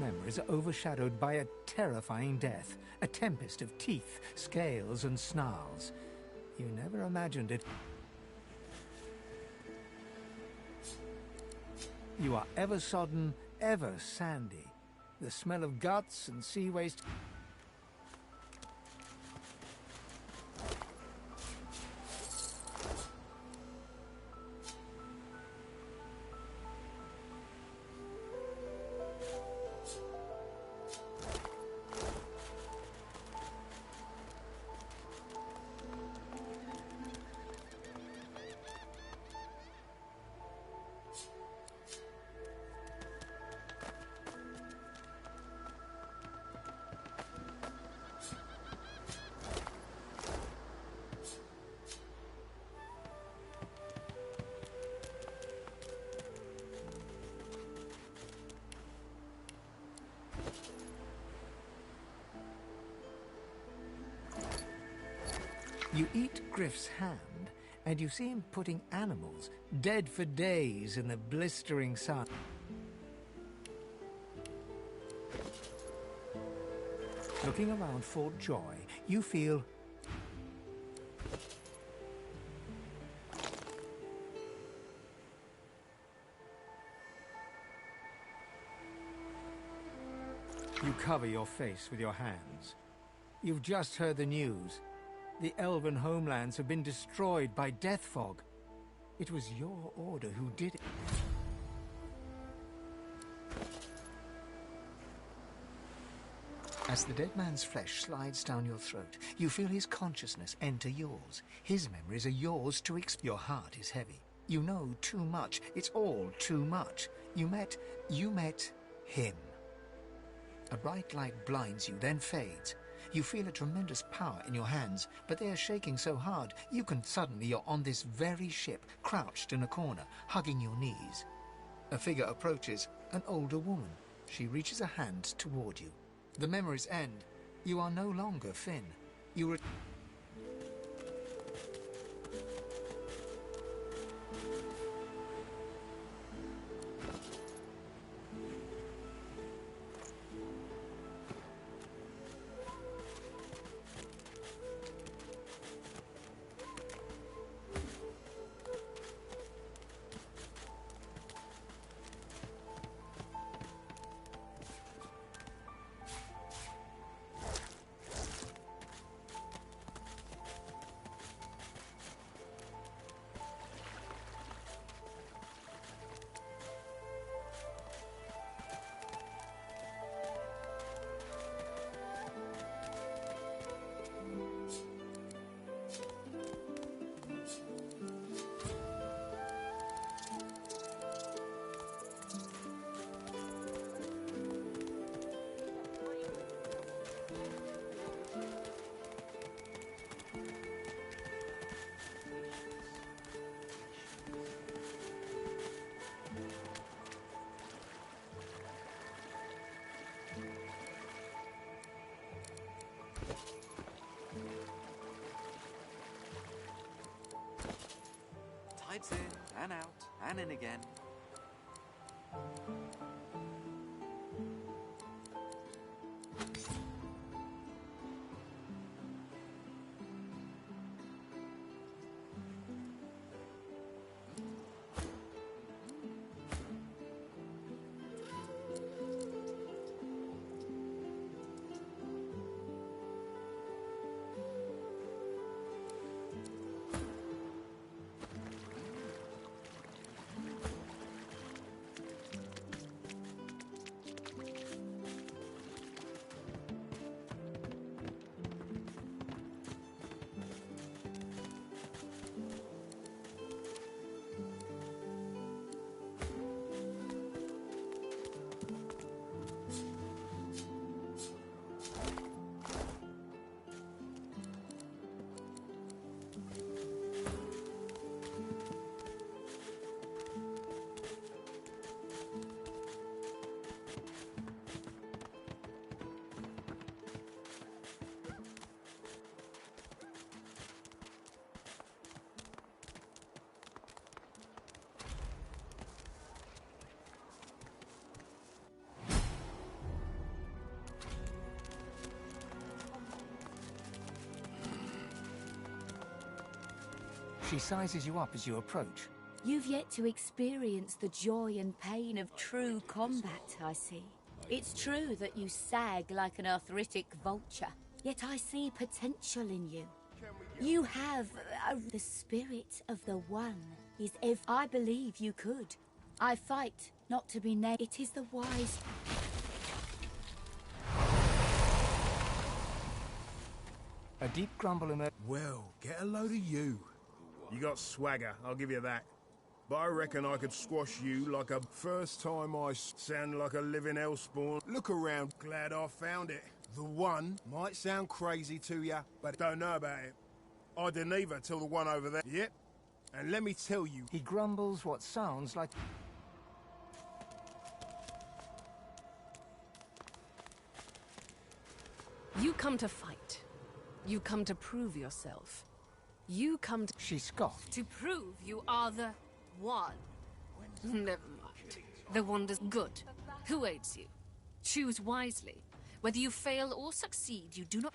memories are overshadowed by a terrifying death, a tempest of teeth, scales and snarls. You never imagined it. You are ever sodden, ever sandy. The smell of guts and sea waste... You eat Griff's hand, and you see him putting animals, dead for days in the blistering sun. Looking around Fort Joy, you feel... You cover your face with your hands. You've just heard the news. The elven homelands have been destroyed by death fog. It was your order who did it. As the dead man's flesh slides down your throat, you feel his consciousness enter yours. His memories are yours to experience. Your heart is heavy. You know too much. It's all too much. You met him. A bright light blinds you, then fades. You feel a tremendous power in your hands, but they are shaking so hard, you're on this very ship, crouched in a corner, hugging your knees. A figure approaches, an older woman. She reaches a hand toward you. The memories end. You are no longer Finn. You Tides in and out and in again. She sizes you up as you approach. You've yet to experience the joy and pain of true combat, I see. It's true that you sag like an arthritic vulture, yet I see potential in you. You have the spirit of the one. Is if I believe you could. I fight not to be named. It is the wise. A deep grumble emerges. Well, get a load of you. You got swagger, I'll give you that. But I reckon I could squash you like a first time I sound like a living hellspawn. Look around, glad I found it. The one might sound crazy to ya, but don't know about it. I didn't either till the one over there. Yep. And let me tell you... He grumbles what sounds like... You come to fight. You come to prove yourself. You come to... She scoffed. To prove you are the one. Never mind. The one does good. Who aids you? Choose wisely. Whether you fail or succeed, you do not...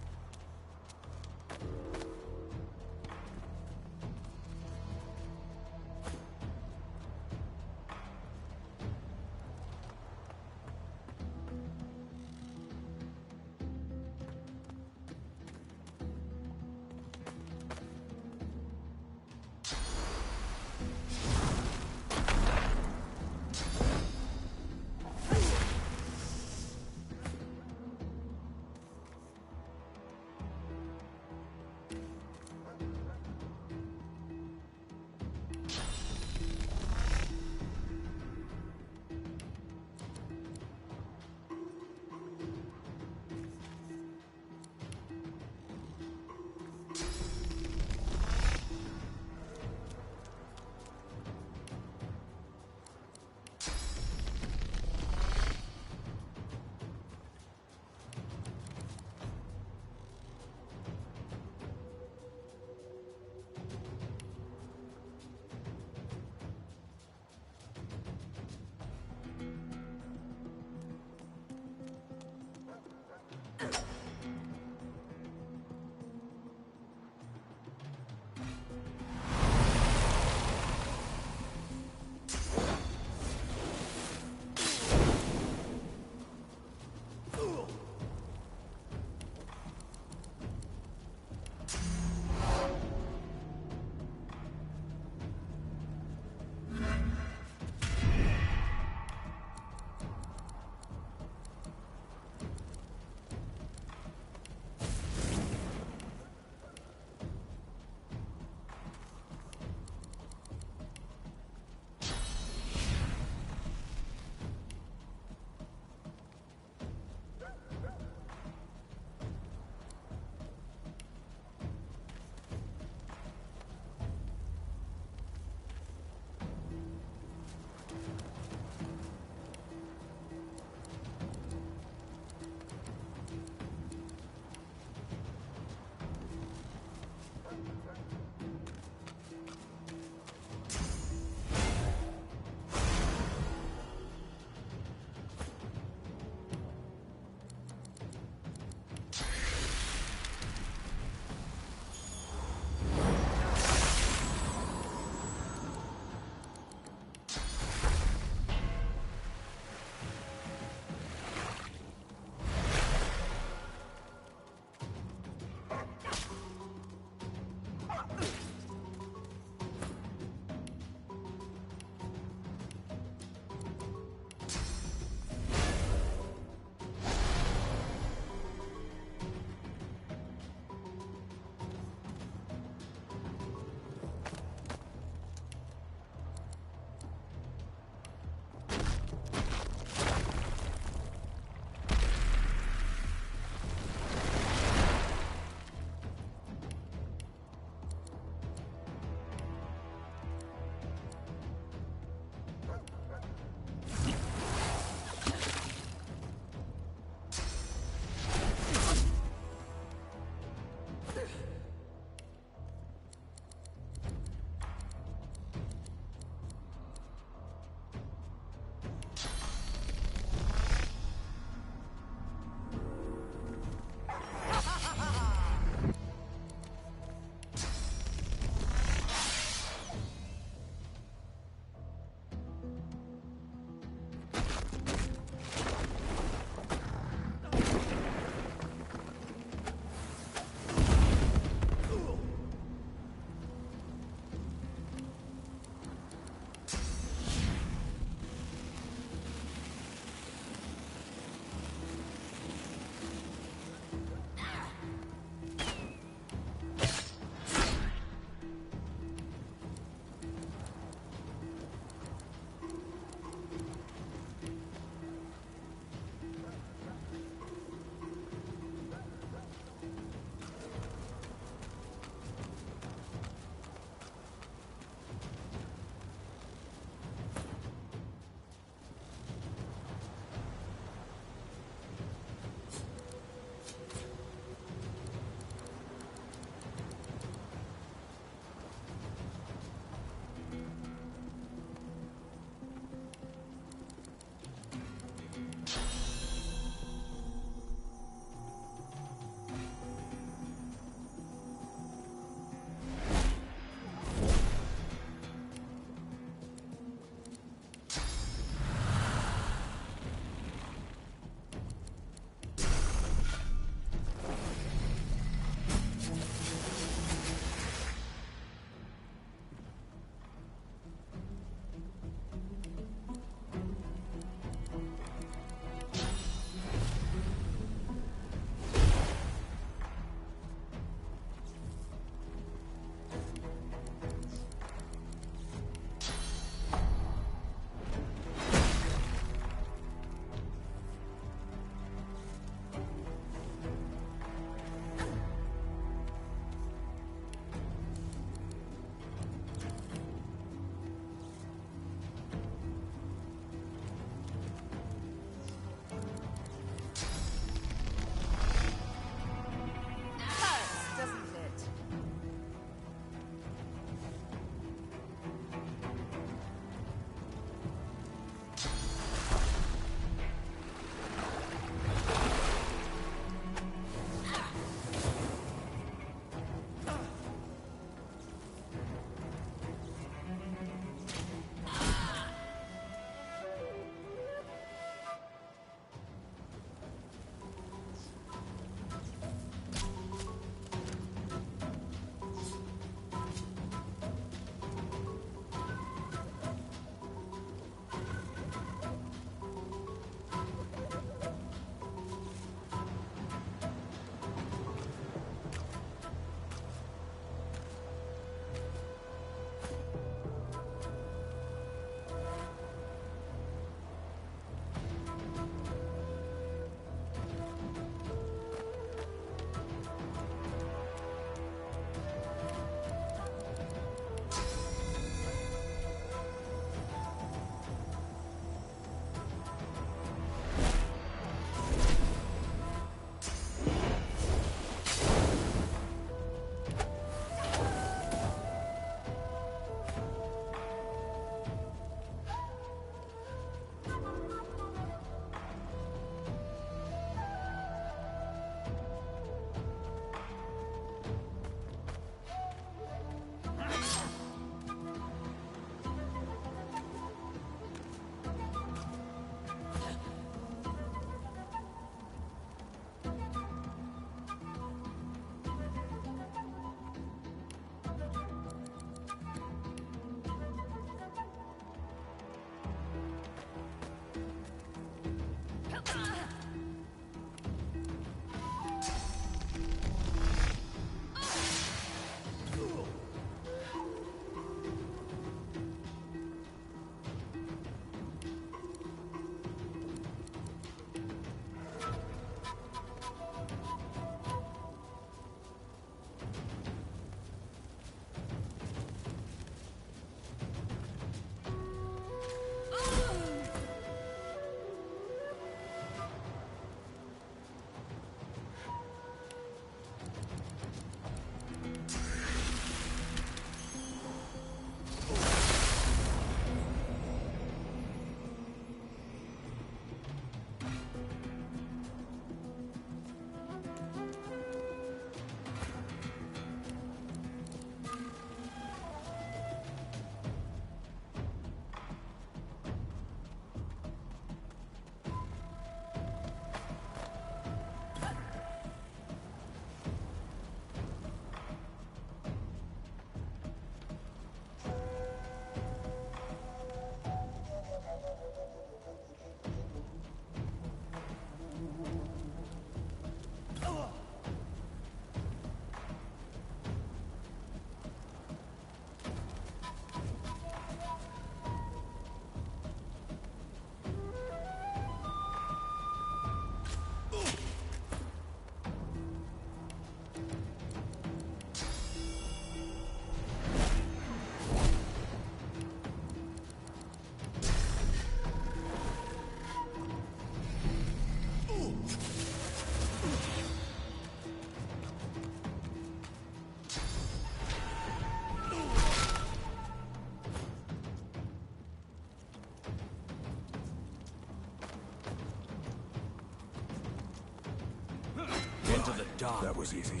dark. That was easy.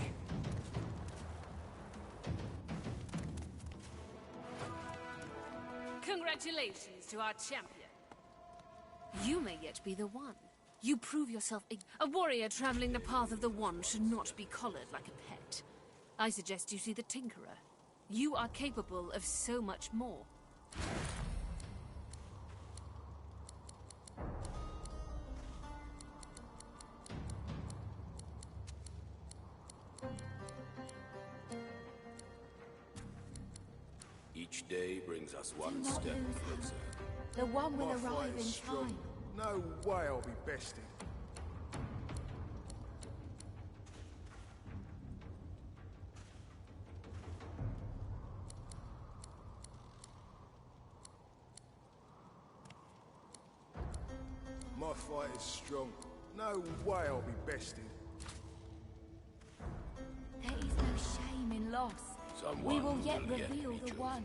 Congratulations to our champion. You may yet be the one. You prove yourself a warrior traveling the path of the one should not be collared like a pet. I suggest you see the Tinkerer. You are capable of so much more. Each day brings us one step closer. The one will My arrive fight in is strong. time. No way I'll be bested. My fight is strong. No way I'll be bested. There is no shame in loss. We will yet reveal the one.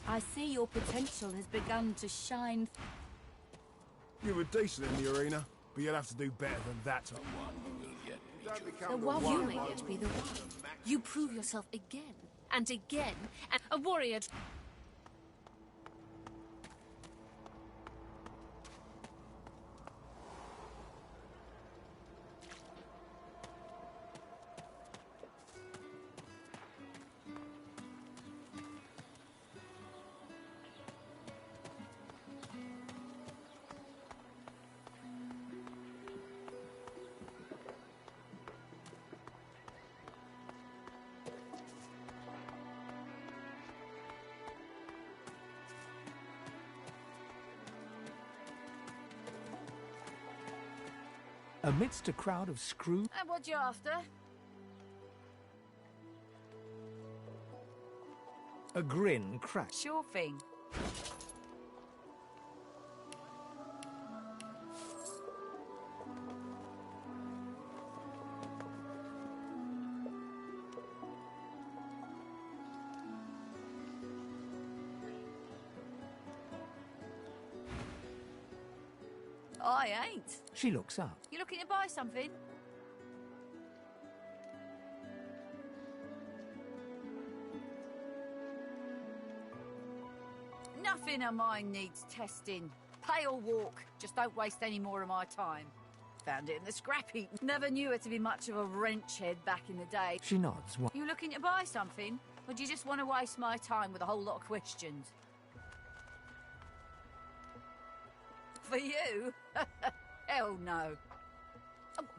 I see your potential has begun to shine. You were decent in the arena, but you'll have to do better than that. The one You may yet be the one. You prove yourself again and again, and a warrior. Amidst a crowd of screw... And what you after? A grin cracked. Sure thing. I ain't. She looks up. You looking to buy something? Nothing of mine needs testing. Pay or walk. Just don't waste any more of my time. Found it in the scrap heap. Never knew her to be much of a wrench head back in the day. She nods. You looking to buy something? Or do you just want to waste my time with a whole lot of questions? For you? Hell no.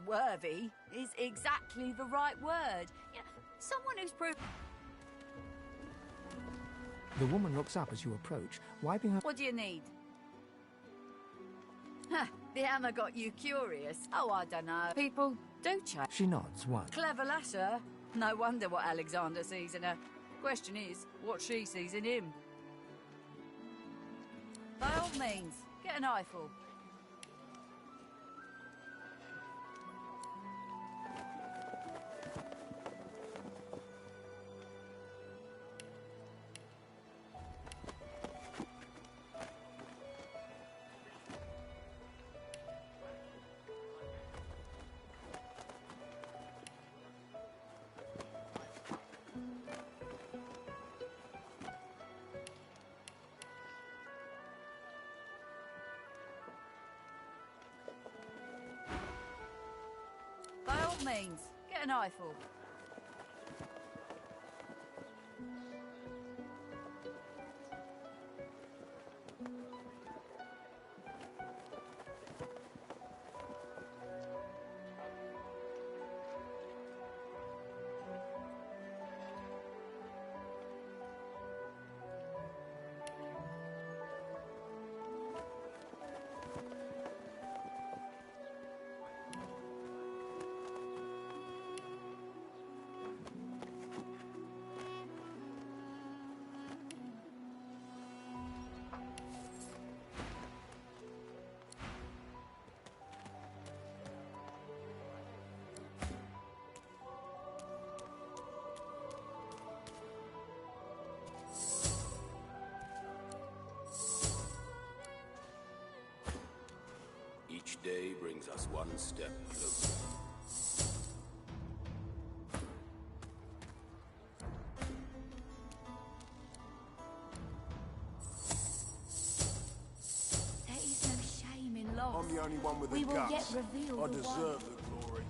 Worthy is exactly the right word. You know, someone who's proved... The woman looks up as you approach, wiping her... What do you need? Huh, the hammer got you curious. Oh, I don't know. People do change. She nods once. Clever lasser. No wonder what Alexander sees in her. Question is, what she sees in him. By all means, get an eyeful. By all means, get an eyeful. day brings us one step closer. There is no shame in loss. I'm the only one with the We will guts. yet reveal I the deserve one. the glory.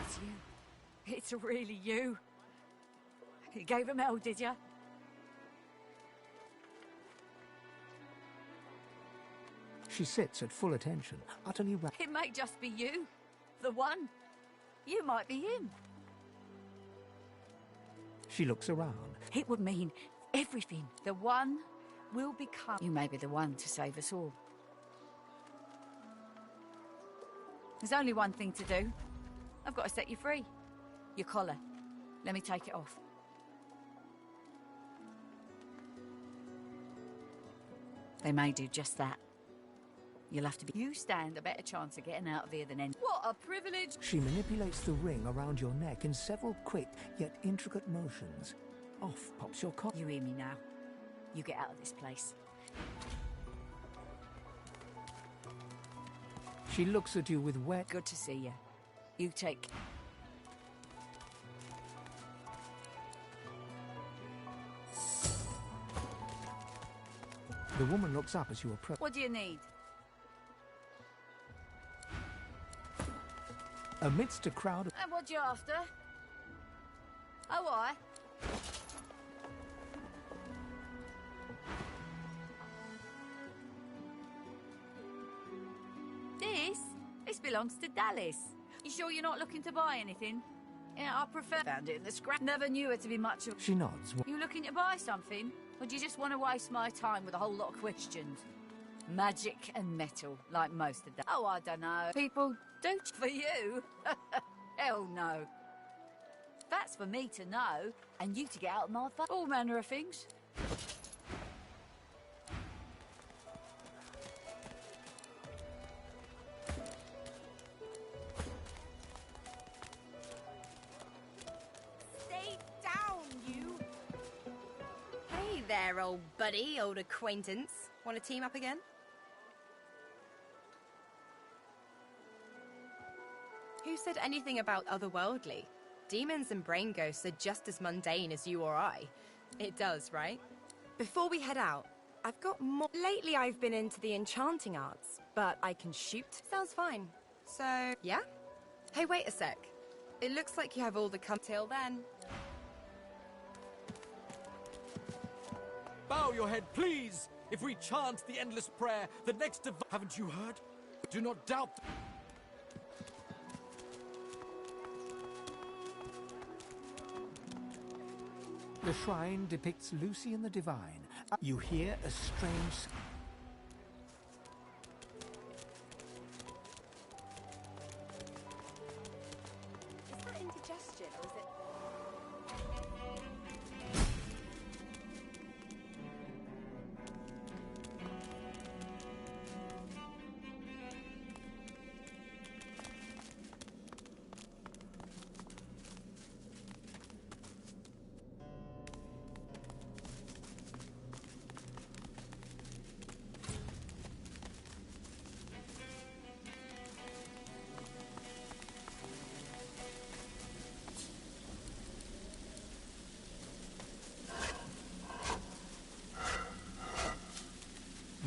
It's you. It's really you. You gave him hell, did you? She sits at full attention, utterly rapt. It may just be you. The one. You might be him. She looks around. It would mean everything. The one will become... You may be the one to save us all. There's only one thing to do. I've got to set you free. Your collar. Let me take it off. They may do just that. You'll have to be... You stand a better chance of getting out of here than any... What a privilege! She manipulates the ring around your neck in several quick yet intricate motions. Off pops your collar. You hear me now. You get out of this place. She looks at you with wet... Good to see you. You take... The woman looks up as you approach. What do you need? Amidst a crowd of... And what you after? Oh, I? This belongs to Dallas. You sure you're not looking to buy anything? Yeah, I prefer... Found it in the scrap. Never knew her to be much of... She nods. You looking to buy something? Or do you just want to waste my time with a whole lot of questions? Magic and metal, like most of them. Oh, I don't know. People do for you? Hell no. That's for me to know, and you to get out of my face. All manner of things. Stay down, you! Hey there, old buddy, old acquaintance. Want to team up again? Who said anything about otherworldly? Demons and brain ghosts are just as mundane as you or I. It does, right? Before we head out, I've got more... Lately I've been into the enchanting arts, but I can shoot. Sounds fine. So, yeah? Hey, wait a sec. It looks like you have all the till then. Bow your head, please! If we chant the endless prayer, the next of... Haven't you heard? Do not doubt... The shrine depicts Lucy and the Divine. You hear a strange... Is that indigestion, or is it...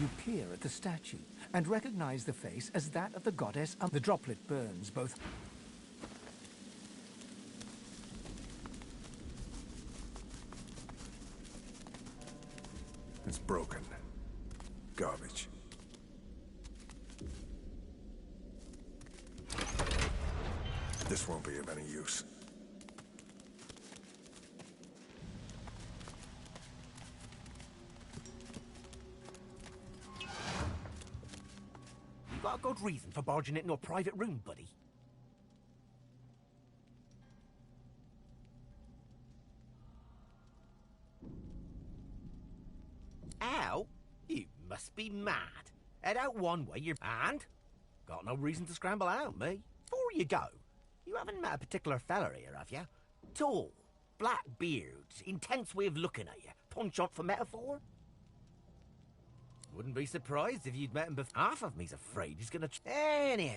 You peer at the statue and recognize the face as that of the goddess. The droplet burns both... It's broken. Garbage. This won't be of any use. You got a good reason for barging into a private room, buddy? Out? You must be mad. Head out one way, and got no reason to scramble out, me. Before you go, you haven't met a particular fella here, have you? Tall, black beards, intense way of looking at you. Penchant for metaphor? Wouldn't be surprised if you'd met him before. Half of me's afraid he's gonna... Anyhow.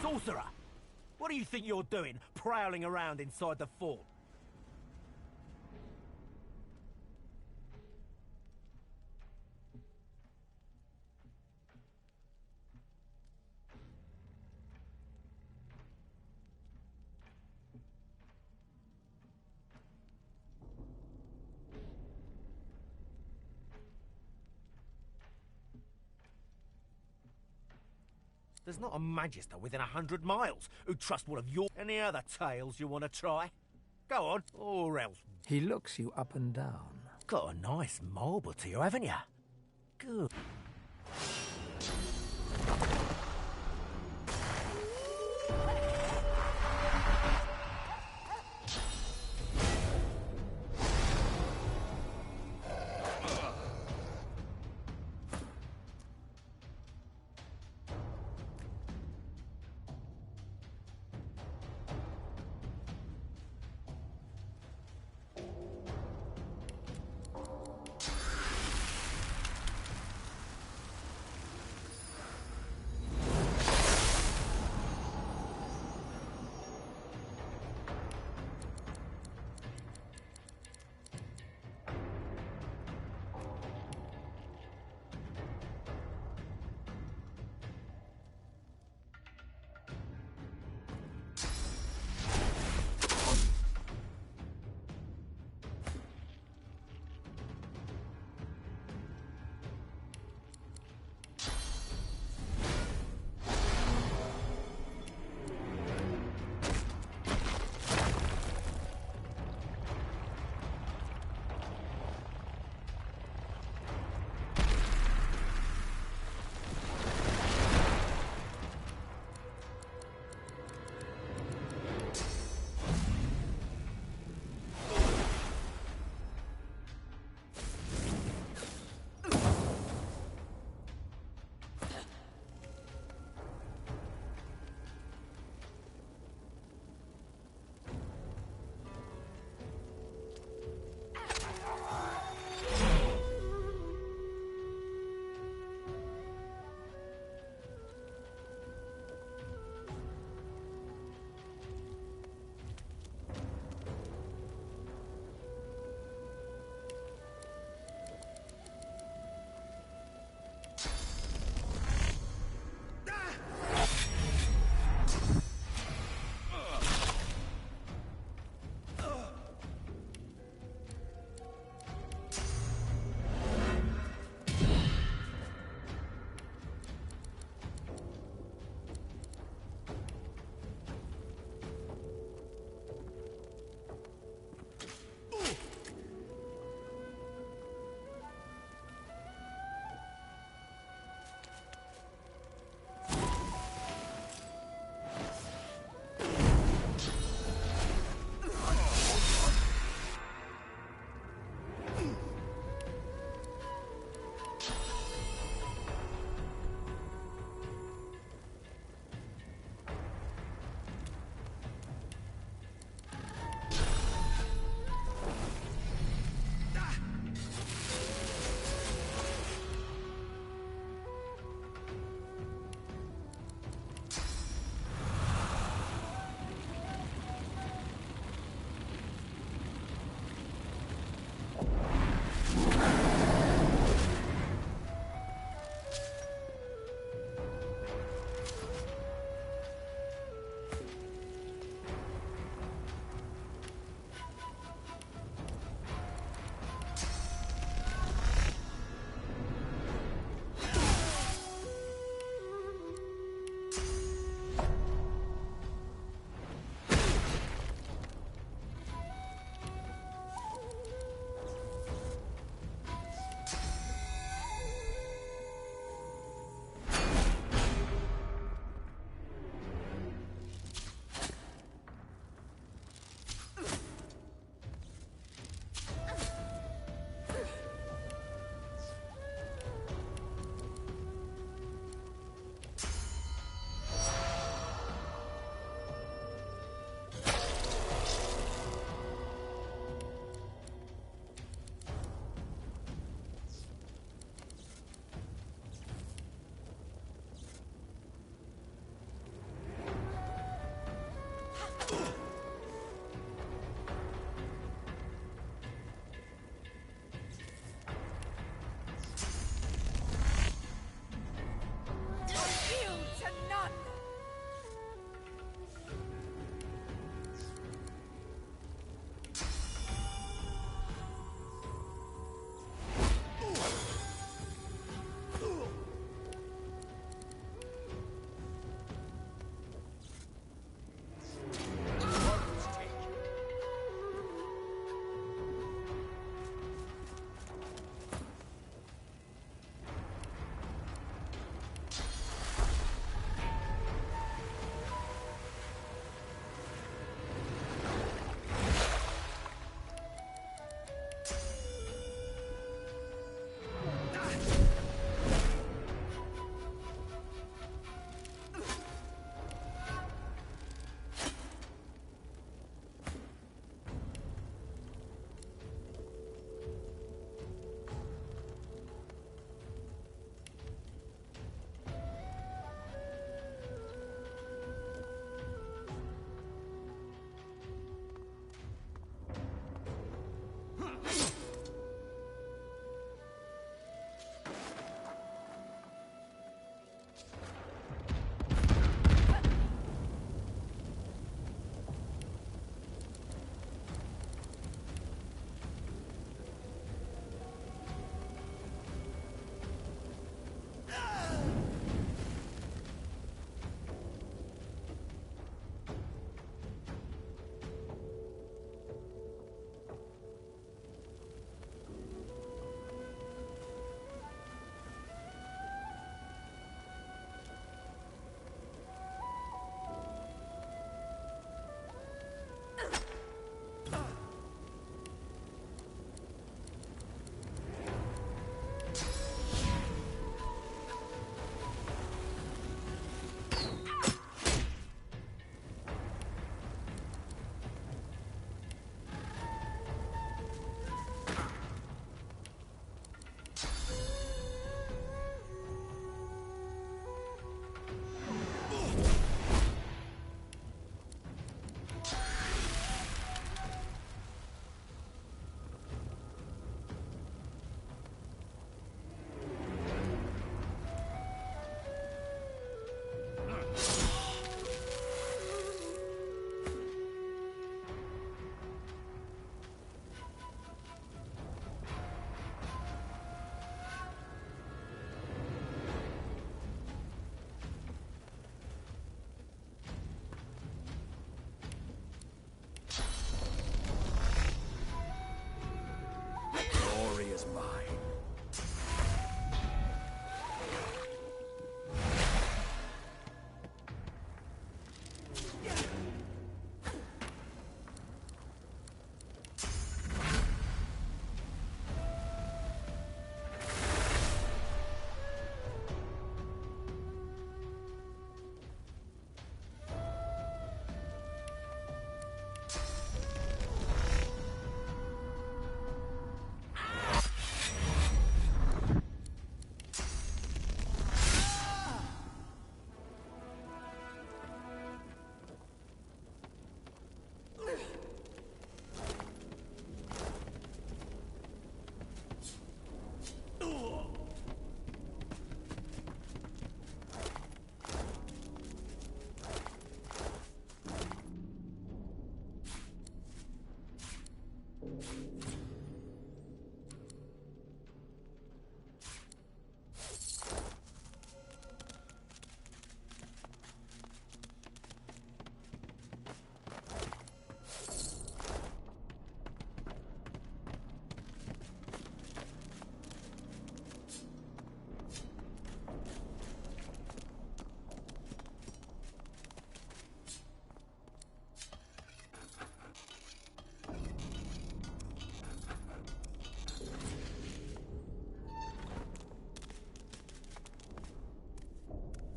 Sorcerer! What do you think you're doing, prowling around inside the fort? There's not a magister within 100 miles who'd trust one of your... Any other tales you want to try? Go on, or else... He looks you up and down. Got a nice marble to you, haven't you? Good.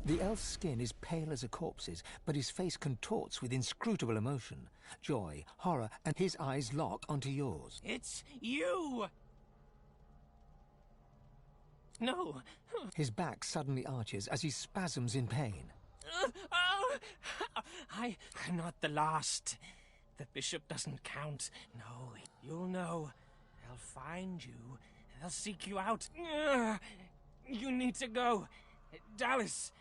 The elf's skin is pale as a corpse's, but his face contorts with inscrutable emotion. Joy, horror, and his eyes lock onto yours. It's you! No. His back suddenly arches as he spasms in pain. I'm not the last. The bishop doesn't count. No, you'll know. They'll find you. They'll seek you out. You need to go. Dallas,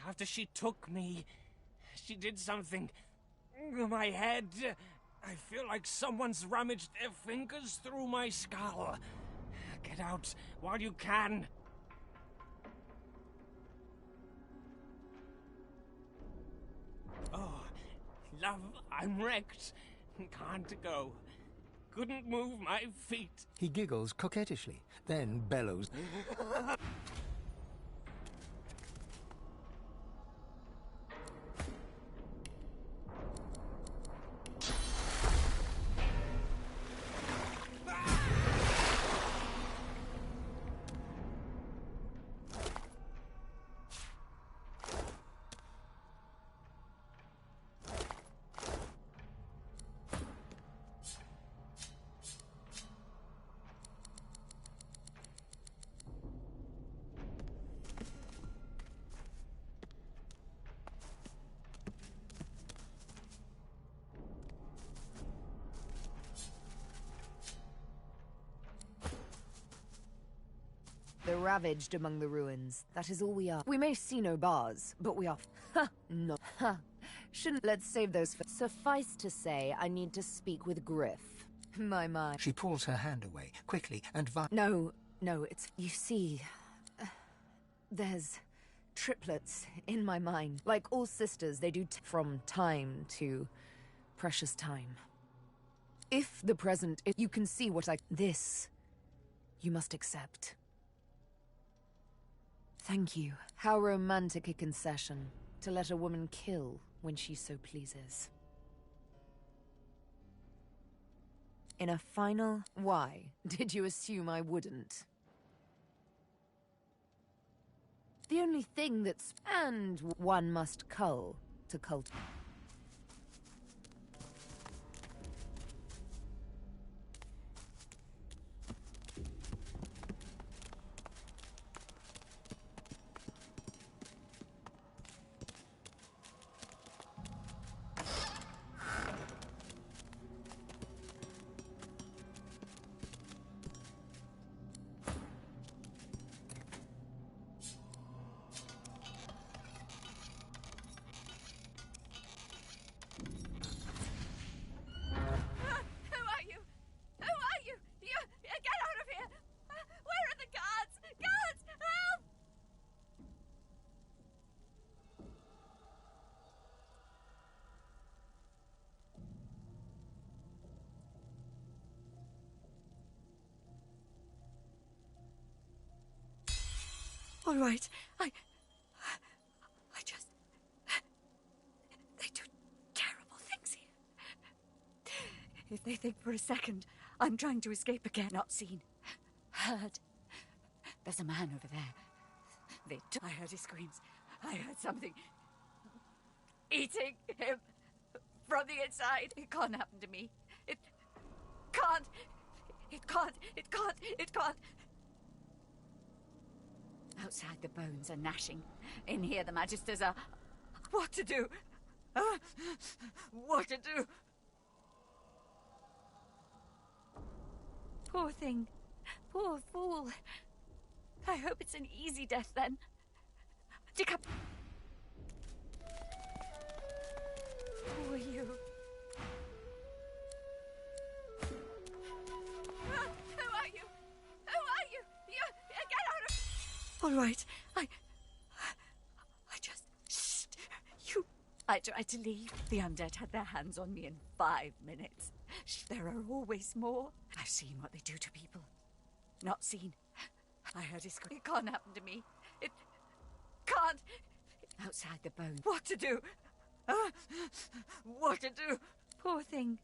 after she took me, she did something. My head. I feel like someone's rummaged their fingers through my skull. Get out while you can. Oh, love, I'm wrecked. Can't go. Couldn't move my feet. He giggles coquettishly, then bellows. The ravaged among the ruins. That is all we are. We may see no bars, but we are... Ha! No. Ha! Shouldn't... Let's save those for... Suffice to say, I need to speak with Griff. My. She pulls her hand away, quickly, and No, it's... You see... there's... triplets in my mind. Like all sisters, they do from time to... precious time. If the present... you can see what I... This... you must accept. Thank you. How romantic a concession, to let a woman kill when she so pleases. In a final... Why did you assume I wouldn't? The only thing that's... And one must cull to cultivate. All right, I just... They do terrible things here. If they think for a second I'm trying to escape again, not seen, heard. There's a man over there. I heard his screams. I heard something eating him from the inside. It can't happen to me. It can't. Outside, the bones are gnashing. In here, the Magisters are... What to do? What to do? Poor thing. Poor fool. I hope it's an easy death, then. Who are you? All right, I just... Shh! You... I tried to leave. The undead had their hands on me in 5 minutes. There are always more. I've seen what they do to people. Not seen. I heard his scream. It can't happen to me. It can't. Outside, the bones. What to do? What to do? Poor thing.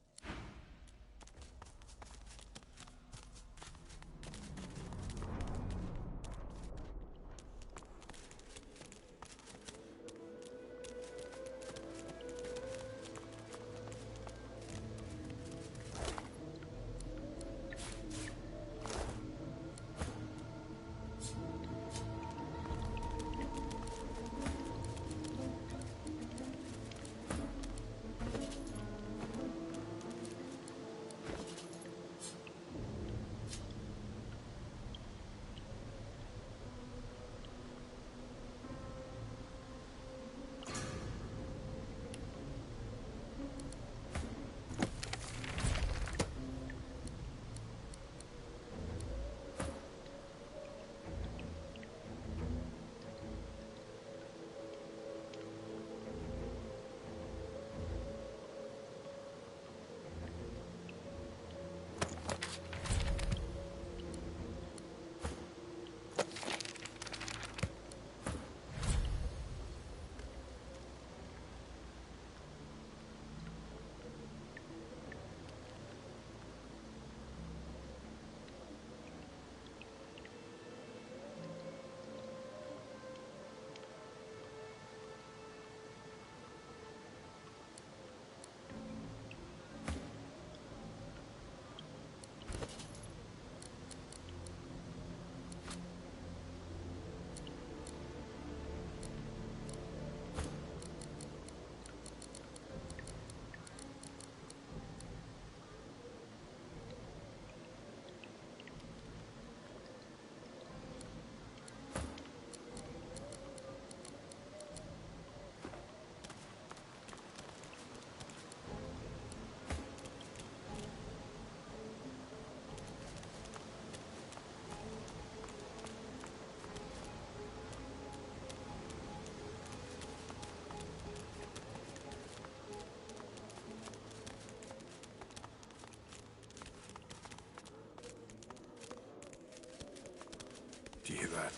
that?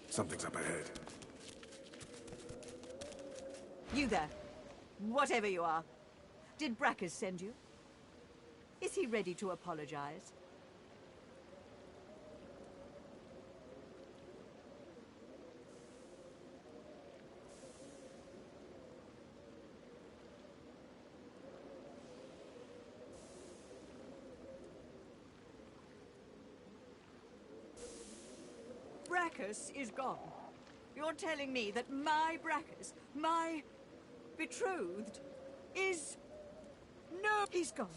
Something's up ahead. You there. Whatever you are. Did Brackers send you? Is he ready to apologize? Brackers is gone. You're telling me that my Brackers, my betrothed, is... No, he's gone.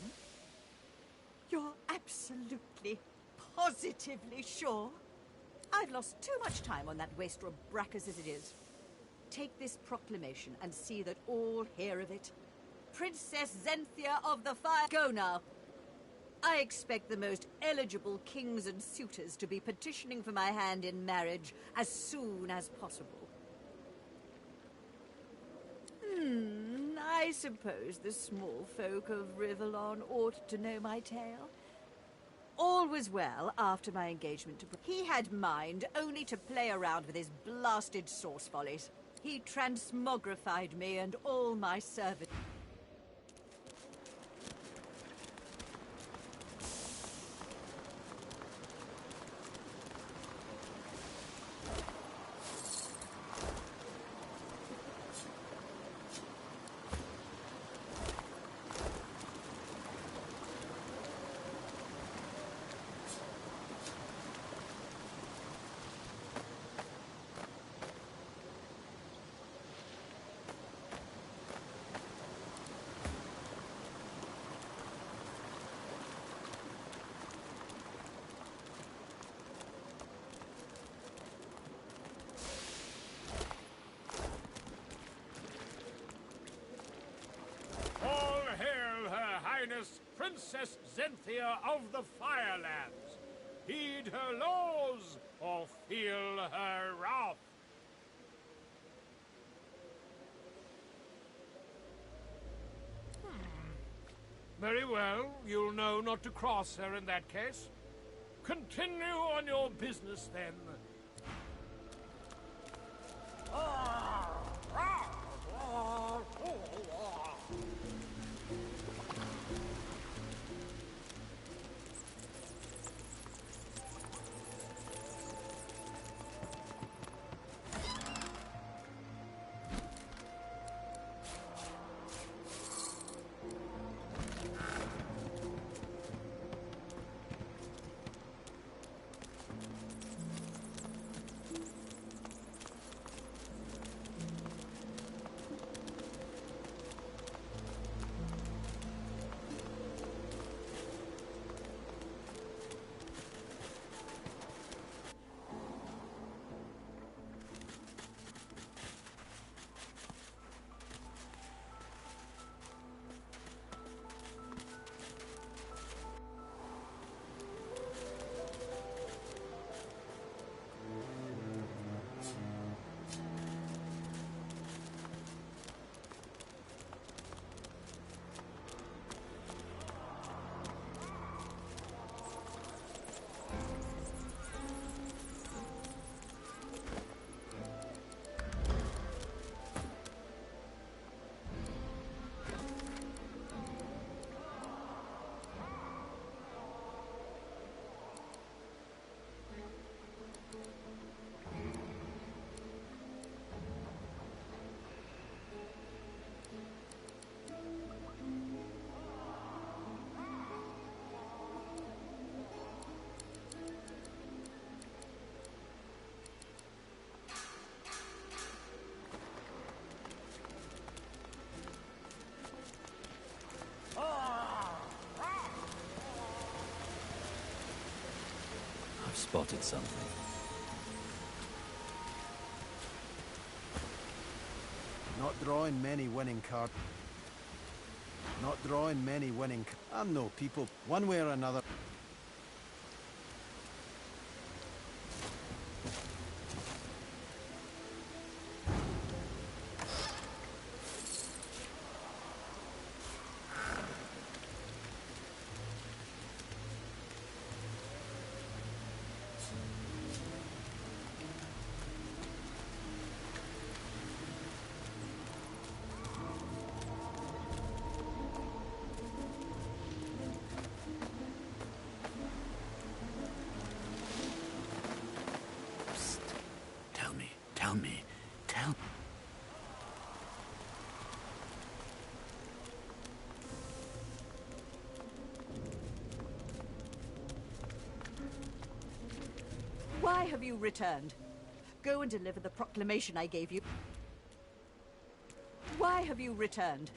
You're absolutely, positively sure? I've lost too much time on that wastrel Brackers as it is. Take this proclamation and see that all hear of it. Princess Zenthia of the Fire... Go now. I expect the most eligible kings and suitors to be petitioning for my hand in marriage as soon as possible. I suppose the small folk of Rivellon ought to know my tale. All was well after my engagement to... He had mind only to play around with his blasted sauce follies. He transmogrified me and all my servants. Princess Zenthia of the Firelands. Heed her laws, or feel her wrath. Very well, you'll know not to cross her in that case. Continue on your business, then. I've spotted something. Not drawing many winning cards. Not drawing many winning cards. I know people, one way or another. Why have you returned? Go and deliver the proclamation I gave you. Why have you returned?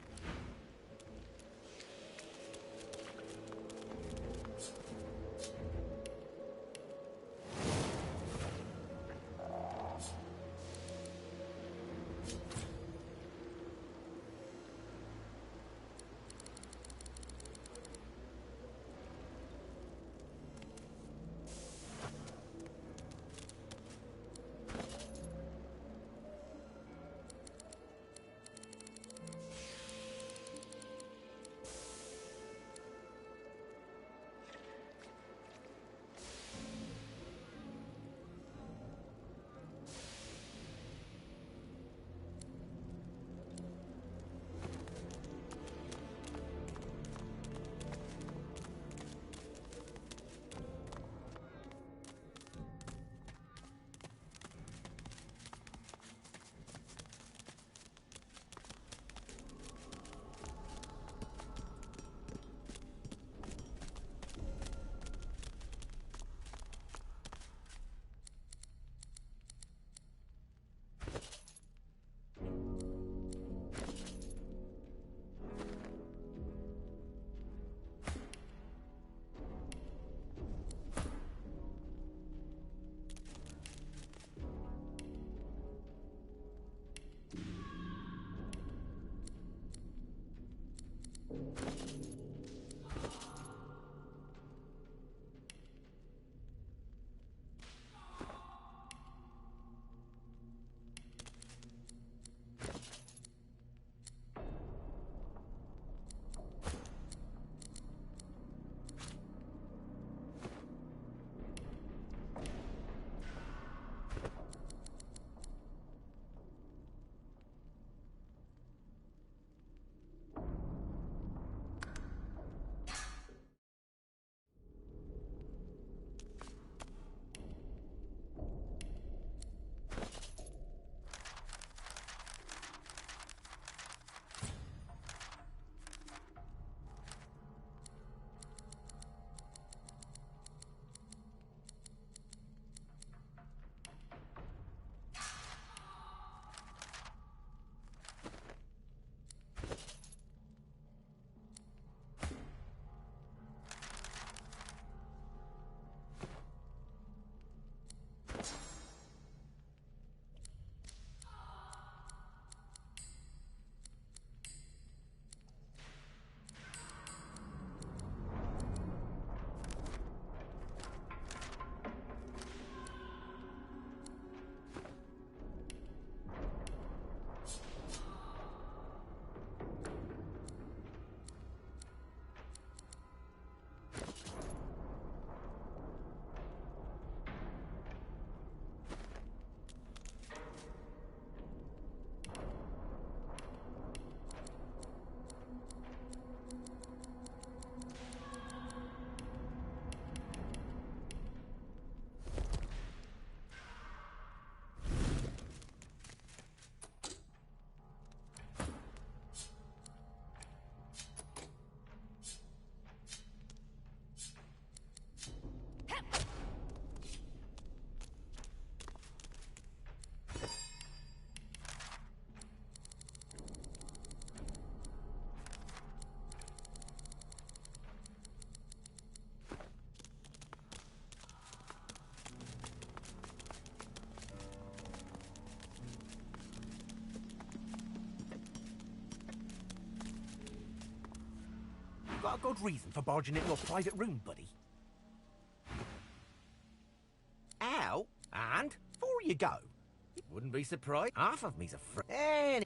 Got a good reason for barging into your private room, buddy? Ow! And, before you go, you wouldn't be surprised, half of me's a friend.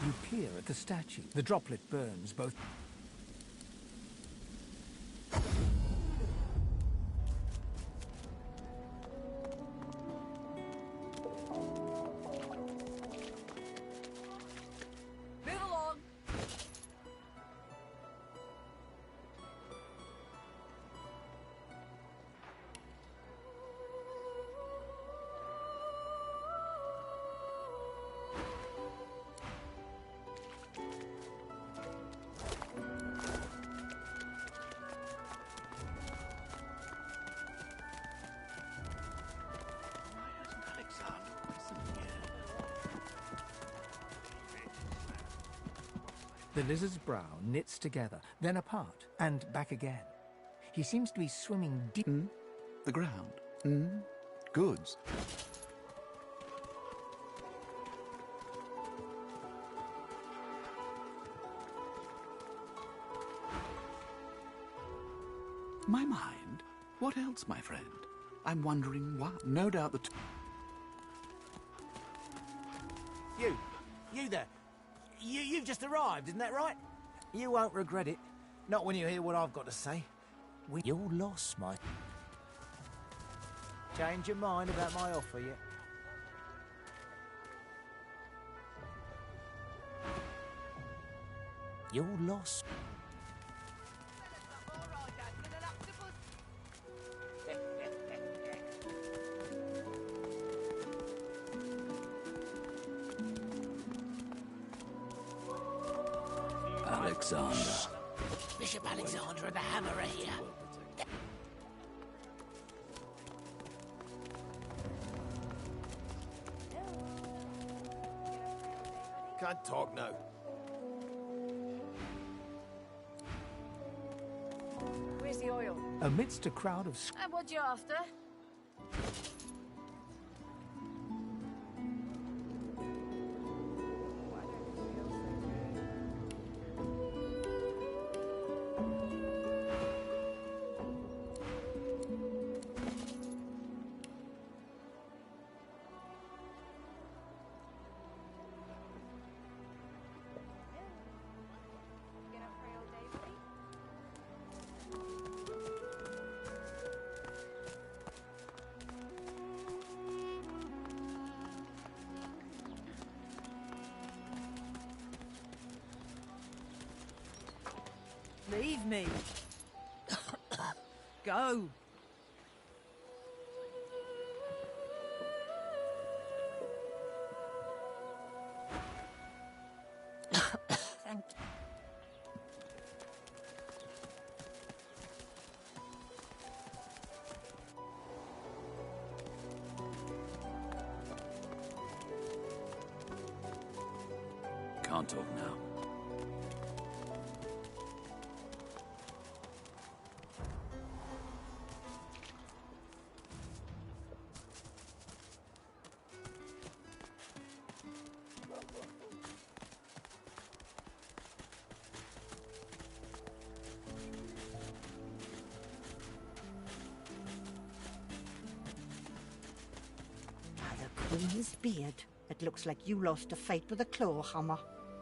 You peer at the statue. The droplet burns both. Move along. The lizard's brow knits together, then apart, and back again. He seems to be swimming deep. The ground. Goods. My mind? What else, my friend? I'm wondering why. No doubt that... You there. You've just arrived, isn't that right? You won't regret it. Not when you hear what I've got to say. You're lost, mate. Change your mind about my offer yet? You're lost. Alexander. Bishop Alexander and the Hammer are here. Can't talk now. Where's the oil? Amidst a crowd of... And what you after? Leave me. Go. Thank Can't talk now. Queen's beard. It looks like you lost a fight with a claw hammer.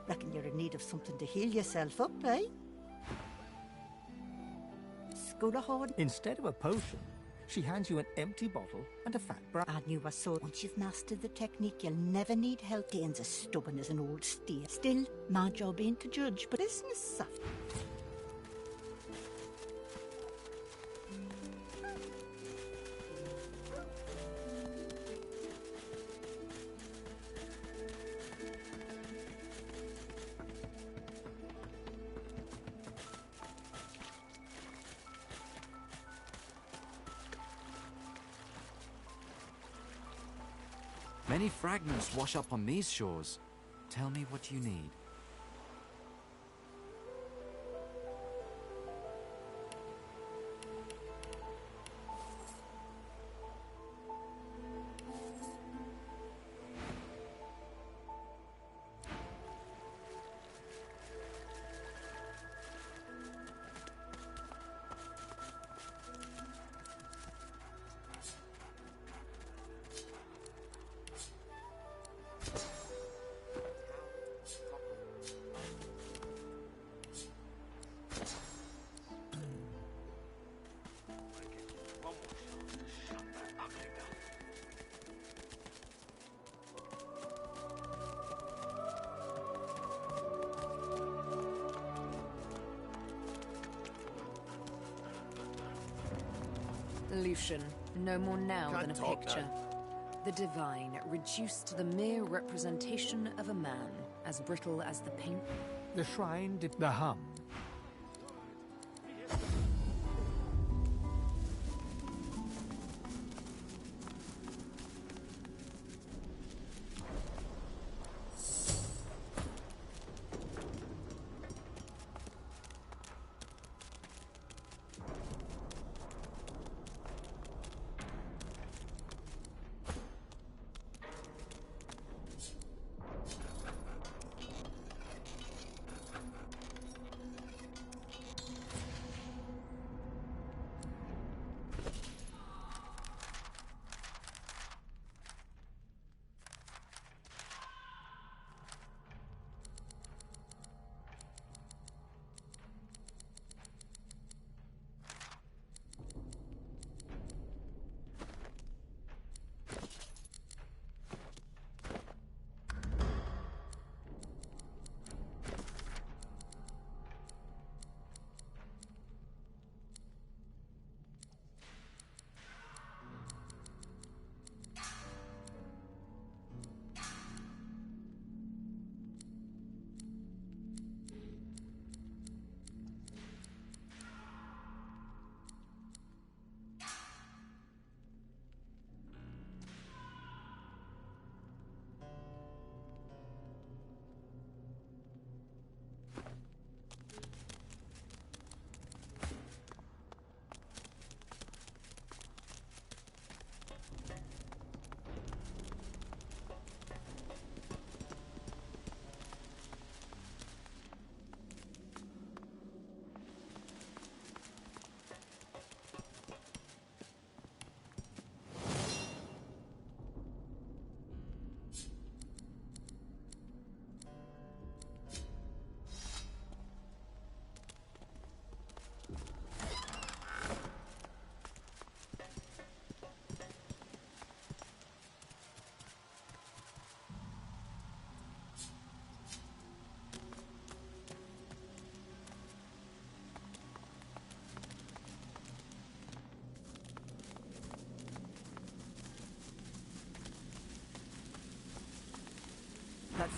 Reckon you're in need of something to heal yourself up, eh? School of Horde. Instead of a potion, she hands you an empty bottle and a fat bra. I knew I saw. Once you've mastered the technique, you'll never need help. Dane's as stubborn as an old steer. Still, my job ain't to judge, but business soft. Many fragments wash up on these shores. Tell me what you need. Lucian, no more now Can't than a talk picture. The divine, reduced to the mere representation of a man, as brittle as the paint. The shrine the hum.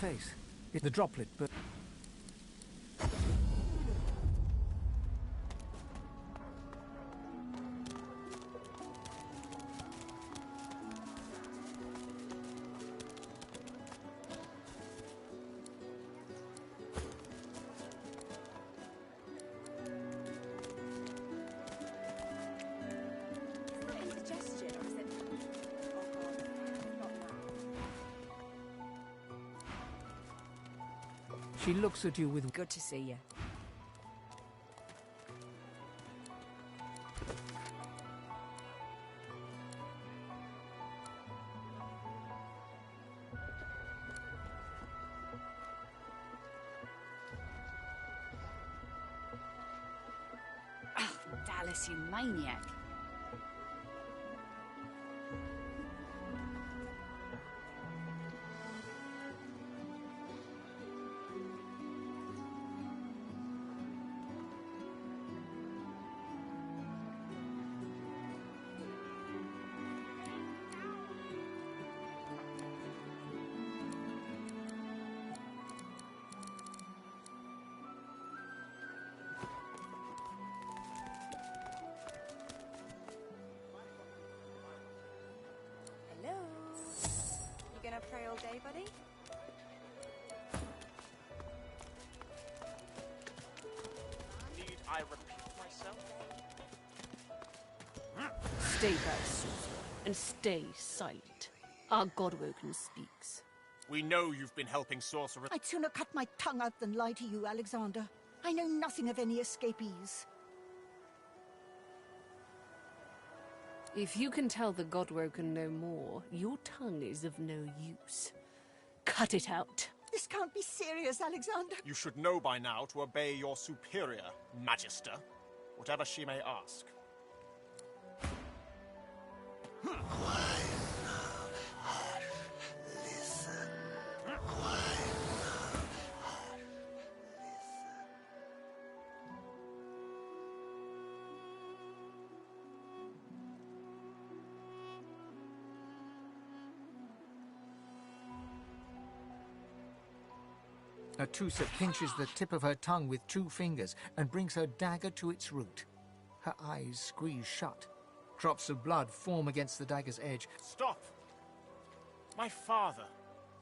face. The droplet, but... She looks at you with... Good to see you. Oh, Dallas, you maniac. Pray all day, buddy? Need I repeat myself? Stay back, sorcerer, and stay silent. Our Godwoken speaks. We know you've been helping sorcerers. I'd sooner cut my tongue out than lie to you, Alexander. I know nothing of any escapees. If you can tell the Godwoken no more, your tongue is of no use. Cut it out. This can't be serious, Alexander. You should know by now to obey your superior, Magister, whatever she may ask. Atusa pinches the tip of her tongue with 2 fingers and brings her dagger to its root. Her eyes squeeze shut. Drops of blood form against the dagger's edge. Stop! My father,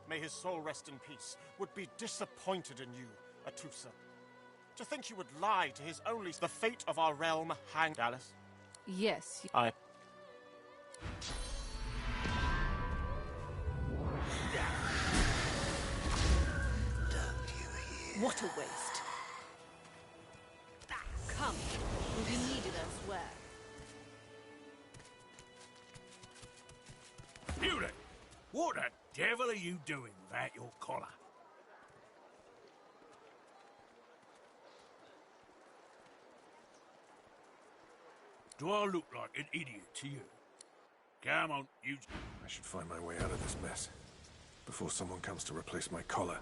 may his soul rest in peace, would be disappointed in you, Atusa. To think you would lie to his only... The fate of our realm hangs... Dallas? Yes. I... What a waste. Come, we'll be needed elsewhere. Beauty! What the devil are you doing without your collar? Do I look like an idiot to you? Come on, you... I should find my way out of this mess before someone comes to replace my collar.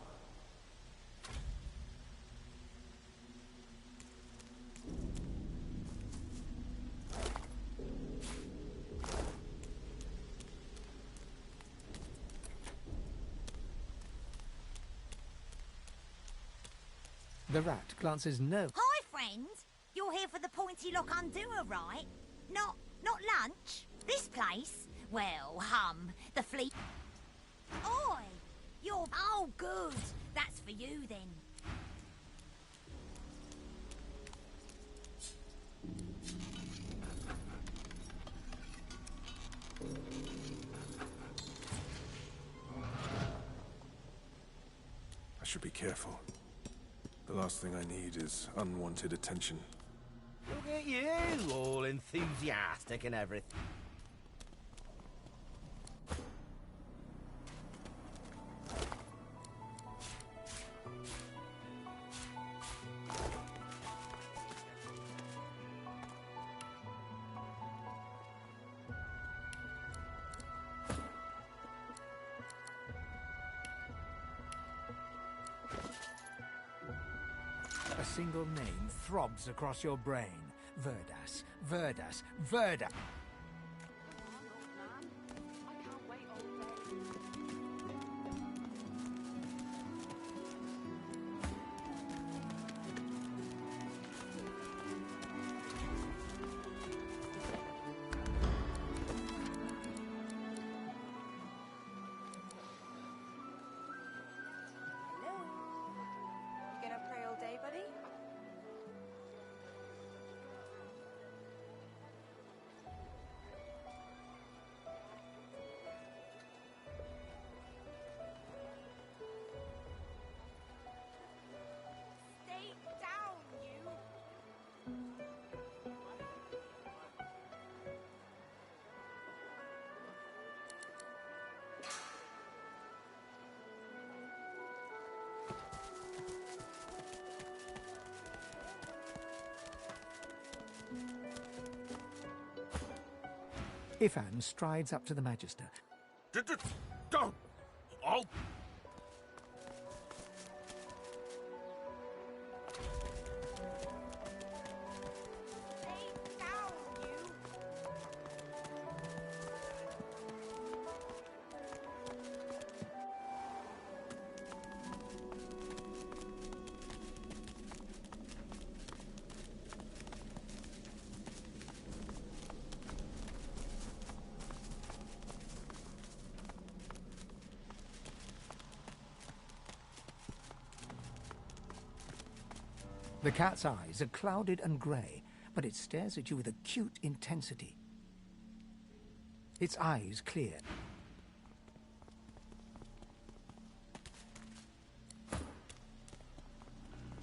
The rat glances no. Hi, friend. You're here for the pointy lock undoer, right? Not lunch? This place? Well, the fleet... Oi! You're... Oh, good. That's for you, then. I should be careful. The last thing I need is unwanted attention. Look at you, all enthusiastic and everything. A single name throbs across your brain. Verdas, Verdas, Verdas. Ifan strides up to the Magister. Don't! I'll... The cat's eyes are clouded and grey, but it stares at you with acute intensity. Its eyes clear.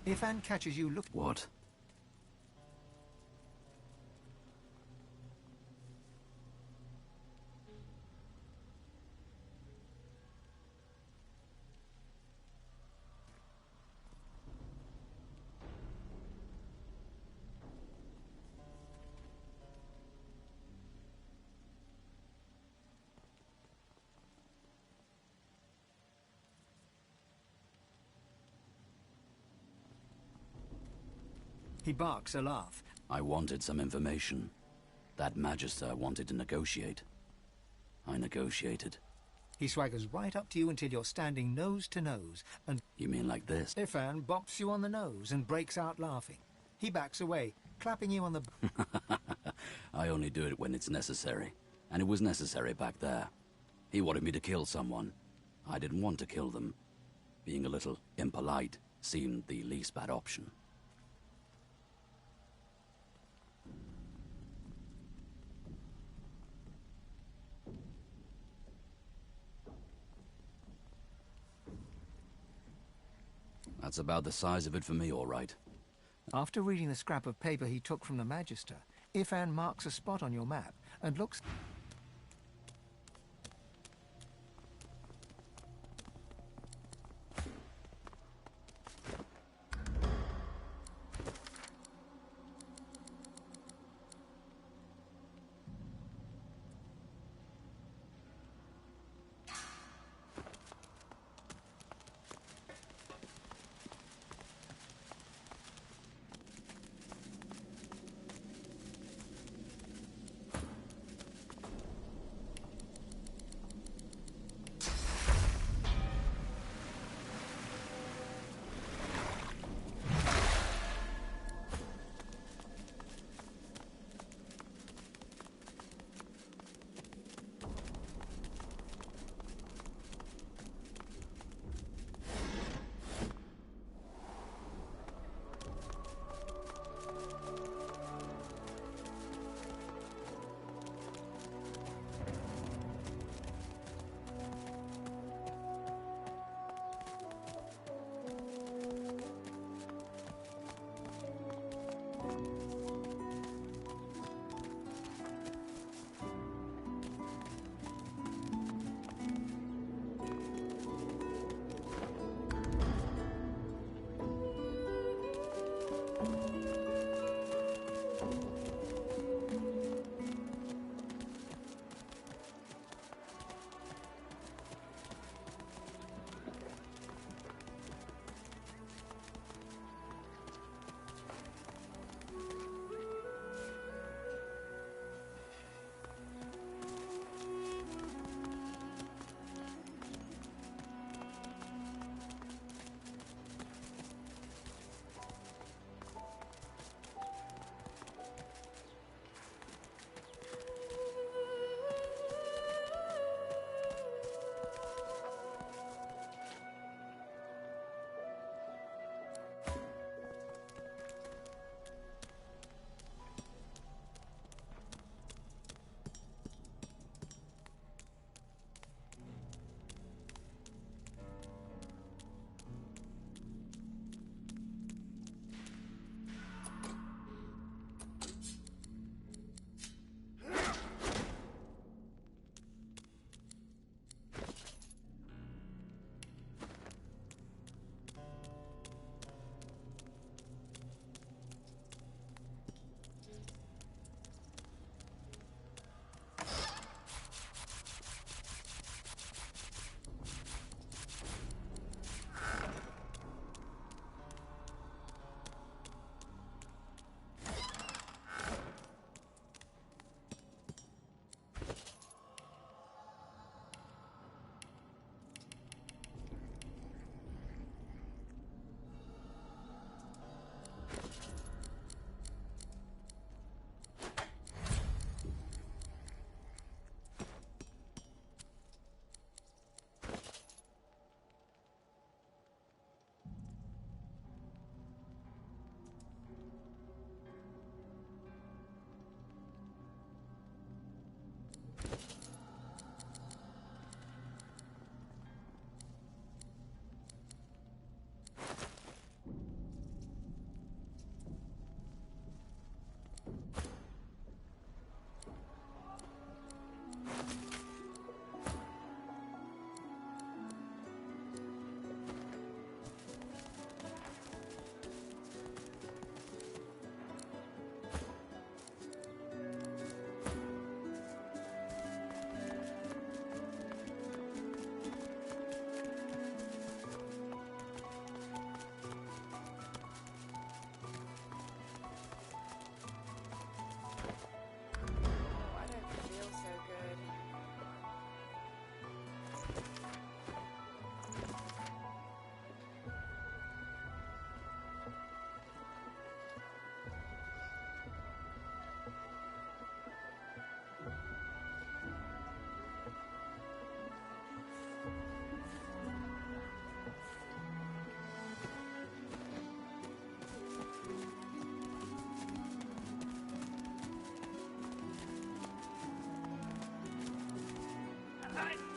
Ifan catches you look... What? He barks a laugh. I wanted some information. That Magister wanted to negotiate. I negotiated. He swaggers right up to you until you're standing nose to nose, and... You mean like this? Ifan bops you on the nose and breaks out laughing. He backs away, clapping you on the... I only do it when it's necessary. And it was necessary back there. He wanted me to kill someone. I didn't want to kill them. Being a little impolite seemed the least bad option. That's about the size of it for me, all right. After reading the scrap of paper he took from the Magister, Ifan marks a spot on your map and looks...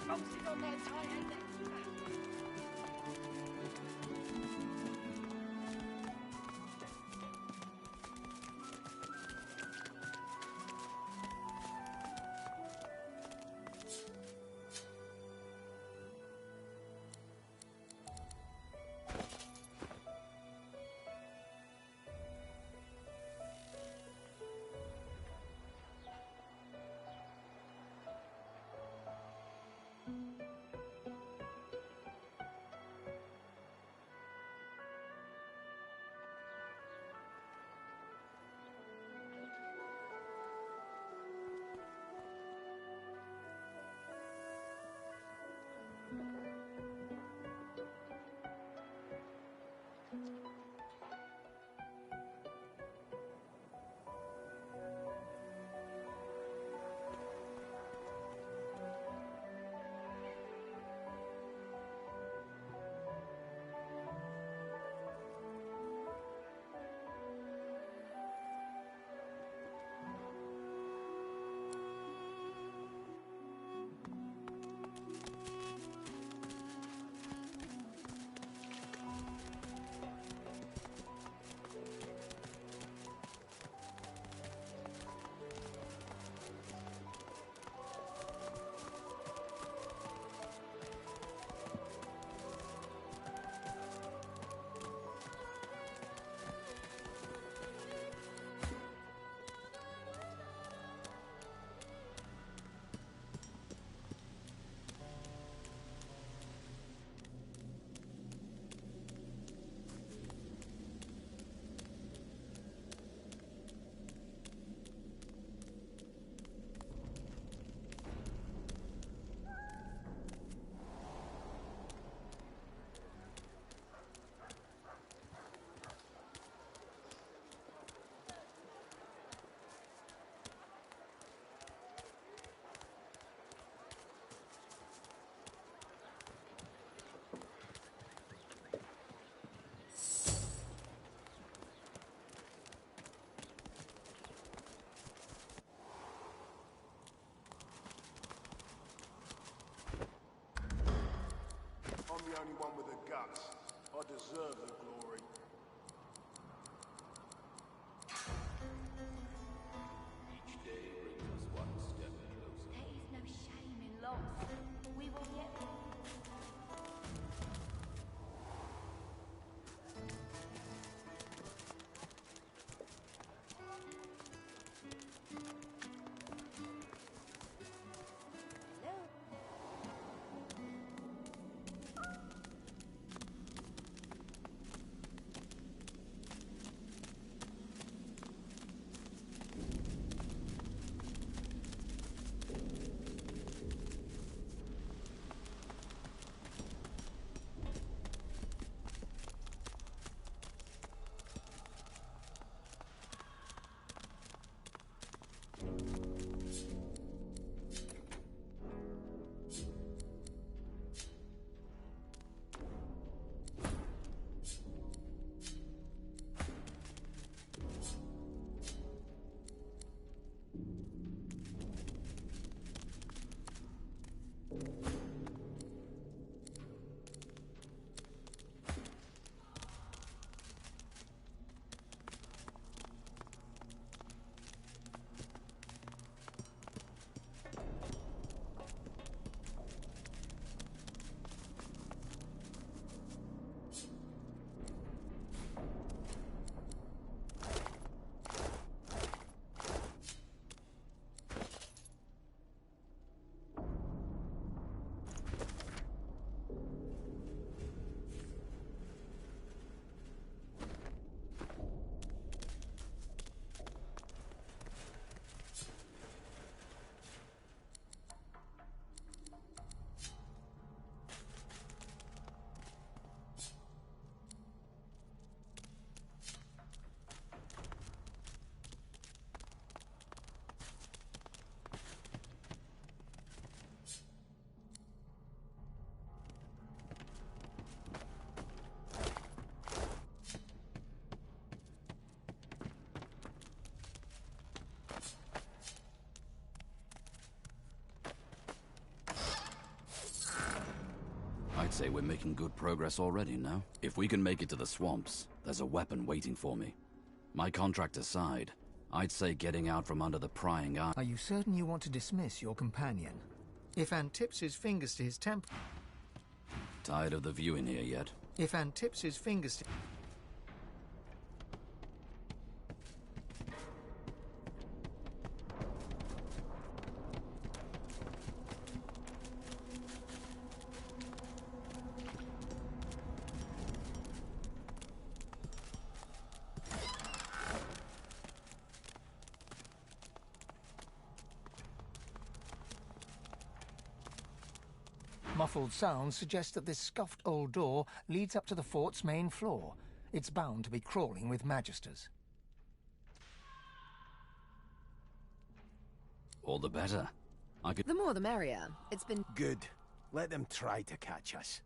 bolted on there tight, ain't it? I'm the only one with the guts. I deserve the glory. Each day brings us one step closer. There is no shame in loss. We will yet... say we're making good progress already, no? If we can make it to the swamps, there's a weapon waiting for me. My contract aside, I'd say getting out from under the prying eye... Are you certain you want to dismiss your companion? Ifan tips his fingers to his temple. Tired of the view in here yet? Ifan tips his fingers to... Muffled sounds suggest that this scuffed old door leads up to the fort's main floor. It's bound to be crawling with magisters. All the better. The more the merrier. It's been... Good. Let them try to catch us.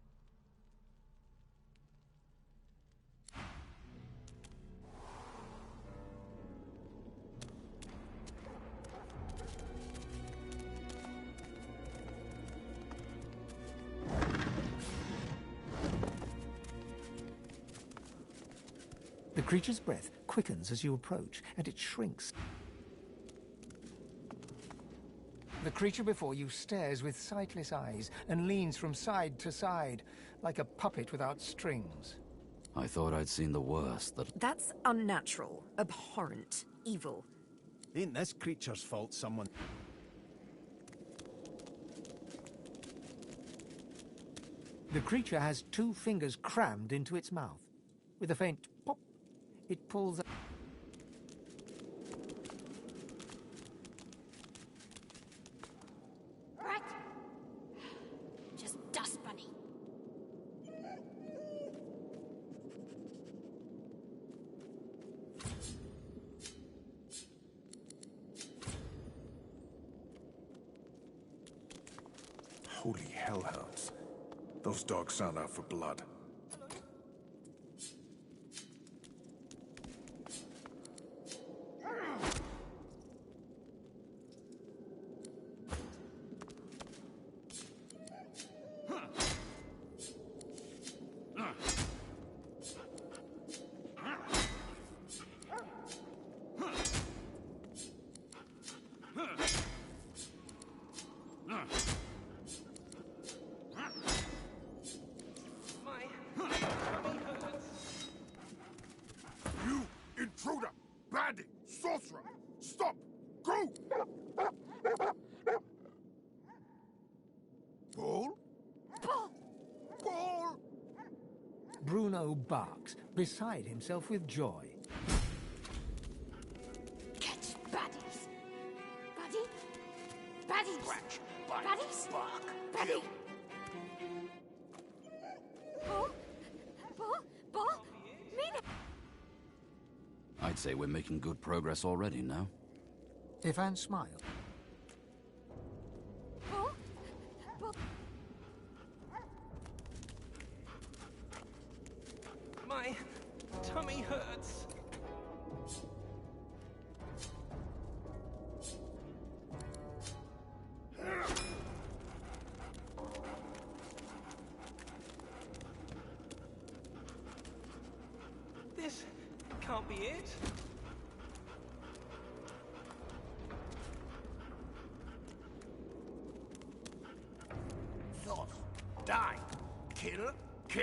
The creature's breath quickens as you approach, and it shrinks. The creature before you stares with sightless eyes and leans from side to side, like a puppet without strings. I thought I'd seen the worst. That's unnatural, abhorrent, evil. Ain't this creature's fault someone... The creature has 2 fingers crammed into its mouth. With a faint pop, it pulls... Right. Just dust bunny. Holy hellhounds. Those dogs sound out for blood. Intruder! Bandit! Sorcerer! Stop! Go! Ball? Ball! Bruno barks, beside himself with joy. Catch baddies. Buddy? Baddies. Scratch, bite, Baddies. bark, Buddy. kill. Ball? Ball? Ball? Mean it. I'd say we're making good progress already, no? Ifan smiled. Ball? Ball? My tummy hurts. This can't be it. Thought. Die. Kill. Kill.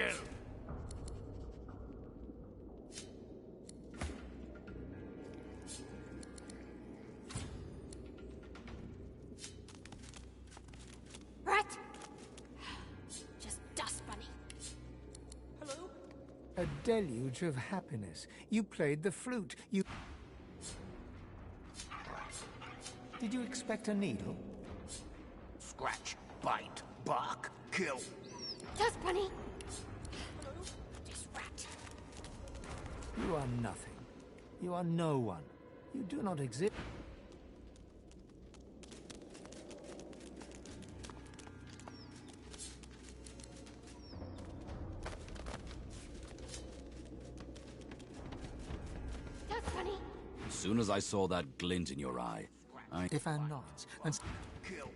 Right. Just dust bunny. Hello? A deluge of happiness. You played the flute. You... Did you expect a needle? Scratch, bite, bark, kill. Dust bunny. Just rat. You are nothing. You are no one. You do not exist. Dust bunny. As soon as I saw that glint in your eye, Ifan nods and... Kill.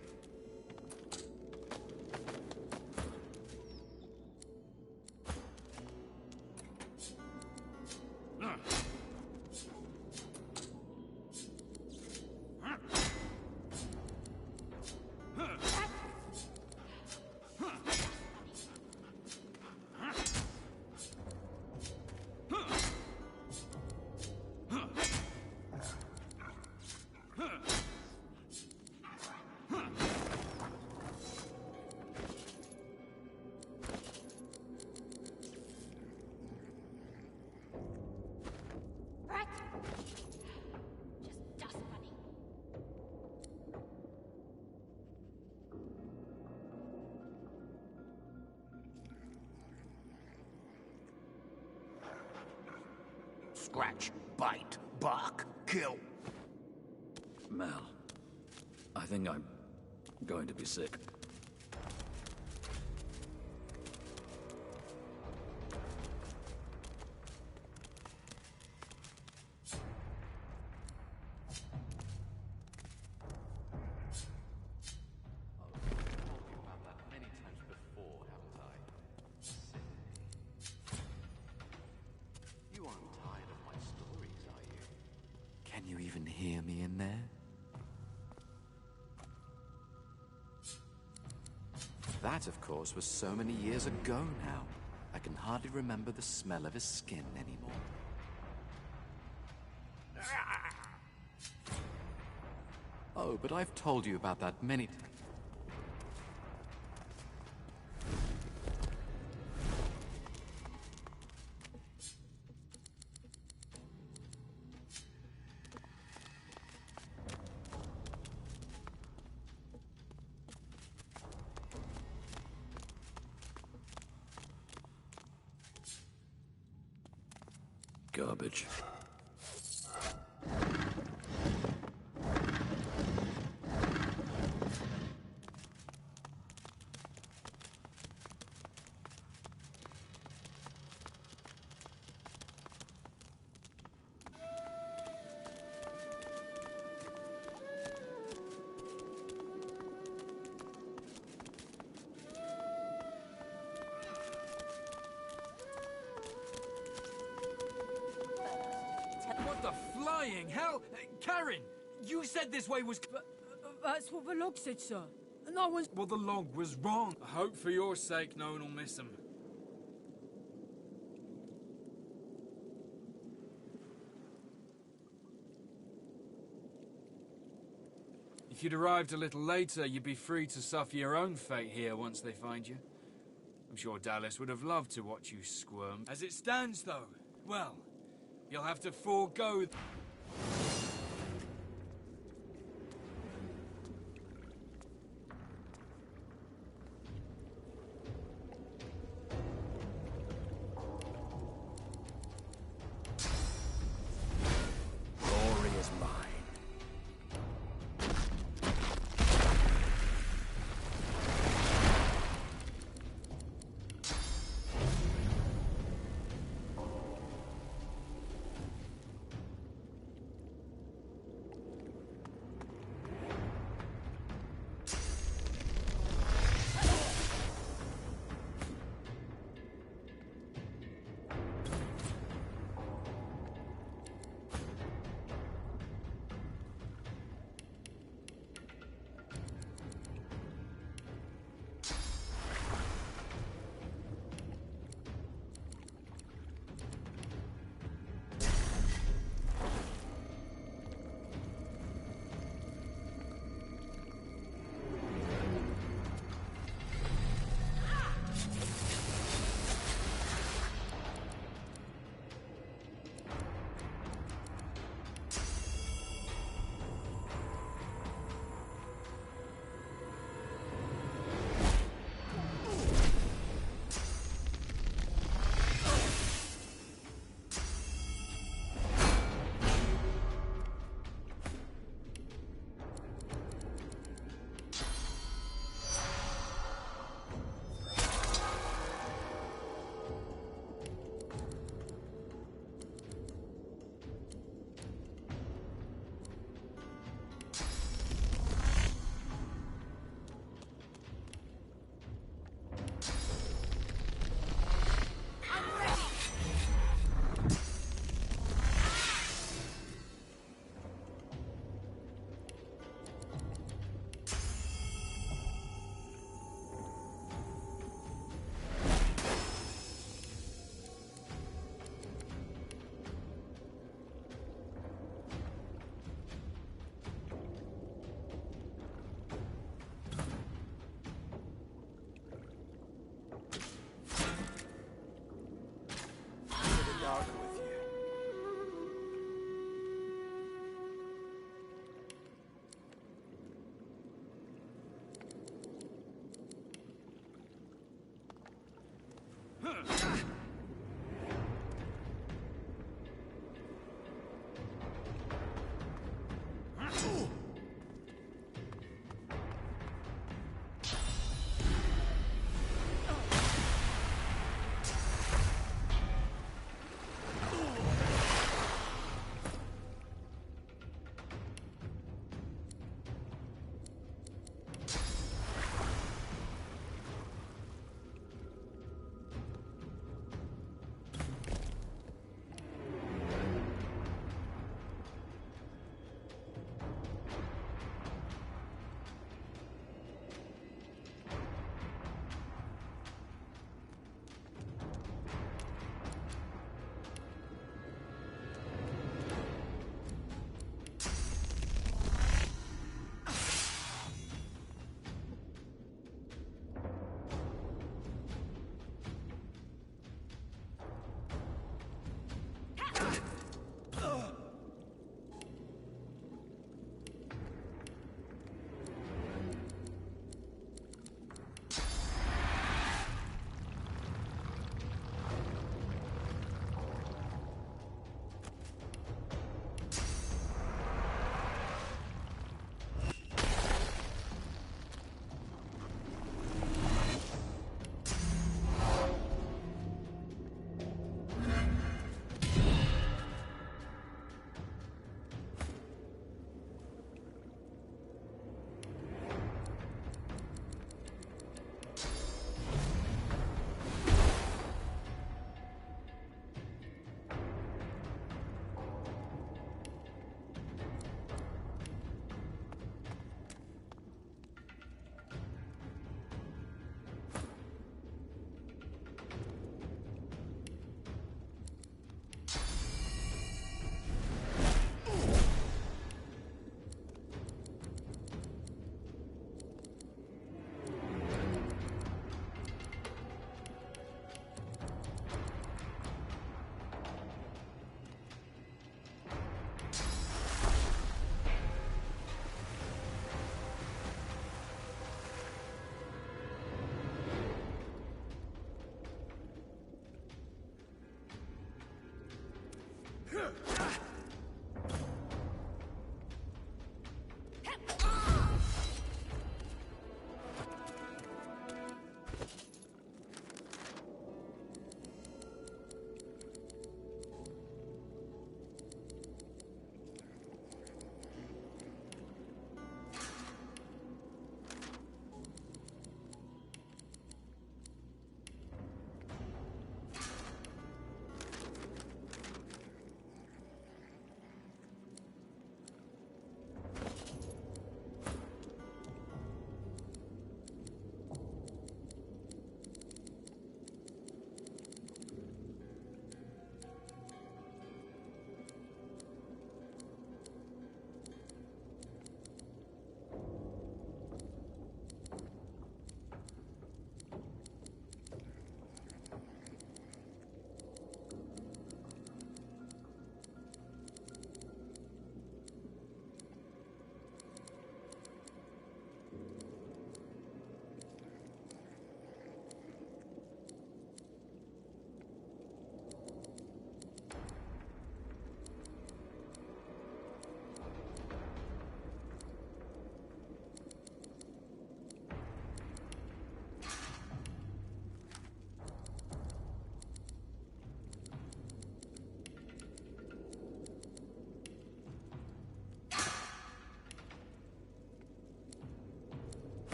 Scratch, bite, bark, kill. Mel, I think I'm going to be sick. Can you even hear me in there? That, of course, was so many years ago now. I can hardly remember the smell of his skin anymore. Oh, but I've told you about that many times. Garbage. What the flying hell? Karen, you said this way was... That's what the log said, sir. No one's... Well, the log was wrong. I hope for your sake no one will miss him. If you'd arrived a little later, you'd be free to suffer your own fate here once they find you. I'm sure Dallas would have loved to watch you squirm. As it stands, though, well, you'll have to forego... Glory is mine.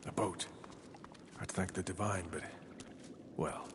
A boat. I'd thank the divine, but... well...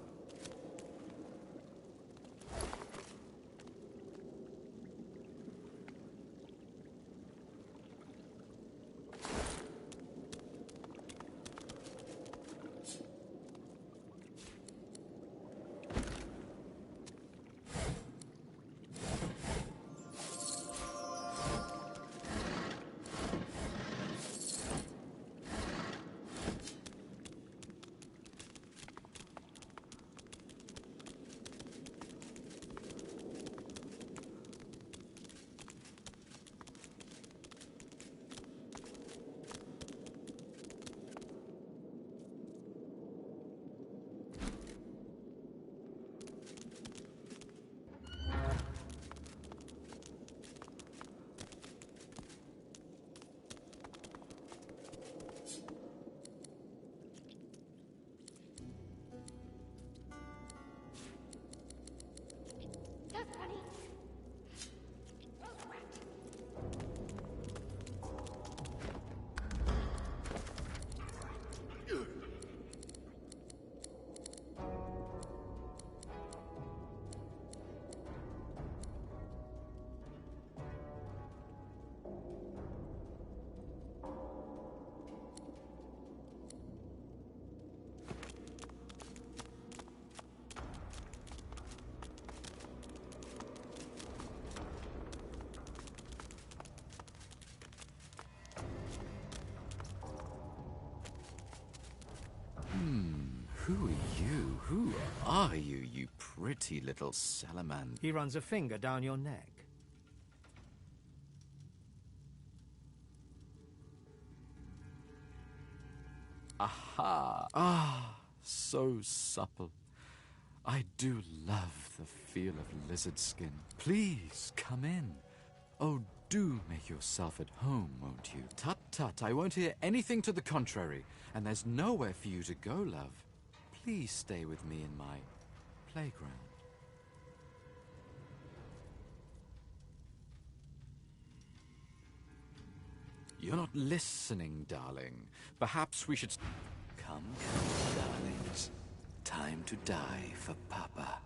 Who are you? Who are you, you pretty little salamander? He runs a finger down your neck. Aha! Ah, So supple. I do love the feel of lizard skin. Please, come in. Oh, do make yourself at home, won't you? Tut tut, I won't hear anything to the contrary, and there's nowhere for you to go, love. Please stay with me in my playground. You're not listening, darling. Perhaps we should... Come, darlings. Time to die for Papa.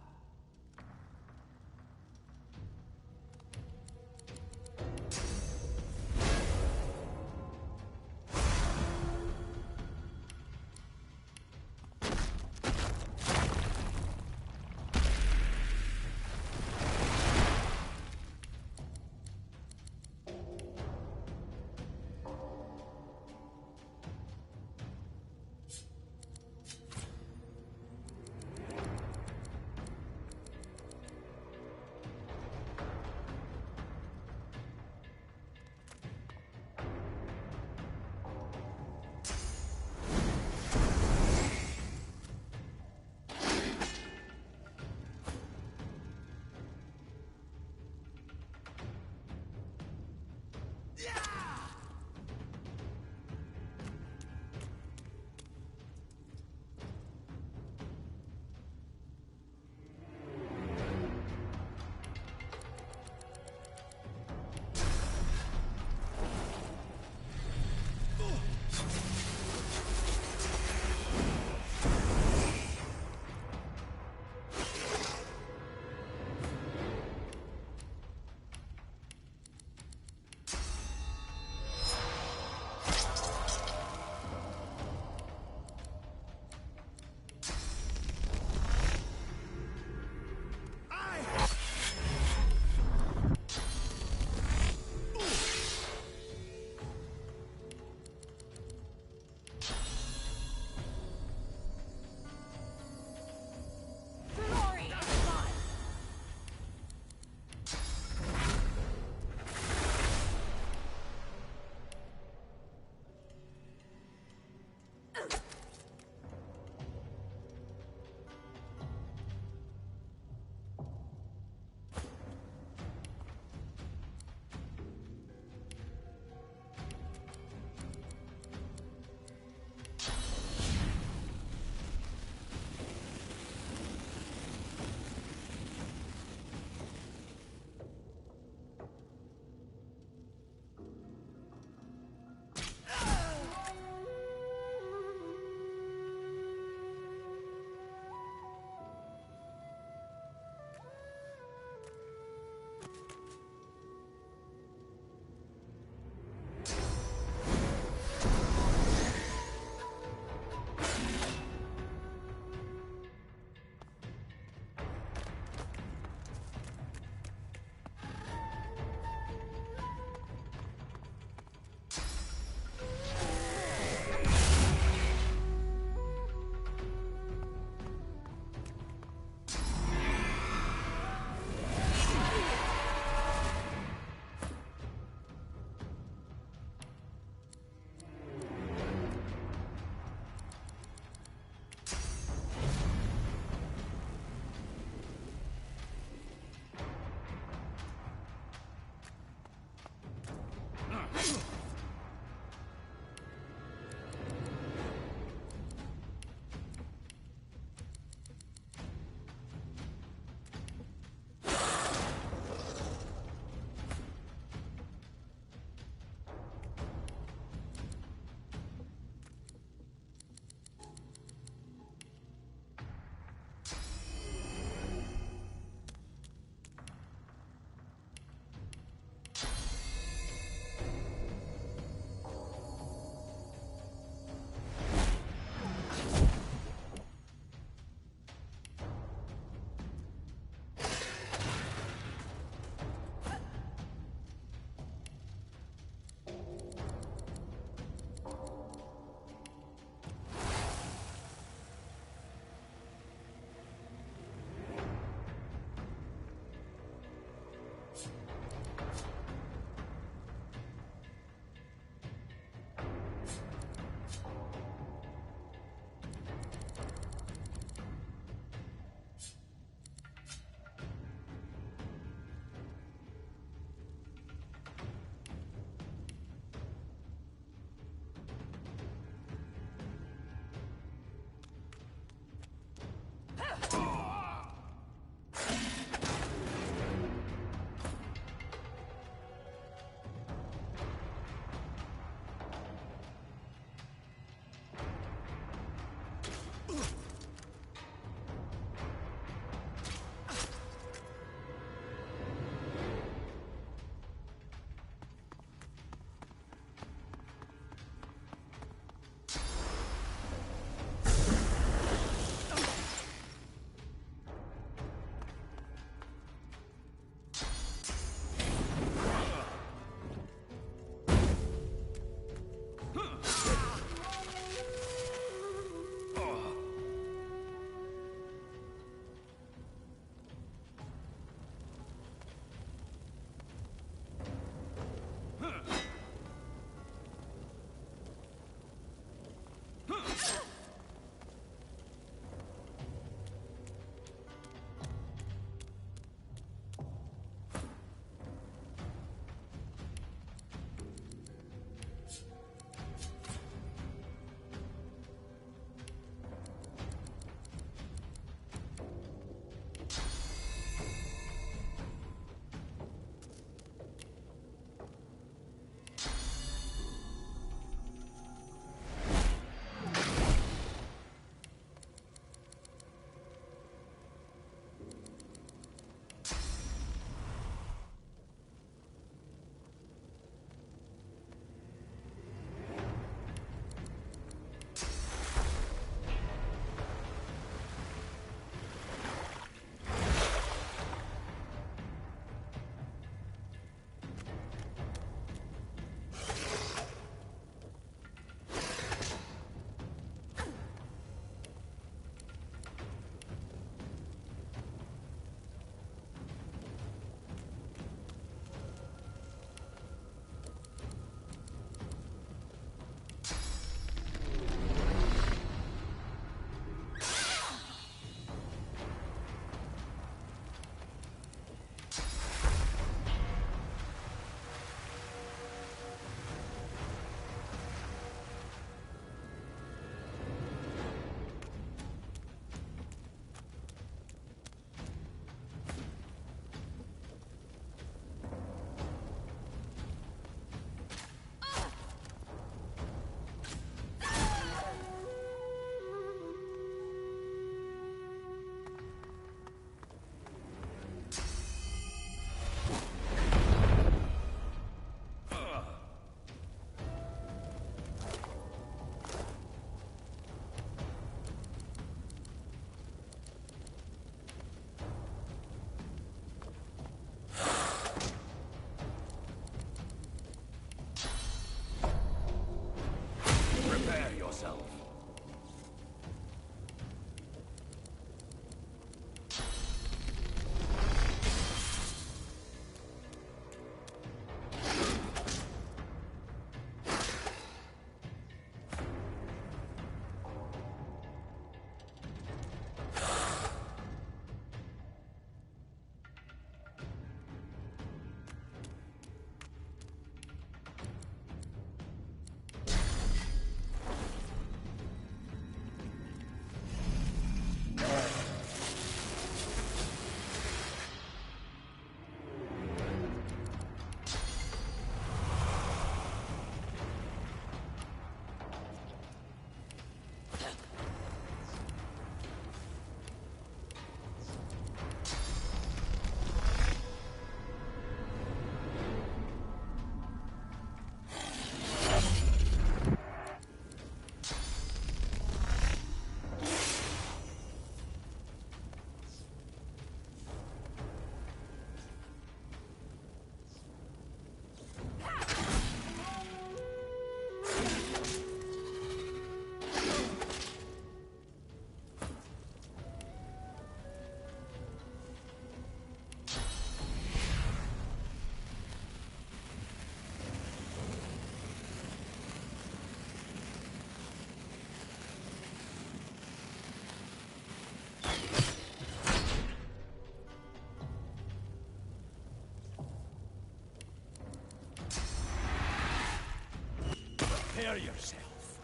Prepare yourself.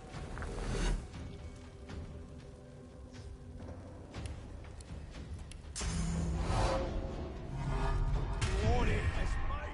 Glory is mine.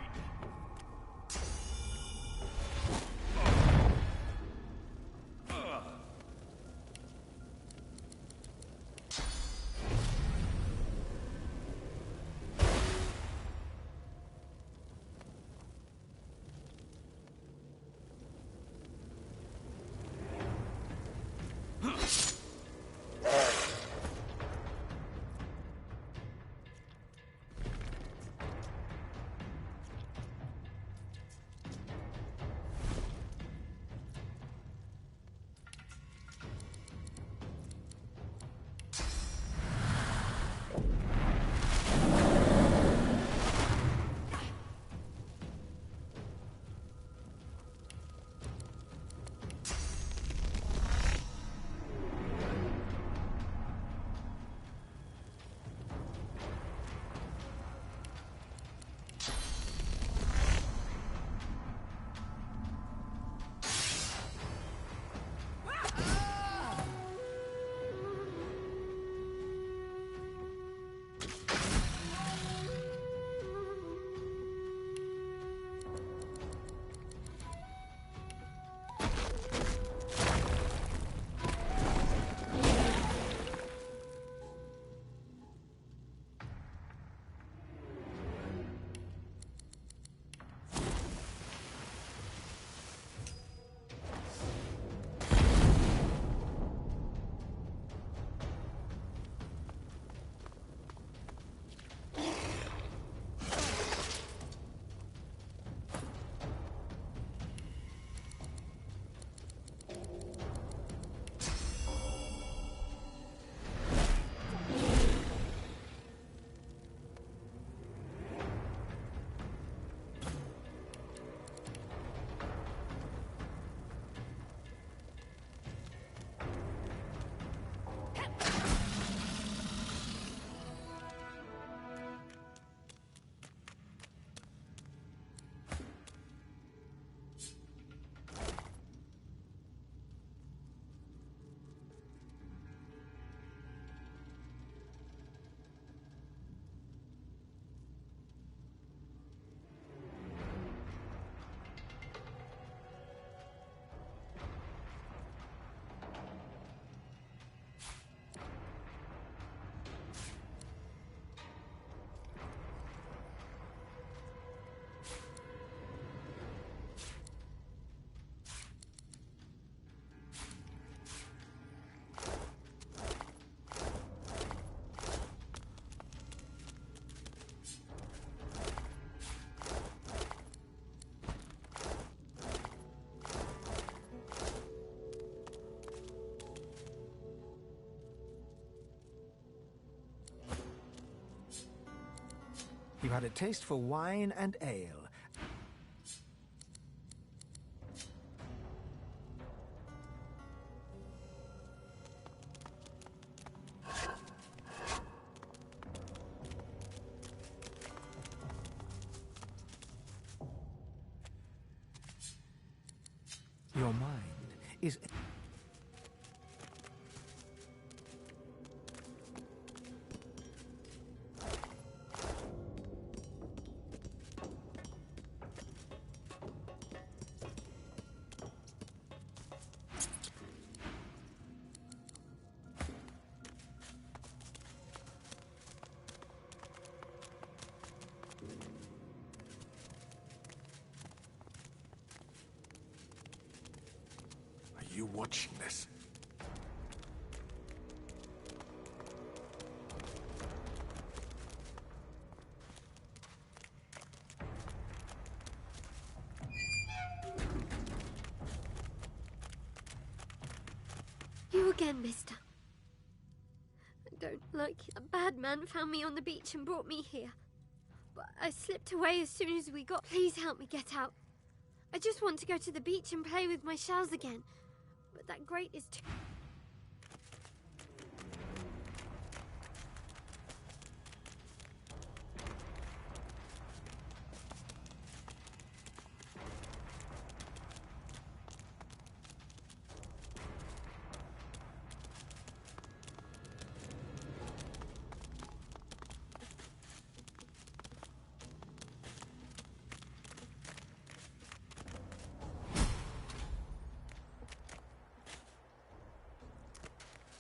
You had a taste for wine and ale. Your mind is... Are you watching this? You again, mister. I don't like it. A bad man found me on the beach and brought me here. But I slipped away as soon as we got... Please help me get out. I just want to go to the beach and play with my shells again. But that grate is too...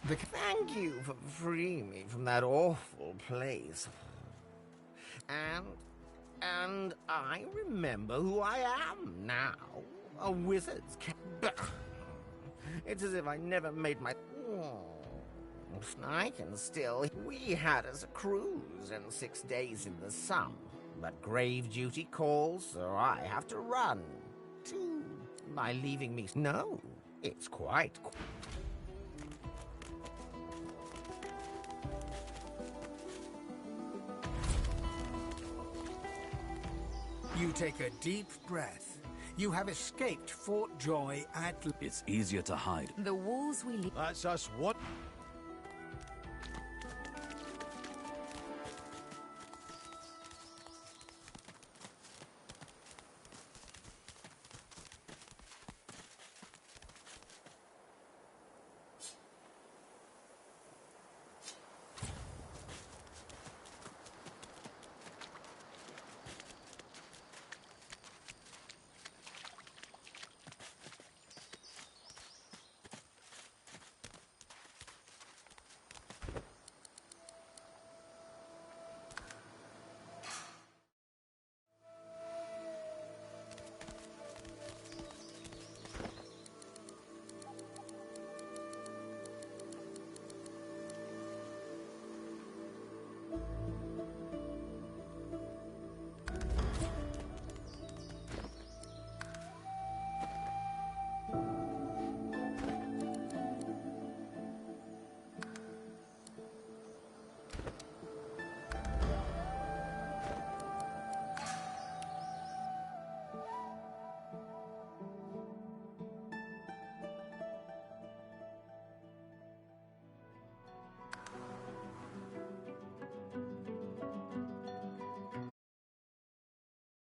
Thank you for freeing me from that awful place. And I remember who I am now. A wizard's It's as if I never made my... I can still... We had us a cruise and 6 days in the sun. But grave duty calls, so I have to run. By leaving me... No, it's quite... You take a deep breath. You have escaped Fort Joy at... It's easier to hide. The walls we leave... That's us what?